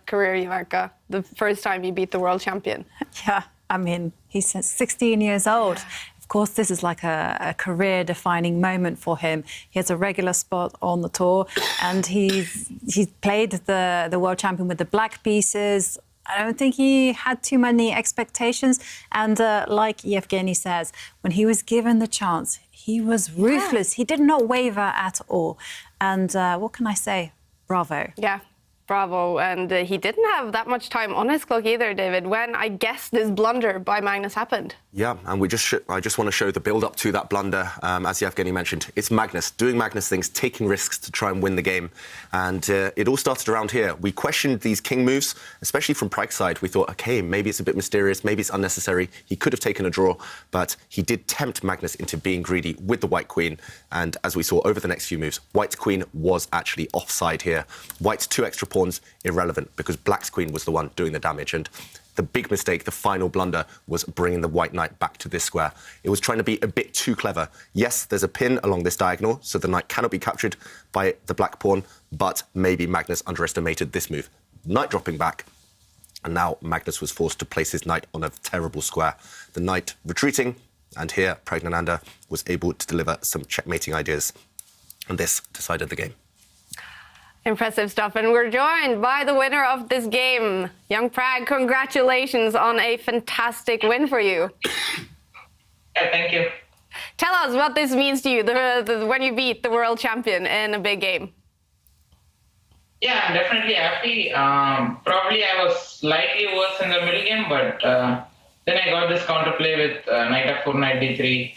career, Ivanka, the first time he beat the world champion. Yeah, I mean, he's 16 years old. Of course, this is like a career-defining moment for him. He has a regular spot on the tour, and he's played the world champion with the black pieces. I don't think he had too many expectations. And like Yevgeny says, when he was given the chance, he was ruthless. He did not waver at all. And what can I say? Bravo. Yeah. Bravo, and he didn't have that much time on his clock either, David, when I guess this blunder by Magnus happened. Yeah, and I just want to show the build-up to that blunder. As Yevgeny mentioned, it's Magnus doing Magnus things, taking risks to try and win the game. And it all started around here. We questioned these king moves, especially from Prag's side. We thought, OK, maybe it's a bit mysterious, maybe it's unnecessary. He could have taken a draw, but he did tempt Magnus into being greedy with the white queen. And as we saw over the next few moves, white's queen was actually offside here. White's 2 extra pawns irrelevant because black's queen was the one doing the damage, and the big mistake, the final blunder, was bringing the white knight back to this square. It was trying to be a bit too clever. Yes, there's a pin along this diagonal, so the knight cannot be captured by the black pawn, but maybe Magnus underestimated this move. Knight dropping back, and now Magnus was forced to place his knight on a terrible square. The knight retreating, and here Pragnananda was able to deliver some checkmating ideas, and this decided the game. Impressive stuff. And we're joined by the winner of this game, young Prag. Congratulations on a fantastic win for you. Yeah, thank you. Tell us what this means to you when you beat the world champion in a big game. Yeah, I'm definitely happy. Probably I was slightly worse in the middle game, but then I got this counterplay with knight f4, knight d3.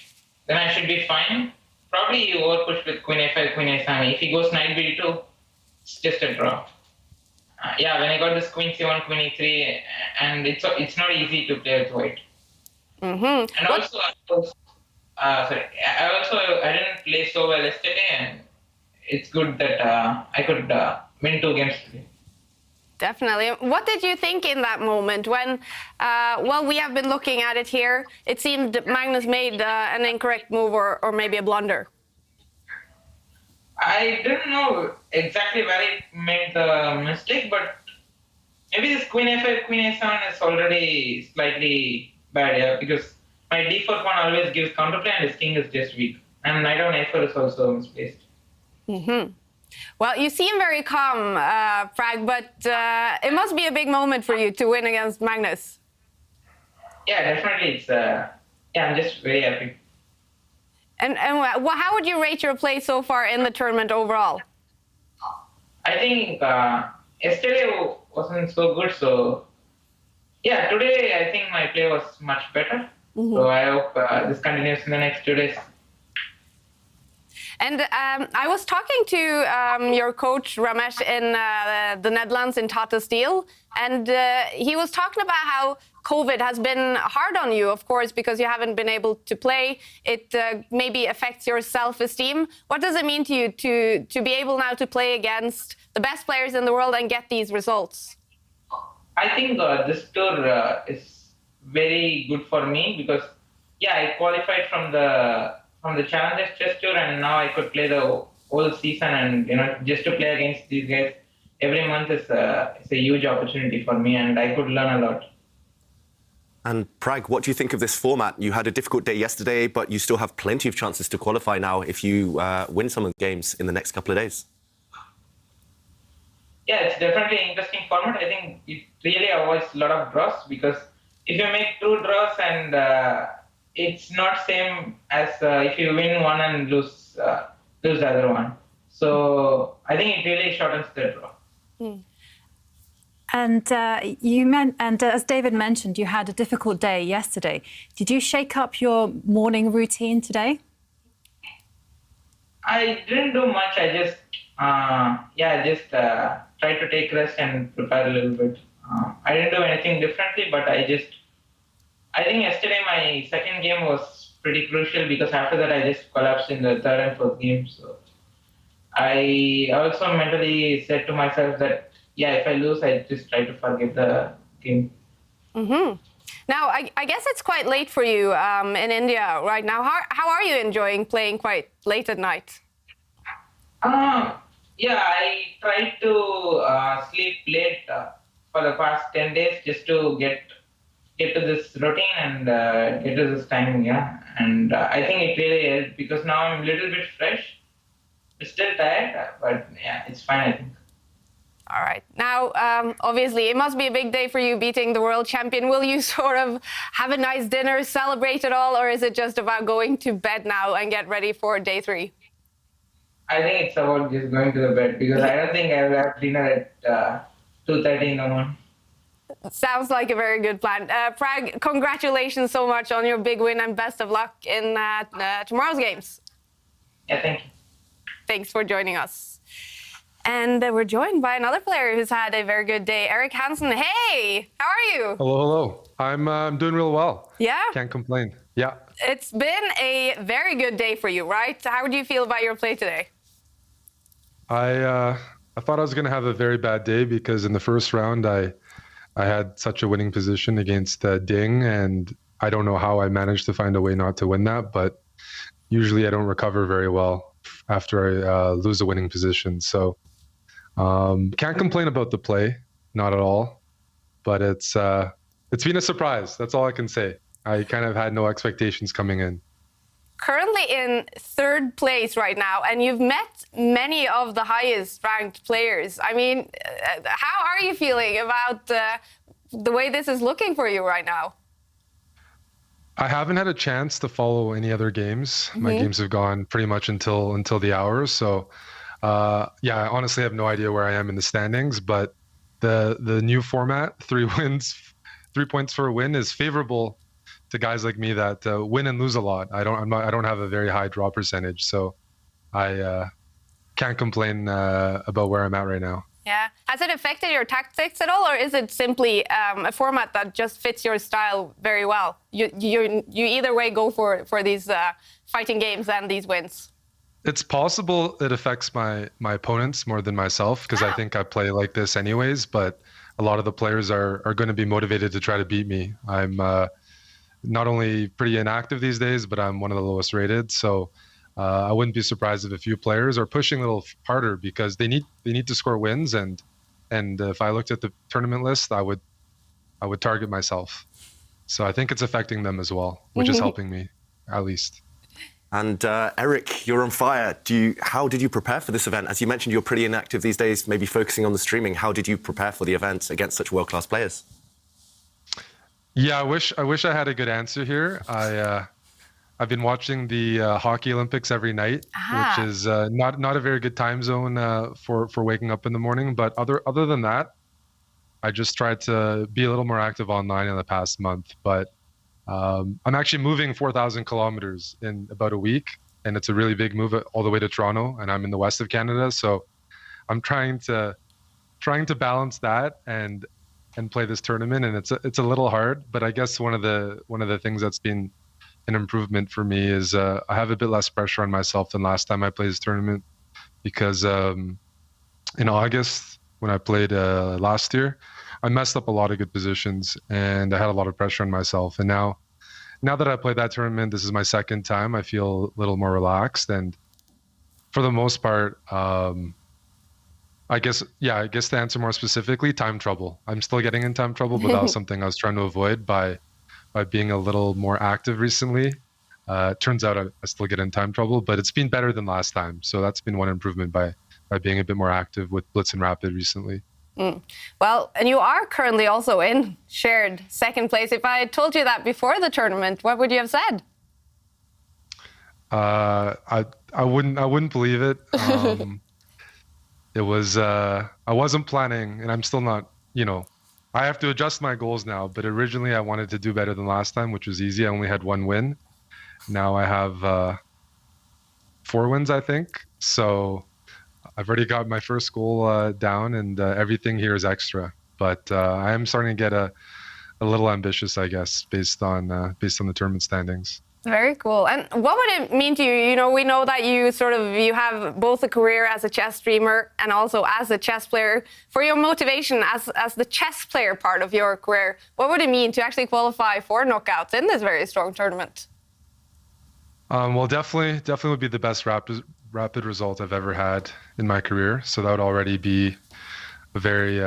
Then I should be fine. Probably you overpush with queen a5, queen a7. If he goes knight b2, it's just a draw. Yeah, when I got this queen c1, queen e3, and it's not easy to play with white. Mm-hmm. And also, I didn't play so well yesterday, and it's good that I could win 2 games today. Definitely. What did you think in that moment when, well, we have been looking at it here. It seemed Magnus made an incorrect move or maybe a blunder. I didn't know exactly where he made the mistake, but maybe this queen a5, queen a7 is already slightly bad, yeah, because my d4 pawn always gives counterplay and his king is just weak. And knight on a4 is also misplaced. Mm-hmm. Well, you seem very calm, Prag, but it must be a big moment for you to win against Magnus. Yeah, definitely. It's I'm just very happy. And how would you rate your play so far in the tournament overall? I think yesterday wasn't so good, so yeah, today I think my play was much better. Mm-hmm. So I hope this continues in the next 2 days. And I was talking to your coach, Ramesh, in the Netherlands, in Tata Steel, and he was talking about how COVID has been hard on you, of course, because you haven't been able to play. It maybe affects your self-esteem. What does it mean to you to be able now to play against the best players in the world and get these results? I think this tour is very good for me because, yeah, I qualified from the Challengers Chess Tour, and now I could play the whole season. And just to play against these guys every month is a huge opportunity for me, and I could learn a lot. And Prag, what do you think of this format? You had a difficult day yesterday, but you still have plenty of chances to qualify now if you win some of the games in the next couple of days. Yeah, it's definitely an interesting format. I think it really avoids a lot of draws because if you make 2 draws and it's not same as if you win one and lose the other one. So I think it really shortens the draw. Mm. And as David mentioned, you had a difficult day yesterday. Did you shake up your morning routine today? I didn't do much. I just tried to take rest and prepare a little bit. I didn't do anything differently, but I think yesterday my second game was pretty crucial because after that I just collapsed in the 3rd and 4th game. So I also mentally said to myself that, yeah, if I lose, I just try to forget the game. Mm-hmm. Now, I guess it's quite late for you in India right now. How are you enjoying playing quite late at night? Yeah, I tried to sleep late for the past 10 days just to get to this routine and get to this timing, yeah. And I think it really helped because now I'm a little bit fresh. Still tired, but yeah, it's fine, I think. All right. Now, obviously, it must be a big day for you beating the world champion. Will you sort of have a nice dinner, celebrate it all, or is it just about going to bed now and get ready for day 3? I think it's about just going to the bed because I don't think I will have dinner at 2:30 in the morning. Sounds like a very good plan. Prag, congratulations so much on your big win and best of luck in tomorrow's games. Yeah, thank you. Thanks for joining us. And we're joined by another player who's had a very good day, Eric Hansen. Hey, how are you? Hello. I'm doing real well. Yeah? Can't complain. Yeah. It's been a very good day for you, right? How do you feel about your play today? I thought I was going to have a very bad day because in the first round I had such a winning position against Ding, and I don't know how I managed to find a way not to win that, but usually I don't recover very well after I lose a winning position. So can't complain about the play, not at all, but it's been a surprise. That's all I can say. I kind of had no expectations coming in. currently in 3rd place right now, and you've met many of the highest ranked players. I mean, how are you feeling about the way this is looking for you right now? I haven't had a chance to follow any other games. My games have gone pretty much until the hours. So, yeah, I honestly have no idea where I am in the standings. But the new format, 3 wins, 3 points for a win, is favorable to guys like me that win and lose a lot. I don't have a very high draw percentage, so I can't complain about where I'm at right now. Yeah. Has it affected your tactics at all, or is it simply a format that just fits your style very well? You either way go for these fighting games and these wins. It's possible it affects my opponents more than myself, because I think I play like this anyways, but a lot of the players are going to be motivated to try to beat me. I'm not only pretty inactive these days, but I'm one of the lowest rated, so I wouldn't be surprised if a few players are pushing a little harder because they need to score wins, and if I looked at the tournament list, I would target myself. So I think it's affecting them as well, which is helping me at least. And Eric, you're on fire. How did you prepare for this event? As you mentioned, you're pretty inactive these days, maybe focusing on the streaming. How did you prepare for the event against such world-class players? Yeah, I wish I had a good answer here. I've been watching the Hockey Olympics every night, which is not a very good time zone for waking up in the morning. But other than that, I just tried to be a little more active online in the past month. But I'm actually moving 4,000 kilometers in about a week, and it's a really big move all the way to Toronto, and I'm in the west of Canada. So I'm trying to balance that and play this tournament, and it's a little hard. But I guess one of the things that's been an improvement for me is I have a bit less pressure on myself than last time I played this tournament, because in August when I played last year, I messed up a lot of good positions and I had a lot of pressure on myself. And now that I played that tournament, this is my 2nd time, I feel a little more relaxed, and for the most part, I guess to answer more specifically, time trouble. I'm still getting in time trouble, but that was something I was trying to avoid by being a little more active recently. Turns out I still get in time trouble, but it's been better than last time. So that's been one improvement by being a bit more active with Blitz and Rapid recently. Well, and you are currently also in shared 2nd place. If I had told you that before the tournament, what would you have said? I wouldn't believe it. It was I wasn't planning, and I'm still not. I have to adjust my goals now, but originally I wanted to do better than last time, which was easy. I only had 1 win. Now I have 4 wins, I think. So I've already got my first goal down, and everything here is extra. But I am starting to get a little ambitious, I guess, based on the tournament standings. Very cool. And what would it mean to you? We know that you have both a career as a chess streamer and also as a chess player. For your motivation as the chess player part of your career, what would it mean to actually qualify for knockouts in this very strong tournament? Well, definitely would be the best rapid result I've ever had in my career. So that would already be a very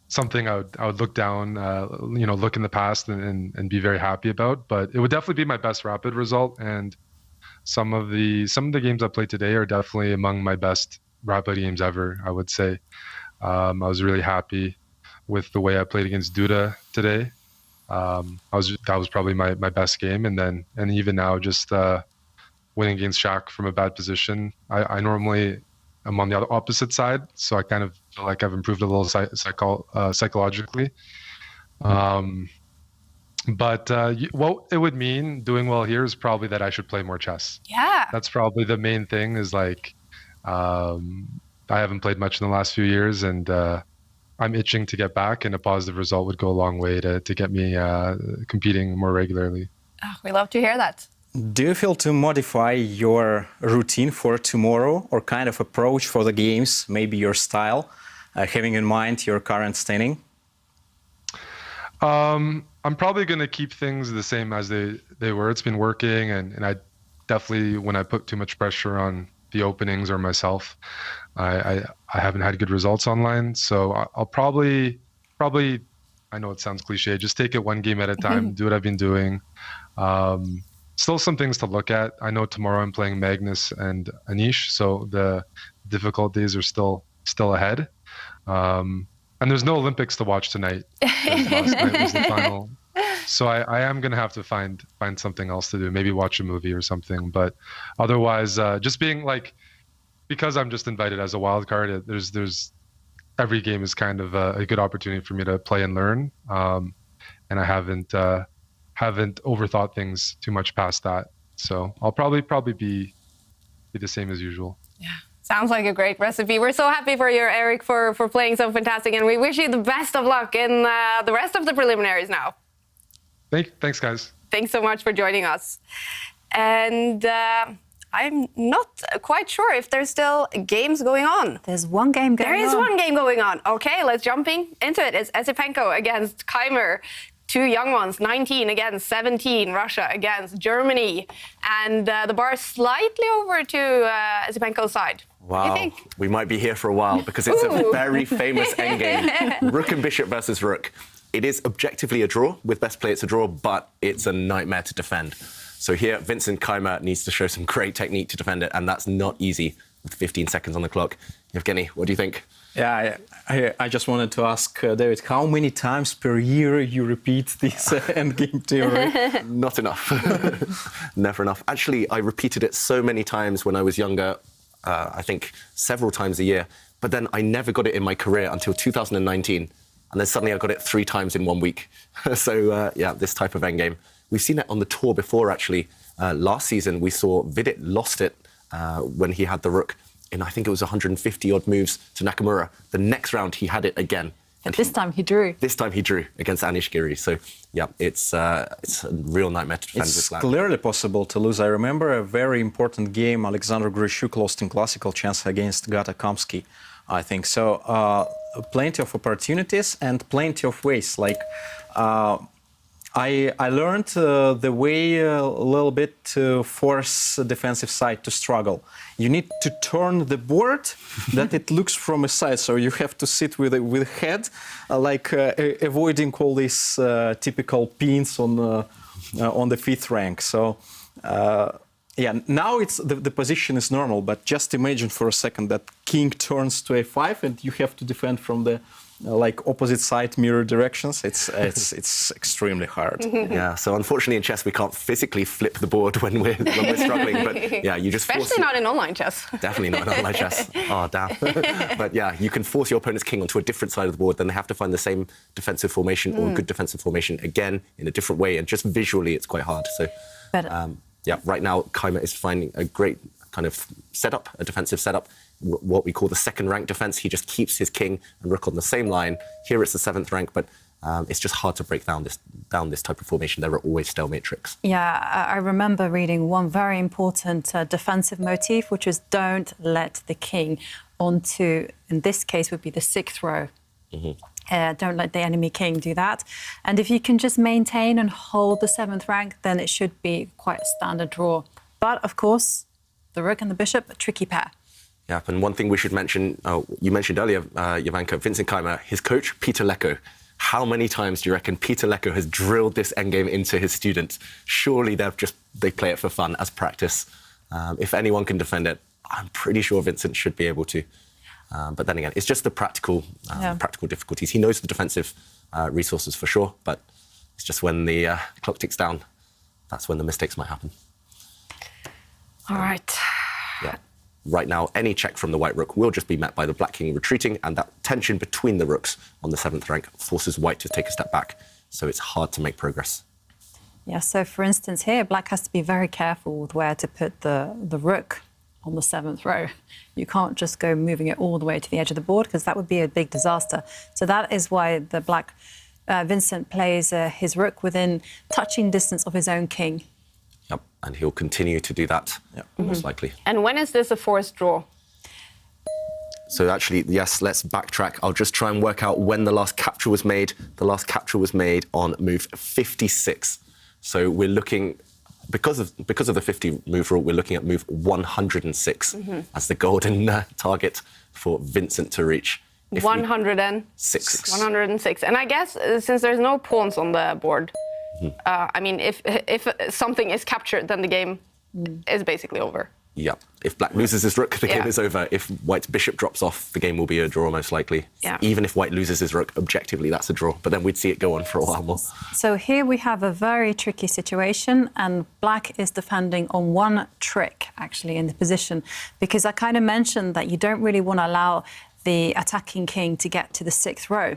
something I would look down, look in the past and be very happy about. But it would definitely be my best rapid result. And some of the games I played today are definitely among my best rapid games ever, I would say. I was really happy with the way I played against Duda today. That was probably my best game. And even now, just winning against Shaq from a bad position. I normally am on the opposite side, so I kind of feel like I've improved a little psychologically. But what it would mean doing well here is probably that I should play more chess. Yeah. That's probably the main thing is like, I haven't played much in the last few years, and I'm itching to get back, and a positive result would go a long way to get me competing more regularly. Oh, we love to hear that. Do you feel to modify your routine for tomorrow or kind of approach for the games, maybe your style, having in mind your current standing? I'm probably going to keep things the same as they were. It's been working, and I definitely, when I put too much pressure on the openings or myself, I haven't had good results online. So I'll probably, I know it sounds cliche, just take it 1 game at a time, do what I've been doing. still some things to look at. I know tomorrow I'm playing Magnus and Anish, so the difficulties are still ahead. And there's no Olympics to watch tonight. Last night was the final. So I am going to have to find something else to do, maybe watch a movie or something. But otherwise, just being like, because I'm just invited as a wild card, there's every game is kind of a good opportunity for me to play and learn. And I haven't overthought things too much past that. So I'll probably be the same as usual. Yeah. Sounds like a great recipe. We're so happy for you, Eric, for playing so fantastic, and we wish you the best of luck in the rest of the preliminaries now. Thanks, guys. Thanks so much for joining us. And I'm not quite sure if there's still games going on. There's one game going on. There is one game going on. Okay, let's jump into it. It's Esipenko against Keimer. Two young ones, 19 against 17, Russia against Germany. And the bar is slightly over to Esipenko's side. Wow, what do you think? We might be here for a while because it's a very famous endgame. Rook and Bishop versus Rook. It is objectively a draw, with best play it's a draw, but it's a nightmare to defend. So here, Vincent Keimer needs to show some great technique to defend it, and that's not easy with 15 seconds on the clock. Evgeny, what do you think? Yeah, I just wanted to ask David, how many times per year you repeat this endgame theory? Not enough. Never enough. Actually, I repeated it so many times when I was younger, I think several times a year, but then I never got it in my career until 2019, and then suddenly I got it 3 times in 1 week. So, yeah, this type of endgame. We've seen it on the tour before, actually. Last season, we saw Vidit lost it when he had the Rook. And I think it was 150-odd moves to Nakamura. The next round, he had it again. And this time he drew. This time he drew against Anish Giri. So, yeah, it's a real nightmare to defend this It's clearly possible to lose. I remember a very important game Alexander Grishuk lost in classical chance against Gata Kamsky, I think. So, plenty of opportunities and plenty of ways. Like, I learned the way a little bit to force the defensive side to struggle. You need to turn the board that it looks from a side, so you have to sit with a head, avoiding all these typical pins on the 5th rank. So yeah, now it's the position is normal, but just imagine for a second that king turns to a5 and you have to defend from the opposite side mirror directions. It's extremely hard. Yeah, so unfortunately in chess we can't physically flip the board when we're struggling, but yeah, you just especially not in online chess. Definitely not in online chess. Oh, damn. But yeah, you can force your opponent's king onto a different side of the board, then they have to find the same defensive formation or good defensive formation again in a different way, and just visually it's quite hard. So yeah, right now Keimer is finding a great kind of setup, a defensive setup, what we call the second rank defense. He just keeps his king and rook on the same line. Here it's the 7th rank, but it's just hard to break down this type of formation. There are always stalemate tricks. Yeah, I remember reading one very important defensive motif, which is don't let the king onto, in this case would be the 6th row. Don't let the enemy king do that. And if you can just maintain and hold the 7th rank, then it should be quite a standard draw. But of course, the rook and the bishop, a tricky pair. Yeah, and one thing we should mention, you mentioned earlier, Jovanka, Vincent Keimer, his coach, Peter Leko. How many times do you reckon Peter Leko has drilled this endgame into his students? Surely they play it for fun as practice. If anyone can defend it, I'm pretty sure Vincent should be able to. But then again, it's just the practical difficulties. He knows the defensive resources for sure, but it's just when the clock ticks down, that's when the mistakes might happen. All right. Yeah. Right now, any check from the white rook will just be met by the black king retreating, and that tension between the rooks on the 7th rank forces white to take a step back. So it's hard to make progress. Yeah, so for instance here, black has to be very careful with where to put the rook on the 7th row. You can't just go moving it all the way to the edge of the board, because that would be a big disaster. So that is why the black Vincent plays his rook within touching distance of his own king. Yep, and he'll continue to do that, most likely. And when is this a forced draw? So actually, yes, let's backtrack. I'll just try and work out when the last capture was made. The last capture was made on move 56. So we're looking, because of the 50 move rule, we're looking at move 106 as the golden target for Vincent to reach. 106. 106. And I guess since there's no pawns on the board, I mean, if something is captured, then the game is basically over. Yeah. If black loses his rook, the game is over. If white's bishop drops off, the game will be a draw most likely. Yeah. Even if white loses his rook, objectively that's a draw. But then we'd see it go on for a while more. So here we have a very tricky situation, and black is defending on one trick, actually, in the position. Because I kind of mentioned that you don't really want to allow the attacking king to get to the 6th row.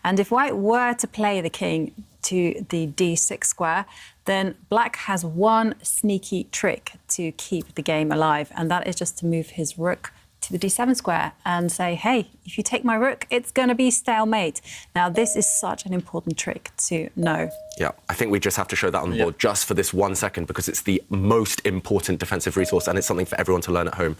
And if white were to play the king to the d6 square, then black has one sneaky trick to keep the game alive, and that is just to move his rook to the d7 square and say, hey, if you take my rook, it's going to be stalemate. Now, this is such an important trick to know. Yeah, I think we just have to show that on the board just for this 1 second, because it's the most important defensive resource, and it's something for everyone to learn at home.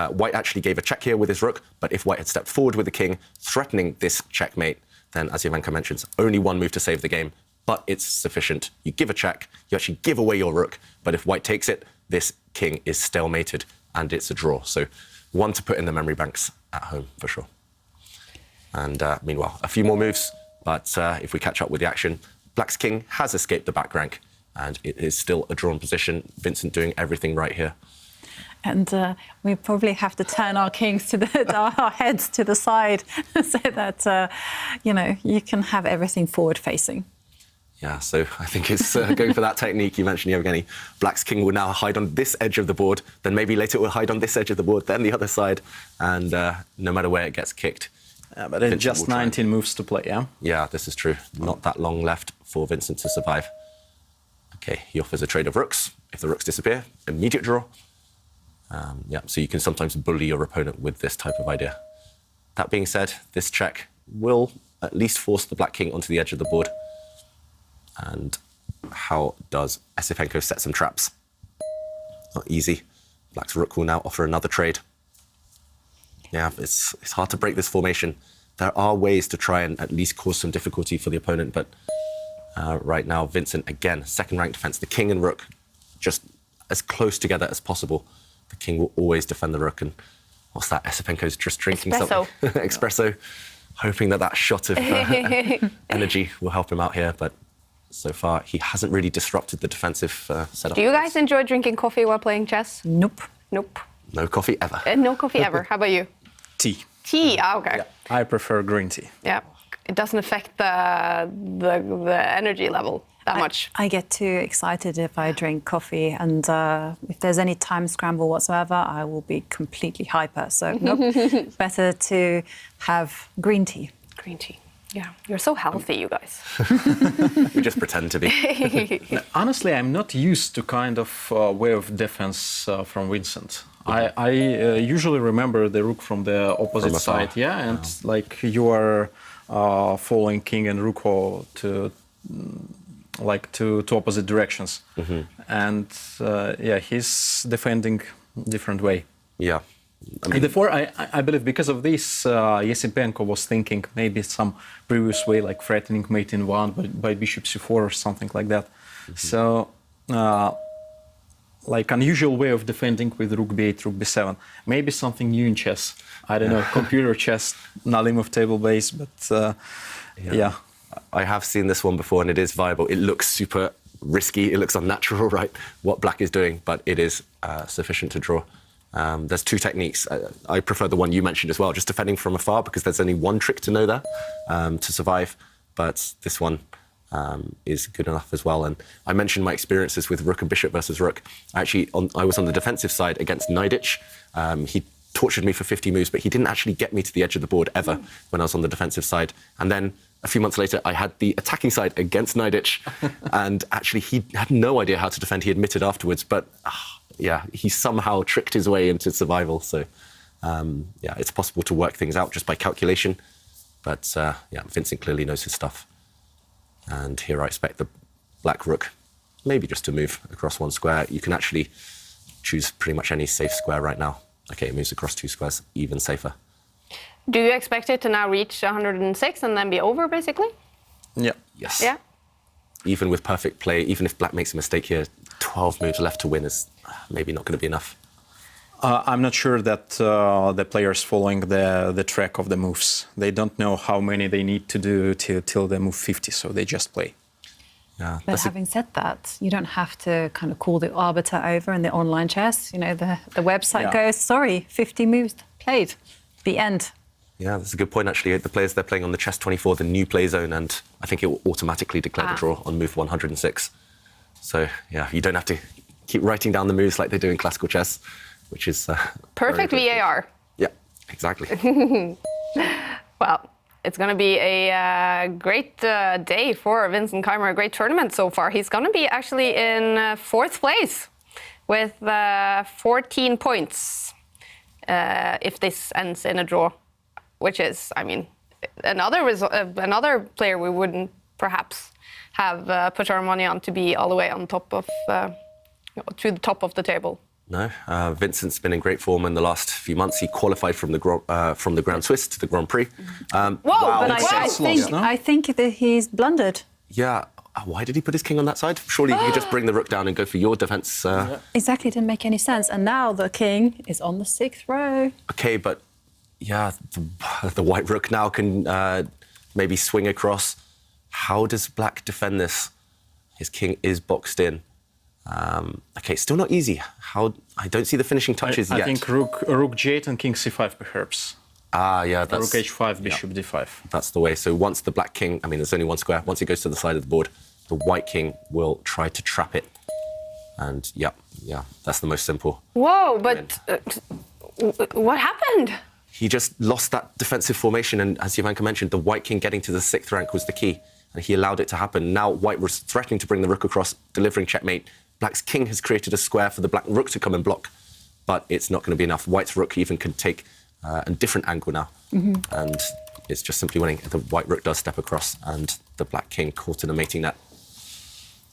White actually gave a check here with his rook, but if white had stepped forward with the king, threatening this checkmate, then, as Jovanka mentions, only one move to save the game, but it's sufficient. You give a check, you actually give away your rook, but if white takes it, this king is stalemated, and it's a draw. So one to put in the memory banks at home, for sure. And meanwhile, a few more moves, but if we catch up with the action, black's king has escaped the back rank, and it is still a drawn position. Vincent doing everything right here. And we probably have to turn our kings to our heads to the side so that, you know, you can have everything forward facing. Yeah, so I think it's going for that technique you mentioned, Yevgeny. Black's king will now hide on this edge of the board, then maybe later it will hide on this edge of the board, then the other side, and no matter where it gets kicked. Yeah, but it's just 19 moves to play, yeah? Yeah, this is true. Not that long left for Vincent to survive. Okay, he offers a trade of rooks. If the rooks disappear, immediate draw. Yeah, so you can sometimes bully your opponent with this type of idea. That being said, this check will at least force the black king onto the edge of the board. And how does Esipenko set some traps? Not easy. Black's rook will now offer another trade. Yeah, it's hard to break this formation. There are ways to try and at least cause some difficulty for the opponent, but right now, Vincent, again, second-rank defense. The king and rook just as close together as possible. The king will always defend the rook, and what's that? Esipenko's just drinking something. Espresso, hoping that shot of energy will help him out here, but so far he hasn't really disrupted the defensive setup. Do you guys enjoy drinking coffee while playing chess? Nope. Nope. No coffee ever. No coffee ever. How about you? Tea. Tea, okay. Yeah, I prefer green tea. Yeah, it doesn't affect the energy level that much. I get too excited if I drink coffee, and if there's any time scramble whatsoever, I will be completely hyper. So, nope, better to have green tea. Green tea. Yeah, you're so healthy, you guys. We just pretend to be. Honestly, I'm not used to kind of way of defense from Vincent. I usually remember the rook from the opposite side, yeah, and like you are following king and rook to opposite directions, and yeah, he's defending different way. Yeah. I mean, therefore, I believe because of this, Esipenko was thinking maybe some previous way, like threatening mate in one by bishop c4 or something like that. So, like unusual way of defending with rook b8, rook b7. Maybe something new in chess. I don't know, computer chess, nothing of table base, but yeah. I have seen this one before, and it is viable. It looks super risky. It looks unnatural, right? What black is doing, but it is sufficient to draw. There's two techniques. I prefer the one you mentioned as well, just defending from afar, because there's only one trick to know there to survive. But this one is good enough as well. And I mentioned my experiences with rook and bishop versus rook. Actually, I was on the defensive side against Najdich. He tortured me for 50 moves, but he didn't actually get me to the edge of the board ever when I was on the defensive side. And then a few months later, I had the attacking side against Najdich, and actually he had no idea how to defend. He admitted afterwards, but yeah, he somehow tricked his way into survival. So yeah, it's possible to work things out just by calculation. But yeah, Vincent clearly knows his stuff. And here I expect the black rook maybe just to move across one square. You can actually choose pretty much any safe square right now. Okay, it moves across two squares, even safer. Do you expect it to now reach 106 and then be over, basically? Yeah. Yes. Yeah. Even with perfect play, even if black makes a mistake here, 12 moves left to win is maybe not going to be enough. I'm not sure that the players following the track of the moves. They don't know how many they need to do till they move 50, so they just play. Yeah, But having said that, you don't have to kind of call the arbiter over in the online chess. You know, the website goes, sorry, 50 moves played, the end. Yeah, that's a good point, actually. The players, they're playing on the Chess24, the new play zone, and I think it will automatically declare the draw on move 106. So, yeah, you don't have to keep writing down the moves like they do in classical chess, which is... Perfect VAR. Yeah, exactly. Well, it's going to be a great day for Vincent Keimer, a great tournament so far. He's going to be actually in fourth place with 14 points if this ends in a draw, which is, I mean, another player we wouldn't perhaps have put our money on to be all the way on top of, to the top of the table. No, Vincent's been in great form in the last few months. He qualified from the Grand Swiss to the Grand Prix. Whoa, but I think that he's blundered. Yeah, why did he put his king on that side? Surely you could just bring the rook down and go for your defense. Exactly, it didn't make any sense. And now the king is on the 6th row. Okay, but yeah, the white rook now can maybe swing across. How does black defend this? His king is boxed in. Okay, still not easy. I don't see the finishing touches yet. I think rook g8 and king c5 perhaps. Yeah, that's... Rook h5, bishop d5. That's the way. So once the black king, I mean, there's only one square. Once it goes to the side of the board, the white king will try to trap it. And yeah, that's the most simple. Whoa, but what happened? He just lost that defensive formation, and as Jovanka mentioned, the white king getting to the 6th rank was the key, and he allowed it to happen. Now white was threatening to bring the rook across, delivering checkmate. Black's king has created a square for the black rook to come and block, but it's not going to be enough. White's rook even can take a different angle now, and it's just simply winning. The white rook does step across, and the black king caught in a mating net.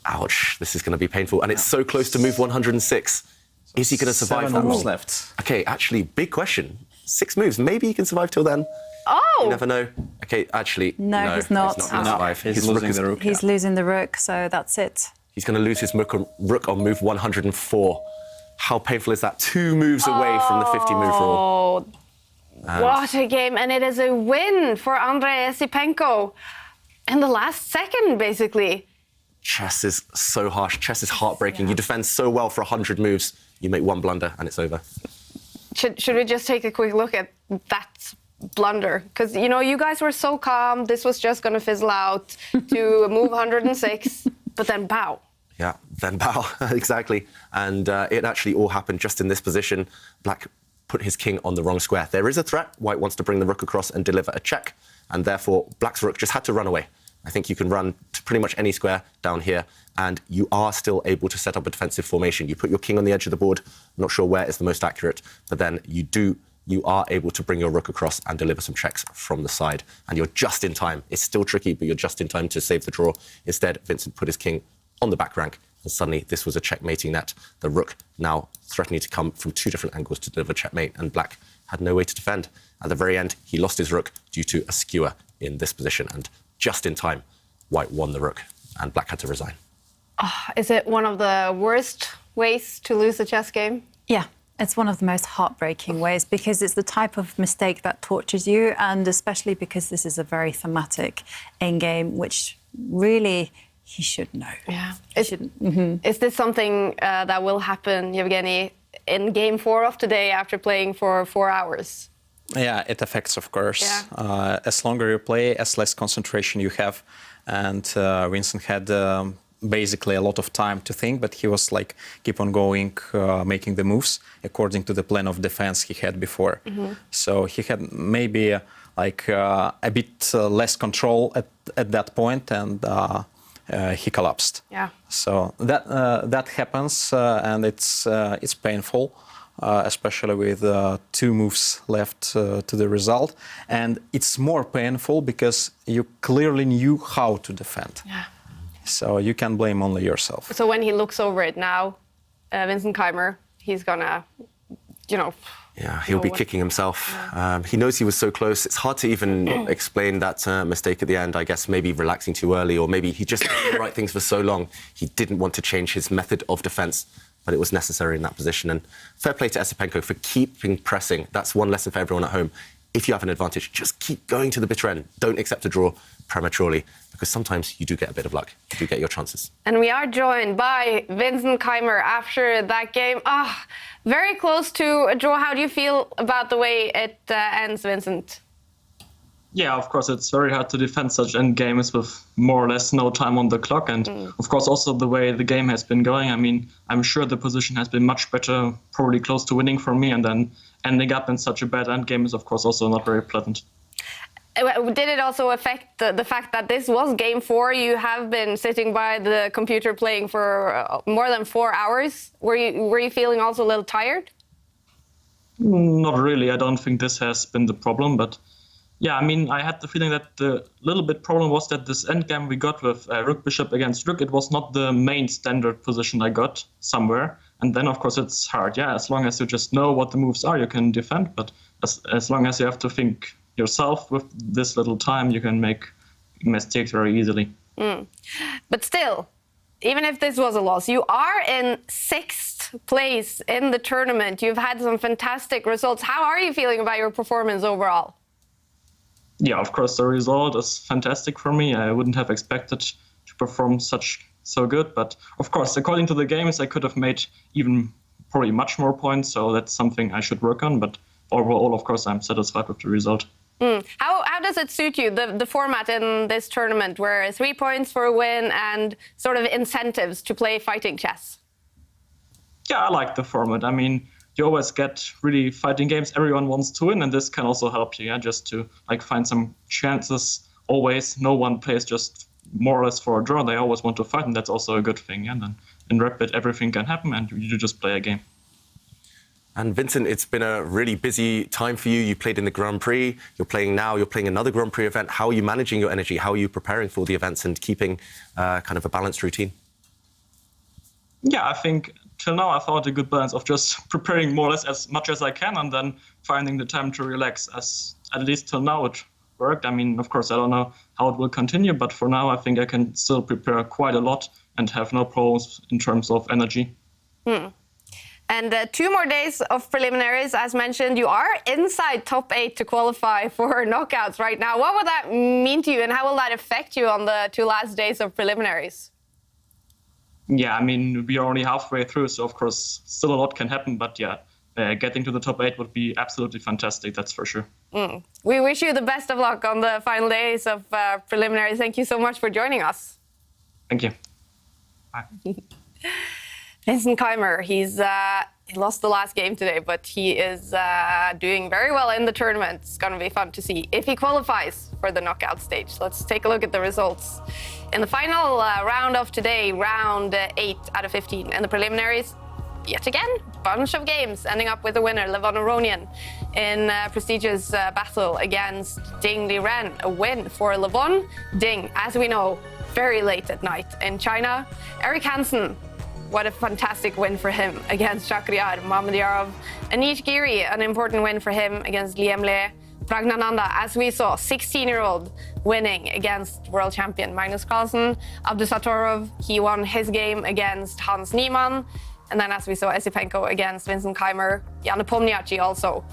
Ouch, this is going to be painful, and it's so close to move 106. Is he going to survive that? 7 moves left. Okay, actually, big question. 6 moves, maybe he can survive till then. Oh! You never know. Okay, actually, no, he's not. He's not going to survive. He's losing the rook. He's losing the rook, so that's it. He's going to lose his rook on move 104. How painful is that? 2 moves away from the 50-move rule. What a game, and it is a win for Andrei Esipenko in the last second, basically. Chess is so harsh. Chess is heartbreaking. You defend so well for 100 moves, you make one blunder and it's over. Should we just take a quick look at that blunder? Because, you know, you guys were so calm. This was just going to fizzle out to move 106, but then bow. Yeah, then bow, exactly. And it actually all happened just in this position. Black put his king on the wrong square. There is a threat. White wants to bring the rook across and deliver a check, and therefore Black's rook just had to run away. I think you can run to pretty much any square down here, and you are still able to set up a defensive formation. You put your king on the edge of the board. I'm not sure where is the most accurate, but then you are able to bring your rook across and deliver some checks from the side, and you're just in time. It's still tricky, but you're just in time to save the draw. Instead, Vincent put his king on the back rank, and suddenly this was a checkmating net. The rook now threatening to come from 2 different angles to deliver checkmate, and Black had no way to defend. At the very end, he lost his rook due to a skewer in this position, and just in time, White won the rook, and Black had to resign. Oh, is it one of the worst ways to lose a chess game? Yeah, it's one of the most heartbreaking ways, because it's the type of mistake that tortures you, and especially because this is a very thematic endgame, which really he should know. Yeah. Is this something that will happen, Yevgeny, in game 4 of today after playing for 4 hours? Yeah, it affects, of course. Yeah. As longer you play, as less concentration you have. And Vincent had basically a lot of time to think, but he was like, keep on going, making the moves according to the plan of defense he had before. So he had maybe like a bit less control at that point, and he collapsed. Yeah. So that happens, and it's painful. Especially with 2 moves left to the result. And it's more painful because you clearly knew how to defend. Yeah. So you can blame only yourself. So when he looks over it now, Vincent Keimer, he's gonna, you know... Yeah, he'll be kicking himself. He knows he was so close. It's hard to even explain that mistake at the end. I guess maybe relaxing too early, or maybe he just did the right things for so long. He didn't want to change his method of defense, but it was necessary in that position. And fair play to Esipenko for keeping pressing. That's one lesson for everyone at home. If you have an advantage, just keep going to the bitter end. Don't accept a draw, prematurely, because sometimes you do get a bit of luck. You do get your chances. And we are joined by Vincent Keimer after that game. Very close to a draw. How do you feel about the way it ends, Vincent? Yeah, of course, it's very hard to defend such end games with more or less no time on the clock. And of course, also the way the game has been going. I mean, I'm sure the position has been much better, probably close to winning for me. And then ending up in such a bad end game is, of course, also not very pleasant. Did it also affect the fact that this was game 4? You have been sitting by the computer playing for more than 4 hours. Were you feeling also a little tired? Not really. I don't think this has been the problem, but yeah, I mean, I had the feeling that the little bit problem was that this endgame we got with Rook Bishop against Rook, it was not the main standard position I got somewhere. And then, of course, it's hard. Yeah, as long as you just know what the moves are, you can defend. But as long as you have to think yourself with this little time, you can make mistakes very easily. But still, even if this was a loss, you are in 6th place in the tournament. You've had some fantastic results. How are you feeling about your performance overall? Yeah, of course, the result is fantastic for me. I wouldn't have expected to perform so good. But of course, according to the games, I could have made even probably much more points. So that's something I should work on. But overall, of course, I'm satisfied with the result. How does it suit you, the format in this tournament, where 3 points for a win and sort of incentives to play fighting chess? Yeah, I like the format. I mean, you always get really fighting games. Everyone wants to win, and this can also help you, just to find some chances. Always, no one plays just more or less for a draw. They always want to fight, and that's also a good thing. And then in Rapid, everything can happen, and you just play a game. And Vincent, it's been a really busy time for you. You played in the Grand Prix. You're playing another Grand Prix event. How are you managing your energy? How are you preparing for the events and keeping kind of a balanced routine? Yeah, I think till now I found a good balance of just preparing more or less as much as I can and then finding the time to relax. At least till now it worked. I mean, of course, I don't know how it will continue, but for now I think I can still prepare quite a lot and have no problems in terms of energy. And 2 more days of preliminaries, as mentioned. You are inside top 8 to qualify for knockouts right now. What would that mean to you, and how will that affect you on the 2 last days of preliminaries? Yeah, I mean, we are only halfway through, so of course, still a lot can happen. But yeah, getting to the top 8 would be absolutely fantastic, that's for sure. We wish you the best of luck on the final days of preliminaries. Thank you so much for joining us. Thank you. Bye. Vincent Keimer, he lost the last game today, but he is doing very well in the tournament. It's going to be fun to see if he qualifies for the knockout stage. Let's take a look at the results. In the final round of today, round 8 out of 15 in the preliminaries, yet again, bunch of games ending up with a winner, Levon Aronian, in a prestigious battle against Ding Liren. A win for Levon. Ding, as we know, very late at night in China. Eric Hansen, what a fantastic win for him against Shakhriyar Mamedyarov. Anish Giri, an important win for him against Liam Le. Pragnananda, as we saw, 16-year-old winning against world champion Magnus Carlsen. Abdusatorov, he won his game against Hans Niemann. And then, as we saw, Esipenko against Vincent Keimer. Jan Nepomniachtchi also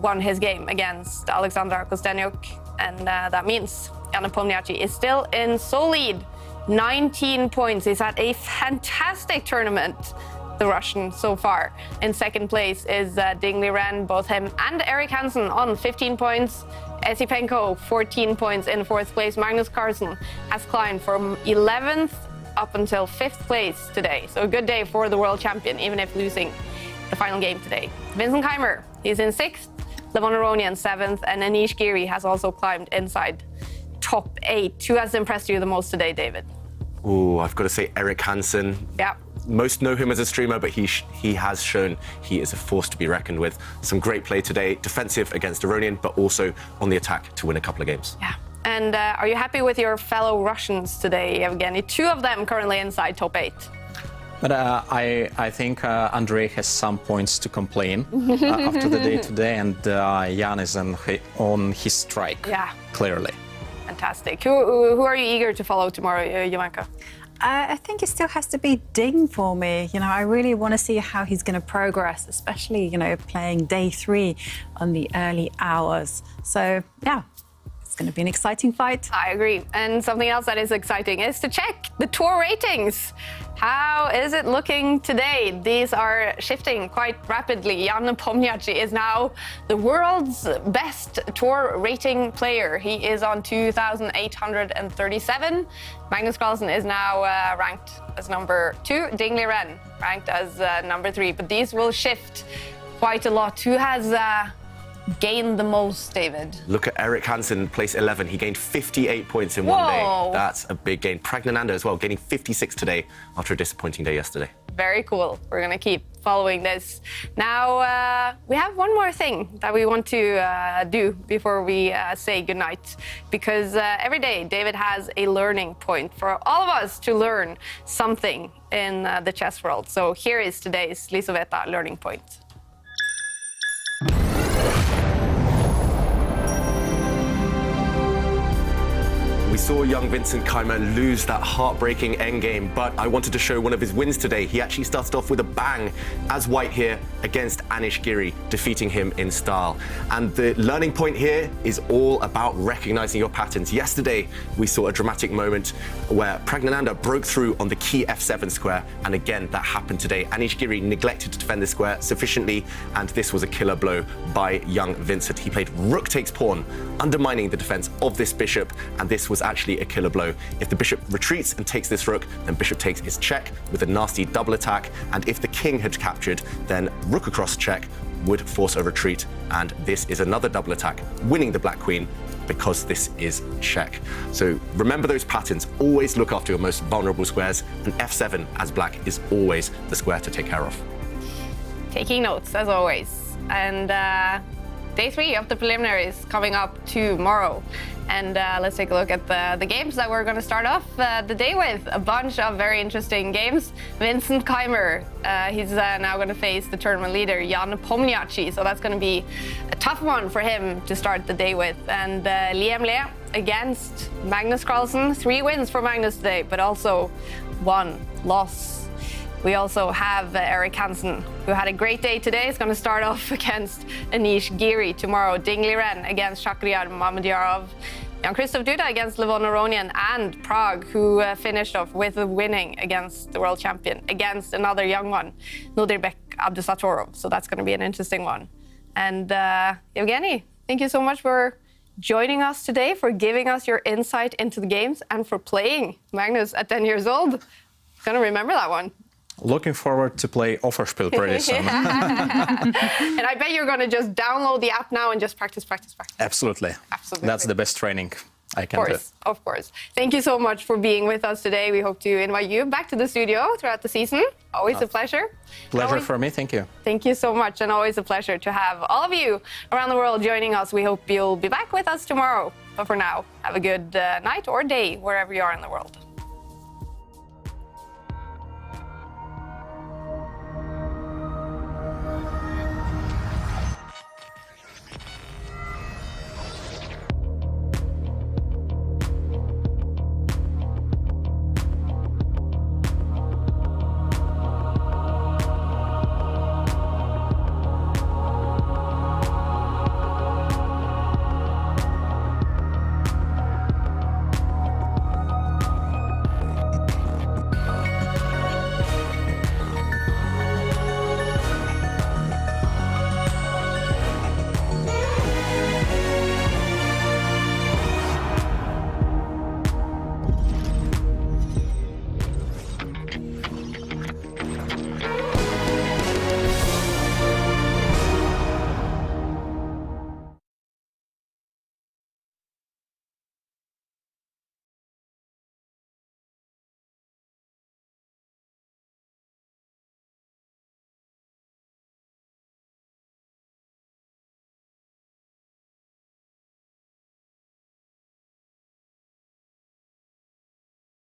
won his game against Alexander Kostanyak. And that means Jan Nepomniachtchi is still in sole lead. 19 points. He's had a fantastic tournament, the Russian, so far. In second place is Ding Liren, both him and Eric Hansen on 15 points. Esipenko, 14 points in fourth place. Magnus Carlsen has climbed from 11th up until 5th place today. So a good day for the world champion, even if losing the final game today. Vincent Keimer, he's in 6th. Levon Aronian, 7th. And Anish Giri has also climbed inside top 8. Who has impressed you the most today, David? Oh, I've got to say Eric Hansen. Yeah. Most know him as a streamer, but he has shown he is a force to be reckoned with. Some great play today, defensive against Aronian, but also on the attack to win a couple of games. Yeah. And are you happy with your fellow Russians today, Evgeny? 2 of them currently inside top 8. But I think Andrei has some points to complain after the day today, and Jan is on his strike, clearly. Fantastic. Who are you eager to follow tomorrow, Jovanka? I think it still has to be Ding for me. I really want to see how he's going to progress, especially, playing day 3 on the early hours. So, yeah, It's going to be an exciting fight. I agree. And something else that is exciting is to check the tour ratings. How is it looking today? These are shifting quite rapidly. Jan-Krzysztof is now the world's best tour rating player. He is on 2,837. Magnus Carlsen is now ranked as number 2. Dingley Ren ranked as number 3. But these will shift quite a lot. Who has gained the most, David? Look at Erik Hansen, place 11. He gained 58 points in one day. That's a big gain. Pragnananda as well, gaining 56 today after a disappointing day yesterday. Very cool. We're going to keep following this. Now, we have one more thing that we want to do before we say goodnight. Because every day, David has a learning point for all of us to learn something in the chess world. So here is today's Lisoveta learning point. We saw young Vincent Keimer lose that heartbreaking endgame, but I wanted to show one of his wins today. He actually started off with a bang as white here against Anish Giri, defeating him in style. And the learning point here is all about recognizing your patterns. Yesterday, we saw a dramatic moment where Pragnananda broke through on the key f7 square, and again, that happened today. Anish Giri neglected to defend the square sufficiently, and this was a killer blow by young Vincent. He played rook takes pawn, undermining the defense of this bishop, and this was actually a killer blow. If the bishop retreats and takes this rook, then bishop takes is check with a nasty double attack, and if the king had captured, then rook across check would force a retreat, and this is another double attack, winning the black queen because this is check. So remember those patterns. Always look after your most vulnerable squares, and f7 as black is always the square to take care of. Taking notes, as always. And day 3 of the preliminaries coming up tomorrow. And let's take a look at the games that we're going to start off the day with. A bunch of very interesting games. Vincent Keimer, he's now going to face the tournament leader, Jan-Krzysztof. So that's going to be a tough one for him to start the day with. And Liam Le against Magnus Carlsen. 3 wins for Magnus today, but also 1 loss. We also have Erik Hansen, who had a great day today. He's going to start off against Anish Giri tomorrow. Dingley Ren against Shakhriyar Mamedyarov. Jan-Krzysztof Duda against Levon Aronian, and Prague, who finished off with a winning against the world champion, against another young one, Nodirbek Abdusatorov. So that's going to be an interesting one. And Evgeny, thank you so much for joining us today, for giving us your insight into the games, and for playing Magnus at 10 years old. Going to remember that one. Looking forward to play Offerspiel pretty soon. And I bet you're going to just download the app now and just practice. Absolutely. That's the best training I can do. Of course. Thank you so much for being with us today. We hope to invite you back to the studio throughout the season. Always a pleasure. Pleasure for me. Thank you. Thank you so much, and always a pleasure to have all of you around the world joining us. We hope you'll be back with us tomorrow. But for now, have a good night or day wherever you are in the world.